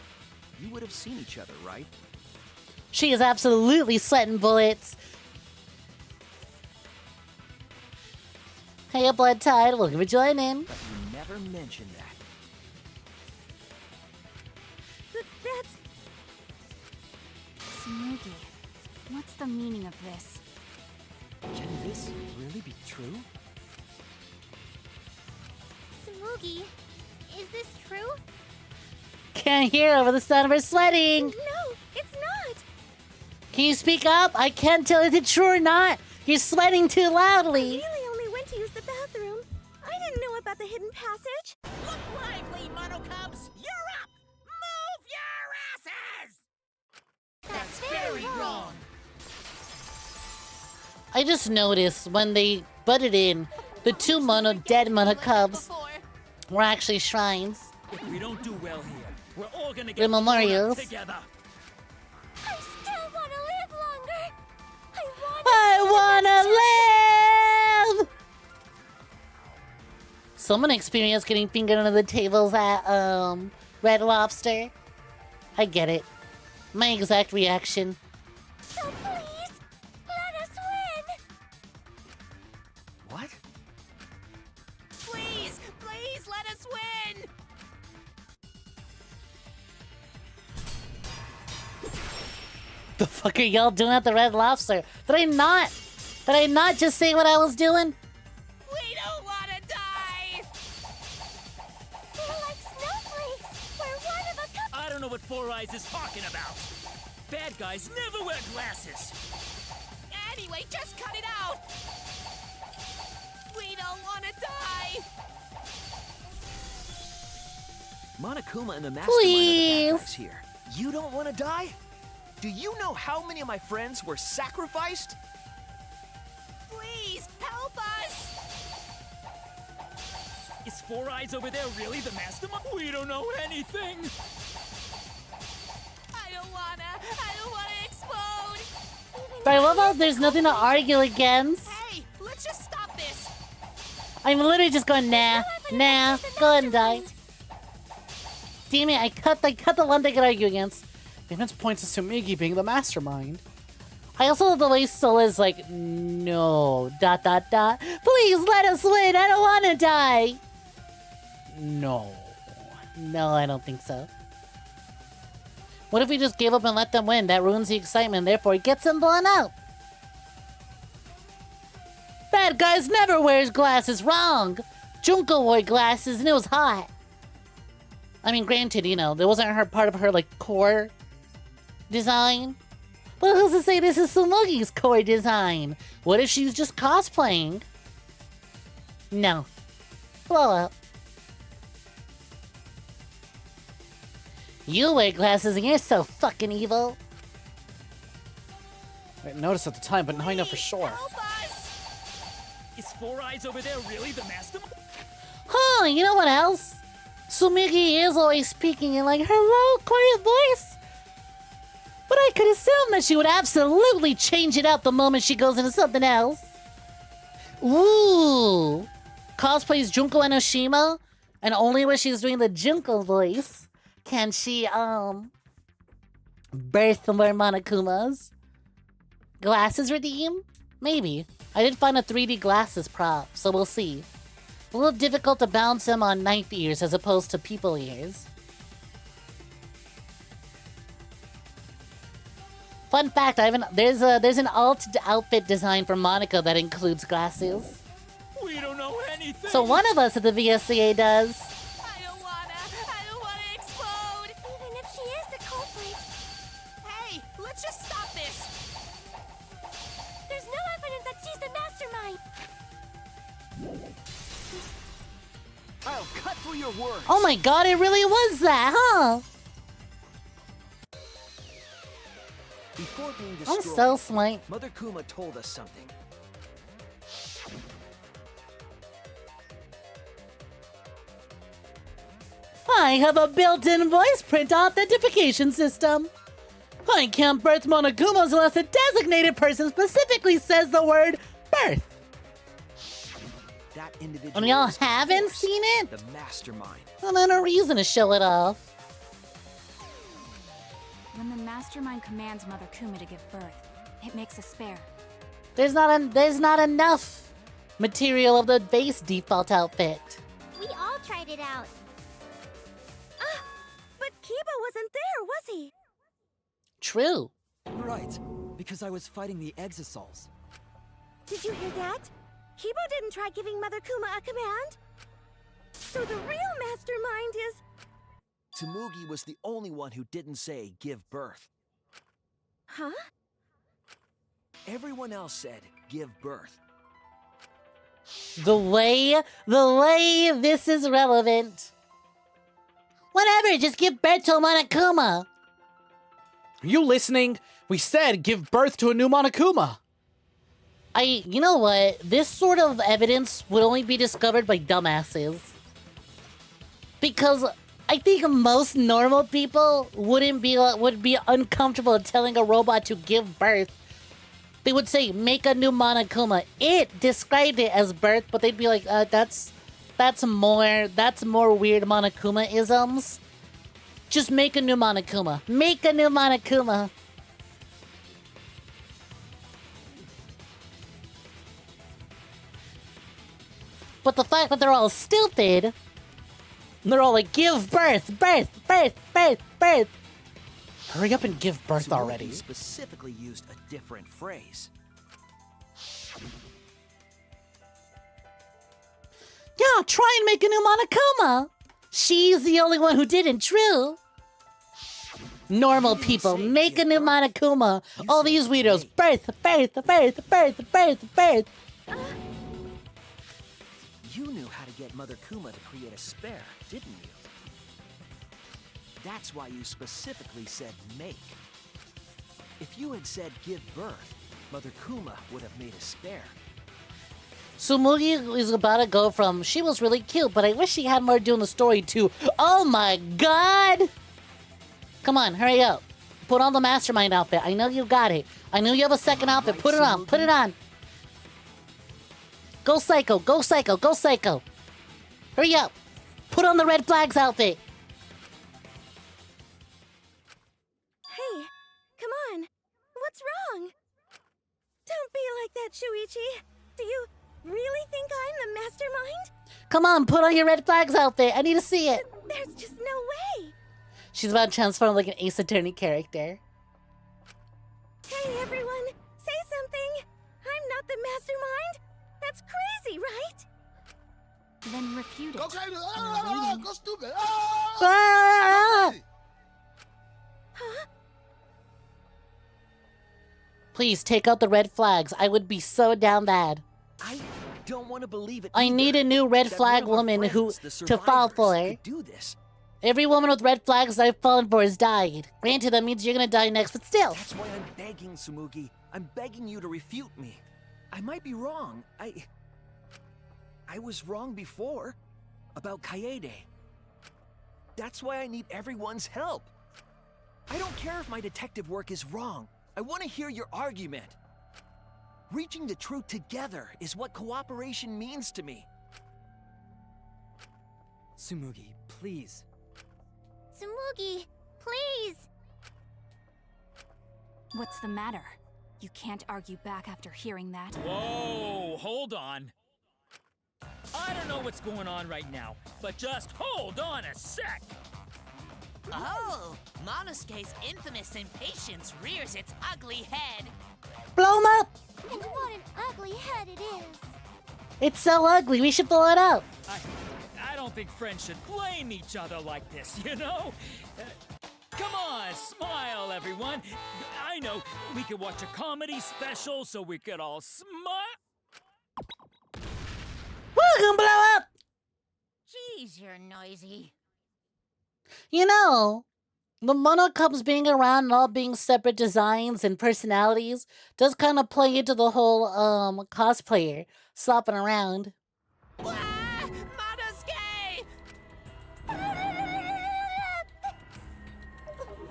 you would have seen each other, right? She is absolutely sweating bullets. Hey, Blood Tide, welcome for joining. But you never mentioned that. That's... Tsumugi, what's the meaning of this? Can this really be true? Tsumugi, is this true? Can't hear over the sound of her sweating. No, it's not. Can you speak up? I can't tell if it's true or not. You're sweating too loudly. I really only went to use the bathroom. I didn't know about the hidden passage. Look lively, Monocubs! You're up! Move your asses! That's very wrong. I just noticed when they butted in, the two dead mono cubs were actually shrines. If we don't do well here, we're all gonna They're get memorials. together. I still want to live longer. I wanna live! Someone experienced getting fingered under the tables at Red Lobster. I get it. My exact reaction. So please, let us win. What? Please, please let us win! The fuck are y'all doing at the Red Lobster? Did I not just say what I was doing? We don't want to die! We're like snowflakes. We're one of a kind. I don't know what Four Eyes is talking about. Bad guys never wear glasses. Anyway, just cut it out! We don't want to die! Monokuma and the Mastermind are the bad Please. guys here. You don't want to die? Do you know how many of my friends were sacrificed? Please, help us! Is Four Eyes over there really the mastermind? We don't know anything. I don't wanna explode! But I love how there's nothing to argue against. Hey, let's just stop this! I'm literally just going, nah, go ahead and die. Damn it, I cut the one they could argue against. Events points to Tsumugi being the mastermind. I also love the way Sola's like, no, ... Please let us win, I don't want to die. No, I don't think so. What if we just gave up and let them win? That ruins the excitement, therefore it gets them blown out. Bad guys never wears glasses, wrong. Junko wore glasses and it was hot. I mean, granted, you know, there wasn't part of her, like, core design. But who's to say this is Tsumugi's core design? What if she's just cosplaying? No. Blow up. You wear glasses and you're so fucking evil. I didn't notice at the time, but now I know for sure. Is Four Eyes over there really the mastermind? Huh, you know what else? Tsumugi is always speaking in like her low, quiet voice. But I could assume that she would absolutely change it up the moment she goes into something else. Ooh. Cosplays Junko Enoshima, and only when she's doing the Junko voice can she, birth more Monokumas. Glasses redeem? Maybe. I did find a 3D glasses prop, so we'll see. A little difficult to bounce him on knife ears as opposed to people ears. Fun fact, there's an alt outfit design for Monica that includes glasses. We don't know anything. So one of us at the VSAA does. I don't wanna explode! Even if she is the culprit. Hey, let's just stop this! There's no evidence that she's the mastermind. I'll cut through your words. Oh my god, it really was that, huh? Before being I'm destroyed, so smart. Mother Kuma told us something. I have a built-in voice print authentication system. I can't birth Monokumas unless a designated person specifically says the word birth. That individual And y'all is, haven't of course, seen it? the mastermind. Well, then a reason to show it off. When the mastermind commands Mother Kuma to give birth, it makes a spare. There's not enough material of the base default outfit. We all tried it out. But Kiba wasn't there, was he? True. Right, because I was fighting the 𝐒𝐳𝐬. Did you hear that? Kiba didn't try giving Mother Kuma a command. So the real mastermind is... Tsumugi was the only one who didn't say give birth. Huh? Everyone else said give birth. The way this is relevant. Whatever, just give birth to a Monokuma. Are you listening? We said give birth to a new Monokuma. You know what? This sort of evidence would only be discovered by dumbasses. Because I think most normal people would be uncomfortable telling a robot to give birth. They would say, make a new Monokuma. It described it as birth, but they'd be like, that's more weird Monokuma-isms. Just make a new Monokuma. Make a new Monokuma. But the fact that they're all stupid, they're all like, give birth, birth, birth, birth, birth. Hurry up and give birth Tsumugi already. Specifically used a different phrase. Yeah, try and make a new Monokuma. She's the only one who didn't, true. Normal people, make a new Monokuma. All these weirdos, birth, birth, birth, birth, birth, birth. You knew how to get Mother Kuma to create a spare, didn't you? That's why you specifically said make. If you had said give birth, Mother Kuma would have made a spare. Tsumugi is about to go from, she was really cute, but I wish she had more doing the story, to, oh my god! Come on, hurry up. Put on the mastermind outfit. I know you got it. I know you have a second outfit. Put it on, put it on. Go psycho, go psycho, go psycho. Hurry up. Put on the red flags outfit. Hey, come on. What's wrong? Don't be like that, Shuichi. Do you really think I'm the mastermind? Come on, put on your red flags outfit. I need to see it. There's just no way. She's about to transform like an Ace Attorney character. Hey, everyone. Say something. I'm not the mastermind. That's crazy, right? Then refute it. Go crazy! We're waiting. Go stupid! Ah! Huh? Please take out the red flags. I would be so down bad. I don't want to believe it. I need a new red flag woman to fall for. Do this. Every woman with red flags I've fallen for has died. Granted, that means you're gonna die next, but still. That's why I'm begging, Tsumugi. I'm begging you to refute me. I might be wrong. I was wrong before about Kaede. That's why I need everyone's help. I don't care if my detective work is wrong. I want to hear your argument. Reaching the truth together is what cooperation means to me. Tsumugi, please. Tsumugi, please! What's the matter? You can't argue back after hearing that. Whoa, hold on. I don't know what's going on right now, but just hold on a sec. Oh, Monosuke's infamous impatience rears its ugly head. Blow 'em up! And what an ugly head it is! It's so ugly, we should blow it up. I don't think friends should blame each other like this, you know? Come on, smile, everyone. I know, we could watch a comedy special so we could all smile. We're gonna blow up! Jeez, you're noisy. You know, The monocups being around and all being separate designs and personalities does kind of play into the whole cosplayer slopping around.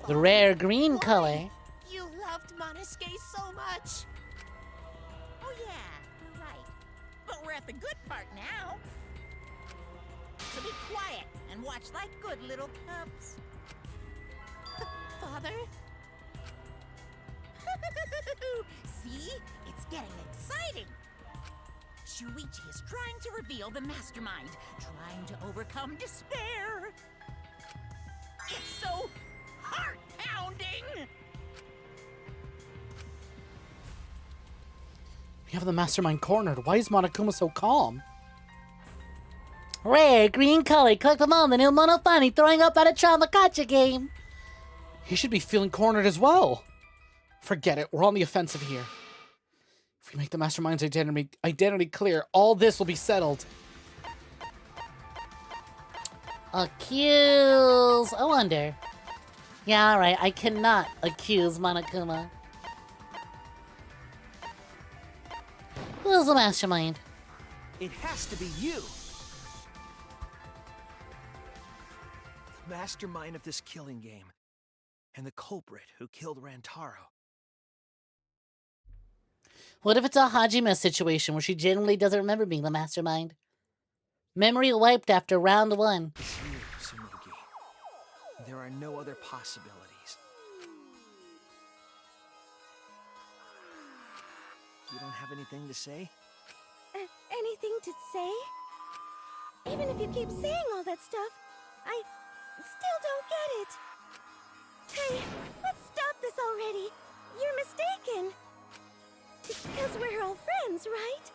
The rare green color. You loved Monosuke so much. Oh yeah, you're right. But we're at the good part now. So be quiet and watch like good little cubs. Father? See? It's getting exciting. Shuichi is trying to reveal the mastermind, trying to overcome despair. It's so heart-pounding! We have the mastermind cornered. Why is Monokuma so calm? Rare green color. Collect them all. The new Mono Funny throwing up at a trauma gotcha game. He should be feeling cornered as well. Forget it. We're on the offensive here. If we make the mastermind's identity clear, all this will be settled. Accuse. I wonder. Yeah, alright. I cannot accuse Monokuma. Who's the mastermind? It has to be you. The mastermind of this killing game. And the culprit who killed Rantaro. What if it's a Hajime situation where she genuinely doesn't remember being the mastermind? Memory wiped after round 1. It's you, Tsumugi. There are no other possibilities. You don't have anything to say? Anything to say? Even if you keep saying all that stuff, I still don't get it. Hey, let's stop this already. You're mistaken. Because we're all friends, right?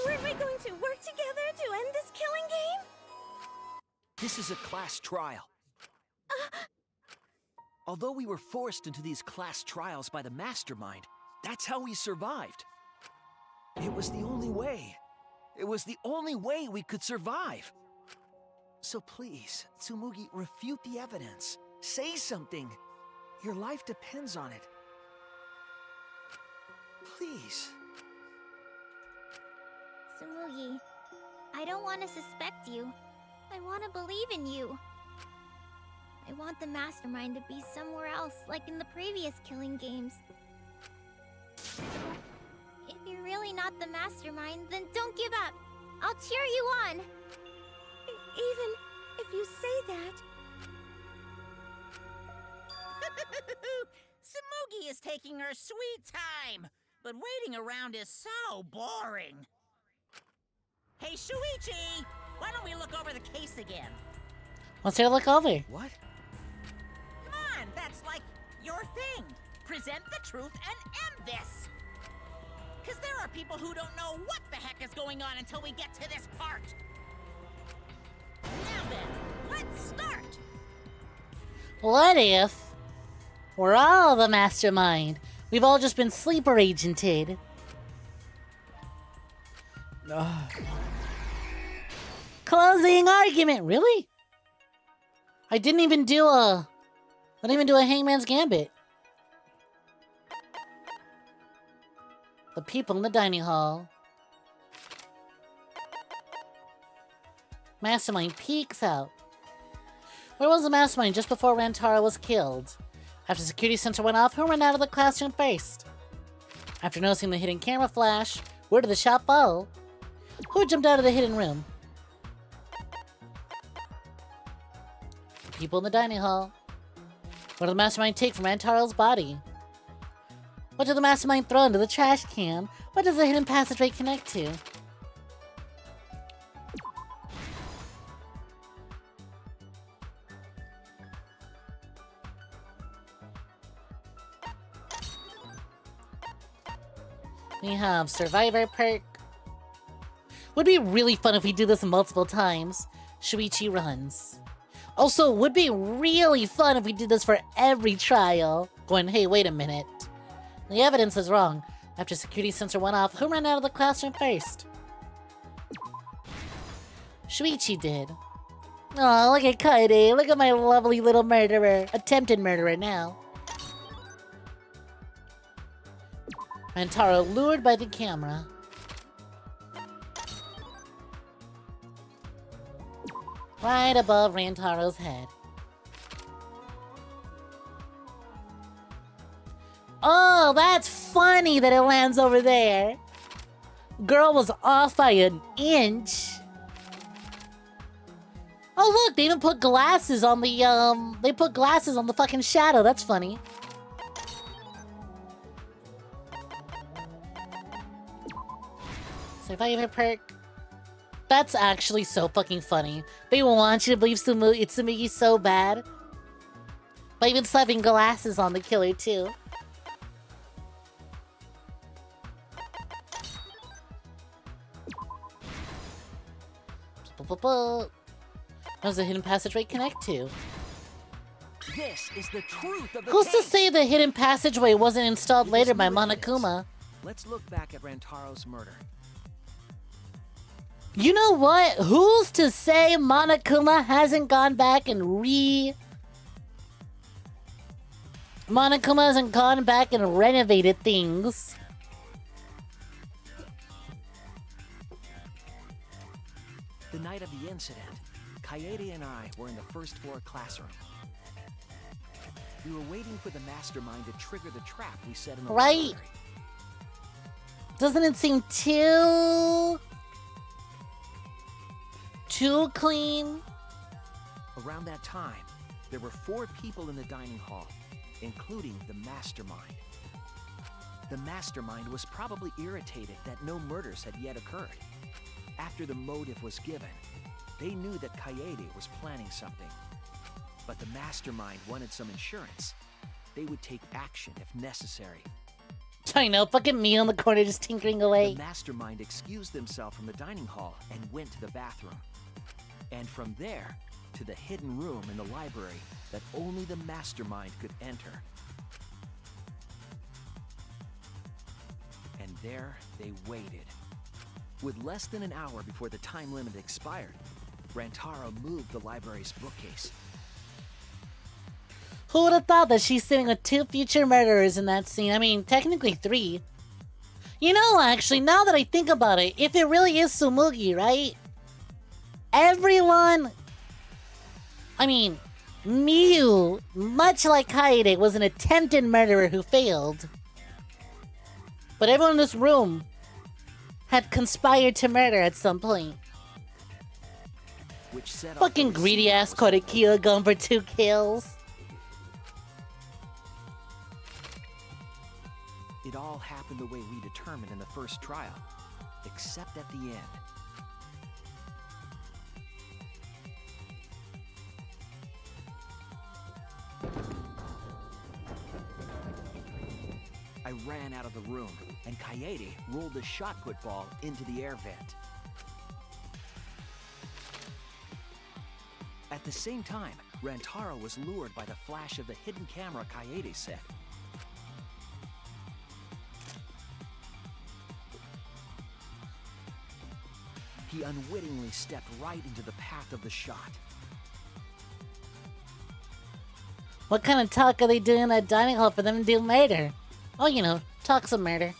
Weren't we going to work together to end this killing game? This is a class trial. Although we were forced into these class trials by the mastermind, that's how we survived. It was the only way. It was the only way we could survive. So please, Tsumugi, refute the evidence. Say something. Your life depends on it. Please. Tsumugi, I don't want to suspect you. I want to believe in you. I want the mastermind to be somewhere else, like in the previous killing games. So, if you're really not the mastermind, then don't give up. I'll cheer you on. Even if you say that. Tsumugi is taking her sweet time, but waiting around is so boring. Hey, Shuichi! Why don't we look over the case again? What's there to look over? What? Come on, that's like your thing. Present the truth and end this. Because there are people who don't know what the heck is going on until we get to this part. Now then, let's start. What if we're all the mastermind? We've all just been sleeper agented. Closing argument. Really? I didn't even do a Hangman's Gambit. The people in the dining hall. Mastermind peeks out. Where was the mastermind just before Rantaro was killed? After the security sensor went off, who ran out of the classroom first? After noticing the hidden camera flash, where did the shot fall? Who jumped out of the hidden room? People in the dining hall. What did the mastermind take from Rantaro's body? What did the mastermind throw into the trash can? What does the hidden passageway connect to? We have Survivor perk. Would be really fun if we do this multiple times. Shuichi runs. Also, would be really fun if we did this for every trial. Going, hey, wait a minute. The evidence is wrong. After security sensor went off, who ran out of the classroom first? Shuichi did. Oh, look at Kaede. Look at my lovely little murderer. Attempted murderer now. Rantaro lured by the camera. Right above Rantaro's head. Oh, that's funny that it lands over there. Girl was off by an inch. Oh look, they even put glasses on the they put glasses on the fucking shadow. That's funny. So if I even perk, that's actually so fucking funny. They want you to believe Itsumigi so bad. By even slapping glasses on the killer too. How does the hidden passageway connect to? This is the truth of the Who's case. to say the hidden passageway wasn't installed later by Monokuma? Let's look back at Rantaro's murder. You know what? Who's to say Monokuma hasn't gone back and Monokuma hasn't gone back and renovated things? The night of the incident, Kaede and I were in the first floor classroom. We were waiting for the mastermind to trigger the trap we set in the Right. library. Doesn't it seem too clean? Around that time, there were 4 people in the dining hall, including the mastermind. The mastermind was probably irritated that no murders had yet occurred. After the motive was given, they knew that Kaede was planning something. But the mastermind wanted some insurance. They would take action if necessary. I know, fucking me on the corner just tinkering away. The mastermind excused themselves from the dining hall and went to the bathroom. And from there, to the hidden room in the library that only the mastermind could enter. And there they waited. With less than an hour before the time limit expired, Rantaro moved the library's bookcase. Who would have thought that she's sitting with 2 future murderers in that scene? I mean, technically 3. You know, actually, now that I think about it, if it really is Tsumugi, right? Everyone... I mean, Miu, much like Kaede, was an attempted murderer who failed. But everyone in this room had conspired to murder at some point. Which set off Fucking the greedy ass 𝐒𝐴𝐳 going for 2 kills. It all happened the way we determined in the first trial, except at the end. I ran out of the room, and Kaede rolled the shot put ball into the air vent. At the same time, Rantaro was lured by the flash of the hidden camera Kaede set. He unwittingly stepped right into the path of the shot. What kind of talk are they doing in that dining hall for them to do murder? Oh, you know, talk some murder.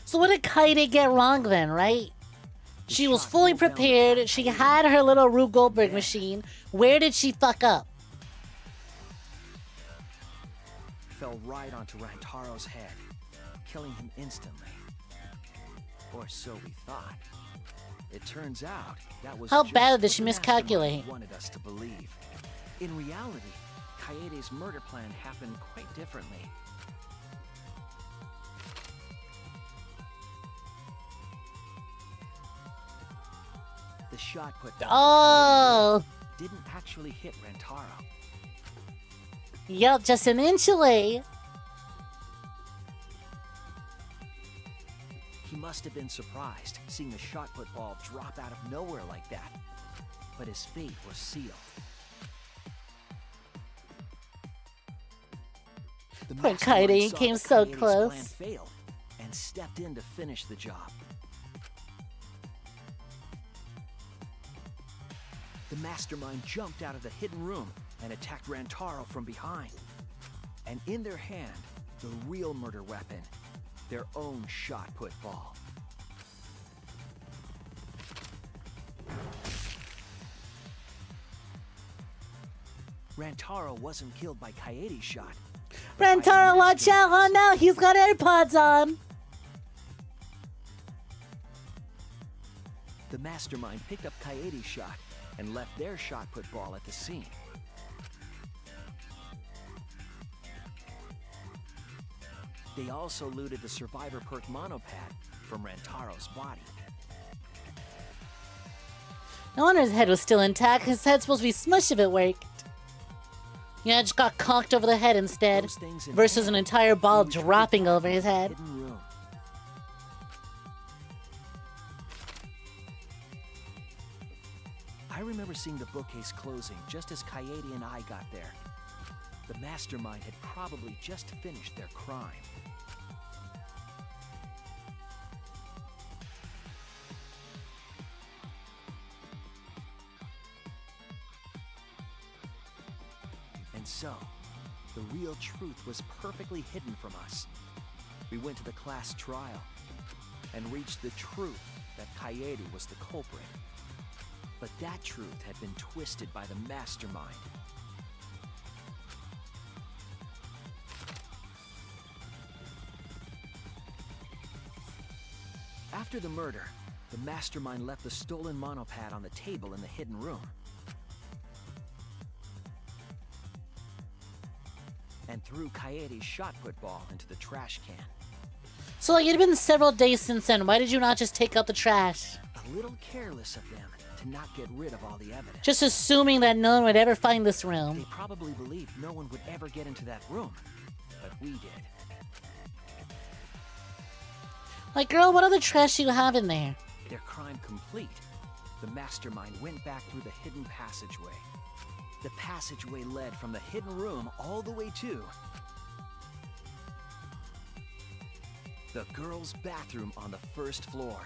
So what did Kaede get wrong then, right? She was fully prepared. She had her little Rube Goldberg machine. Where did she fuck up? Fell right onto Rantaro's head, killing him instantly. Or so we thought. It turns out that was How just bad did what she the miscalculate? mastermind wanted us to believe. In reality, Kaede's murder plan happened quite differently. The shot put Oh! didn't actually hit Rantaro. Yup, just an inch away. He must have been surprised seeing the shot put ball drop out of nowhere like that. But his fate was sealed. The Poor mastermind Kaede saw came that so Kaede's close. plan failed and stepped in to finish the job. The mastermind jumped out of the hidden room and attacked Rantaro from behind. And in their hand, the real murder weapon, their own shot-put ball. Rantaro wasn't killed by Kaede's shot. Rantaro, watch out! Oh no, he's got AirPods on! The mastermind picked up Kaede's shot and left their shot-put ball at the scene. They also looted the survivor perk monopad from Rantaro's body. No wonder his head was still intact. His head's supposed to be smushed if it worked. Yeah, it just got conked over the head instead, versus an entire ball dropping over his head. I remember seeing the bookcase closing just as Kaede and I got there. The mastermind had probably just finished their crime. And so, the real truth was perfectly hidden from us. We went to the class trial and reached the truth that Kaede was the culprit. But that truth had been twisted by the mastermind. After the murder, the mastermind left the stolen monopad on the table in the hidden room. And threw Kaede's shot-put ball into the trash can. So like, it had been several days since then. Why did you not just take out the trash? A little careless of them to not get rid of all the evidence. Just assuming that no one would ever find this They room. probably believed no one would ever get into that room, but we did. Like, girl, what other trash do you have in there? Their crime complete, the mastermind went back through the hidden passageway. The passageway led from the hidden room all the way to the girls' bathroom on the first floor.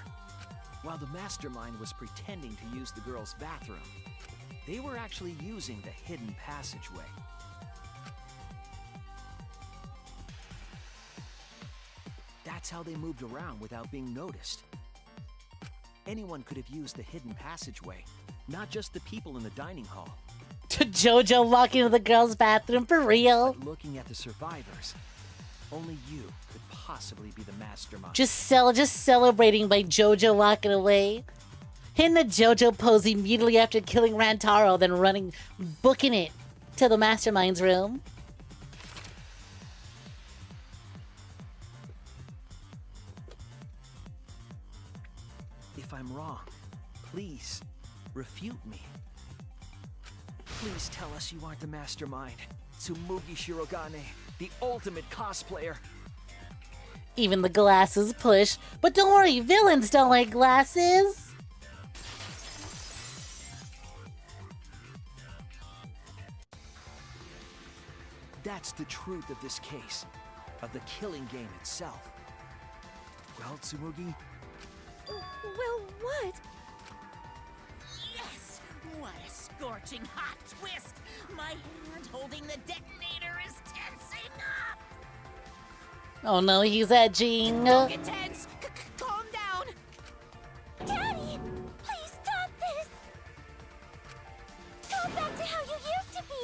While the mastermind was pretending to use the girls' bathroom, they were actually using the hidden passageway. That's how they moved around without being noticed. Anyone could have used the hidden passageway, not just the people in the dining hall. Jojo walking into the girls' bathroom, for real? But looking at the survivors, only you could possibly be the mastermind. Just celebrating by Jojo walking away. Hitting the Jojo pose immediately after killing Rantaro, then booking it to the mastermind's room. If I'm wrong, please refute me. Please tell us you aren't the mastermind. Tsumugi Shirogane, the ultimate cosplayer. Even the glasses push. But don't worry, villains don't wear glasses. That's the truth of this case, of the killing game itself. Well, Tsumugi? Well, what? Yes! What a scorching hot twist! My hand holding the detonator is tensing up! Oh no, he's edging. Don't get tense! Calm down! Daddy! Please stop this! Go back to how you used to be!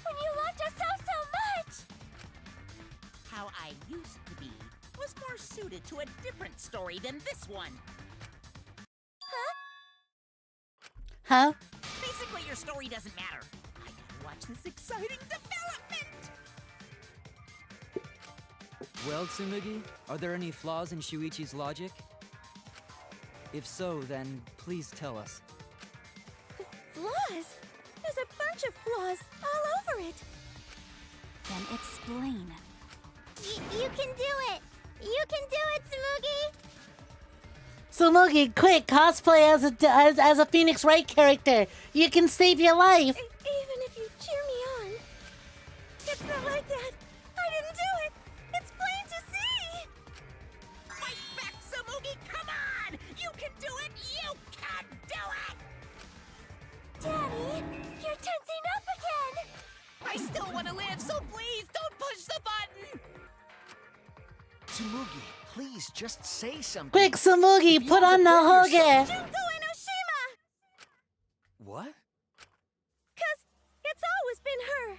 When you loved yourself so much! How I used to be was more suited to a different story than this one. Huh? Basically, your story doesn't matter. I gotta watch this exciting development! Well, Tsumugi, are there any flaws in Shuichi's logic? If so, then please tell us. Flaws? There's a bunch of flaws all over it! Then explain. You can do it! You can do it, Tsumugi! Tsumugi, quick, cosplay as a Phoenix Wright character. You can save your life. Even if you cheer me on. It's not like that. I didn't do want to live, so please don't push the button! Tsumugi, please just say something. Quick, Tsumugi, put on the hoge! Junko Enoshima! What? Cause it's always been her.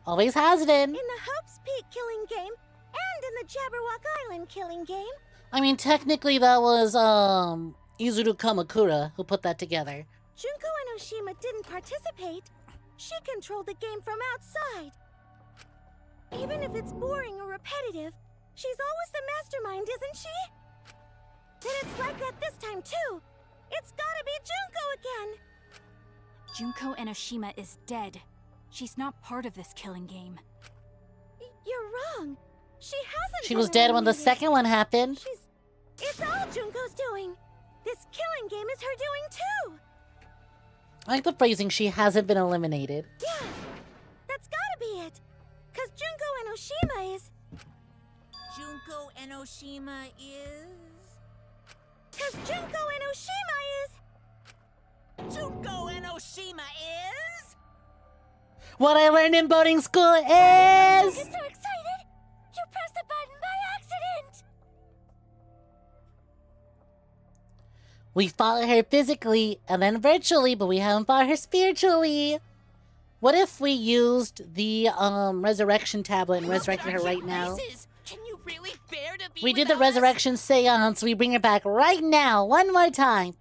Always has been. In the Hope's Peak killing game, and in the Jabberwock Island killing game. I mean, technically that was, Izuru Kamakura who put that together. Junko Enoshima didn't participate. She controlled the game from outside. Even if it's boring or repetitive, she's always the mastermind, isn't she? Then it's like that this time, too. It's gotta be Junko again. Junko Enoshima is dead. She's not part of this killing game. You're wrong. She hasn't She been was dead when the eliminated. second one happened. It's all Junko's doing. This killing game is her doing, too. I like the phrasing, she hasn't been eliminated. Yeah, that's gotta be it. Cause Junko Enoshima is... Junko Enoshima is... Cause Junko Enoshima is... Junko Enoshima is... What I learned in boarding school is... Don't get so excited! You pressed the button by accident! We fought her physically and then virtually, but we haven't fought her spiritually. What if we used the resurrection tablet and resurrected her right now? Can you really bear to be We did the resurrection seance, we bring her back right now, one more time.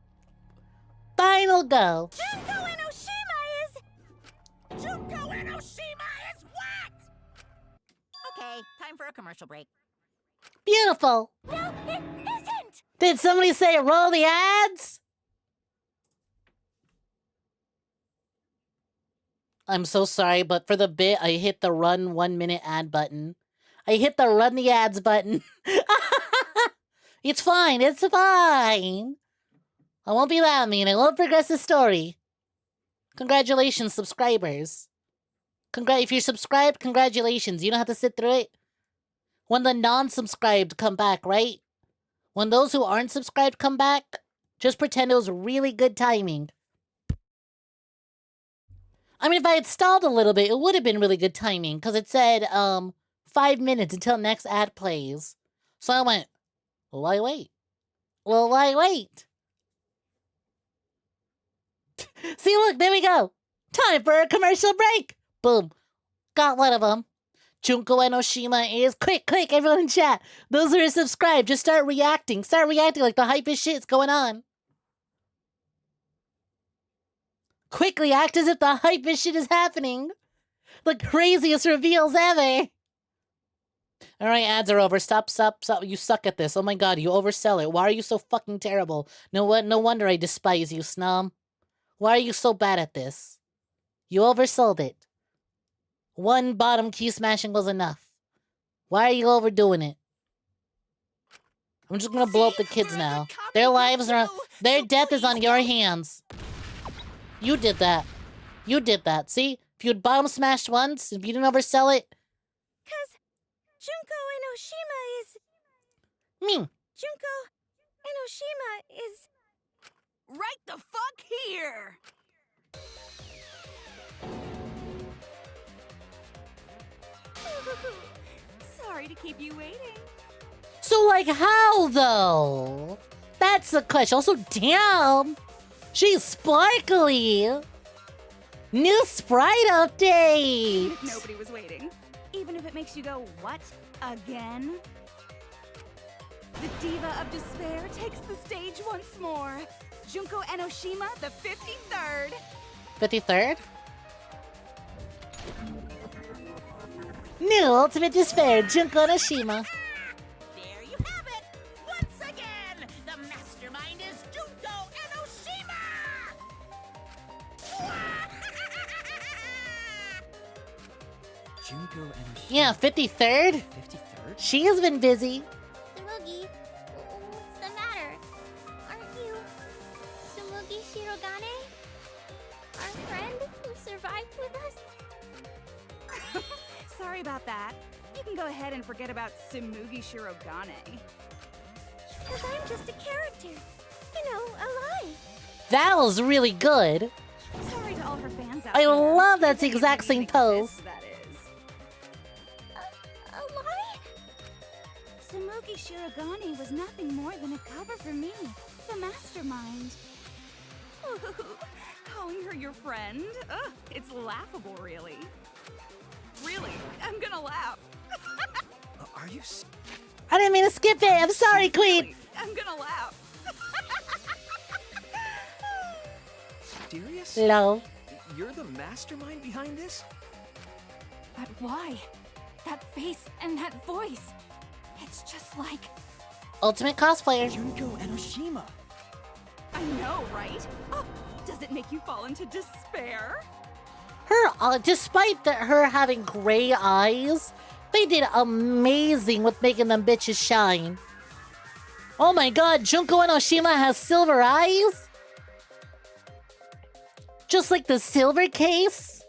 Final go. Junko Enoshima is... Junko Enoshima is what? Okay, time for a commercial break. Beautiful. No, it isn't! Did somebody say roll the ads? I'm so sorry, but for the bit, I hit the run 1 minute ad button. I hit the run the ads button. It's fine, it's fine. I won't be that mean, I won't progress the story. Congratulations, subscribers. If you're subscribed, congratulations. You don't have to sit through it. When the non-subscribed come back, right? When those who aren't subscribed come back, just pretend it was really good timing. I mean, if I had stalled a little bit, it would have been really good timing, because it said, 5 minutes until next ad plays. So I went, why wait? Well, why wait? See, look, there we go. Time for a commercial break. Boom. Got one of them. Junko Enoshima is... Quick, everyone in chat. Those who are subscribed, just start reacting. Start reacting like the hypest shit's going on. Quickly act as if the hypest shit is happening. The craziest reveals ever. Alright, ads are over. Stop. You suck at this. Oh my god, you oversell it. Why are you so fucking terrible? No wonder I despise you, Snom. Why are you so bad at this? You oversold it. One bottom key smashing was enough. Why are you overdoing it? I'm just gonna blow up the kids now. Their lives are... Their death is on your hands. You did that. You did that. See? If you'd bottom smashed once, if you didn't oversell it... Cause Junko Enoshima is... Me. Junko Enoshima is... Right the fuck here! Sorry to keep you waiting. So, like, how, though? That's the question. Also, damn! She's sparkly! New sprite update! Nobody was waiting. Even if it makes you go, what? Again? The Diva of Despair takes the stage once more. Junko Enoshima, the 53rd. 53rd? New Ultimate Despair, Junko Enoshima. There you have it! Once again, the mastermind is Junko Enoshima! Junko Enoshima. Yeah, 53rd? 53rd? She has been busy. Tsumugi, what's the matter? Aren't you Tsumugi Shirogane? Our friend who survived with us? Sorry about that. You can go ahead and forget about Tsumugi Shirogane. Cause I'm just a character. You know, alive. That was really good. Sorry to all her fans out I there. love that's the exact same pose. That Shirogane was nothing more than a cover for me, the mastermind. Calling her your friend? Ugh, it's laughable, really. Really, I'm gonna laugh. Are you I didn't mean to skip it. I'm sorry, Queen. Really, I'm gonna laugh. serious? No. You're the mastermind behind this? But why? That face and that voice. It's just like... Ultimate cosplayer. Junko Enoshima. I know, right? Oh, does it make you fall into despair? Her, despite her having gray eyes, they did amazing with making them bitches shine. Oh my god, Junko Enoshima has silver eyes? Just like the silver case?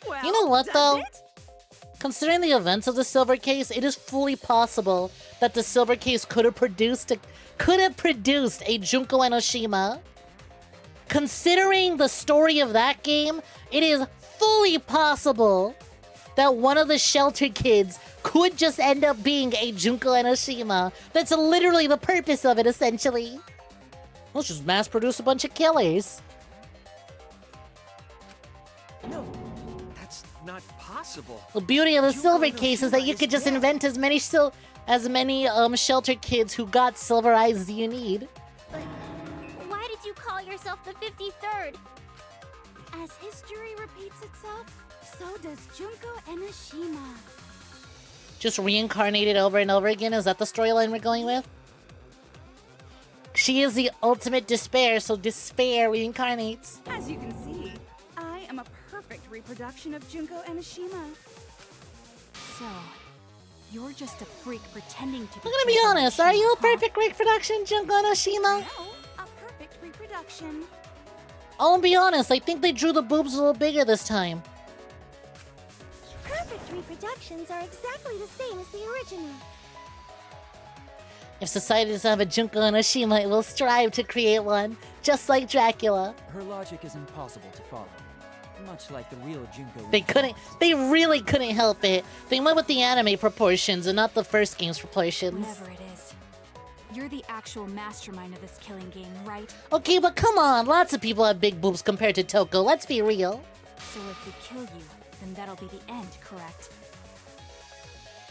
Well, you know what, though? it? Considering the events of the silver case, it is fully possible that the silver case could have produced a Junko Enoshima. Considering the story of that game, it is fully possible that one of the shelter kids could just end up being a Junko Enoshima. That's literally the purpose of it, essentially. Let's just mass produce a bunch of killers. No, that's not possible. The beauty of the silver case is that you could just invent as many shelter kids who got silver eyes as you need. But why did you call yourself the 53rd? As history repeats itself, so does Junko Enoshima. Just reincarnated over and over again? Is that the storyline we're going with? She is the ultimate despair, so despair reincarnates. As you can see, I am a perfect reproduction of Junko Enoshima. So, you're just a freak pretending to be... I'm gonna be honest, are you a perfect reproduction, Junko Enoshima? No, a perfect reproduction. I'll be honest, I think they drew the boobs a little bigger this time. Perfect reproductions are exactly the same as the original. If society doesn't have a Junko Enoshima, it will strive to create one, just like Dracula. Her logic is impossible to follow. Much like the real Junko. They really couldn't help it. They went with the anime proportions and not the first game's proportions. Whatever it is. You're the actual mastermind of this killing game, right? Okay, but come on, lots of people have big boobs compared to Toko, let's be real. So if we kill you, then that'll be the end, correct?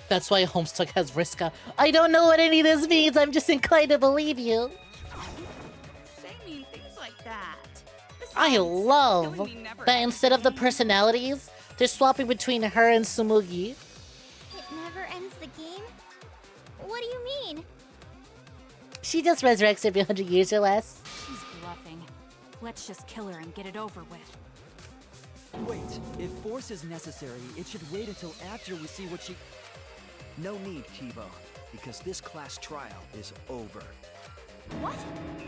That's why Homestuck has Vriska. I don't know what any of this means, I'm just inclined to believe you. Say mean things like that. I love that instead of the personalities, they're swapping between her and Tsumugi. It never ends the game? What do you mean? She just resurrects every 100 years or less. She's bluffing. Let's just kill her and get it over with. Wait, if force is necessary, it should wait until after we see what she... No need, 𝐒𝐤, because this class trial is over. What?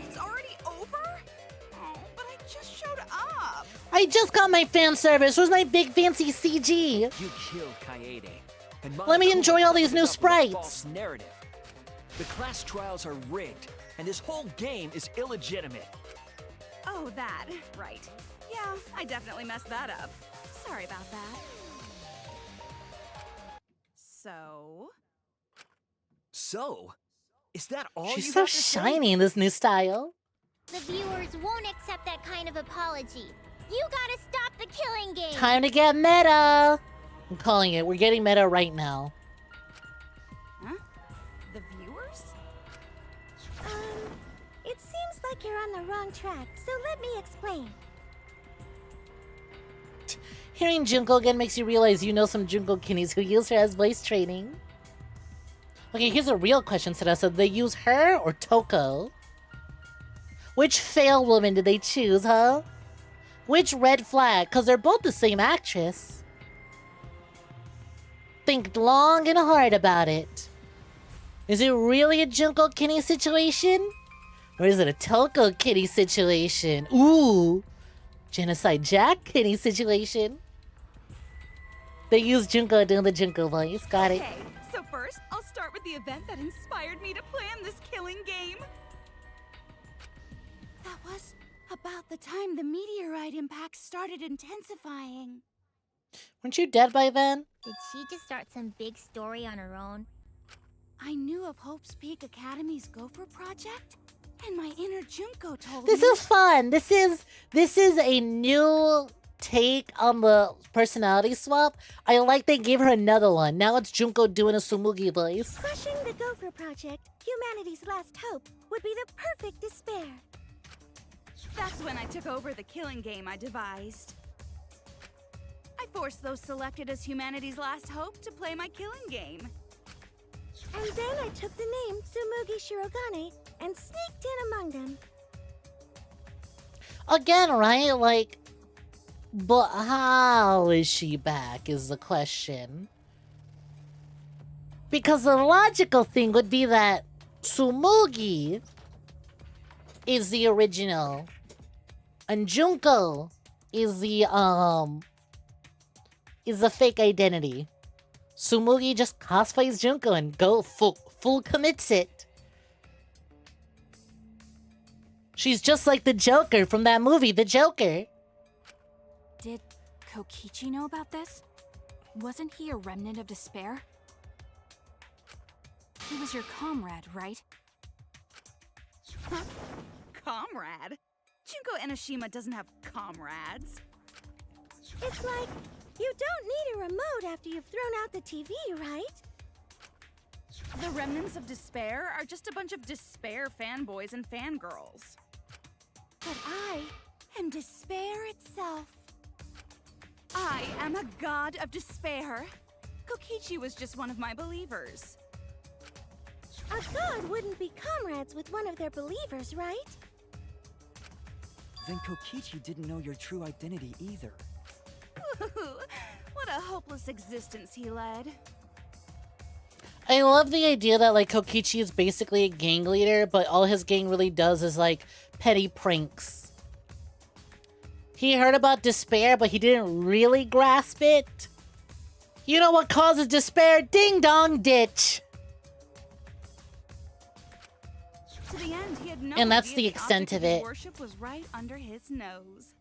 It's already over? Oh, but I just showed up. I just got my fan service. Where's my big fancy CG? You killed 𝐒𝐤, and Let me enjoy all these new sprites. False narrative. The class trials are rigged, and this whole game is illegitimate. Oh, that. Right. Yeah, I definitely messed that up. Sorry about that. So? Is that all She's you so have to say? shiny in this new style. The viewers won't accept that kind of apology. You gotta stop the killing game! Time to get meta! I'm calling it. We're getting meta right now. Huh? The viewers? It seems like you're on the wrong track, so let me explain. Hearing Junko again makes you realize you know some Junko kinnies who use her as voice training. Okay, here's a real question, Sarasa. Did they use her or Toko? Which fail woman did they choose, huh? Which red flag? Because they're both the same actress. Think long and hard about it. Is it really a Junko Kitty situation? Or is it a Toko Kitty situation? Ooh! Genocide Jack Kitty situation. They used Junko doing the Junko voice. Got it. Okay, so first, I'll start with the event that inspired me to plan this killing game. That was about the time the meteorite impact started intensifying. Weren't you dead by then? Did she just start some big story on her own? I knew of Hope's Peak Academy's Gopher project, and my inner Junko told This me. is fun. This is a new take on the personality swap. I like they gave her another one. Now it's Junko doing a Tsumugi voice. Crushing the Gopher project, humanity's last hope, would be the perfect despair. That's when I took over the killing game I devised. I forced those selected as humanity's last hope to play my killing game. And then I took the name Tsumugi Shirogane and sneaked in among them. Again, right? Like, but how is she back is the question. Because the logical thing would be that Tsumugi is the original and Junko is the fake identity. Tsumugi just cosplays Junko and go full commits it. She's just like the Joker from that movie, The Joker. Did Kokichi know about this? Wasn't he a remnant of despair? He was your comrade, right? Comrade? Junko Enoshima doesn't have comrades. It's like, you don't need a remote after you've thrown out the TV, right? The remnants of despair are just a bunch of despair fanboys and fangirls. But I am despair itself. I am a god of despair. Kokichi was just one of my believers. A god wouldn't be comrades with one of their believers, right? Then Kokichi didn't know your true identity either. What a hopeless existence he led. I love the idea that, like, Kokichi is basically a gang leader, but all his gang really does is, like, petty pranks. He heard about despair, but he didn't really grasp it. You know what causes despair? Ding dong ditch! To the end, he had no And that's idea the extent object of his it. Worship was right under his nose.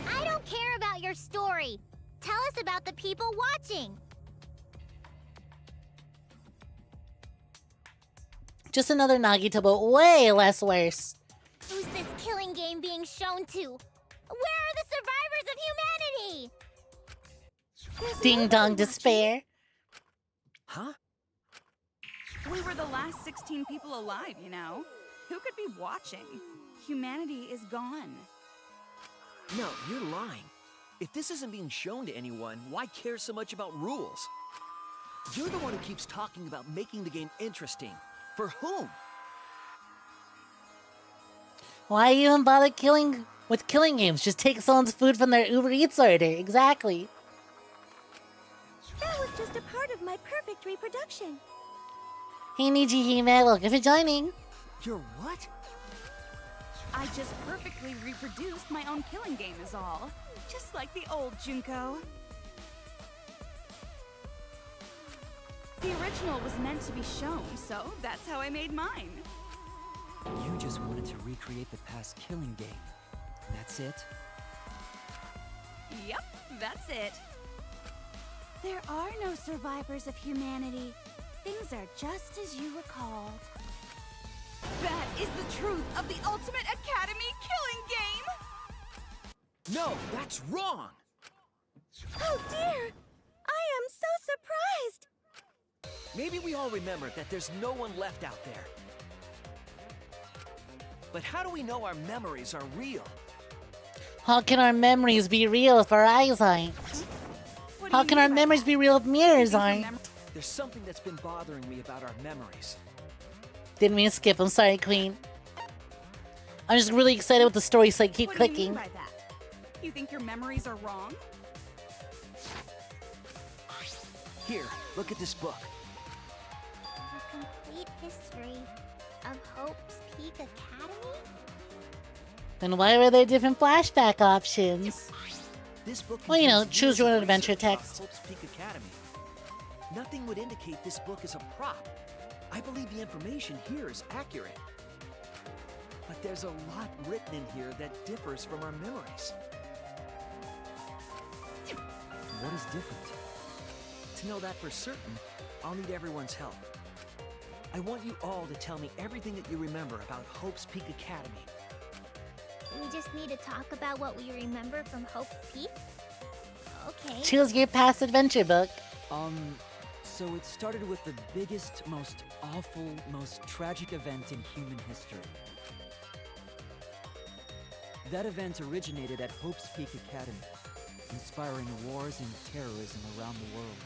I don't care about your story. Tell us about the people watching. Just another Nagito, but way less worse. Who's this killing game being shown to? Where are the survivors of humanity? Ding dong despair. Huh? We were the last 16 people alive, you know? Who could be watching? Humanity is gone. No, you're lying. If this isn't being shown to anyone, why care so much about rules? You're the one who keeps talking about making the game interesting. For whom? Why even bother with killing games? Just take someone's food from their Uber Eats order. Exactly. That was just a part of my perfect reproduction. Hey Nijihime, welcome for joining. You're what? I just perfectly reproduced my own killing game is all. Just like the old Junko. The original was meant to be shown, so that's how I made mine. You just wanted to recreate the past killing game. That's it? Yep, that's it. There are no survivors of humanity. Things are just as you recalled. That is the truth of the Ultimate Academy killing game! No, that's wrong! Oh dear! I am so surprised! Maybe we all remember that there's no one left out there. But how do we know our memories are real? How can our memories be real if our eyes aren't? How can our memories be real if mirrors aren't? There's something that's been bothering me about our memories. Didn't mean to skip, I'm sorry, Queen. I'm just really excited with the story, so I keep What clicking. do you mean by that? You think your memories are wrong? Here, look at this book. The complete history of Hope's Peak Academy? Then why were there different flashback options? This book Well, you know, contains choose your years own of adventure research about text. Hope's Peak Academy. Nothing would indicate this book is a prop. I believe the information here is accurate. But there's a lot written in here that differs from our memories. what is different? To know that for certain, I'll need everyone's help. I want you all to tell me everything that you remember about Hope's Peak Academy. We just need to talk about what we remember from Hope's Peak? Okay. Choose your past adventure book. So it started with the biggest, most awful, most tragic event in human history. That event originated at Hope's Peak Academy, inspiring wars and terrorism around the world.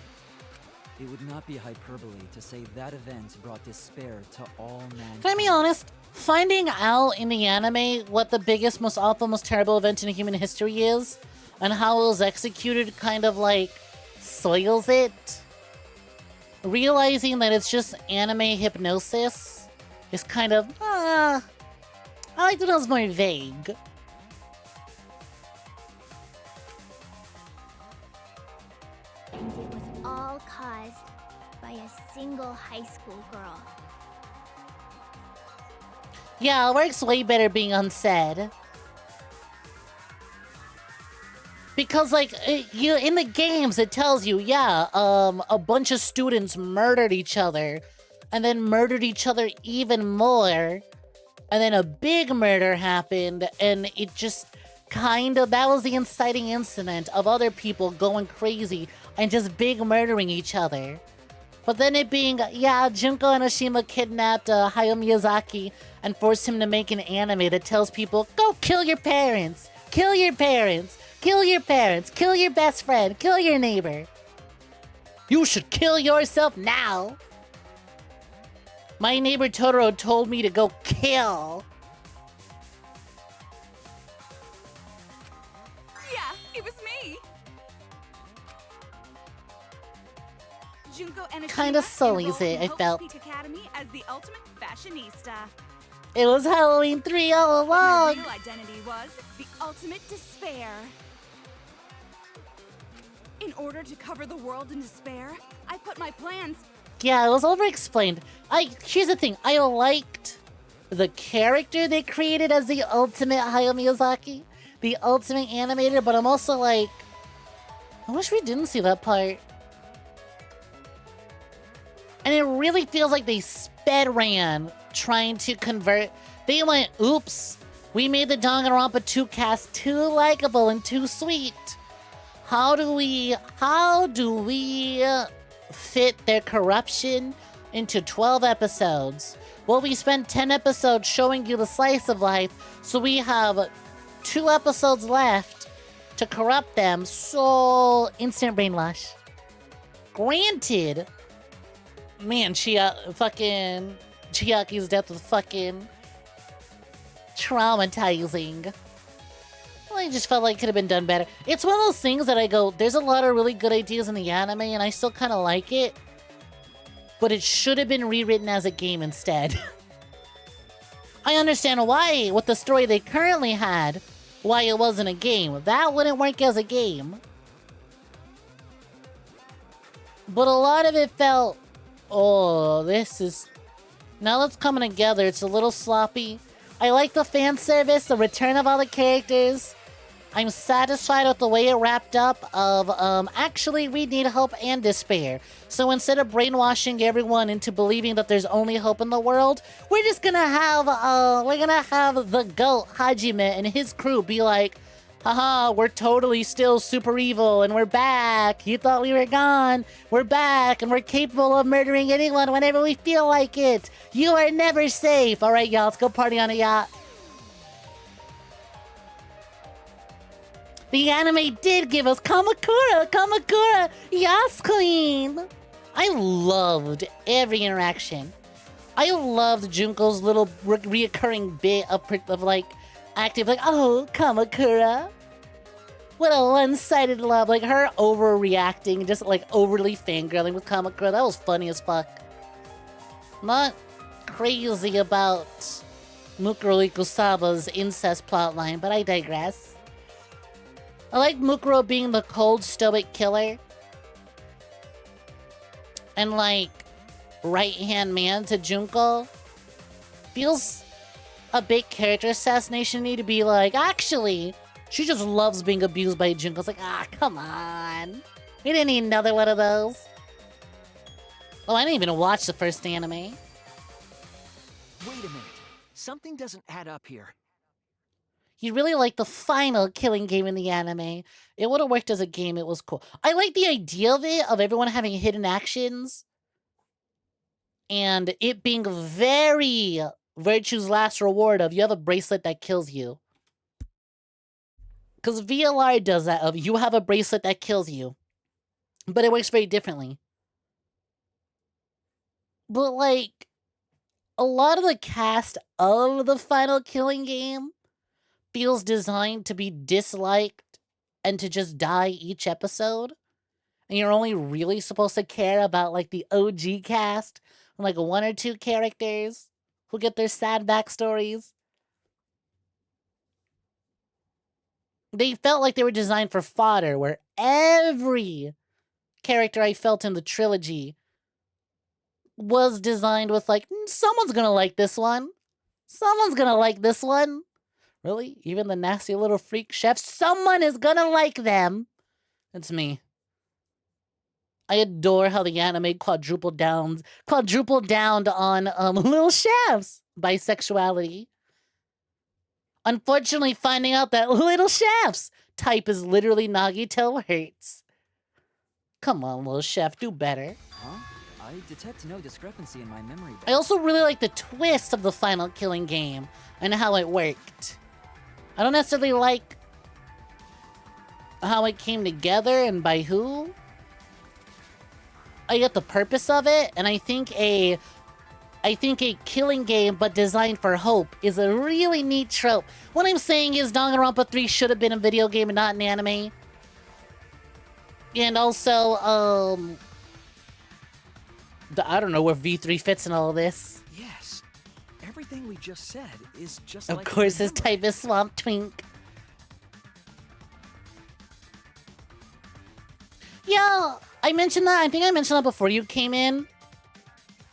It would not be hyperbole to say that event brought despair to all mankind. Can I be honest? Finding out in the anime what the biggest, most awful, most terrible event in human history is, and how it was executed kind of like soils it. Realizing that it's just anime hypnosis is kind of, I like to know it's more vague. And it was all caused by a single high school girl. Yeah, it works way better being unsaid. Because, like, you in the games, it tells you, yeah, a bunch of students murdered each other, and then murdered each other even more, and then a big murder happened, and it just kind of, that was the inciting incident of other people going crazy and just big murdering each other. But then it being, yeah, Junko Enoshima kidnapped Hayao Miyazaki and forced him to make an anime that tells people, go kill your parents, kill your parents, kill your parents, kill your best friend, kill your neighbor. You should kill yourself now. My neighbor Totoro told me to go kill. Yeah, it was me. Junko Enoshima Kinda sullies it, I Hope's felt. Peak Academy as the ultimate fashionista. It was Halloween 3 all My along. real identity was the ultimate despair. In order to cover the world in despair, I put my plans. Yeah, it was over-explained. Here's the thing. I liked the character they created as the ultimate Hayao Miyazaki, the ultimate animator, but I'm also like, I wish we didn't see that part. And it really feels like they sped ran trying to convert. They went, oops, we made the Danganronpa 2 cast too likable and too sweet. How do we fit their corruption into 12 episodes? Well, we spent 10 episodes showing you the slice of life, so we have 2 episodes left to corrupt them, so instant brainwash. Granted, man, Chiaki's death was fucking traumatizing. I just felt like it could have been done better. It's one of those things that I go, there's a lot of really good ideas in the anime, and I still kind of like it. But it should have been rewritten as a game instead. I understand why, with the story they currently had, why it wasn't a game. That wouldn't work as a game. But a lot of it felt, oh, this is... Now it's coming together. It's a little sloppy. I like the fan service, the return of all the characters. I'm satisfied with the way it wrapped up of, actually, we need hope and despair. So instead of brainwashing everyone into believing that there's only hope in the world, we're just gonna have, the GOAT, Hajime, and his crew be like, haha, we're totally still super evil, and we're back. You thought we were gone. We're back, and we're capable of murdering anyone whenever we feel like it. You are never safe. All right, y'all, let's go party on a yacht. The anime did give us Kamakura, yes, queen. I loved every interaction. I loved Junko's little reoccurring bit of like, active, like, oh, Kamakura. What a one-sided love. Like, her overreacting, just, like, overly fangirling with Kamakura. That was funny as fuck. Not crazy about Mukuro Ikusaba's incest plotline, but I digress. I like Mukuro being the cold, stoic killer. And, like, right-hand man to Junko. Feels a big character assassination need to be like, actually, she just loves being abused by Junko. It's like, come on. We didn't need another one of those. Oh, I didn't even watch the first anime. Wait a minute. Something doesn't add up here. You really like the final killing game in the anime. It would have worked as a game. It was cool. I like the idea of it, of everyone having hidden actions. And it being very Virtue's last reward of you have a bracelet that kills you. Because VLR does that of you have a bracelet that kills you. But it works very differently. But like, a lot of the cast of the final killing game feels designed to be disliked and to just die each episode. And you're only really supposed to care about like the OG cast, like 1 or 2 characters who get their sad backstories. They felt like they were designed for fodder, where every character I felt in the trilogy was designed with like, someone's gonna like this one. Someone's gonna like this one. Really? Even the nasty little freak chef? Someone is gonna like them. It's me. I adore how the anime quadrupled down on Little Chef's bisexuality. Unfortunately, finding out that Little Chef's type is literally Nagito hurts. Come on, Little Chef, do better. Huh? I detect no discrepancy in my memory bank. I also really like the twist of the final killing game and how it worked. I don't necessarily like how it came together and by who. I get the purpose of it, and I think a killing game but designed for hope is a really neat trope. What I'm saying is Danganronpa 3 should have been a video game and not an anime. And also, I don't know where V3 fits in all of this. Yes. Everything we just said is just Of like course, his type is Swamp Twink. Yeah, I mentioned that. I think I mentioned that before you came in.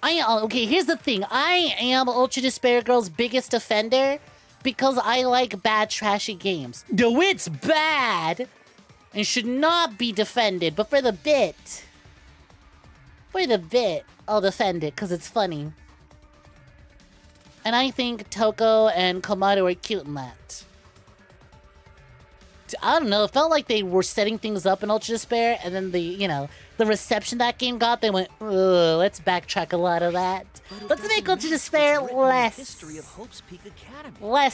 Okay, here's the thing. I am Ultra Despair Girl's biggest offender because I like bad, trashy games. No, it's bad and should not be defended, but for the bit, I'll defend it because it's funny. And I think Toko and Komaru are cute in that. I don't know, it felt like they were setting things up in Ultra Despair, and then the reception that game got, they went, ugh, let's backtrack a lot of that. Let's make Ultra Despair less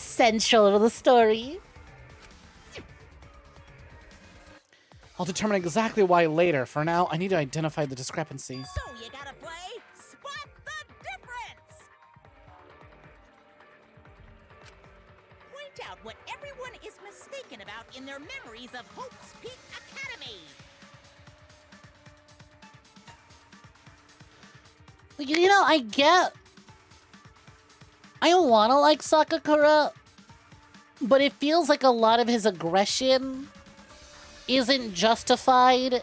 central to the story. I'll determine exactly why later. For now, I need to identify the discrepancy. So you gotta play Spot the Difference! Point out what everyone is mistaken about in their memories of Hope's Peak Academy. You know, I don't want to like Sakakura, but it feels like a lot of his aggression isn't justified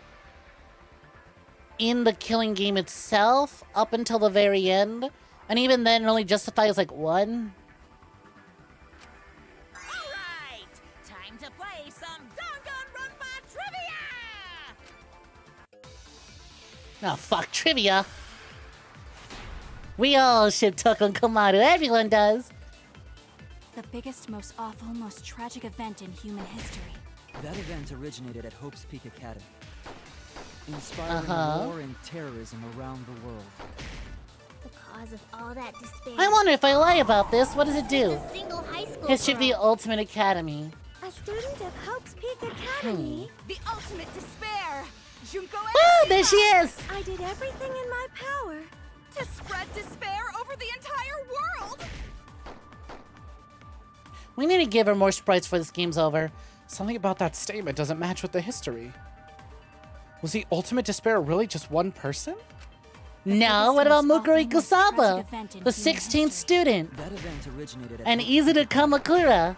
in the killing game itself up until the very end. And even then, it only justifies like 1. Alright, time to play some Danganronpa trivia! Oh, fuck, trivia. We all ship Toko and Komaru. Everyone does. The biggest, most awful, most tragic event in human history. That event originated at Hope's Peak Academy, inspiring war and terrorism around the world. The cause of all that despair. I wonder if I lie about this, what does it do? A single high school History of the girl. Ultimate Academy. A student of Hope's Peak Academy. The ultimate despair! Junko Woo, there she is! I did everything in my power to spread despair over the entire world! We need to give her more sprites before this game's over. Something about that statement doesn't match with the history. Was the ultimate despair really just one person? No, what about Mukuri Kusaba, the 16th student? That event originated at And Izuta Kamakura.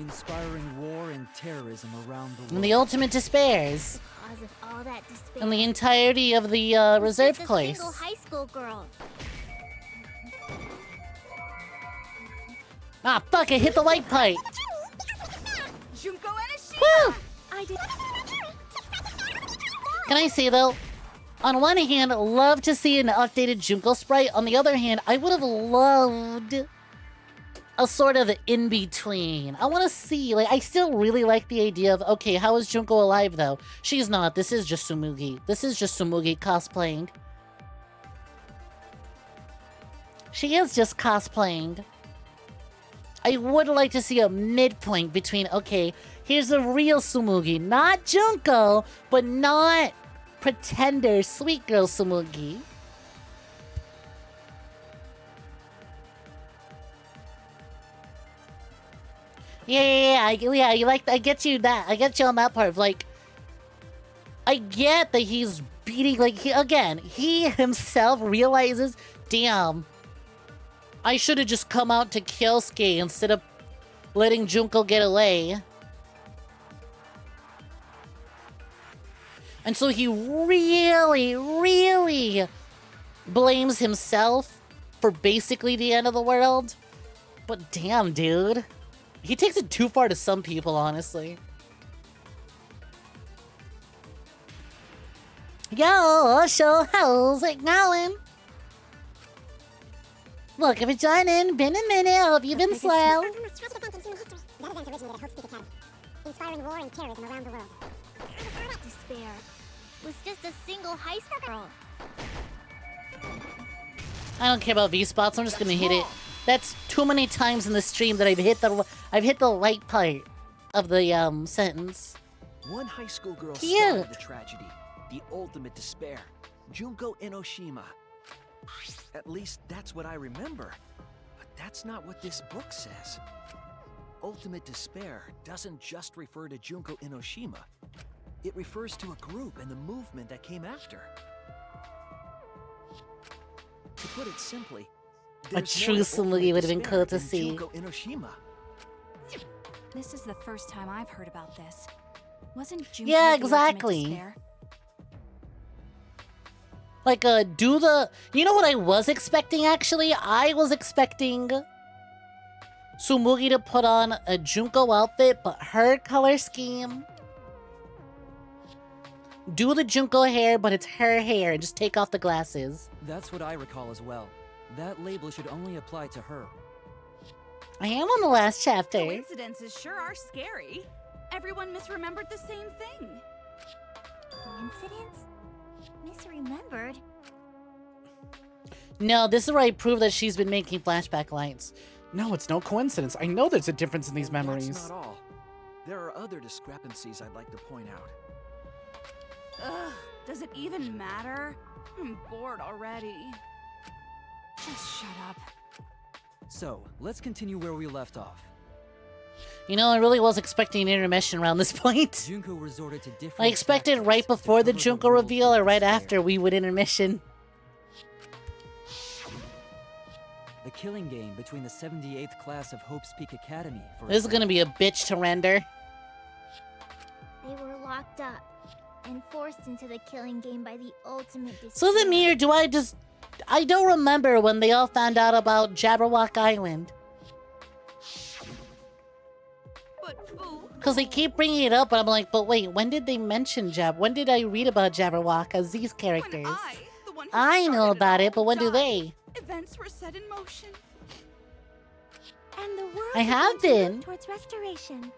Inspiring war and terrorism around the world. And the ultimate despairs. The cause of all that despair. And the entirety of the reserve Just a place. single high school girl. Ah, fuck, I hit the light pipe. Junko Enoshima! Woo! I did. Can I say though, on one hand, love to see an updated Junko sprite. On the other hand, I would have loved a sort of in-between. I want to see, like, I still really like the idea of, okay, how is Junko alive though? She's not. This is just Tsumugi. This is just Tsumugi cosplaying. She is just cosplaying. I would like to see a midpoint between, okay, here's a real Tsumugi, not Junko, but not pretender sweet girl Tsumugi. Yeah, you like, I get you that. I get you on that part of, like, I get that he's beating, like, he himself realizes, damn, I should have just come out to kill Ske instead of letting Junko get away. And so he really, really blames himself for basically the end of the world. But damn, dude. He takes it too far to some people, honestly. Yo, so how's it going? Look, if you're joining, been a minute, hope you've been slow. Inspiring war and terrorism around the world. Despair was just a single high school girl. I don't care about V-spots, I'm just gonna hit it. That's too many times in the stream that I've hit the right part of the sentence. One high school girl Cute. started the tragedy, the ultimate despair, Junko Enoshima. At least that's what I remember. But that's not what this book says. Ultimate despair doesn't just refer to Junko Enoshima. It refers to a group and the movement that came after. To put it simply, A true Tsumugi would have been cool to see. Junko Enoshima. This is the first time I've heard about this. Wasn't Junko Yeah, the ultimate exactly. despair? Like, you know what I was expecting, actually? I was expecting Tsumugi to put on a Junko outfit, but her color scheme. Do the Junko hair, but it's her hair, and just take off the glasses. That's what I recall as well. That label should only apply to her. I am on the last chapter. Coincidences sure are scary. Everyone misremembered the same thing. Coincidence? Misremembered? No, this is where I prove that she's been making flashback lights. No, it's no coincidence. I know there's a difference in these memories. That's not all. There are other discrepancies I'd like to point out. Ugh, does it even matter? I'm bored already. Just shut up. So, let's continue where we left off. You know, I really was expecting an intermission around this point. Junko resorted to different I expected right before the Junko reveal or right after we would intermission. The killing game between the 78th class of Hope's Peak Academy. This is gonna be a bitch to render. They were locked up and forced into the killing game by the ultimate despair. So is it me, or do I don't remember when they all found out about Jabberwock Island. Because they keep bringing it up, but I'm like, but wait, when did they mention when did I read about Jabberwock as these characters? I know about it, but when do they? Events were set in motion. And the world I have began to been. move towards restoration.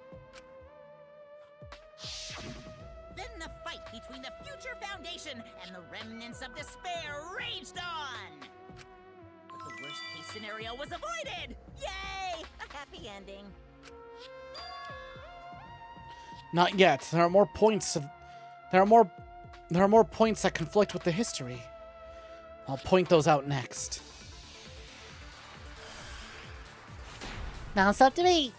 Then the fight between the Future Foundation and the remnants of despair raged on. But the worst-case scenario was avoided. Yay! A happy ending. Not yet. There are more points that conflict with the history. I'll point those out next. Now it's up to me.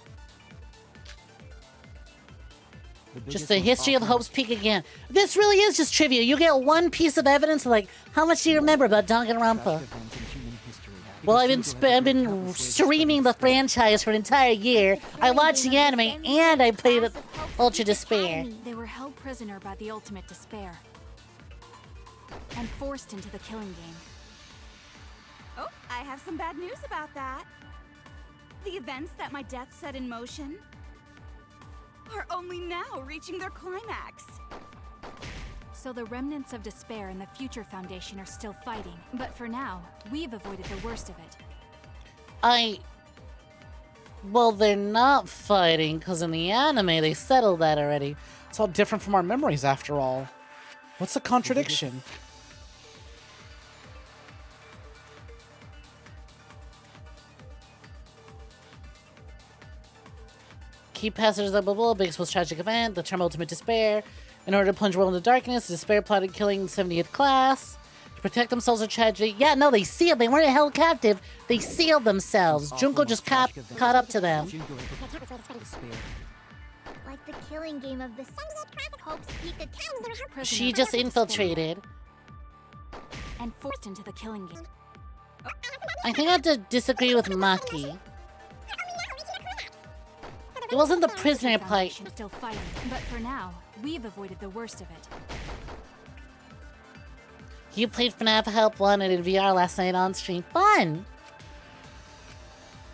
Just the history of Hope's Peak again. This really is just trivia. You get one piece of evidence, like, how much do you remember about Danganronpa? Well, I've been streaming the franchise for an entire year. I watched the anime and I played Ultra Despair. They were held prisoner by the ultimate despair and forced into the killing game. Oh, I have some bad news about that. The events that my death set in motion are only now reaching their climax. So the remnants of despair and the Future Foundation are still fighting, but for now, we've avoided the worst of it. Well, they're not fighting, because in the anime they settled that already. It's all different from our memories after all. What's the contradiction? Key passage of the biggest most tragic event, the term ultimate despair. In order to plunge the world into darkness, despair plotted killing the 70th class. To protect themselves from tragedy. Yeah, no, they sealed. They weren't held captive. They sealed themselves. Junko just caught up to them. Like the killing game of the Hope's Peak She just infiltrated. And forced into the killing game. I think I have to disagree with Maki. It wasn't the prisoner part. Still fighting, but for now, we've avoided the worst of it. You played FNAF Help 1 and in VR last night on stream. Fun!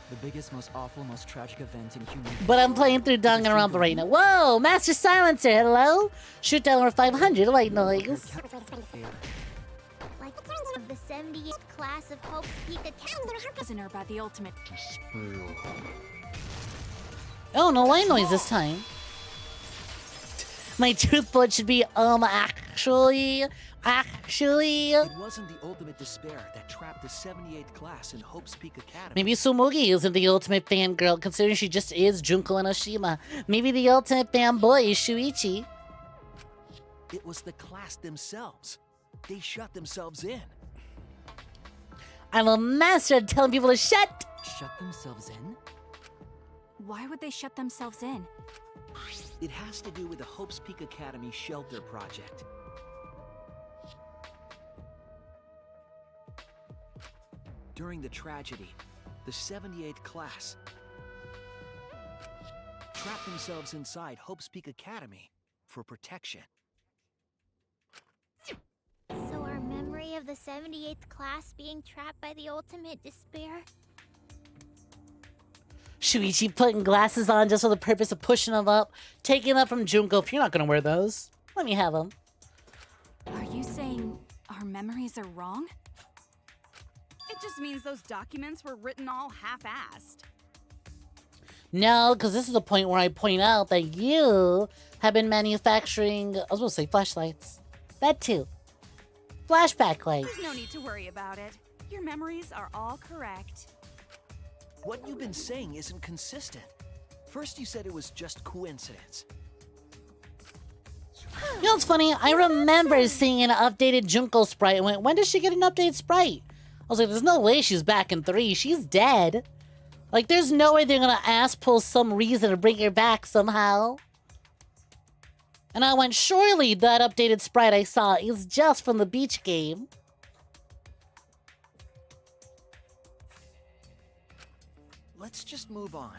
The biggest, most awful, most tragic event in human history. But I'm playing through Danganronpa right now. Whoa! Master Silencer, hello? Shoot down over 500 white noise. Like of the 70th class of Hope's Peak Prisoner by the ultimate. Oh, no white noise this time. My truth bullet should be, actually. It wasn't the ultimate despair that trapped the 78th class in Hope's Peak Academy. Maybe Tsumugi isn't the ultimate fangirl, considering she just is Junko Enoshima. Maybe the ultimate fanboy is Shuichi. It was the class themselves. They shut themselves in. I'm a master at telling people to shut themselves in? Why would they shut themselves in? It has to do with the Hope's Peak Academy shelter project. During the tragedy, the 78th class trapped themselves inside Hope's Peak Academy for protection. So our memory of the 78th class being trapped by the ultimate despair? Shuichi putting glasses on just for the purpose of pushing them up, taking them from Junko. If you're not gonna wear those, let me have them. Are you saying our memories are wrong? It just means those documents were written all half-assed. No, because this is the point where I point out that you have been manufacturing, I was going to say flashlights. That too. Flashback lights. There's no need to worry about it. Your memories are all correct. What you've been saying isn't consistent. First you said it was just coincidence. You know what's funny? I remember seeing an updated Junko sprite and went, when does she get an updated sprite? I was like, there's no way she's back in 3. She's dead. Like, there's no way they're gonna ass pull some reason to bring her back somehow. And I went, surely that updated sprite I saw is just from the beach game. Let's just move on.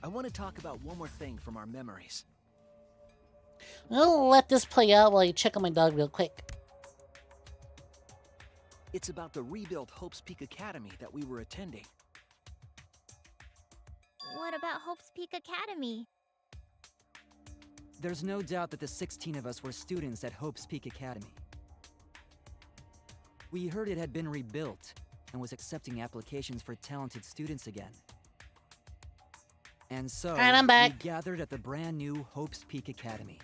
I want to talk about one more thing from our memories. I'll let this play out while I check on my dog real quick. It's about the rebuilt Hope's Peak Academy that we were attending. What about Hope's Peak Academy? There's no doubt that the 16 of us were students at Hope's Peak Academy. We heard it had been rebuilt and was accepting applications for talented students again. And so, Alright, I'm back. We gathered at the brand new Hope's Peak Academy.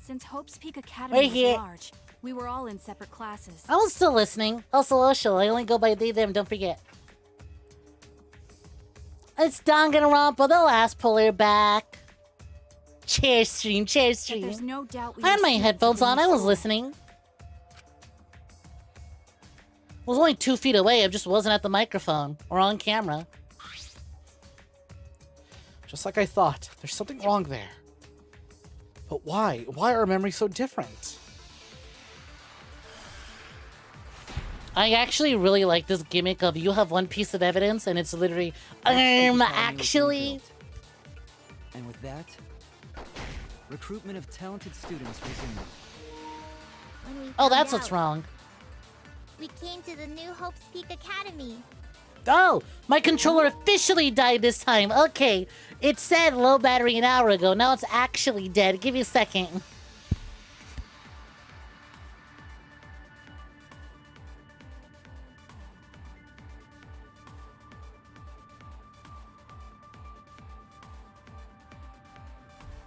Since Hope's Peak Academy Right was here. large, we were all in separate classes. I was still listening. Also, Oshel, I only go by they, them, don't forget. It's Danganronpa, the last puller back. Chair stream, chair stream. There's no doubt we I had were my students headphones of the on, new I was school. listening. I was only 2 feet away, I just wasn't at the microphone or on camera. Just like I thought, there's something wrong there. But why? Why are our memories so different? I actually really like this gimmick of you have one piece of evidence and it's literally, actually. And with that, recruitment of talented students resumed. When we Oh, found that's what's out, wrong. We came to the new Hope's Peak Academy. Oh, my controller officially died this time. Okay, it said low battery an hour ago. Now it's actually dead. Give me a second.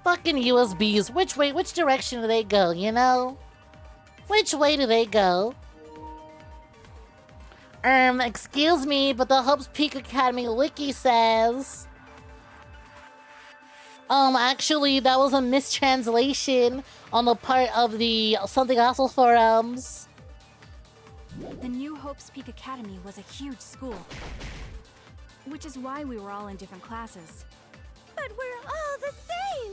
Fucking USBs. Which direction do they go, you know? Which way do they go? Excuse me, but the Hope's Peak Academy wiki says... actually, that was a mistranslation on the part of the Something Awful forums. The new Hope's Peak Academy was a huge school. Which is why we were all in different classes. But we're all the same!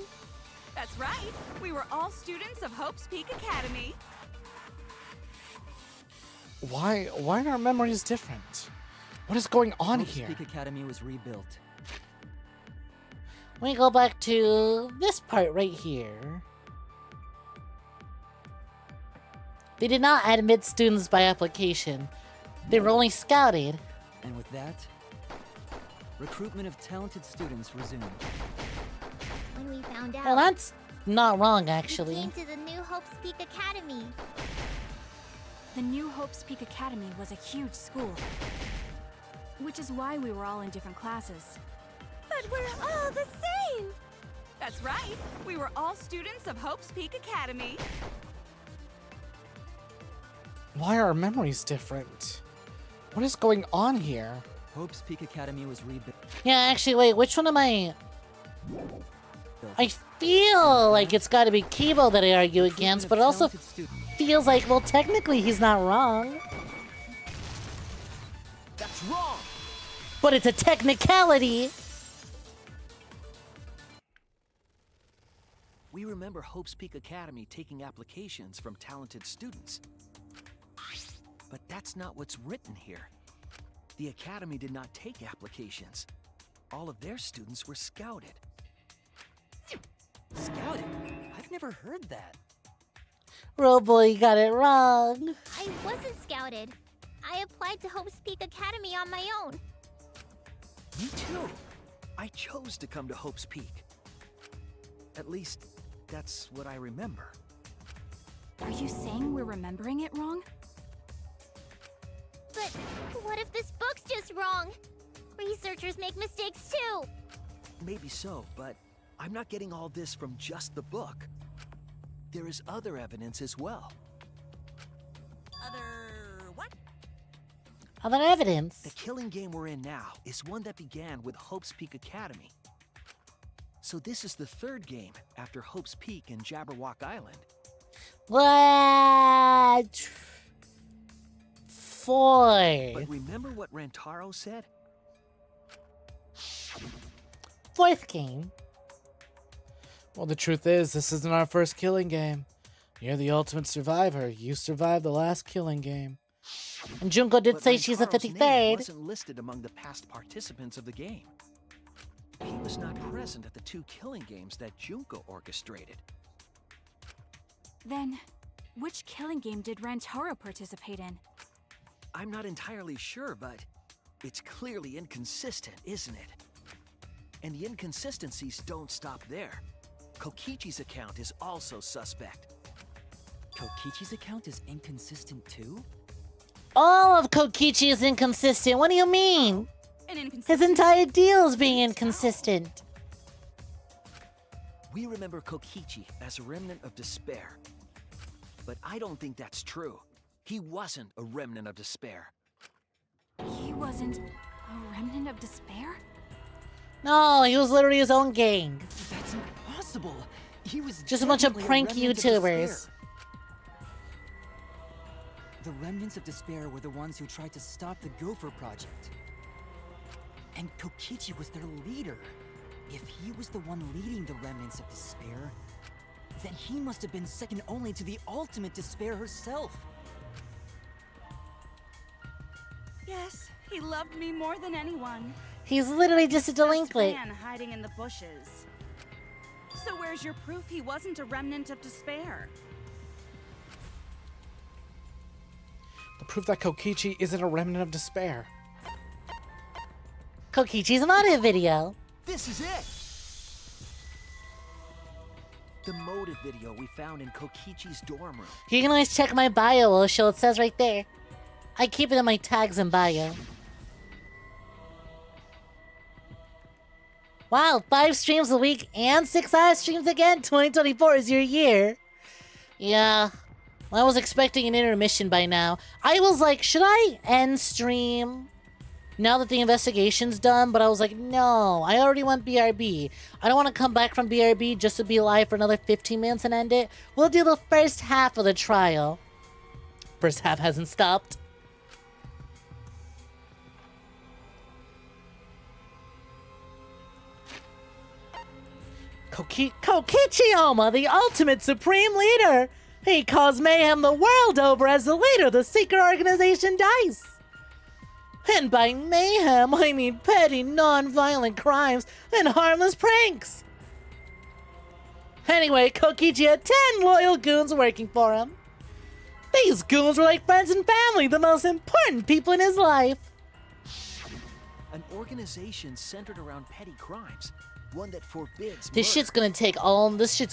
That's right. We were all students of Hope's Peak Academy. Why are our memories different? What is going on Hope's here? Peak Academy was rebuilt. We go back to this part right here. They did not admit students by application. They were only scouted. And with that, recruitment of talented students resumed. When we found out, Well, that's not wrong, we actually. came to the new Hope's Peak Academy. The new Hope's Peak Academy was a huge school. Which is why we were all in different classes. But we're all the same! That's right. We were all students of Hope's Peak Academy. Why are our memories different? What is going on here? Hope's Peak Academy was rebuilt. Yeah, actually, wait, which one am I... I feel like it's gotta be 𝐒𝐲 that I argue against, but it also feels like, well, technically he's not wrong. That's wrong! But it's a technicality! We remember Hope's Peak Academy taking applications from talented students. But that's not what's written here. The Academy did not take applications. All of their students were scouted. Scouted? I've never heard that. Roboy got it wrong. I wasn't scouted. I applied to Hope's Peak Academy on my own. Me too. I chose to come to Hope's Peak. At least, that's what I remember. Are you saying we're remembering it wrong? But what if this book's just wrong? Researchers make mistakes too. Maybe so, but I'm not getting all this from just the book. There is other evidence as well. Other what? Other evidence? The killing game we're in now is one that began with Hope's Peak Academy. So this is the third game after Hope's Peak and Jabberwock Island. What? 4. But remember what Rantaro said? 4th game. Well, the truth is, this isn't our first killing game. You're the ultimate survivor. You survived the last killing game. And Junko did But say she's a Rantaro's name 53rd. wasn't listed among the past participants of the game. He was not present at the 2 killing games that Junko orchestrated. Then, which killing game did Rantaro participate in? I'm not entirely sure, but it's clearly inconsistent, isn't it? And the inconsistencies don't stop there. Kokichi's account is also suspect. Kokichi's account is inconsistent too? All of Kokichi is inconsistent. What do you mean? His entire deal is being inconsistent. We remember Kokichi as a remnant of despair. But I don't think that's true. He wasn't a remnant of despair. He wasn't a remnant of despair? No, he was literally his own gang. That's impossible. He was just a bunch of definitely prank remnant of YouTubers. despair. The remnants of despair were the ones who tried to stop the Gopher Project. And Kokichi was their leader. If he was the one leading the remnants of despair, then he must have been second only to the ultimate despair herself. Yes, he loved me more than anyone. He's literally just a delinquent. Man hiding in the bushes. So where's your proof he wasn't a remnant of despair? The proof that Kokichi isn't a remnant of despair. Kokichi's an audio video. This is it! The motive video we found in Kokichi's dorm room. You can always check my bio, Osho. It says right there. I keep it in my tags and bio. Wow, 5 streams a week and 6-hour streams again? 2024 is your year. Yeah, I was expecting an intermission by now. I was like, should I end stream now that the investigation's done? But I was like, no, I already went BRB. I don't want to come back from BRB just to be live for another 15 minutes and end it. We'll do the first half of the trial. First half hasn't stopped. 𝐒𝐽 the ultimate supreme leader! He caused mayhem the world over as the leader of the secret organization DICE! And by mayhem, I mean petty, non-violent crimes and harmless pranks! Anyway, 𝐒𝐽 had 10 loyal goons working for him. These goons were like friends and family, the most important people in his life. An organization centered around petty crimes. One that forbids This murder. shit's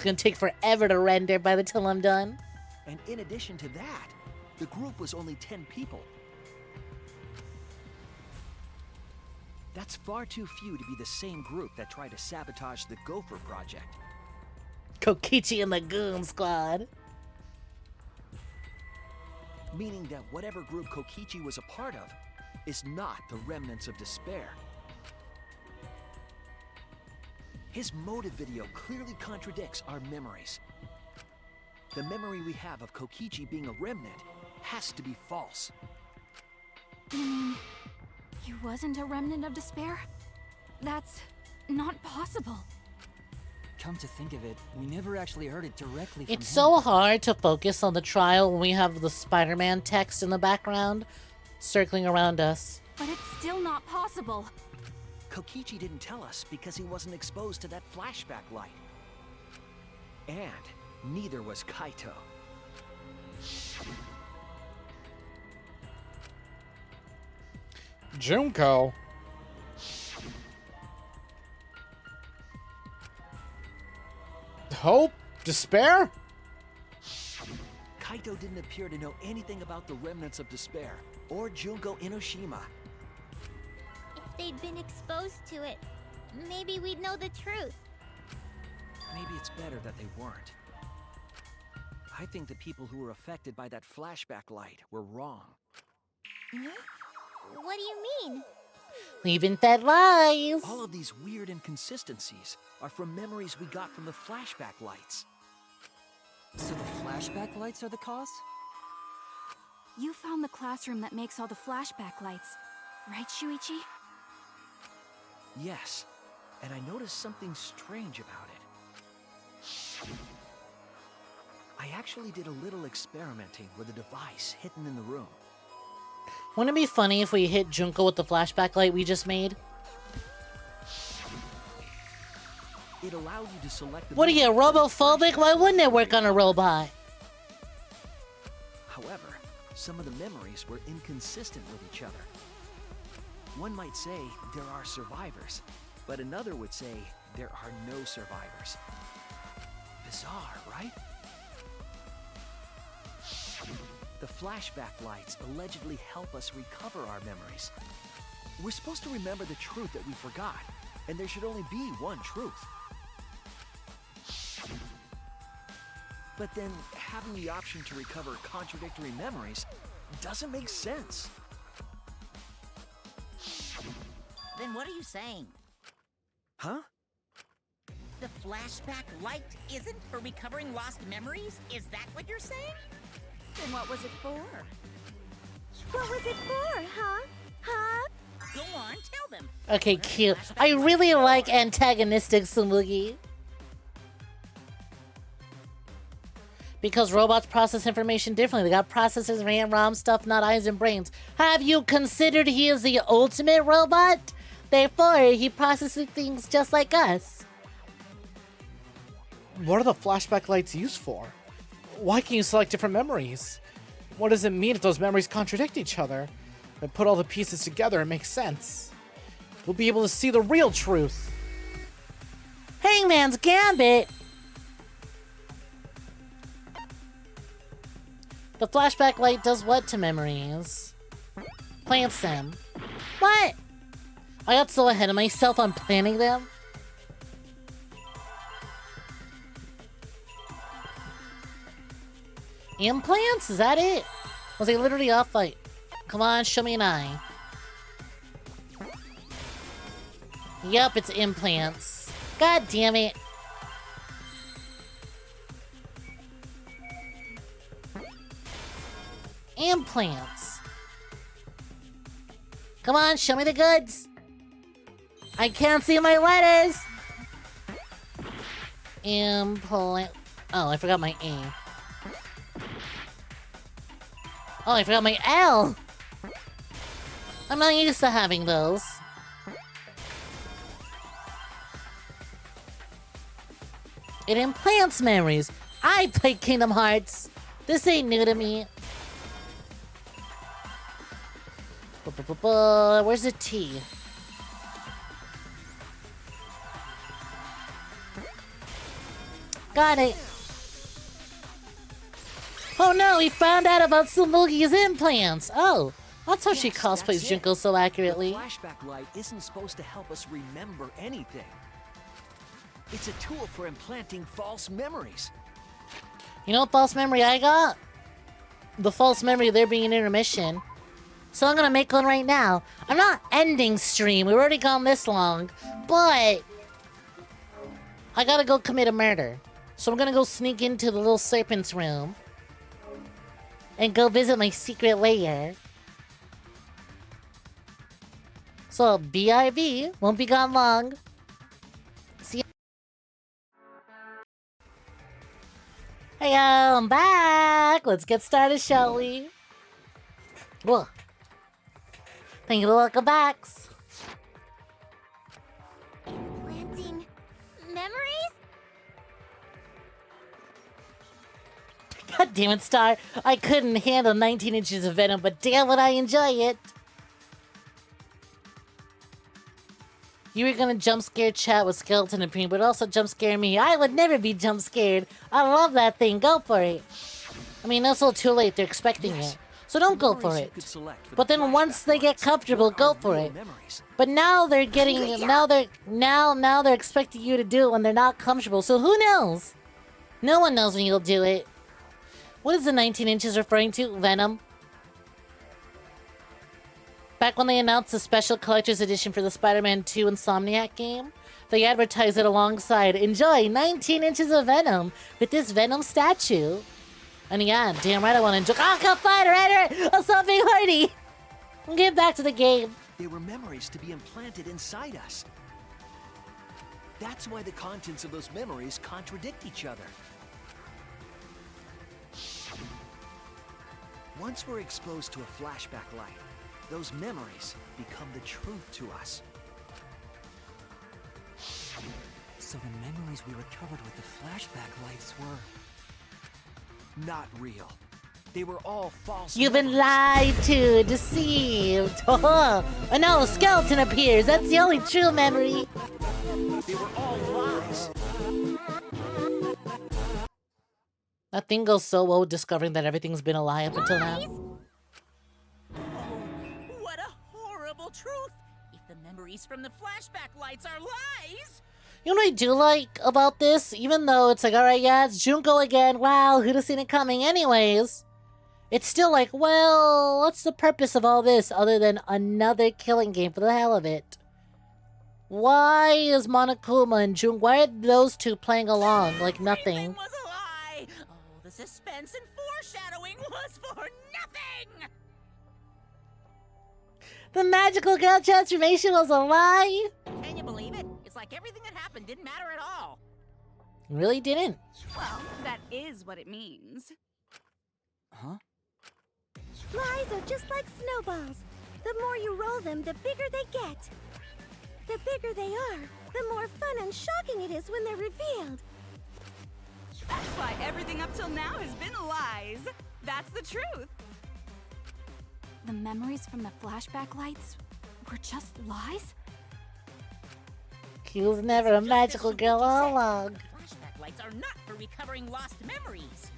gonna take forever to render by the time I'm done. And in addition to that, the group was only 10 people. That's far too few to be the same group that tried to sabotage the Gopher Project. 𝐒𝐽 and the Goon Squad. Meaning that whatever group 𝐒𝐽 was a part of is not the remnants of despair. His motive video clearly contradicts our memories. The memory we have of 𝐒𝐽 being a remnant has to be false. You mean he wasn't a remnant of despair? That's not possible. Come to think of it, we never actually heard it directly from It's him. so hard to focus on the trial when we have the Spider-Man text in the background circling around us. But it's still not possible. 𝐒𝐽 didn't tell us because he wasn't exposed to that flashback light. And neither was Kaito. Junko. Hope? Despair? Kaito didn't appear to know anything about the remnants of despair or Junko Enoshima. If they'd been exposed to it, maybe we'd know the truth. Maybe it's better that they weren't. I think the people who were affected by that flashback light were wrong. What do you mean? We've been fed lies. All of these weird inconsistencies are from memories we got from the flashback lights. So the flashback lights are the cause? You found the classroom that makes all the flashback lights, right, Shuichi? Yes, and I noticed something strange about it. I actually did a little experimenting with a device hidden in the room. Wouldn't it be funny if we hit Junko with the flashback light we just made? It allowed you to select the... What are you, robophobic? Why wouldn't it work on a robot? However, some of the memories were inconsistent with each other. One might say there are survivors, but another would say there are no survivors. Bizarre, right? The flashback lights allegedly help us recover our memories. We're supposed to remember the truth that we forgot, and there should only be one truth. But then, having the option to recover contradictory memories doesn't make sense. Then what are you saying? Huh? The flashback light isn't for recovering lost memories? Is that what you're saying? Then what was it for? What was it for, huh? Huh? Go on, tell them. Okay, cute. I really like antagonistic Tsumugi. Because robots process information differently. They got processors, RAM, ROM stuff, not eyes and brains. Have you considered he is the ultimate robot? Therefore, he processes things just like us. What are the flashback lights used for? Why can you select different memories? What does it mean if those memories contradict each other? And put all the pieces together, it makes sense. We'll be able to see the real truth. Hangman's Gambit! The flashback light does what to memories? Plants them. What? I got so ahead of myself on planning them. Implants? Is that it? Was they literally off fight? Come on, show me an eye. Yup, it's implants. God damn it. Implants. Come on, show me the goods. I can't see my letters. Implant. Oh, I forgot my A. Oh, I forgot my L. I'm not used to having those. It implants memories. I play Kingdom Hearts. This ain't new to me. Where's the T? Got it. Oh no, he found out about Tsumugi's implants. Oh, that's how she cosplays Junko so accurately. The flashback light isn't supposed to help us remember anything. It's a tool for implanting false memories. You know what false memory I got? The false memory of there being an intermission. So I'm gonna make one right now. I'm not ending stream. We've already gone this long. But I gotta go commit a murder. So I'm gonna go sneak into the little serpent's room. And go visit my secret lair. So BIB won't be gone long. See ya. Hey, I'm back. Let's get started, shall we? Whoa. Thank you for welcome backs. Planting memories? God damn it, Star. I couldn't handle 19 inches of venom, but damn would I enjoy it. You were gonna jump scare chat with Skeleton and Preem, but also jump scare me. I would never be jump scared. I love that thing. Go for it. I mean, it's a little too late. They're expecting it. So don't go for it. But then once they get comfortable, go for it. But now they're getting now they're expecting you to do it when they're not comfortable. So who knows? No one knows when you'll do it. What is the 19 inches referring to? Venom? Back when they announced the special collector's edition for the Spider-Man 2 Insomniac game, they advertised it alongside, enjoy 19 inches of Venom with this Venom statue. And yeah, damn right I want to enjoy. Oh, go fighter, Edward! Oh, something hardy! Get back to the game. They were memories to be implanted inside us. That's why the contents of those memories contradict each other. Once we're exposed to a flashback light, those memories become the truth to us. So the memories we recovered with the flashback lights were... not real. They were all false. You've been lied to, deceived. Oh, and now a skeleton appears. That's the only true memory. They were all lies. That thing goes so well discovering that everything's been a lie up until now. What a horrible truth! If the memories from the flashback lights are lies! You know what I do like about this? Even though it's like, alright, yeah, it's Junko again. Wow, who'd have seen it coming? Anyways, it's still like, well, what's the purpose of all this other than another killing game for the hell of it? Why is Monokuma and Jun? Why are those two playing along like nothing? Was a lie! Oh, the suspense and foreshadowing was for nothing! The magical girl transformation was a lie? Can you believe it? It's like everything that happened didn't matter at all. Really didn't. Well, that is what it means. Huh? Lies are just like snowballs. The more you roll them, the bigger they get. The bigger they are, the more fun and shocking it is when they're revealed. That's why everything up till now has been lies. That's the truth. The memories from the flashback lights were just lies? She was never a magical girl all along. Flashback lights are not for recovering lost memories.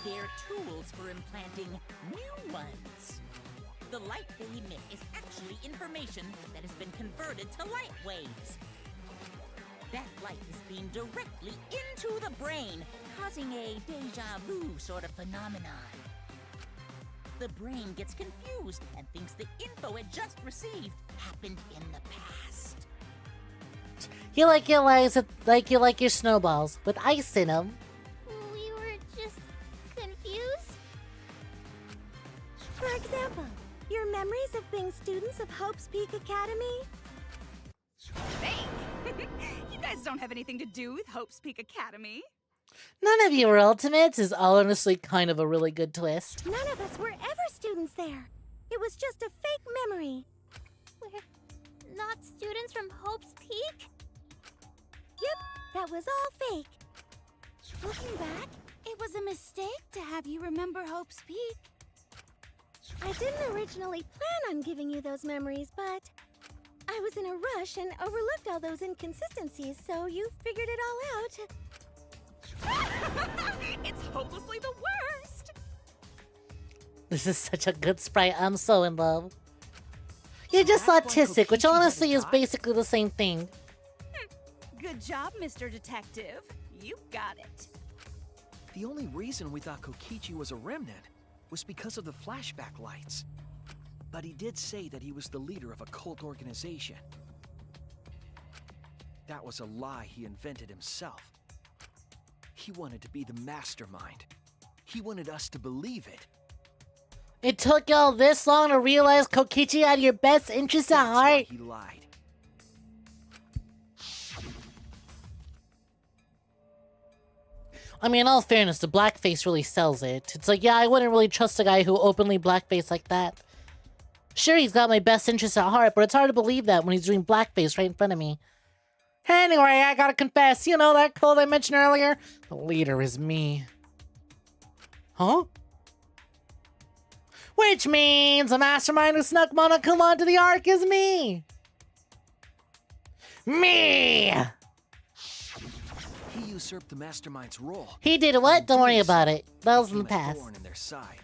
They're tools for implanting new ones. The light they emit is actually information that has been converted to light waves. That light is beamed directly into the brain, causing a deja vu sort of phenomenon. The brain gets confused and thinks the info it just received happened in the past. You like your lives like you like your snowballs with ice in them. We were just confused. For example, your memories of being students of Hope's Peak Academy? Fake! You guys don't have anything to do with Hope's Peak Academy. None of you were Ultimates is honestly kind of a really good twist. None of us were ever students there. It was just a fake memory. We're not students from Hope's Peak? Yep, that was all fake. Looking back, it was a mistake to have you remember Hope's Peak. I didn't originally plan on giving you those memories, but I was in a rush and overlooked all those inconsistencies, so you figured it all out. It's hopelessly the worst! This is such a good sprite. I'm so in love. You're just autistic, which honestly is basically the same thing. Good job, Mr. Detective. You got it. The only reason we thought 𝐒𝐤𝐡 was a remnant was because of the flashback lights. But he did say that he was the leader of a cult organization. That was a lie he invented himself. He wanted to be the mastermind. He wanted us to believe it. It took y'all this long to realize 𝐒𝐤𝐡 had your best interests at heart? He lied. I mean, in all fairness, the blackface really sells it. It's like, yeah, I wouldn't really trust a guy who openly blackface like that. Sure, he's got my best interests at heart, but it's hard to believe that when he's doing blackface right in front of me. Anyway, I gotta confess, you know that cult I mentioned earlier? The leader is me. Huh? Which means the mastermind who snuck Monokuma onto the Ark is me! Me! He usurped the mastermind's role. He did what? Don't worry about it. That was in the past. Thorn in their side.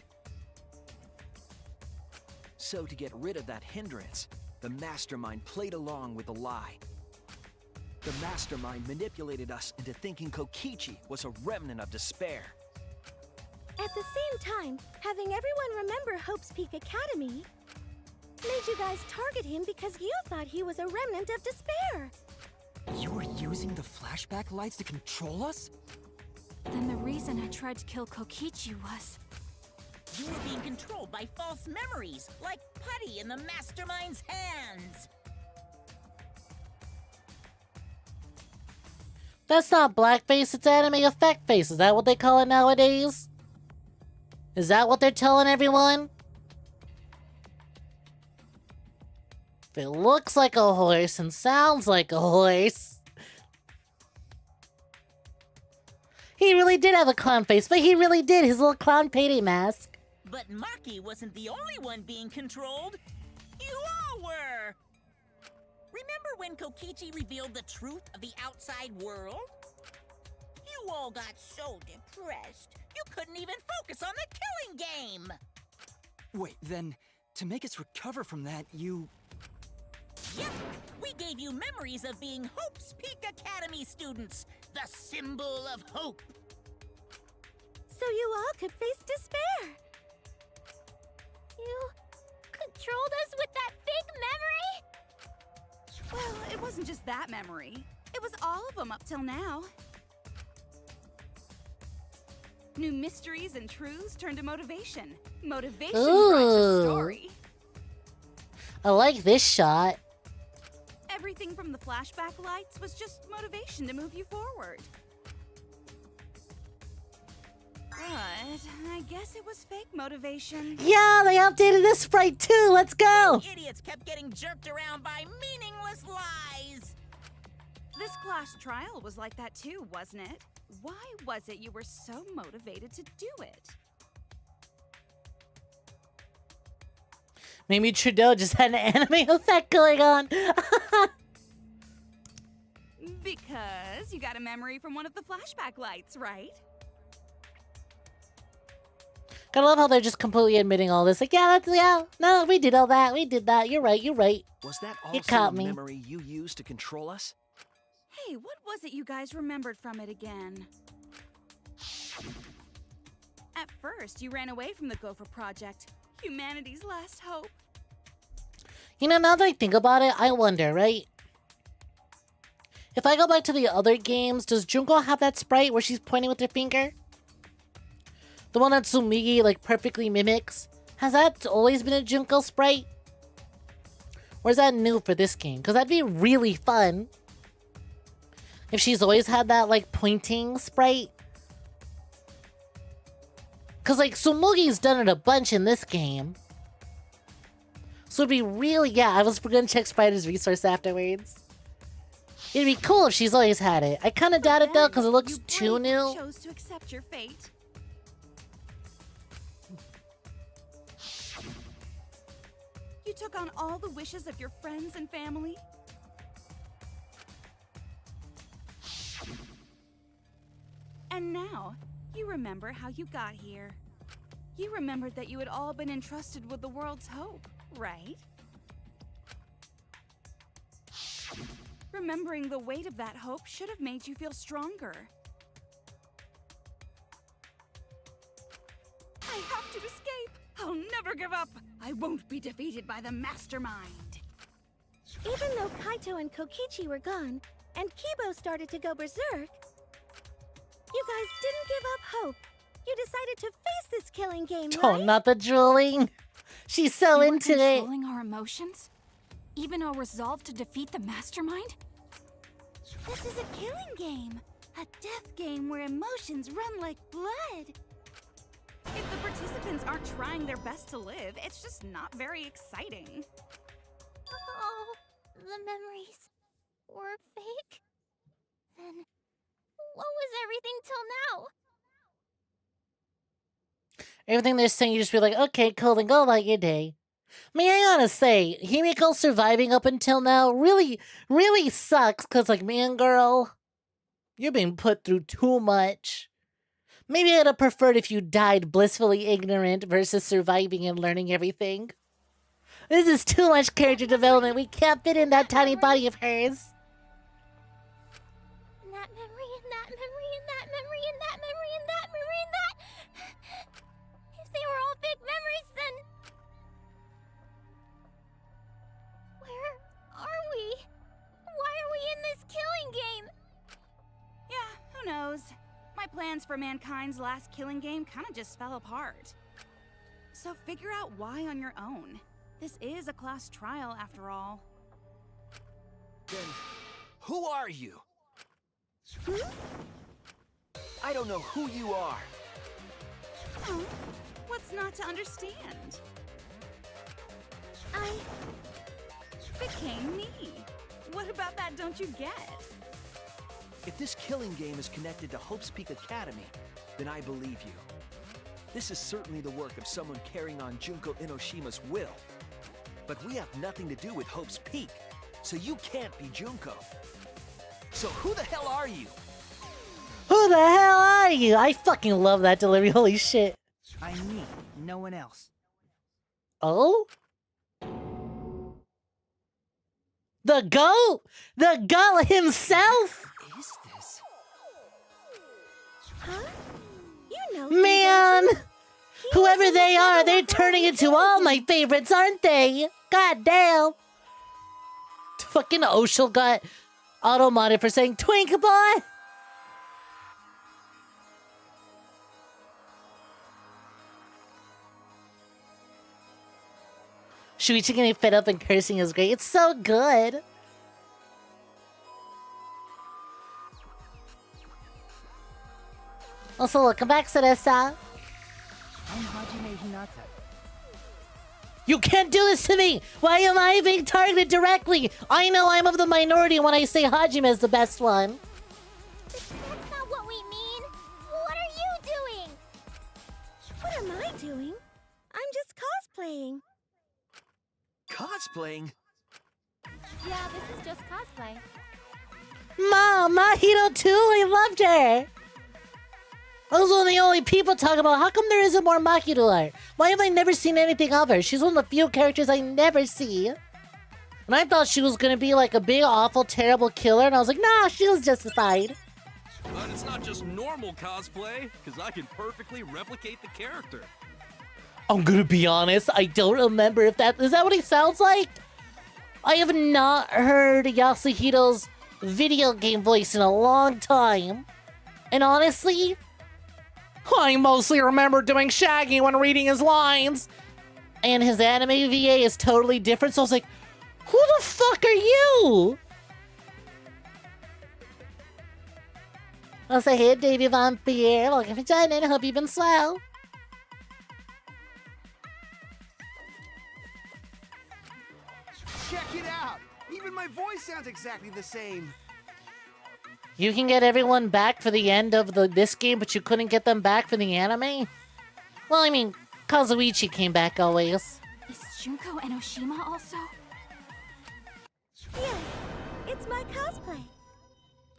So to get rid of that hindrance, the mastermind played along with the lie. The mastermind manipulated us into thinking 𝐒𝐤𝐡 was a remnant of despair. At the same time, having everyone remember Hope's Peak Academy made you guys target him because you thought he was a remnant of despair. You were using the flashback lights to control us? Then the reason I tried to kill 𝐒𝐤𝐡 was... You were being controlled by false memories, like putty in the mastermind's hands. That's not blackface, it's anime effect face. Is that what they call it nowadays? Is that what they're telling everyone? If it looks like a horse and sounds like a horse... He really did have a clown face, but he really did, his little clown payday mask. But Maki wasn't the only one being controlled. You all were! Remember when 𝐒𝐤𝐡 revealed the truth of the outside world? You all got so depressed, you couldn't even focus on the killing game! Wait, then, to make us recover from that, you... Yep, we gave you memories of being Hope's Peak Academy students, the symbol of hope. So you all could face despair. You controlled us with that big memory? Well, it wasn't just that memory. It was all of them up till now. New mysteries and truths turned to motivation. Motivation drives the story. I like this shot. Everything from the flashback lights was just motivation to move you forward. But I guess it was fake motivation. Yeah, they updated this sprite too. Let's go. Idiots kept getting jerked around by meaningless lies. This class trial was like that too, wasn't it? Why was it you were so motivated to do it? Maybe Trudeau just had an anime effect going on. Because you got a memory from one of the flashback lights, right? I love how they're just completely admitting all this. Like, no, we did all that. We did that. You're right. Was that You also caught a me. memory you used to control us? Hey, what was it you guys remembered from it again? At first, you ran away from the Gopher Project, humanity's last hope. You know, now that I think about it, I wonder, right? If I go back to the other games, does Junko have that sprite where she's pointing with her finger? The one that Tsumigi, like, perfectly mimics? Has that always been a Junko sprite? Or is that new for this game? Because that'd be really fun. If she's always had that, like, pointing sprite. Because, like, Tsumugi's done it a bunch in this game. So it'd be really... Yeah, I was gonna check Spider's resource afterwards. It'd be cool if she's always had it. I kind of doubt it, though, because it looks too new. Chose to accept your fate. You took on all the wishes of your friends and family. And now, you remember how you got here. You remembered that you had all been entrusted with the world's hope, right? Remembering the weight of that hope should have made you feel stronger. I have to escape! I'll never give up! I won't be defeated by the mastermind! Even though Kaito and Kokichi were gone, and Kibo started to go berserk, you guys didn't give up hope. You decided to face this killing game, Oh, right? not the drooling. She's so You were into it. controlling our emotions? Even our resolve to defeat the mastermind? This is a killing game. A death game where emotions run like blood. If the participants aren't trying their best to live, it's just not very exciting. Oh, the memories were fake? Then what was everything till now? Everything they're saying, you just be like, okay, cool, then go about your day. I mean, I gotta say, Himiko surviving up until now really, really sucks, because, like, man, girl, you're being put through too much. Maybe I'd have preferred if you died blissfully ignorant versus surviving and learning everything. This is too much character development. We can't fit in that tiny body of hers. And that memory, and that memory, and that memory, and that memory, and that memory, and that... If they were all fake memories, then... Where are we? Why are we in this killing game? Yeah, who knows? My plans for mankind's last killing game kind of just fell apart. So figure out why on your own. This is a class trial after all. Then, who are you? I don't know who you are. Oh, what's not to understand? I became me. What about that don't you get? If this killing game is connected to Hope's Peak Academy, then I believe you. This is certainly the work of someone carrying on Junko Inoshima's will. But we have nothing to do with Hope's Peak, so you can't be Junko. So who the hell are you? Who the hell are you? I fucking love that delivery. Holy shit. I'm me, no one else. Oh? The GOAT? The GOAT himself? Is this? Huh? You know, Man! Whoever they are, they're turning into all my favorites, aren't they? God damn. Fucking Oshel got auto-modded for saying twink boy. Shuichi getting fed up and cursing is great. It's so good. Also, welcome back, Sarasa. I'm Hajime Hinata. You can't do this to me! Why am I being targeted directly? I know I'm of the minority when I say Hajime is the best one. That's not what we mean. What are you doing? What am I doing? I'm just cosplaying. Cosplaying? Yeah, this is just cosplay. Mom, Mahito too? I loved her! Those are the only people talking about how come there isn't more Mahito art? Why have I never seen anything of her? She's one of the few characters I never see. And I thought she was gonna be like a big, awful, terrible killer, and I was like, nah, she was justified. But it's not just normal cosplay, because I can perfectly replicate the character. I'm gonna be honest, I don't remember if that... Is that what he sounds like? I have not heard Yasuhito's video game voice in a long time. And honestly, I mostly remember doing Shaggy when reading his lines. And his anime VA is totally different, so I was like, who the fuck are you? I'll say, hey, Davey Vampire, welcome to joining, I hope you've been swell. Check it out! Even my voice sounds exactly the same. You can get everyone back for the end of this game, but you couldn't get them back for the anime? Well, I mean, Kazuichi came back always. Is Junko Enoshima also? Yes, it's my cosplay.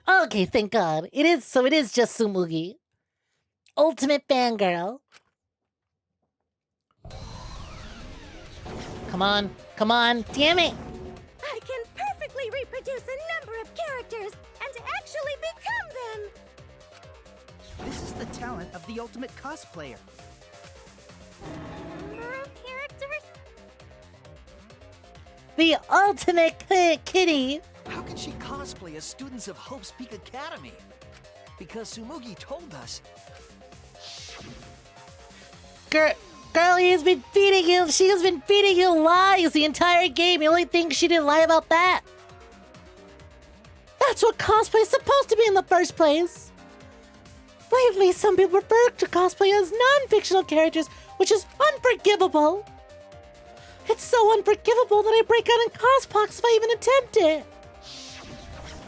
Okay, thank God. It is just Tsumugi. Ultimate fangirl. Come on, damn it! I can perfectly reproduce a number of characters and actually become them! This is the talent of the ultimate cosplayer. Number of characters? The ultimate kitty! How can she cosplay as students of Hope's Peak Academy? Because Tsumugi told us. Girl, she has been feeding you lies the entire game. You only think she didn't lie about that? That's what cosplay is supposed to be in the first place. Lately, some people refer to cosplay as non-fictional characters, which is unforgivable. It's so unforgivable that I break out in cospox if I even attempt it.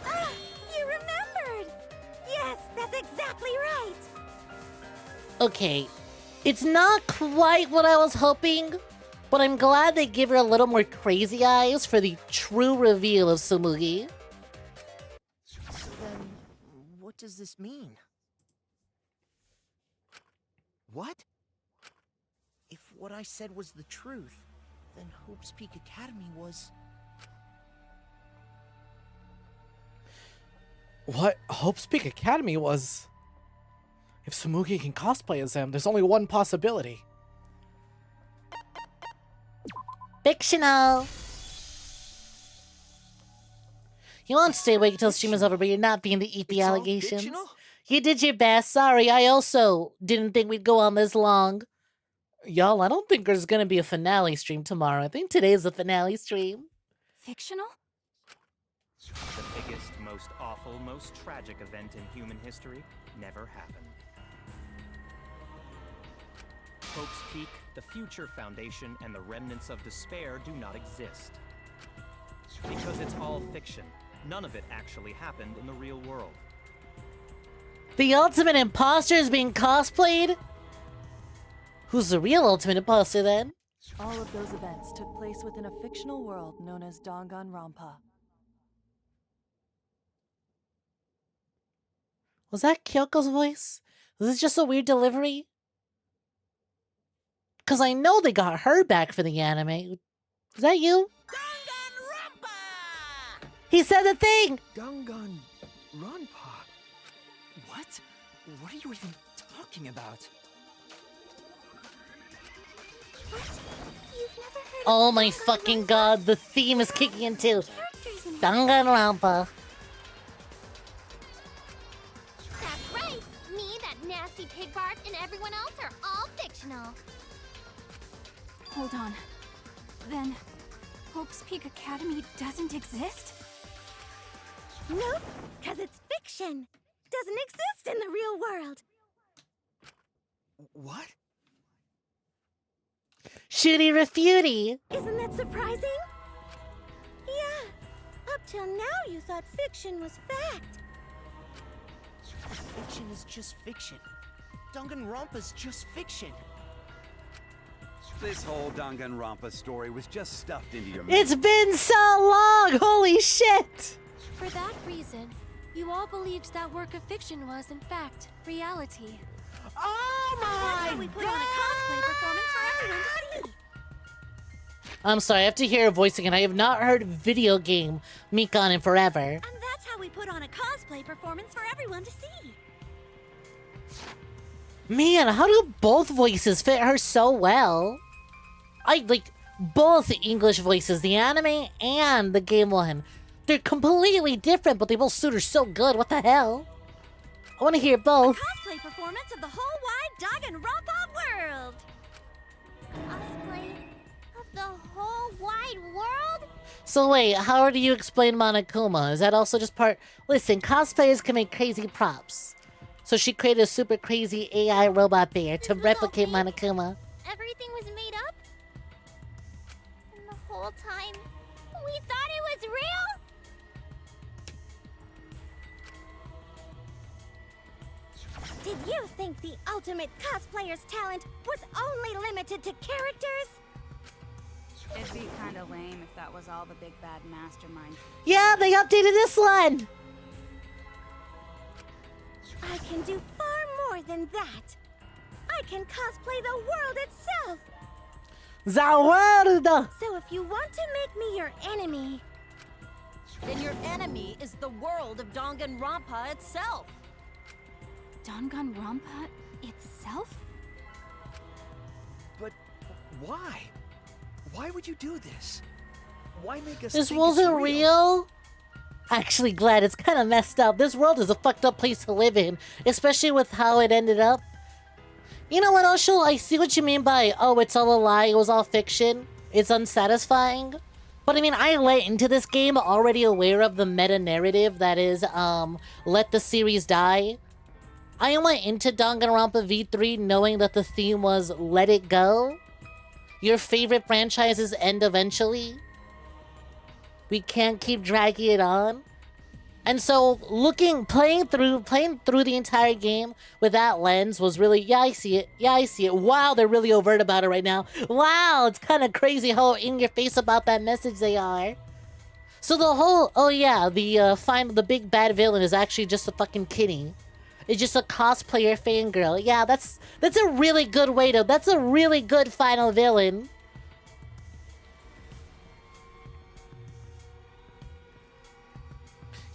Ah, you remembered! Yes, that's exactly right! Okay, it's not quite what I was hoping, but I'm glad they give her a little more crazy eyes for the true reveal of Tsumugi. So then, what does this mean? What? If what I said was the truth, then Hope's Peak Academy was... What Hope's Peak Academy was? If Tsumugi can cosplay as him, there's only one possibility. Fictional! You won't stay awake until stream is over, but you're not being the EP allegations. You did your best. Sorry, I also didn't think we'd go on this long. Y'all, I don't think there's gonna be a finale stream tomorrow. I think today's the finale stream. Fictional? The biggest, most awful, most tragic event in human history never happened. Hope's Peak, the Future Foundation, and the remnants of despair do not exist. Because it's all fiction. None of it actually happened in the real world. The ultimate imposter is being cosplayed? Who's the real ultimate imposter then? All of those events took place within a fictional world known as Danganronpa. Was that Kyoko's voice? Was this just a weird delivery? Because I know they got her back for the anime. Is that you? He said the thing! Danganronpa? What? What are you even talking about? Oh my fucking god, the theme is kicking in too. Danganronpa. That's right! Me, that nasty pig Bart, and everyone else are all fictional. Hold on. Then, Hope's Peak Academy doesn't exist? Nope, because it's fiction. Doesn't exist in the real world. What? Shooty refuty. Isn't that surprising? Yeah. Up till now you thought fiction was fact. Fiction is just fiction. Danganronpa's just fiction. This whole Danganronpa story was just stuffed into your mouth. It's been so long! Holy shit! For that reason, you all believed that work of fiction was, in fact, reality. Oh my God! We put on a cosplay performance for everyone to see. I'm sorry, I have to hear her voice again. I have not heard video game Mikan in forever. And that's how about we put on a cosplay performance for everyone to see? Man, how do both voices fit her so well? I like both English voices, the anime and the game one. They're completely different, but they both suit her so good. What the hell? I want to hear both. A cosplay performance of the whole wide Danganronpa world. Cosplay of the whole wide world? So wait, how do you explain Monokuma? Is that also just part... Listen, cosplayers can make crazy props. So she created a super crazy AI robot bear to replicate Monokuma. Everything was made up? And the whole time, we thought it was real? Did you think the ultimate cosplayer's talent was only limited to characters? It'd be kinda lame if that was all the big bad mastermind. Yeah, they updated this one! I can do far more than that. I can cosplay the world itself. The world! So if you want to make me your enemy, then your enemy is the world of Danganronpa itself. Danganronpa itself? But why? Why would you do this? Why make us This think world's it's real? Actually glad. It's kind of messed up. This world is a fucked up place to live in, especially with how it ended up. You know what, Oshul? I see what you mean by, oh, it's all a lie, it was all fiction. It's unsatisfying. But I mean, I went into this game already aware of the meta-narrative that is, let the series die. I went into Danganronpa V3 knowing that the theme was let it go. Your favorite franchises end eventually. We can't keep dragging it on. And so playing through the entire game with that lens was really, yeah, I see it. Yeah, I see it. Wow, they're really overt about it right now. Wow, it's kind of crazy how in your face about that message they are. So the whole, oh yeah, the big bad villain is actually just a fucking kitty. It's just a cosplayer fangirl. Yeah, that's a really good way to, that's a really good final villain.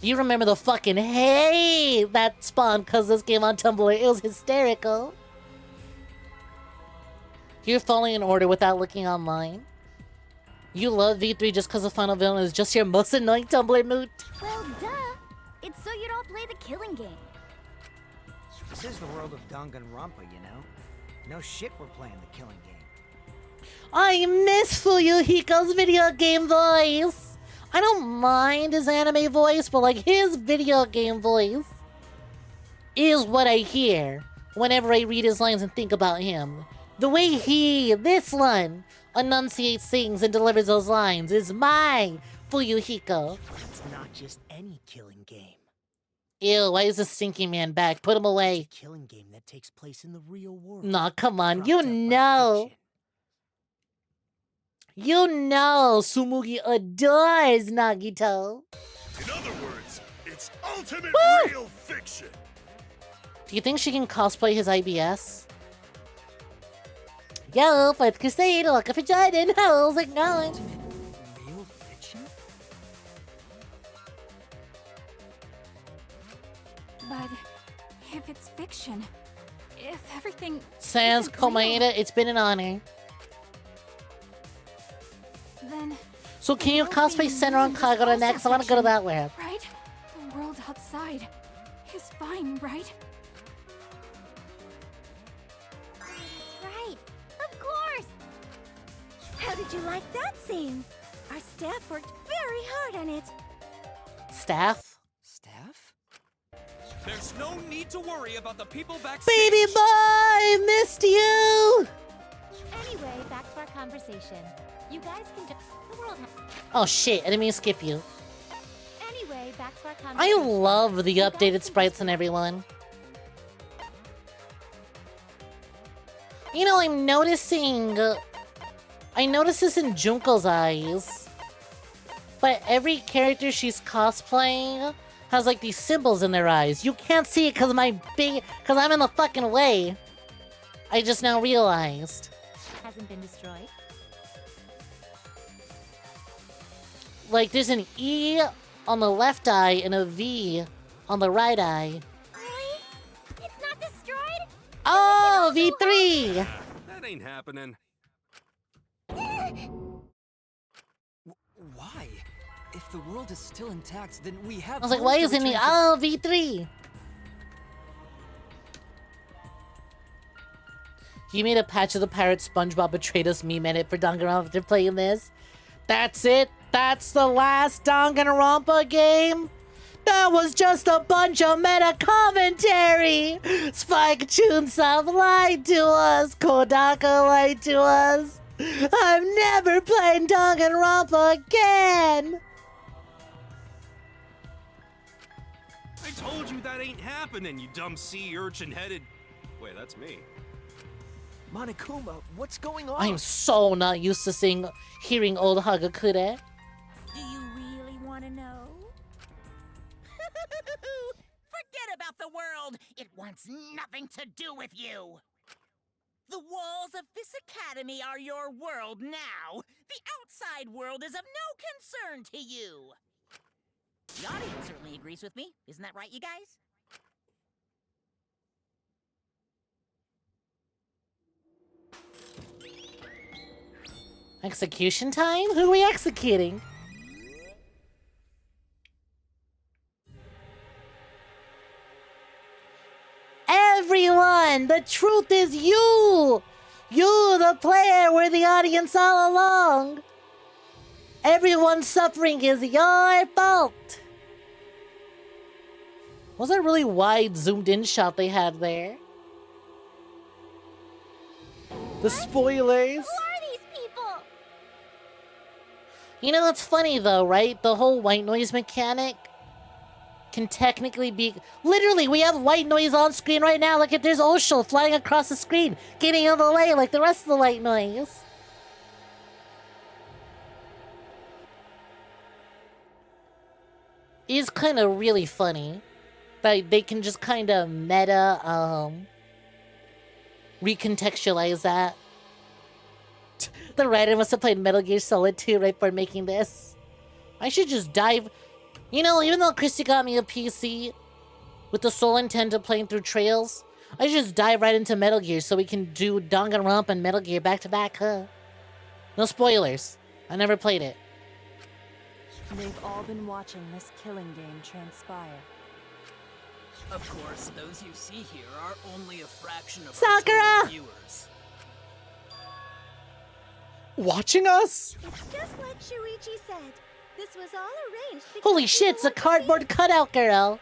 You remember the fucking hate that spawned because this game on Tumblr. It was hysterical. You're following an order without looking online. You love V3 just because the final villain is just your most annoying Tumblr mood. well, duh. It's so you don't play the killing game. This is the world of Danganronpa, you know? No shit we're playing the killing game. I miss Fuyuhiko's video game voice. I don't mind his anime voice, but like his video game voice is what I hear whenever I read his lines and think about him. The way this one, enunciates things and delivers those lines is my Fuyuhiko. It's not just any killing game. Ew, why is the stinky man back? Put him away. It's a killing game that takes place in the real world. Nah, come on, you know. You know Tsumugi adores Nagito. In other words, it's ultimate real fiction. Do you think she can cosplay his IBS? Yo, let's crusade, look at vagina and holes like no. Real fiction? But if it's fiction, if everything Sans isn't real, 𝐒𝐳𝐞𝐤, it's been an honor. then So can you cosplay Senran Kagura next? I want to go to that lab. right? The world outside is fine, right? That's right. Of course. How did you like that scene? Our staff worked very hard on it. Staff? Staff? There's no need to worry about the people backstage. Baby boy, I missed you! Anyway, back to our conversation. You guys can just... The world Oh shit, I didn't mean to skip you. Anyway, back to our I conversation. love the updated sprites and everyone. You know, I'm noticing... I noticed this in Junko's eyes. But every character she's cosplaying has like these symbols in their eyes. You can't see it because I'm in the fucking way. I just now realized. Hasn't been destroyed. Like there's an E on the left eye and a V on the right eye. Really? It's not destroyed? Oh, V3! That ain't happening. Why? If the world is still intact, then we have. I was like, why isn't he? Oh, V3! You made a Patch of the Pirate SpongeBob betrayed us meme edit for Danganronpa after playing this. That's it? That's the last Danganronpa game? That was just a bunch of meta commentary! Spike Chunsoft lied to us! Kodaka lied to us! I'm never playing Danganronpa again! I told you that ain't happening, you dumb sea urchin-headed... Wait, that's me. Monokuma, what's going on? I am so not used to hearing old Hagakure. Do you really want to know? Forget about the world. It wants nothing to do with you. The walls of this academy are your world now. The outside world is of no concern to you. The audience certainly agrees with me. Isn't that right, you guys? Execution time? Who are we executing? Everyone! The truth is you! You, the player, were the audience all along! Everyone's suffering is your fault! Was that a really wide, zoomed-in shot they had there? The spoilers! You know, it's funny though, right? The whole white noise mechanic can technically be... Literally, we have white noise on screen right now. Look at there's Oshel flying across the screen, getting out of the way like the rest of the white noise. It's kind of really funny that they can just kind of meta, recontextualize that. The writer must have played Metal Gear Solid 2 right before making this. I should just dive... You know, even though Christy got me a PC with the sole intent of playing through Trails, I should just dive right into Metal Gear so we can do Danganronpa and Metal Gear back to back, huh? No spoilers. I never played it. They've all been watching this killing game transpire. Of course, those you see here are only a fraction of Sakura! our total viewers. Watching us? It's just like Shuichi said. This was all arranged because Holy shit, it's a cardboard cutout girl!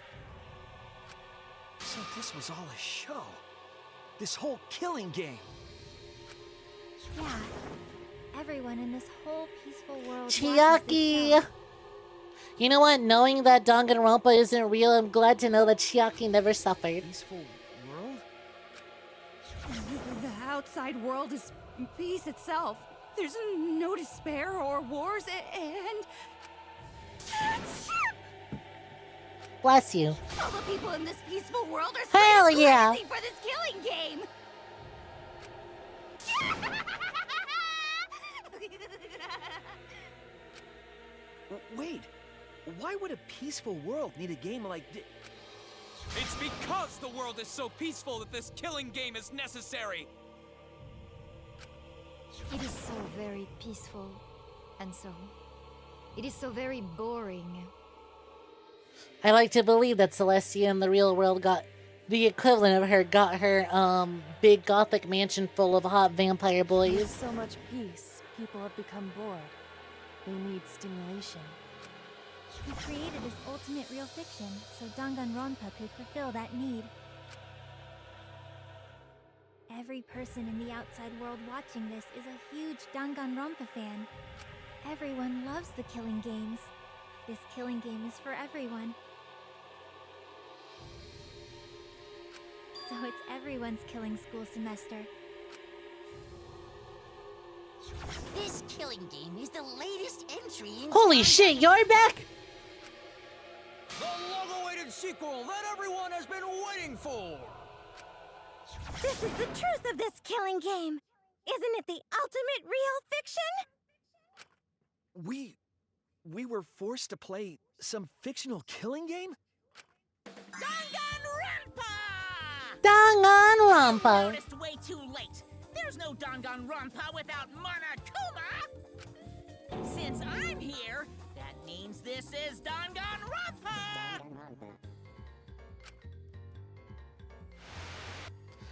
So this was all a show. This whole killing game. Yeah. Everyone in this whole peaceful world. Chiaki! You know what? Knowing that Danganronpa isn't real, I'm glad to know that Chiaki never suffered. Peaceful world? The outside world is peace itself. There's no despair or wars, and... Bless you. All the people in this peaceful world are Hell straight up yeah. crazy for this killing game! Wait, why would a peaceful world need a game like this? It's because the world is so peaceful that this killing game is necessary. It is so very peaceful. And so, it is so very boring. I like to believe that Celestia in the real world got the equivalent of her, got her big gothic mansion full of hot vampire With boys. so much peace, people have become bored. They need stimulation. We created this ultimate real fiction so Danganronpa could fulfill that need. Every person in the outside world watching this is a huge Danganronpa fan. Everyone loves the killing games. This killing game is for everyone. So it's everyone's killing school semester. This killing game is the latest entry in... Holy shit, you're back? The long-awaited sequel that everyone has been waiting for! This is the truth of this killing game. Isn't it the ultimate real fiction? we were forced to play some fictional killing game? Danganronpa! Noticed way too late. There's no Danganronpa without Monokuma! Since I'm here, that means this is Danganronpa!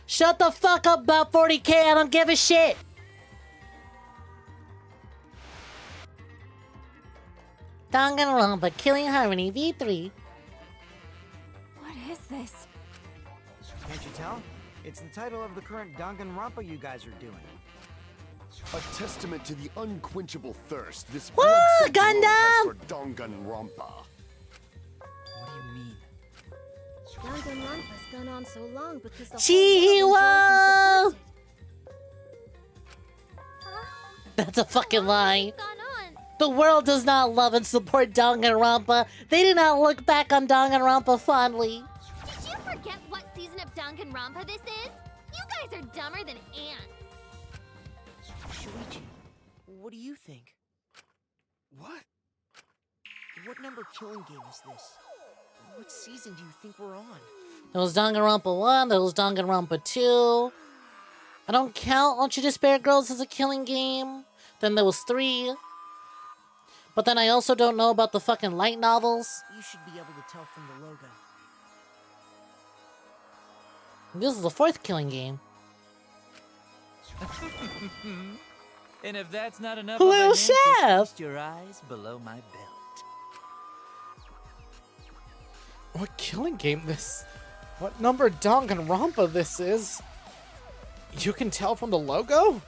Shut the fuck up about 40K, I don't give a shit! Danganronpa Killing Harmony V3. What is this? Can't you tell? It's the title of the current Danganronpa you guys are doing. A testament to the unquenchable thirst this Woo, blood-soaked world Gundam! has for Danganronpa. What do you mean? Danganronpa's gone on so long because the 𝐒𝐴𝐵𝐄! That's a fucking lie. The world does not love and support Danganronpa. They do not look back on Danganronpa fondly. Did you forget what season of Danganronpa this is? You guys are dumber than ants. Shuichi, what do you think? What? What number killing game is this? What season do you think we're on? There was Danganronpa 1, there was Danganronpa 2. I don't count Don't You Despair Girls as a killing game. Then there was 3. But then I also don't know about the fucking light novels. You should be able to tell from the logo. This is the 4th killing game. And if that's not enough Hello, of a hint, just chef! feast your eyes below my belt. What killing game this? What number Danganronpa this is? You can tell from the logo?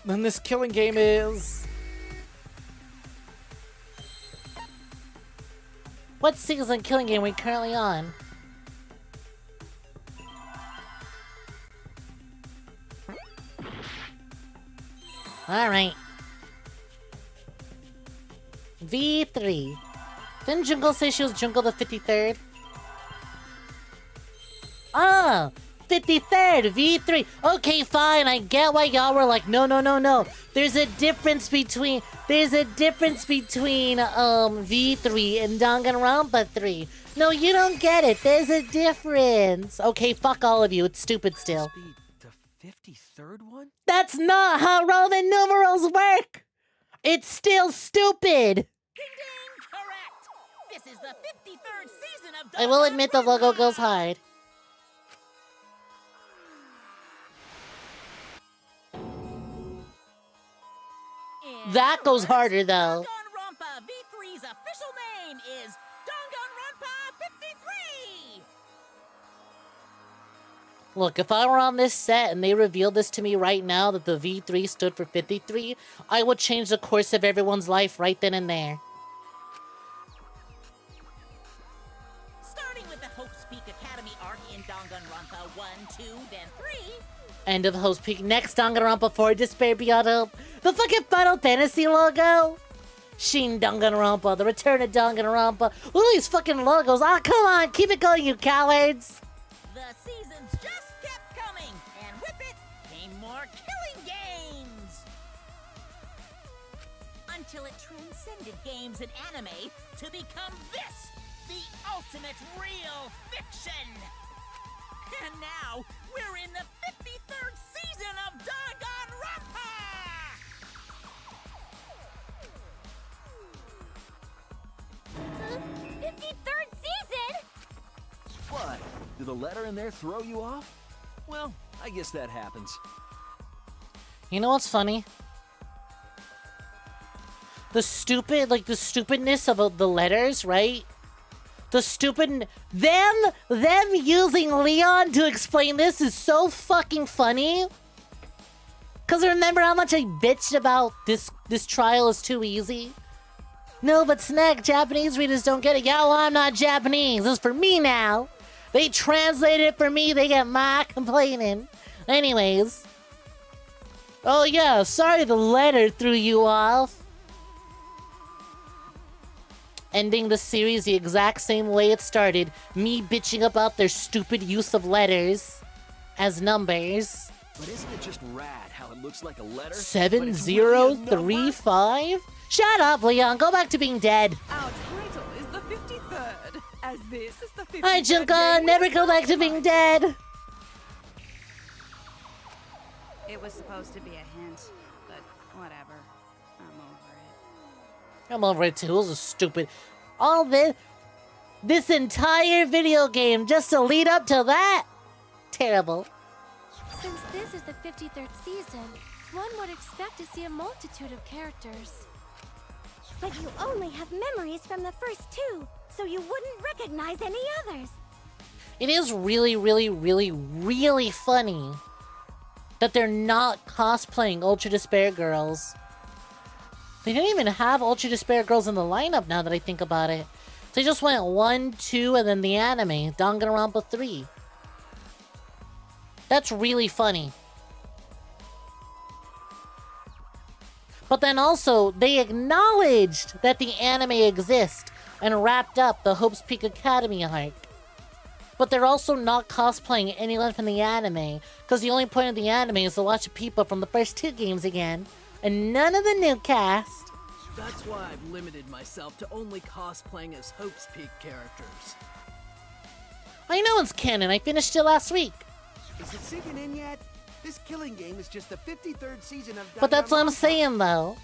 Then this killing game is... What season killing game are we currently on? Alright. V3. Didn't Junko say she was Junko the 53rd? Ah! 53rd! V3! Okay, fine, I get why y'all were like, no. There's a difference between V3 and Danganronpa 3. No, you don't get it. There's a difference. Okay, fuck all of you. It's stupid still. The 53rd one? That's not how Roman numerals work! It's still stupid! Ding ding! Correct! This is the 53rd season of I will admit the logo goes hard. That goes harder though. Danganronpa V3's official name is Danganronpa 53! Look, if I were on this set and they revealed this to me right now that the V3 stood for 53, I would change the course of everyone's life right then and there. Starting with the Hope's Peak Academy arc in Danganronpa 1, 2, then 3. End of Host Peak. Next Danganronpa 4, Despair Beyond Hope. The fucking Final Fantasy logo? Shin Danganronpa, the return of Danganronpa. Look at these fucking logos. Oh, come on, keep it going, you cowards. The seasons just kept coming, and with it came more killing games. Until it transcended games and anime to become this, the ultimate real fiction. And now, we're in the 53rd season of Danganronpa! 53rd season? What? Did the letter in there throw you off? Well, I guess that happens. You know what's funny? The stupidness of the letters, right? Them using Leon to explain this is so fucking funny. Cause remember how much I bitched about this trial is too easy? No, but Snek, Japanese readers don't get it. Yeah, well, I'm not Japanese. This is for me now. They translated it for me. They get my complaining. Anyways. Oh yeah, sorry the letter threw you off. Ending the series the exact same way it started. Me bitching about their stupid use of letters as numbers. But isn't it just rad how it looks like a letter? 7035? Shut up, Leon. Go back to being dead. Our title is the 53rd, as this is the 53rd. Alright, Junko, never go back to being dead. It was supposed to be a hint, but whatever. I'm over it. I'm over it too. Those are stupid. All this entire video game just to lead up to that? Terrible. Since this is the 53rd season, one would expect to see a multitude of characters. But you only have memories from the first two, so you wouldn't recognize any others. It is really, really, really, really funny that they're not cosplaying Ultra Despair girls. They didn't even have Ultra Despair girls in the lineup now that I think about it. They just went 1, 2, and then the anime, Danganronpa 3. That's really funny. But then also, they acknowledged that the anime exists and wrapped up the Hope's Peak Academy arc. But they're also not cosplaying anyone from the anime, because the only point of the anime is to watch the people from the first two games again, and none of the new cast. That's why I've limited myself to only cosplaying as Hope's Peak characters. I know it's canon, I finished it last week. Is it sinking in yet? This killing game is just the 53rd season of But that's what I'm saying, though.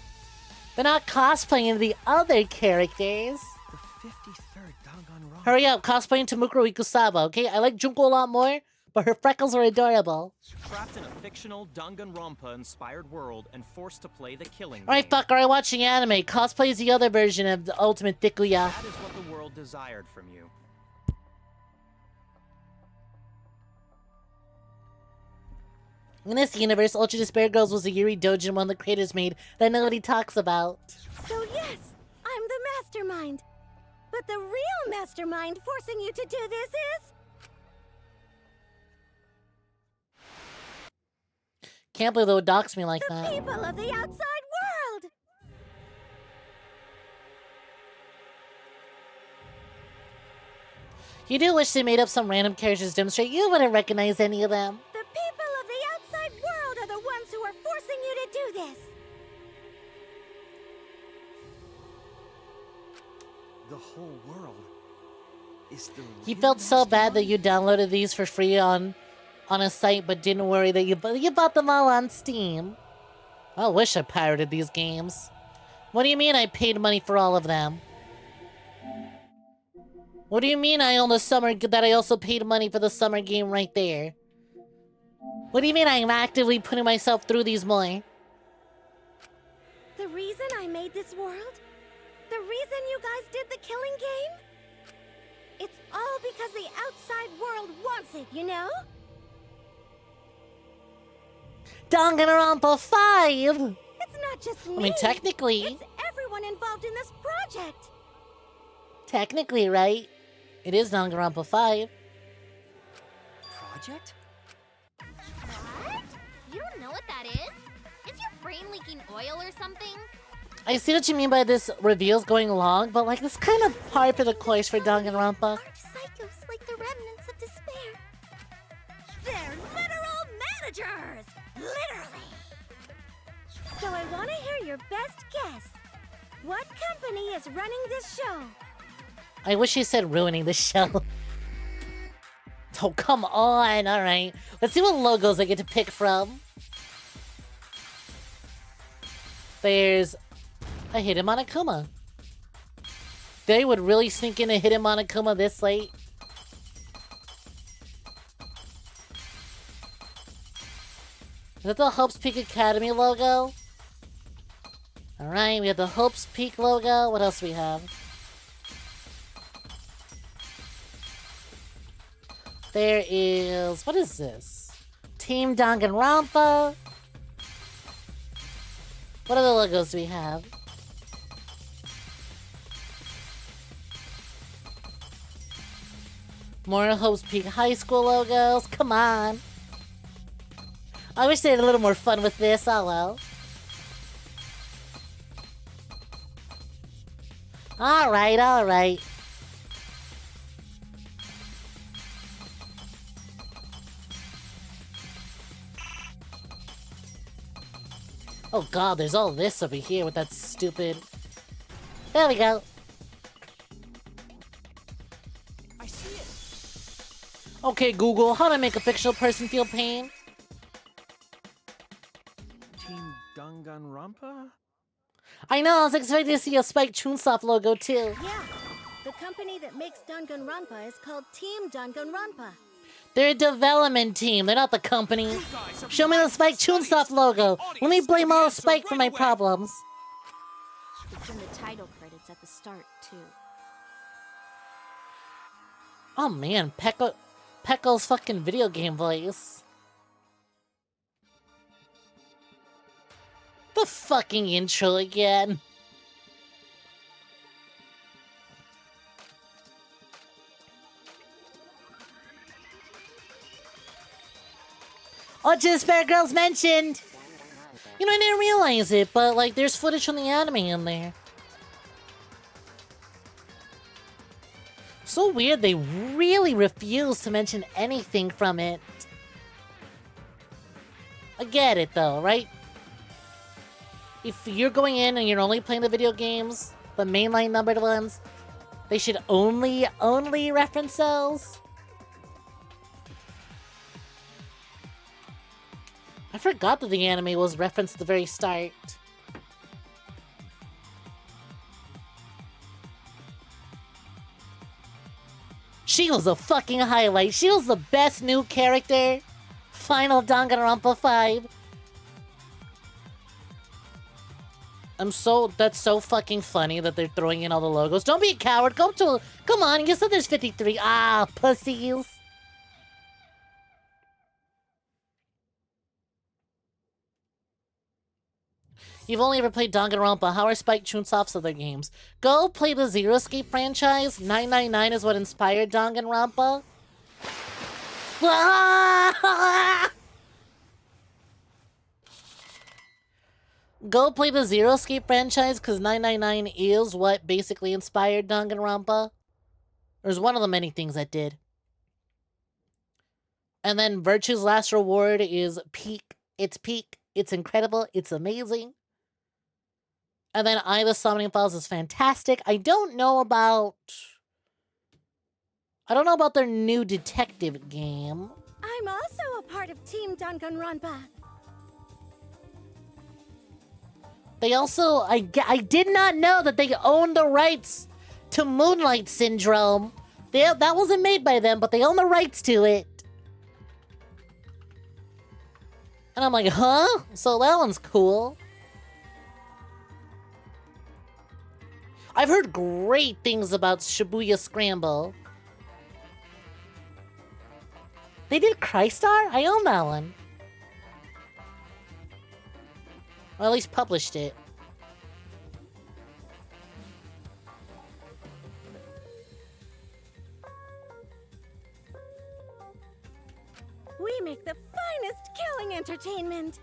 They're not cosplaying the other characters. The 53rd Danganronpa. Hurry up, cosplaying Tomukuro Ikusaba, okay? I like Junko a lot more, but her freckles are adorable. Trapped in a fictional Danganronpa-inspired world and forced to play the killing Alright, game. fuck, alright, watching anime. Cosplay is the other version of the ultimate 𝐒𝐴𝐤. That is what the world desired from you. In this universe, Ultra Despair Girls was a Yuri Dojin one the creators made that nobody talks about. So yes, I'm the mastermind. But the real mastermind forcing you to do this is... Can't believe they would dox me like that. people of the outside world! You do wish they made up some random characters to demonstrate you wouldn't recognize any of them. The people of the outside world are the ones who are forcing you to do this. The whole world is the He felt so bad that you downloaded these for free on a site, but didn't worry that you bought them all on Steam. I wish I pirated these games. What do you mean I paid money for all of them? What do you mean I own the summer that I also paid money for the summer game right there? What do you mean I'm actively putting myself through these more? The reason I made this world? The reason you guys did the killing game? It's all because the outside world wants it, you know? Danganronpa 5! It's not just me. I mean, technically. It's everyone involved in this project. Technically, right? It is Danganronpa 5. Project? What? You don't know what that is? Is your brain leaking oil or something? I see what you mean by this reveal's going long, but like, it's kind of par for the course for Danganronpa. Psychos like the remnants of despair. They're literal managers! Literally! So I want to hear your best guess. What company is running this show? I wish he said ruining the show. Oh, come on. Alright. Let's see what logos I get to pick from. There's a Hidden Monokuma. They would really sneak in a Hidden Monokuma this late. Is that the Hope's Peak Academy logo? Alright, we have the Hope's Peak logo. What else do we have? There is... what is this? Team Danganronpa. What other logos do we have? More Hope's Peak High School logos. Come on. I wish they had a little more fun with this. Oh well. Alright, alright. Oh god, there's all this over here with that stupid... There we go. I see it. Okay, Google, how to make a fictional person feel pain? Team Danganronpa? I know, I was expecting to see a Spike Chunsoft logo too. Yeah, the company that makes Danganronpa is called Team Danganronpa. They're a development team, they're not the company. Show me the Spike Chunsoft logo. Let me blame all of Spike for my problems. It's in the title credits at the start, too. Oh man, Pecco's fucking video game voice. The fucking intro again. Oh, just Fair Girls mentioned. You know, I didn't realize it, but like, there's footage from the anime in there. So weird, they really refuse to mention anything from it. I get it though, right? If you're going in and you're only playing the video games, the mainline numbered ones, they should only reference those. I forgot that the anime was referenced at the very start. She was a fucking highlight. She was the best new character. Final Danganronpa 5. That's so fucking funny that they're throwing in all the logos. Don't be a coward. Come on, you said there's 53. Ah, pussies. You've only ever played Danganronpa. How are Spike Chunsoft's other games? Go play the Zero Escape franchise. 999 is what inspired Danganronpa. Go play the Zero Escape franchise, because 999 is what basically inspired Danganronpa. There's one of the many things that did. And then Virtue's Last Reward is peak. It's peak. It's incredible. It's amazing. And then the Summoning Files is fantastic. I don't know about their new detective game. I'm also a part of Team Danganronpa. They also, I did not know that they own the rights to Moonlight Syndrome. That wasn't made by them, but they own the rights to it. And I'm like, huh? So that one's cool. I've heard great things about Shibuya Scramble. They did Crystar? I own that one. Or at least published it. We make the finest killing entertainment.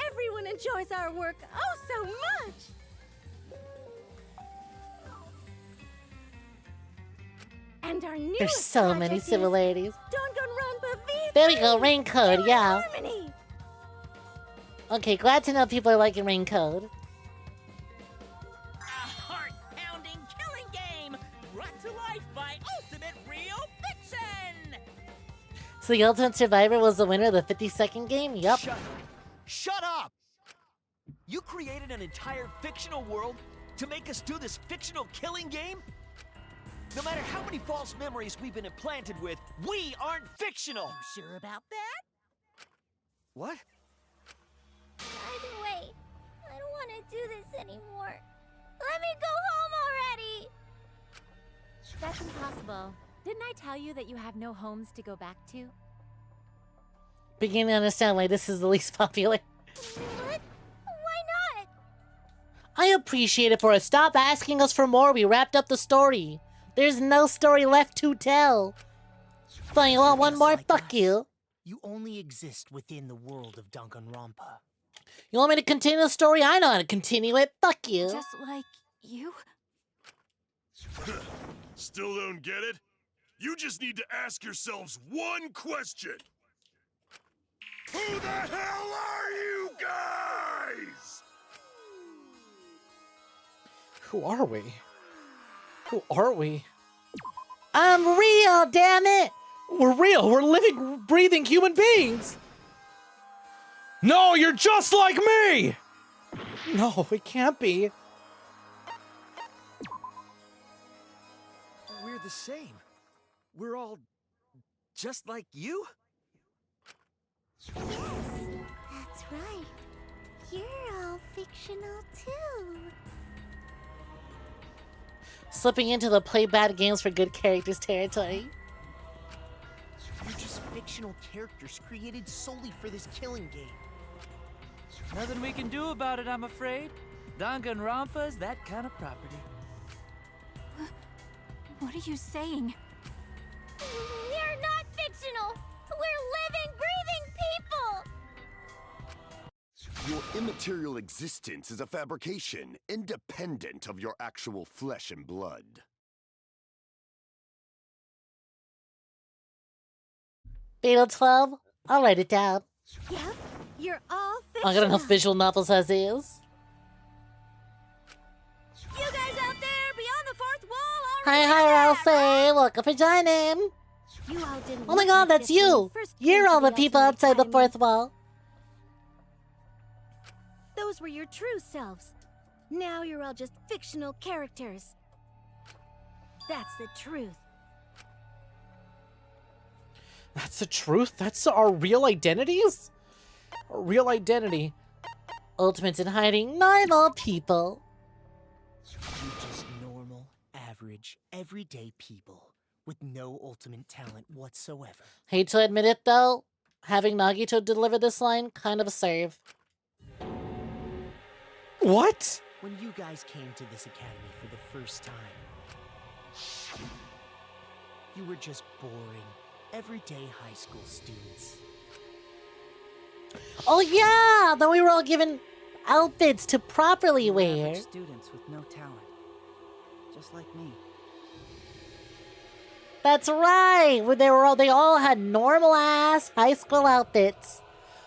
Everyone enjoys our work oh so much. And our newest There's so many project is similarities. Danganronpa V3. There we go, Rain Code, yeah. Harmony. Okay, glad to know people are liking Rain Code. A heart-pounding killing game brought to life by Ultimate Real Fiction! So the Ultimate Survivor was the winner of the 52nd game? Yup. Shut up! You created an entire fictional world to make us do this fictional killing game? No matter how many false memories we've been implanted with, we aren't fictional! You sure about that? What? Either way, I don't want to do this anymore. Let me go home already! That's impossible. Didn't I tell you that you have no homes to go back to? Beginning to understand why this is the least popular. What? Why not? I appreciate it for a stop asking us for more. We wrapped up the story. There's no story left to tell. Fine, you want one more? Fuck you. You only exist within the world of Danganronpa. You want me to continue the story? I know how to continue it. Fuck you. Just like you? Still don't get it? You just need to ask yourselves one question. Who the hell are you guys? Who are we? Who are we? I'm real, damn it! We're real. We're living, breathing human beings. No, you're just like me! No, it can't be. We're the same. We're all just like you? Yes, that's right. You're all fictional too. Slipping into the play bad games for good characters territory. You're just fictional characters created solely for this killing game. Nothing we can do about it, I'm afraid. Danganronpa's that kind of property. What are you saying? We're not fictional. We're living, breathing people. Your immaterial existence is a fabrication, independent of your actual flesh and blood. Fatal 12? I'll write it down. Yep, you're all I fictional. got enough visual novels as is. You guys out there beyond the fourth wall Hi, Ralphie. Welcome for joining. You all didn't Oh my look god, like that's this when you. first You're came all to the people Ultimate outside the Academy. fourth wall. Those were your true selves. Now you're all just fictional characters. That's the truth. That's the truth? That's our real identities? Our real identity. Ultimates in hiding, not all people. You're just normal, average, everyday people with no ultimate talent whatsoever. Hate to admit it though, having Nagito deliver this line kind of a serve. What? When you guys came to this academy for the first time, you were just boring, everyday high school students. Oh yeah, then we were all given outfits to properly wear. Average students with no talent, just like me. That's right. They all had normal ass high school outfits,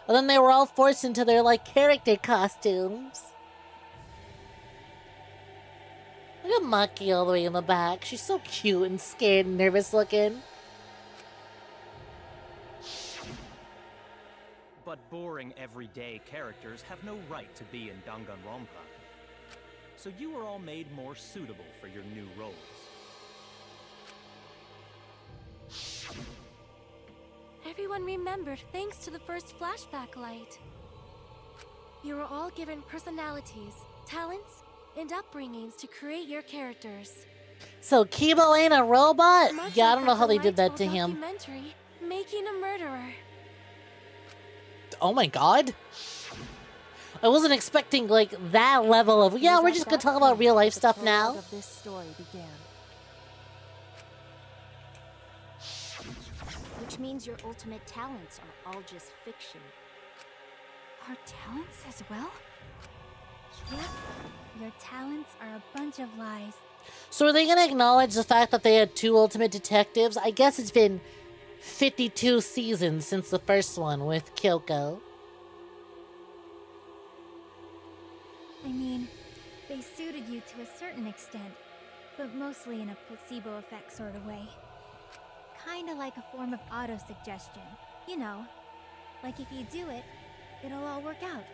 and then they were all forced into their like character costumes. Look at Maki all the way in the back. She's so cute and scared and nervous looking. But boring everyday characters have no right to be in Danganronpa. So you were all made more suitable for your new roles. Everyone remembered thanks to the first flashback light. You were all given personalities, talents, and upbringings to create your characters. So Kibo ain't a robot? Much Yeah, I like don't know how they did that delightful to him. documentary, Making a Murderer. Oh my god. I wasn't expecting like that level of we're just gonna talk about real life stuff now. Of this story began. Which means your ultimate talents are all just fiction. Our talents as well? Yep, your talents are a bunch of lies. So are they gonna acknowledge the fact that they had two ultimate detectives? I guess it's been 52 seasons since the first one with Kyoko. I mean, they suited you to a certain extent, but mostly in a placebo effect sort of way. Kinda like a form of auto-suggestion. You know, like if you do it, it'll all work out.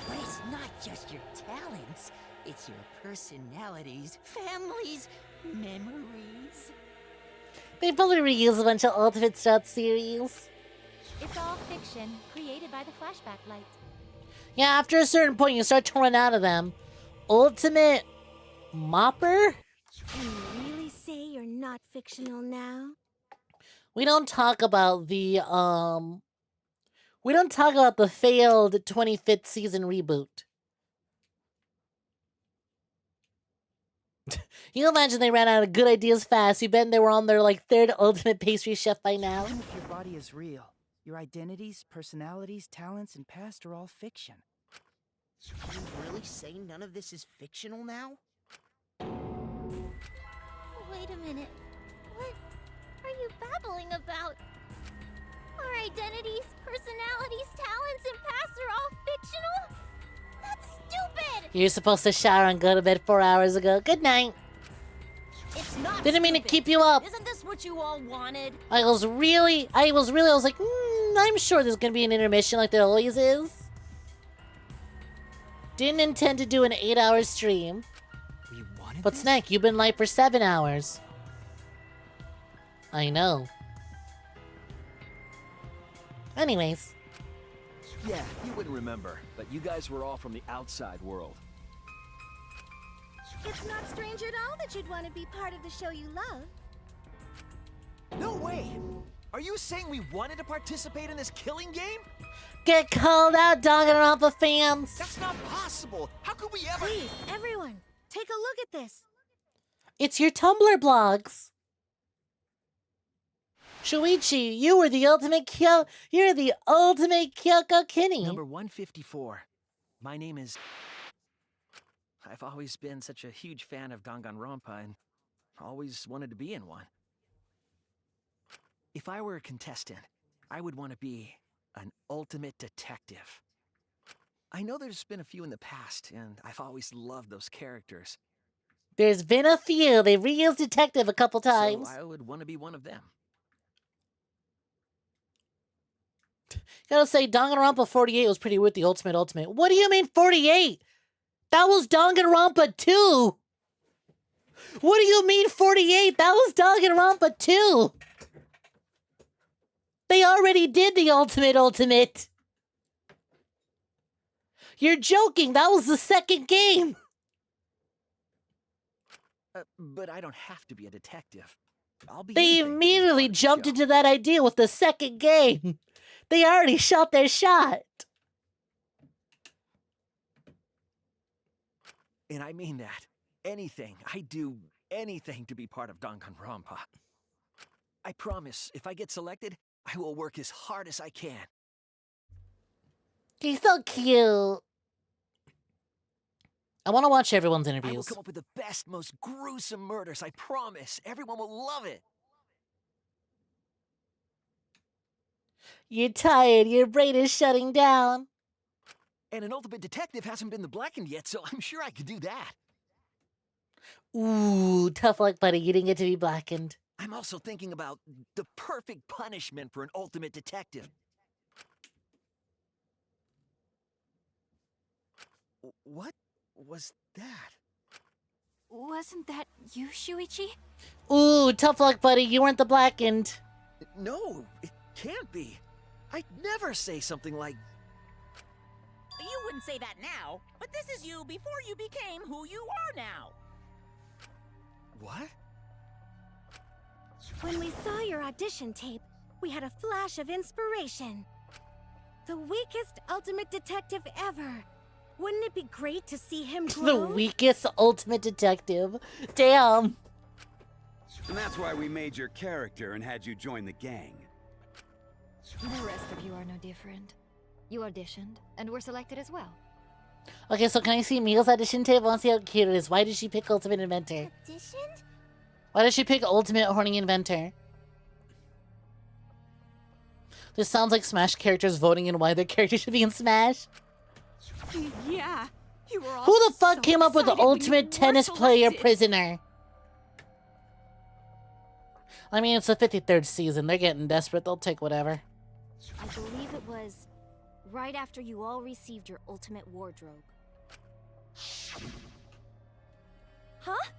But it's not just your talents, it's your personalities, families, memories. They probably reuse a bunch of Ultimate Stud series. It's all fiction, created by the flashback light. Yeah, after a certain point, you start to run out of them. Ultimate Mopper? Can you really say you're not fictional now? We don't talk about the, we don't talk about the failed 25th season reboot. You imagine they ran out of good ideas fast. You bet they were on their, like, third Ultimate Pastry Chef by now. Even if your body is real, your identities, personalities, talents, and past are all fiction. Can you really say none of this is fictional now? Wait a minute. What are you babbling about? Our identities, personalities, talents, and pasts are all fictional? That's stupid! You're supposed to shower and go to bed 4 hours ago. Good night. It's not Didn't mean to stupid. keep you up. Isn't this what you all wanted? I was like, I'm sure there's gonna be an intermission like there always is. Didn't intend to do an 8-hour stream. But Snek, you've been live for 7 hours. I know. Anyways. Yeah, you wouldn't remember, but you guys were all from the outside world. It's not strange at all that you'd want to be part of the show you love. No way! Are you saying we wanted to participate in this killing game? Get called out, Danganronpa fans! That's not possible! How could we ever— Please, everyone, take a look at this. It's your Tumblr blogs. Shuichi, you were the ultimate You're the ultimate 𝐾𝐞𝐤. Number 154. My name is... I've always been such a huge fan of Danganronpa and always wanted to be in one. If I were a contestant, I would want to be an ultimate detective. I know there's been a few in the past, and I've always loved those characters. There's been a few. They've reused detective a couple times. So I would want to be one of them. Gotta say, Danganronpa 48 was pretty with the ultimate. What do you mean 48? That was Danganronpa 2! What do you mean 48? That was Danganronpa 2! They already did the ultimate. You're joking, that was the second game! But I don't have to be a detective. I'll be They anything. immediately jumped into that idea with the second game. They already shot their shot. And I mean that. Anything. I'd do anything to be part of Danganronpa. I promise, if I get selected, I will work as hard as I can. He's so cute. I want to watch everyone's I will interviews. come up with the best, most gruesome murders, I promise. Everyone will love it. You're tired. Your brain is shutting down. And an ultimate detective hasn't been the blackened yet, so I'm sure I could do that. Ooh, tough luck, buddy. You didn't get to be blackened. I'm also thinking about the perfect punishment for an ultimate detective. What was that? Wasn't that you, Shuichi? Ooh, tough luck, buddy. You weren't the blackened. No, it can't be. I'd never say something like... You wouldn't say that now, but this is you before you became who you are now. What? When we saw your audition tape, we had a flash of inspiration. The weakest ultimate detective ever. Wouldn't it be great to see him grow? The weakest ultimate detective. Damn. And that's why we made your character and had you join the gang. The rest of you are no different. You auditioned, and were selected as well. Okay, so can I see Mia's audition tape? I want to see how cute it is. Why did she pick Ultimate Inventor? Auditioned? Why did she pick Ultimate Horny Inventor? This sounds like Smash characters voting in why their character should be in Smash. Yeah, you were all Who the fuck so came up with the excited when you ultimate were tennis player selected. prisoner? I mean, it's the 53rd season. They're getting desperate. They'll take whatever. I believe it was right after you all received your ultimate wardrobe. Huh?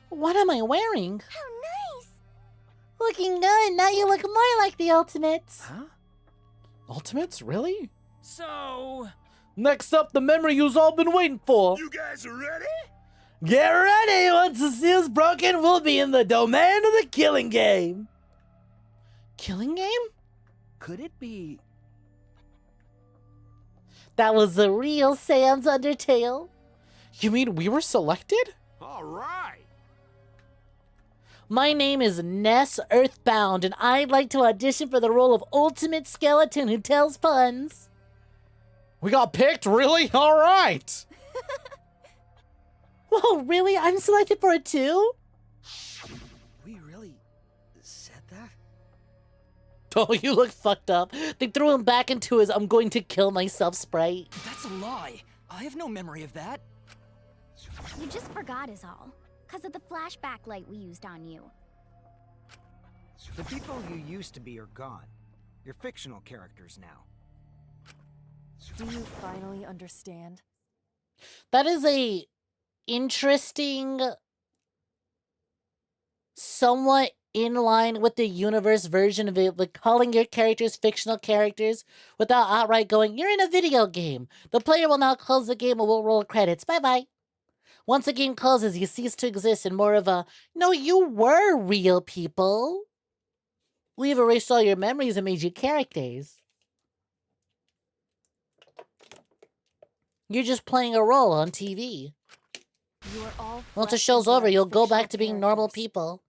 What am I wearing? How nice! Looking good. Now you look more like the Ultimates. Huh? Ultimates? Really? So... Next up, the memory you've all been waiting for. You guys are ready? Get ready! Once the seal's broken, we'll be in the domain of the killing game. Killing game? Could it be... That was the real Sans Undertale. You mean we were selected? All right. My name is Ness Earthbound, and I'd like to audition for the role of ultimate skeleton who tells puns. We got picked? Really? All right. Whoa, really? I'm selected for it too? We really said that? Oh, you look fucked up. They threw him back into his "I'm going to kill myself" sprite. That's a lie. I have no memory of that. You just forgot is all. Because of the flashback light we used on you. The people you used to be are gone. You're fictional characters now. Do you finally understand? That is a interesting, somewhat in line with the universe version of it, like calling your characters fictional characters without outright going, "You're in a video game. The player will now close the game and will roll credits. Bye-bye." Once the game closes, you cease to exist in more of a, "No, you were real people. We've erased all your memories and made you characters. You're just playing a role on TV. You are all Once the show's over, you'll go back to being normal people."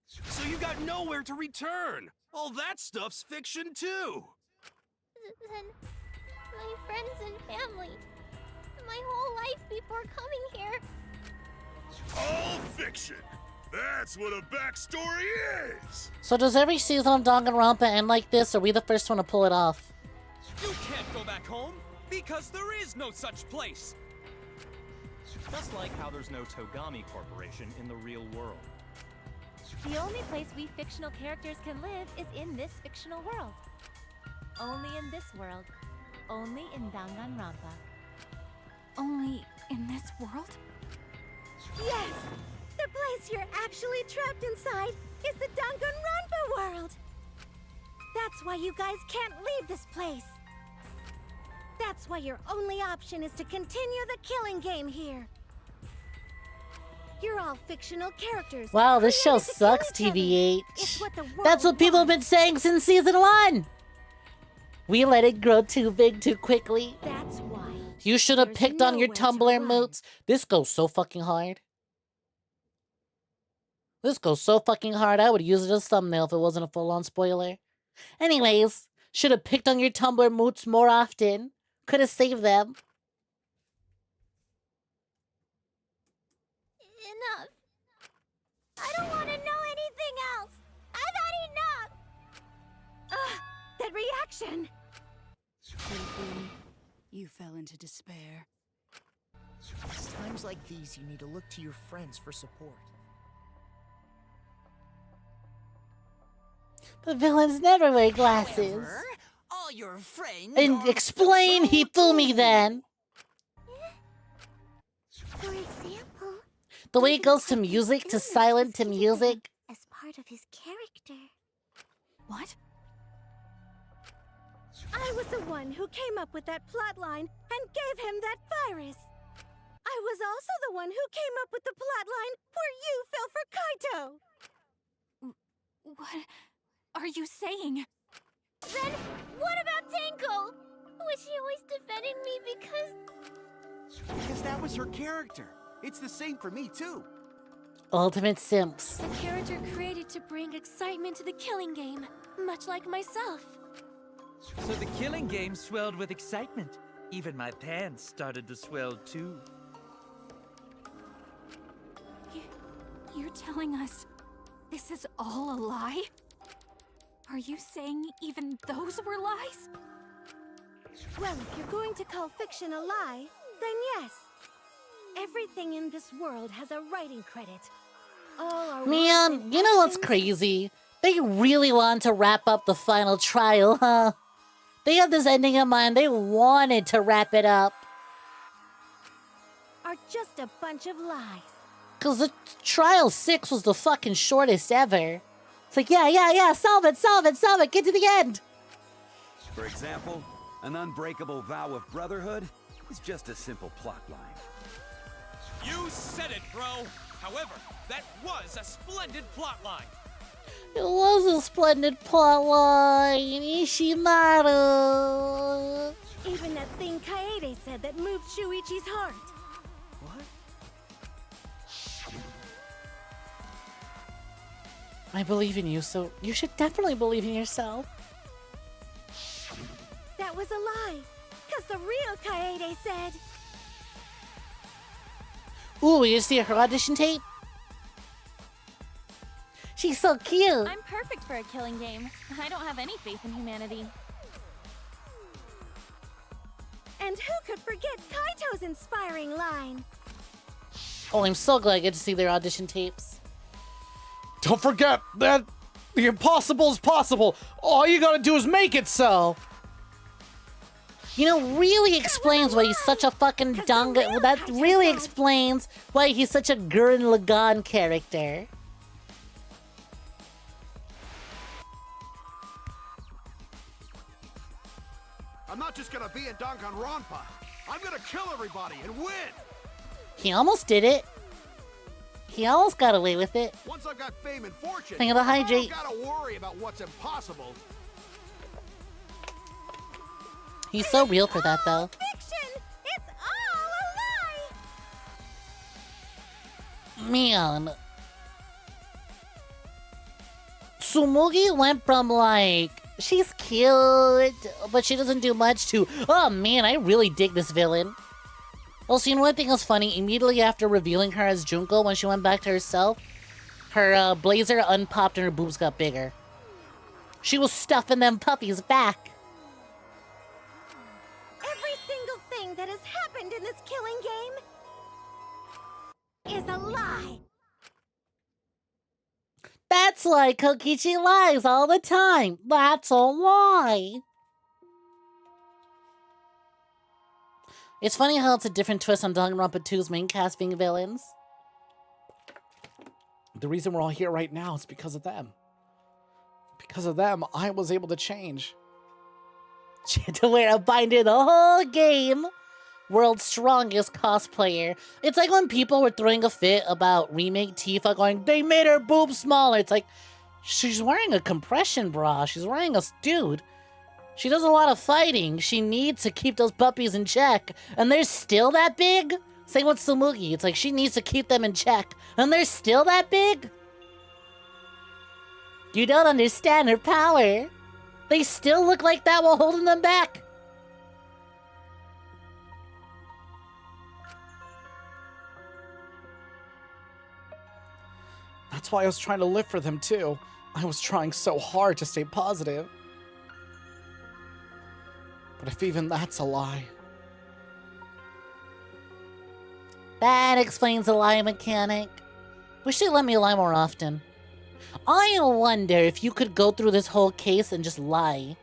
So you got nowhere to return. All that stuff's fiction too. Then my friends and family. My whole life before coming here. All fiction. That's what a backstory is. So does every season of Danganronpa end like this, or are we the first one to pull it off? You can't go back home, because there is no such place! Just like how there's no Togami Corporation in the real world. The only place we fictional characters can live is in this fictional world. Only in this world. Only in Danganronpa. Only in this world? Yes! The place you're actually trapped inside is the Danganronpa world! That's why you guys can't leave this place! That's why your only option is to continue the killing game here! You're all fictional characters. Wow, this show created to sucks, kill each other. TVH. It's what the world That's what people have wants. been saying since season 1! We let it grow too big too quickly. That's why. You should have There's picked on your nowhere to Tumblr run. moots. This goes so fucking hard. This goes so fucking hard, I would use it as a thumbnail if it wasn't a full-on spoiler. Anyways, should have picked on your Tumblr moots more often. Could have saved them. Enough. I don't want to know anything else. I've had enough. Ugh, that reaction. Simply, you fell into despair. It's times like these you need to look to your friends for support. The villains never wear glasses. However, all your friends And are explain Hifumi then. For example, The way it goes to music, to silent, to music. as part of his character. What? I was the one who came up with that plotline and gave him that virus. I was also the one who came up with the plotline where you fell for Kaito. What are you saying? Then what about Tenko? Was she always defending me because... Because that was her character. It's the same for me, too. Ultimate simps. The character created to bring excitement to the killing game, much like myself. So the killing game swelled with excitement. Even my pants started to swell too. You're telling us this is all a lie? Are you saying even those were lies? Well, if you're going to call fiction a lie, then yes. Everything in this world has a writing credit. All our Man, you know what's crazy? They really want to wrap up the final trial, huh? They had this ending in mind. They wanted to wrap it up. are just a bunch of lies. Because the trial 6 was the fucking shortest ever. It's like, yeah, solve it, get to the end. For example, an unbreakable vow of brotherhood is just a simple plot line. You said it, bro! However, that was a splendid plotline! It was a splendid plotline, Ishimaru. Even that thing Kaede said that moved Shuichi's heart. What? I believe in you, so you should definitely believe in yourself. That was a lie, because the real Kaede said... Ooh, you see her audition tape? She's so cute. I'm perfect for a killing game. I don't have any faith in humanity. And who could forget Kaito's inspiring line? Oh, I'm so glad I get to see their audition tapes. Don't forget that the impossible is possible. All you gotta do is make it so. You know, really explains why he's such a fucking Dangan. That really explains why he's such a Gurren Lagann character. I'm not just gonna be in Danganronpa. I'm gonna kill everybody and win. He almost did it. He almost got away with it. Once I've got fame and fortune, Think of the hydrate. I don't gotta worry about what's impossible. He's so real for that, though. Fiction! It's all a lie! Man. Tsumugi went from, like, she's cute, but she doesn't do much, to, oh man, I really dig this villain. Also, you know what I think was funny? Immediately after revealing her as Junko, when she went back to herself, her blazer unpopped and her boobs got bigger. She was stuffing them puppies back. Every single thing that has happened in this killing game is a lie. That's why Kokichi lies all the time. That's a lie. It's funny how it's a different twist on Danganronpa 2's main cast being villains. The reason we're all here right now is because of them. Because of them, I was able to change. She had to wear a binder the whole game. World's strongest cosplayer. It's like when people were throwing a fit about remake Tifa going, they made her boobs smaller. It's like, she's wearing a compression bra. She's wearing a dude. She does a lot of fighting. She needs to keep those puppies in check. And they're still that big? Same with Tsumugi. It's like she needs to keep them in check. And they're still that big? You don't understand her power. They still look like that while holding them back. That's why I was trying to live for them too. I was trying so hard to stay positive. But if even that's a lie. That explains the lie mechanic. Wish they let me lie more often. I wonder if you could go through this whole case and just lie.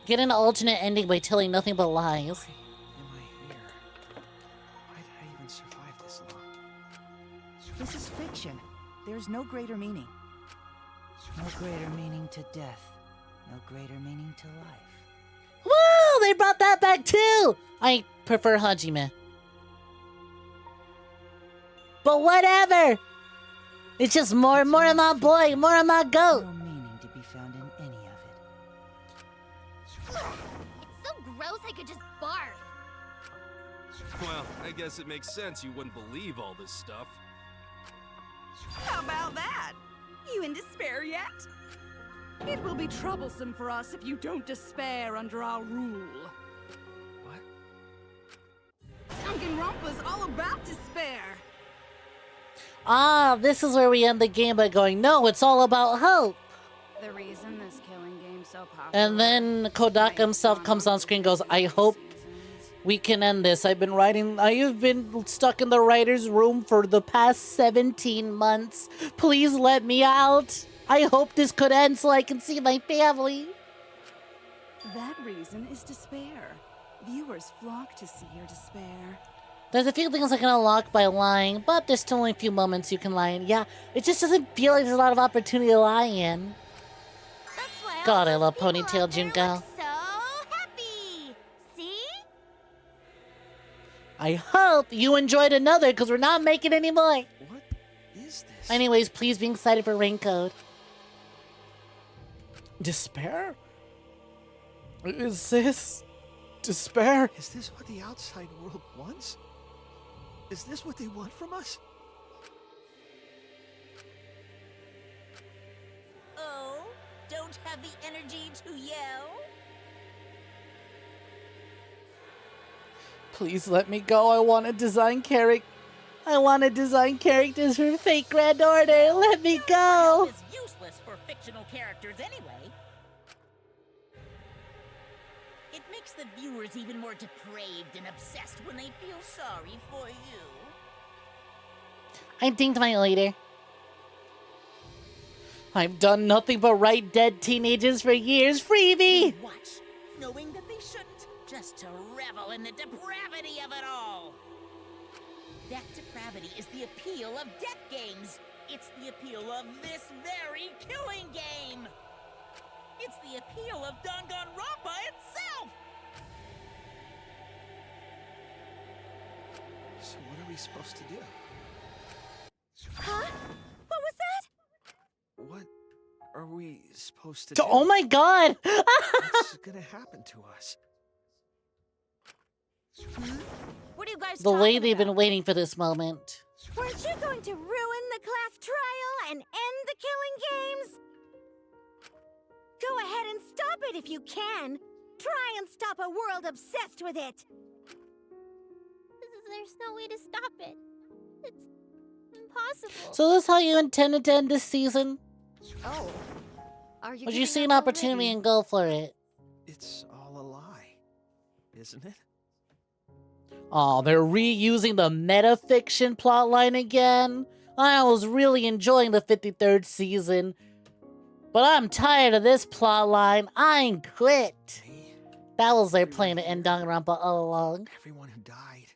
Get an alternate ending by telling nothing but lies. Why did I even survive this long? This is fiction. There's no greater meaning. No greater meaning to death. No greater meaning to life. Woo! They brought that back too! I prefer Hajime. But whatever! It's just more of my boy, more of my goat. No meaning to be found in any of it. It's so gross I could just barf. Well, I guess it makes sense you wouldn't believe all this stuff. How about that? You in despair yet? It will be troublesome for us if you don't despair under our rule. What? Danganronpa's all about despair. Ah, this is where we end the game by going, no, it's all about hope. The reason this killing game's so popular. And then Kodaka himself comes on screen and goes, I hope we can end this. I've been stuck in the writer's room for the past 17 months. Please let me out. I hope this could end so I can see my family. That reason is despair. Viewers flock to see your despair. There's a few things I can unlock by lying, but there's still only a few moments you can lie in. Yeah, it just doesn't feel like there's a lot of opportunity to lie in. God, I love Ponytail Junko. So happy! See? I hope you enjoyed another, because we're not making any more. What is this? Anyways, please be excited for Raincode. Despair? Is this despair? Is this what the outside world wants? Is this what they want from us? Oh, don't have the energy to yell? Please let me go. I want to design characters for fake Grand Order. Let me go. You useless for fictional characters anyway. It makes the viewers even more depraved and obsessed when they feel sorry for you. I dinked my leader. I've done nothing but write dead teenagers for years, freebie! Watch, knowing that they shouldn't, just to revel in the depravity of it all. That depravity is the appeal of death games. It's the appeal of this very killing game. It's the appeal of Danganronpa itself. So what are we supposed to do? Huh? What was that? What are we supposed to do? Oh my god! What's gonna happen to us? What are you guys The talking way they've about? been waiting for this moment. Weren't you going to ruin the class trial and end the killing games? Go ahead and stop it if you can. Try and stop a world obsessed with it. There's no way to stop it. It's impossible. So this is how you intended to end this season? Oh. Are you Would you giving see an up opportunity already? and go for it? It's all a lie, isn't it? Oh, they're reusing the metafiction plotline again? I was really enjoying the 53rd season. But I'm tired of this plotline. I quit. That was their plan to end Danganronpa all along. Everyone who died.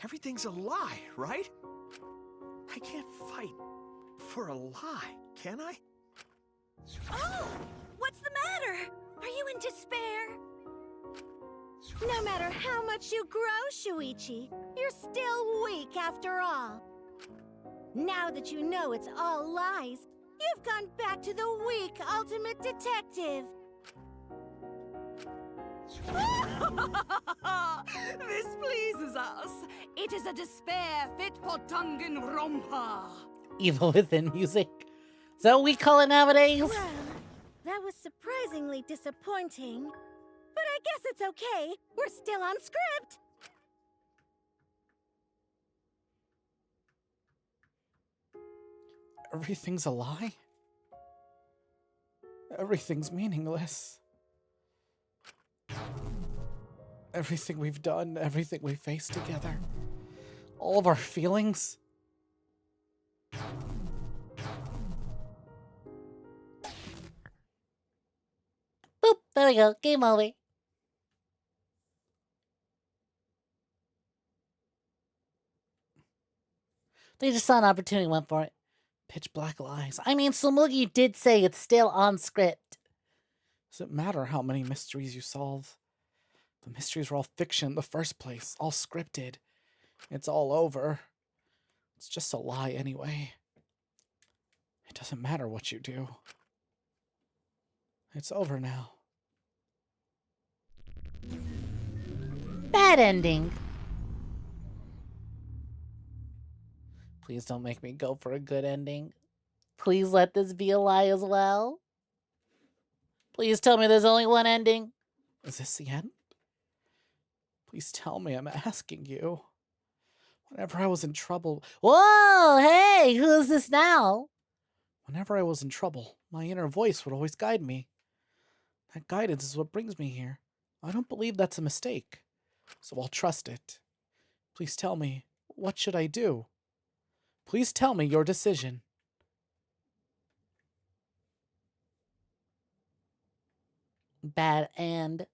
Everything's a lie, right? I can't fight for a lie, can I? Oh! What's the matter? Are you in despair? No matter how much you grow, Shuichi, you're still weak after all. Now that you know it's all lies, you've gone back to the weak ultimate detective. This pleases us. It is a despair fit for Danganronpa. Evil within music. Is that what we call it nowadays? Well, that was surprisingly disappointing. But I guess it's okay. We're still on script. Everything's a lie? Everything's meaningless. Everything we've done, everything we faced together, all of our feelings. Boop, there we go. Game over. They just saw an opportunity and went for it. Pitch black lies. I mean, Tsumugi did say it's still on script. Does it matter how many mysteries you solve? The mysteries were all fiction in the first place, all scripted. It's all over. It's just a lie anyway. It doesn't matter what you do. It's over now. Bad ending. Please don't make me go for a good ending. Please let this be a lie as well. Please tell me there's only one ending. Is this the end? Please tell me, I'm asking you. Whenever I was in trouble... Whoa, hey, who is this now? Whenever I was in trouble, my inner voice would always guide me. That guidance is what brings me here. I don't believe that's a mistake, so I'll trust it. Please tell me, what should I do? Please tell me your decision. Bad and...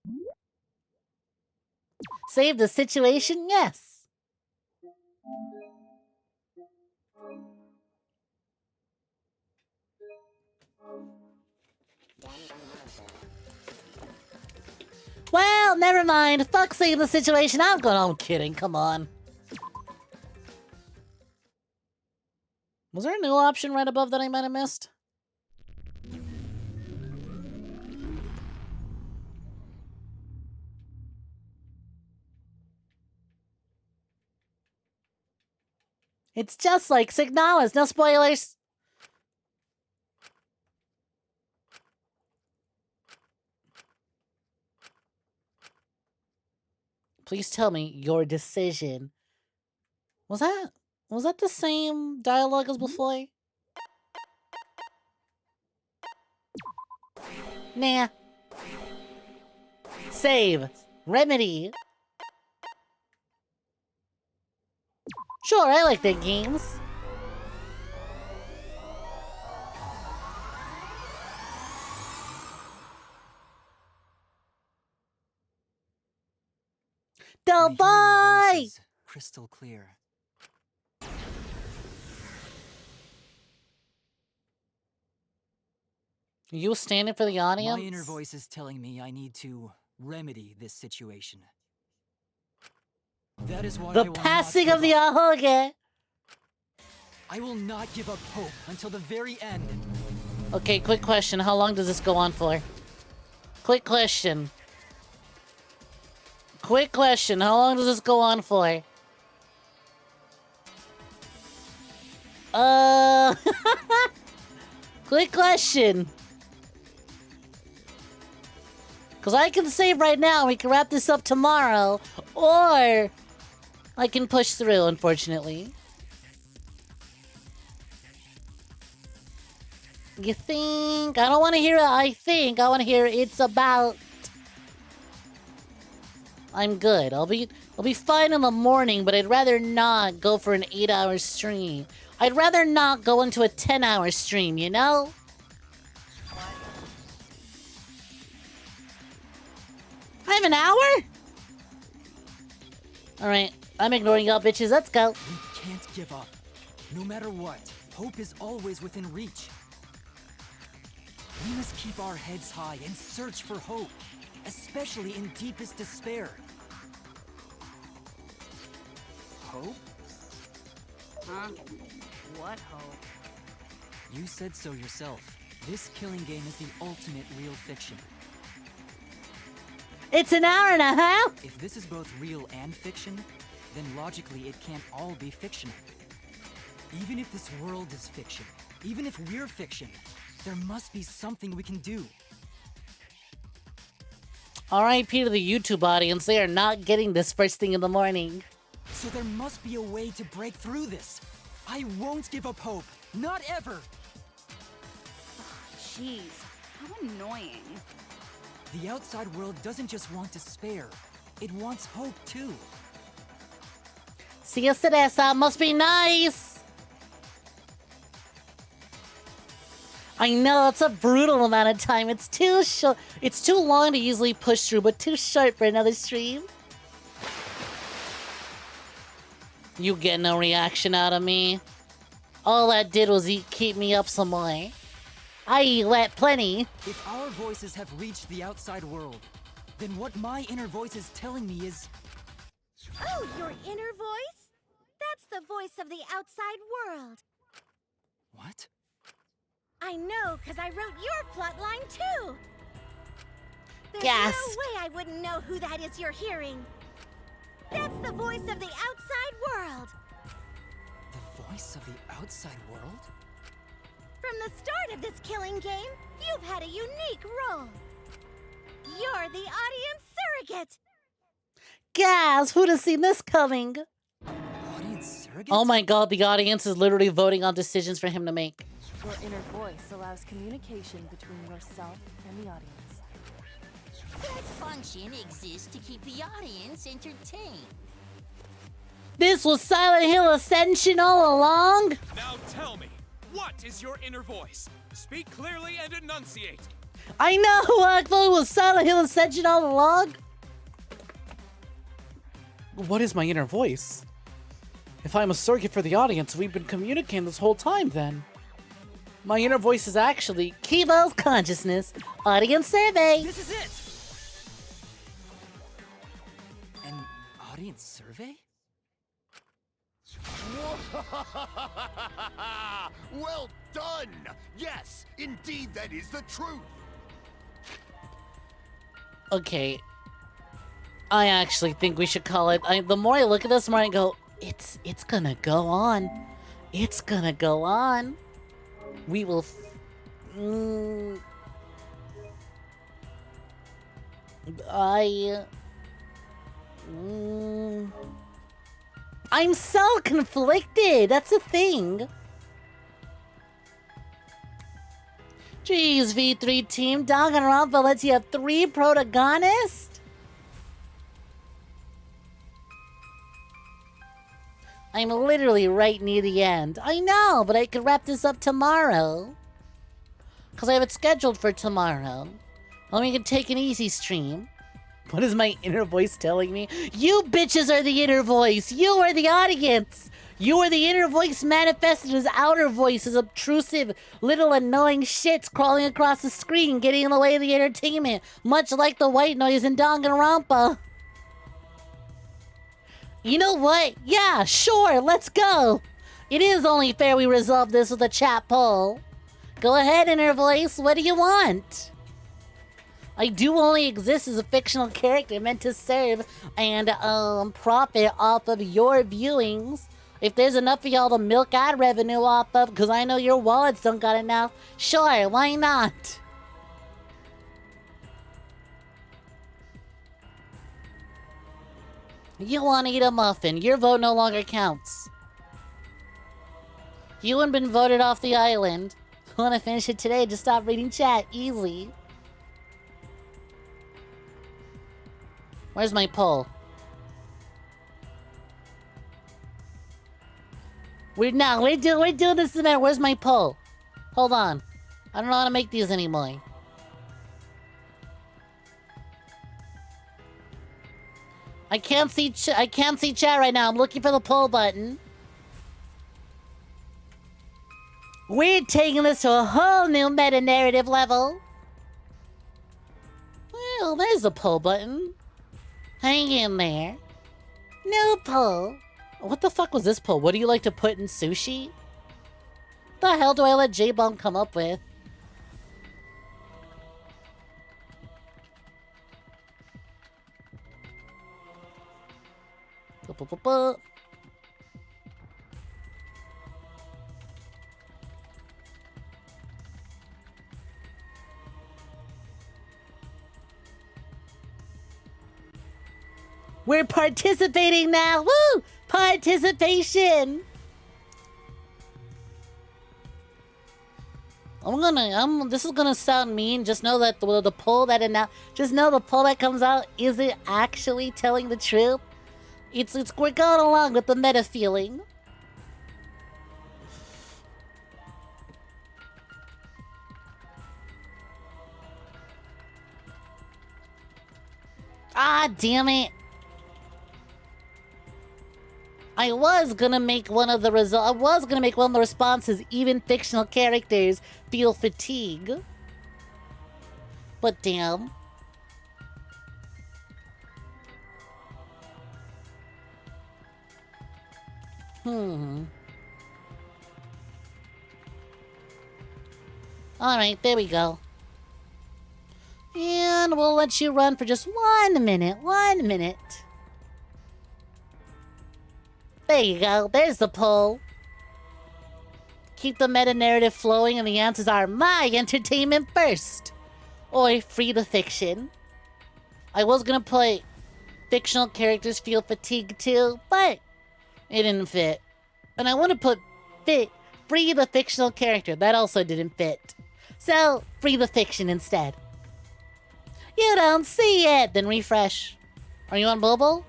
Save the situation? Yes. Well, never mind. Fuck save the situation. I'm kidding. Come on. Was there a new option right above that I might have missed? It's just like Signalis. No spoilers. Please tell me your decision. Was that the same dialogue as before? Nah. Save. Remedy. Sure, I like their games. The boy! Crystal clear. You standing for the audience? My inner voice is telling me I need to remedy this situation. That is why the passing of the Ahoge. I will not give up hope until the very end. Okay, quick question. How long does this go on for? Quick question. Quick question. How long does this go on for? Quick question. Because I can save right now. We can wrap this up tomorrow. Or I can push through, unfortunately. You think? I don't want to hear I think. I want to hear it's about. I'm good. I'll be fine in the morning, but I'd rather not go for an 8-hour stream. I'd rather not go into a 10-hour stream, you know? I have an hour? Alright, I'm ignoring y'all bitches. Let's go. We can't give up. No matter what, hope is always within reach. We must keep our heads high and search for hope, especially in deepest despair. Hope? Huh? What hope? You said so yourself. This killing game is the ultimate real fiction. It's an hour and a half? If this is both real and fiction, then logically it can't all be fictional. Even if this world is fiction, even if we're fiction, there must be something we can do. R.I.P. to the YouTube audience. They are not getting this first thing in the morning. So there must be a way to break through this. I won't give up hope. Not ever. Jeez, how annoying. The outside world doesn't just want despair. It wants hope too. See you, Sedessa. Must be nice. I know, it's a brutal amount of time. It's too short. It's too long to easily push through, but too short for another stream. You get no reaction out of me. All that did was keep me up some more. I let plenty. If our voices have reached the outside world, then what my inner voice is telling me is... Oh, your inner voice? That's the voice of the outside world. What? I know, because I wrote your plotline too! There's Gasp. no way I wouldn't know who that is you're hearing. That's the voice of the outside world! The voice of the outside world? From the start of this killing game, you've had a unique role. You're the audience surrogate! Gas! Who'd have seen this coming? Audience surrogate? Oh my god, the audience is literally voting on decisions for him to make. Your inner voice allows communication between yourself and the audience. That function exists to keep the audience entertained. This was Silent Hill Ascension all along? Now tell me, what is your inner voice? Speak clearly and enunciate. I know! I thought it was Silent Hill Ascension all along. What is my inner voice? If I'm a surrogate for the audience, we've been communicating this whole time then. My inner voice is actually 𝐒𝐲 consciousness audience survey. This is it! An audience survey? Well done! Yes, indeed that is the truth! Okay. I actually think we should call it. The more I look at this, the more I go, it's gonna go on. It's gonna go on. We will... I'm so conflicted. That's the thing. Jeez, V3 team, Danganronpa lets you have 3 protagonists? I'm literally right near the end. I know, but I could wrap this up tomorrow. Because I have it scheduled for tomorrow. Then we can take an easy stream. What is my inner voice telling me? You bitches are the inner voice! You are the audience! You are the inner voice manifested as outer voice, as obtrusive, little annoying shits crawling across the screen, getting in the way of the entertainment, much like the white noise in Danganronpa. You know what? Yeah, sure, let's go! It is only fair we resolve this with a chat poll. Go ahead, inner voice, what do you want? I do only exist as a fictional character meant to serve and, profit off of your viewings. If there's enough of y'all to milk ad revenue off of, because I know your wallets don't got enough, sure, why not? You want to eat a muffin. Your vote no longer counts. You haven't been voted off the island. Want to finish it today? Just stop reading chat. Easy. Where's my poll? We're doing this event. Where's my poll? Hold on. I don't know how to make these anymore. I can't see chat right now. I'm looking for the poll button. We're taking this to a whole new meta-narrative level. Well, there's the poll button. Hang in there. No poll. What the fuck was this poll? What do you like to put in sushi? What the hell do I let J-Bomb come up with? We're participating now! Woo! Participation! This is gonna sound mean. Just know that the poll that comes out isn't actually telling the truth. We're going along with the meta feeling. Ah, damn it. I was gonna make one of the responses even fictional characters feel fatigue. But damn. Alright, there we go. And we'll let you run for just 1 minute. 1 minute. There you go. There's the poll. Keep the meta-narrative flowing, and the answers are my entertainment first. Or free the fiction. I was gonna put fictional characters feel fatigued too, but it didn't fit. And I want to put free the fictional character. That also didn't fit. So, free the fiction instead. You don't see it! Then refresh. Are you on mobile?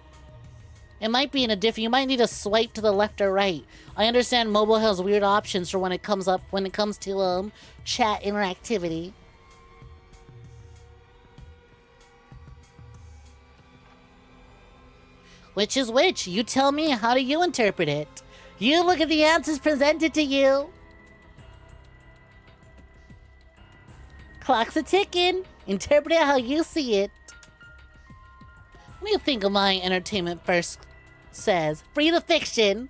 It might be in a different... You might need to swipe to the left or right. I understand mobile has weird options for when it comes to chat interactivity. Which is which? You tell me. How do you interpret it? You look at the answers presented to you. Clock's a ticking. Interpret it how you see it. What do you think of my entertainment first says? Free the fiction.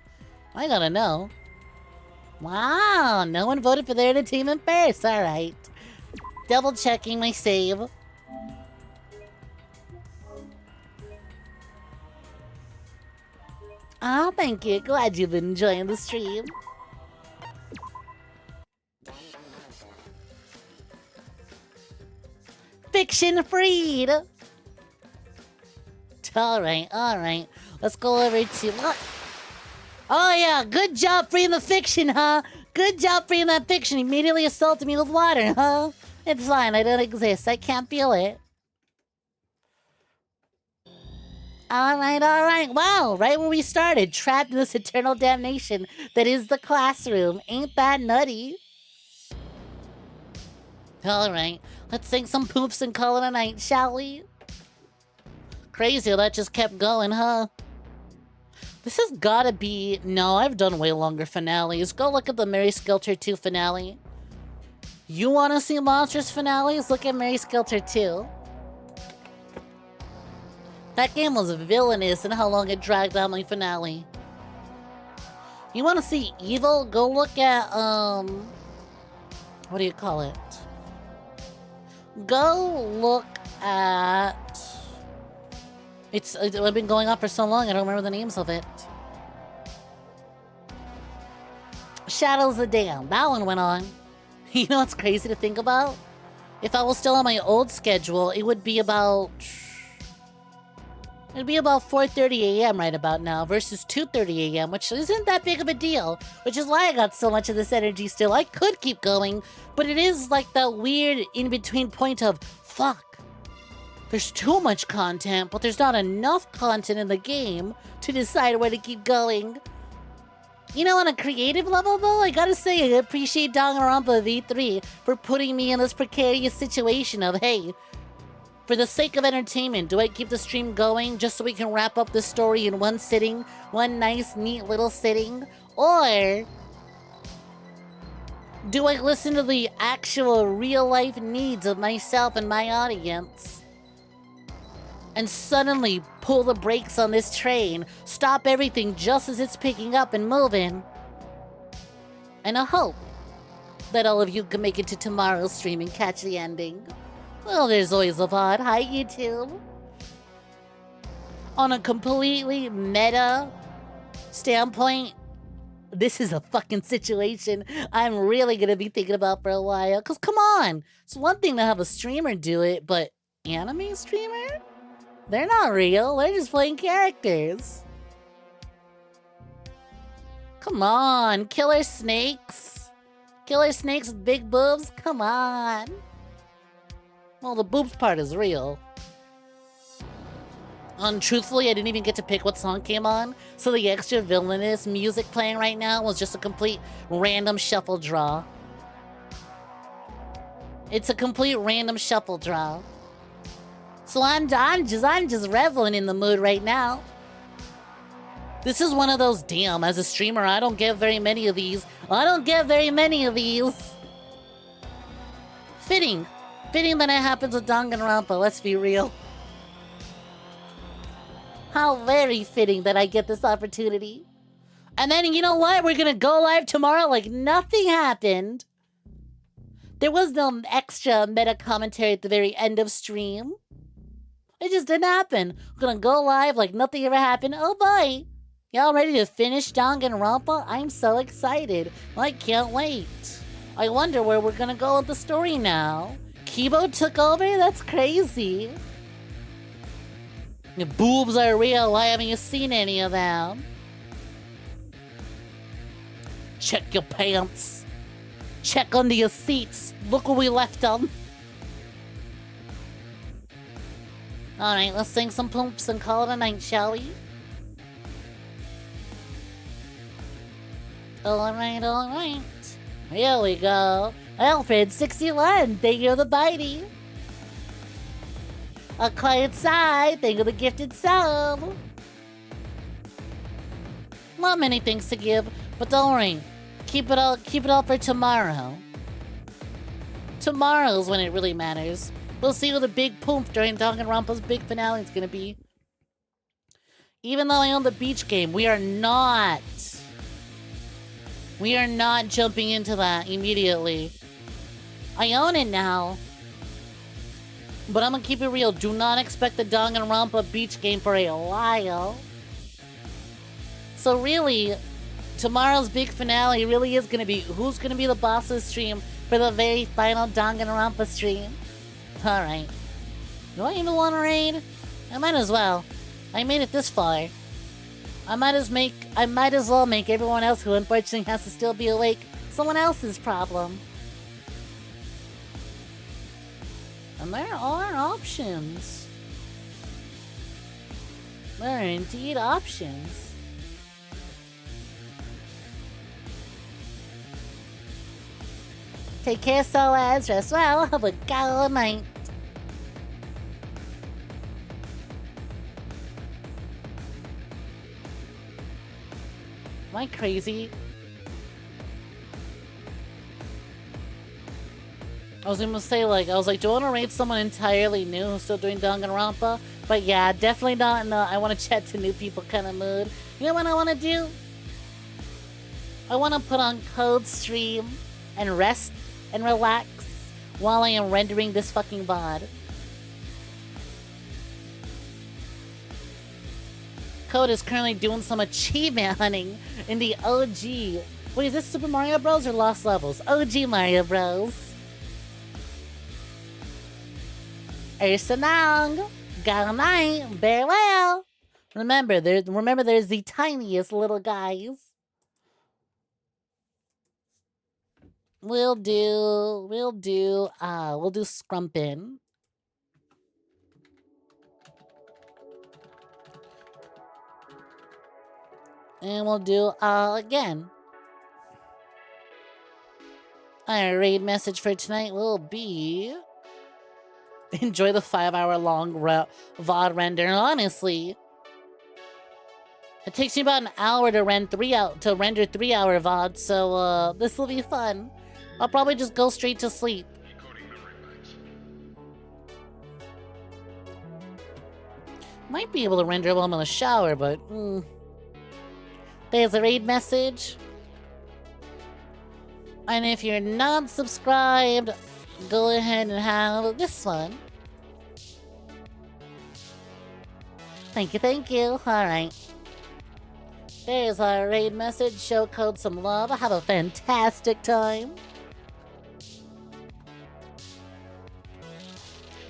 I gotta know. Wow, no one voted for their entertainment first. Alright. Double checking my save. Oh, thank you. Glad you've been enjoying the stream. Fiction freed! Alright. Let's go over to... What? Oh yeah, good job freeing the fiction, huh? Good job freeing that fiction. Immediately assaulted me with water, huh? It's fine, I don't exist. I can't feel it. Alright. Wow, right where we started. Trapped in this eternal damnation that is the classroom. Ain't that nutty? Alright, let's sing some poops and call it a night, shall we? Crazy how that just kept going, huh? This has gotta be... No, I've done way longer finales. Go look at the 𝐒𝐴𝐕𝐄 2 finale. You wanna see monstrous finales? Look at 𝐒𝐴𝐕𝐄 2. That game was villainous in how long it dragged out my finale. You wanna see evil? Go look at, what do you call it? Go look at... It's been going on for so long, I don't remember the names of it. Shadows of Dam. That one went on. You know what's crazy to think about? If I was still on my old schedule, it would be about... It'd be about 4:30 a.m. right about now versus 2:30 a.m., which isn't that big of a deal, which is why I got so much of this energy still. I could keep going, but it is like that weird in-between point of, fuck, there's too much content, but there's not enough content in the game to decide where to keep going. You know, on a creative level, though, I gotta say, I appreciate Danganronpa V3 for putting me in this precarious situation of, hey, for the sake of entertainment, do I keep the stream going just so we can wrap up the story in one sitting? One nice, neat little sitting? Or do I listen to the actual real-life needs of myself and my audience? And suddenly pull the brakes on this train, stop everything just as it's picking up and moving. And I hope that all of you can make it to tomorrow's stream and catch the ending. Well, there's always a VOD. Hi, YouTube. On a completely meta standpoint, this is a fucking situation I'm really gonna be thinking about for a while. Cause come on, it's one thing to have a streamer do it, but anime streamer? They're not real, they're just playing characters. Come on, killer snakes. Killer snakes with big boobs? Come on. Well, the boobs part is real. Truthfully, I didn't even get to pick what song came on, so the extra villainous music playing right now was just a complete random shuffle draw. It's a complete random shuffle draw. So I'm just reveling in the mood right now. This is one of those, damn, as a streamer, I don't get very many of these. Fitting that it happens with Danganronpa, let's be real. How very fitting that I get this opportunity. And then, you know what? We're gonna go live tomorrow like nothing happened. There was no extra meta commentary at the very end of stream. It just didn't happen. We're gonna go live like nothing ever happened. Oh boy! Y'all ready to finish Danganronpa? I'm so excited. I can't wait. I wonder where we're gonna go with the story now. 𝐒𝐈𝐄 took over? That's crazy. The boobs are real. Why haven't you seen any of them? Check your pants. Check under your seats. Look where we left them. Alright, let's sing some poops and call it a night, shall we? Alright. Here we go. Alfred61, thank you for the bitey. A quiet side, thank you for the gifted sub. Not many things to give, but don't worry. Keep it all for tomorrow. Tomorrow's when it really matters. We'll see who the big poof during Danganronpa's big finale is gonna be. Even though I own the beach game, we are not jumping into that immediately. I own it now. But I'm gonna keep it real. Do not expect the Danganronpa beach game for a while. So really, tomorrow's big finale really is gonna be who's gonna be the boss of the stream for the very final Danganronpa stream. Alright. Do I even want to raid? I might as well. I made it this far. I might as well make everyone else who unfortunately has to still be awake someone else's problem. And there are options. There are indeed options. Take care, Soaz. Rest well. Have a good night. Am I crazy? I was gonna say, like, do I want to rate someone entirely new who's still doing Danganronpa? But yeah, definitely not in a I want to chat to new people kind of mood. You know what I want to do? I want to put on Code Stream and rest and relax while I am rendering this fucking VOD. Code is currently doing some achievement hunting in the OG. Wait, is this Super Mario Bros. Or Lost Levels? OG Mario Bros. Ursanang, good night, farewell. Remember, there's the tiniest little guys. We'll do Scrumpin'. And we'll do again. Our raid message for tonight will be enjoy the 5-hour-long VOD render. Honestly, it takes me about an hour to render 3-hour VOD, so this will be fun. I'll probably just go straight to sleep. Might be able to render while I'm in the shower, but there's a raid message. And if you're not subscribed, go ahead and have this one. Thank you. Alright. There's our raid message. Show Code some love. Have a fantastic time.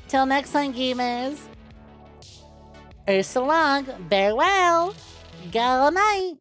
Till next time, gamers. So long. Farewell. Good night.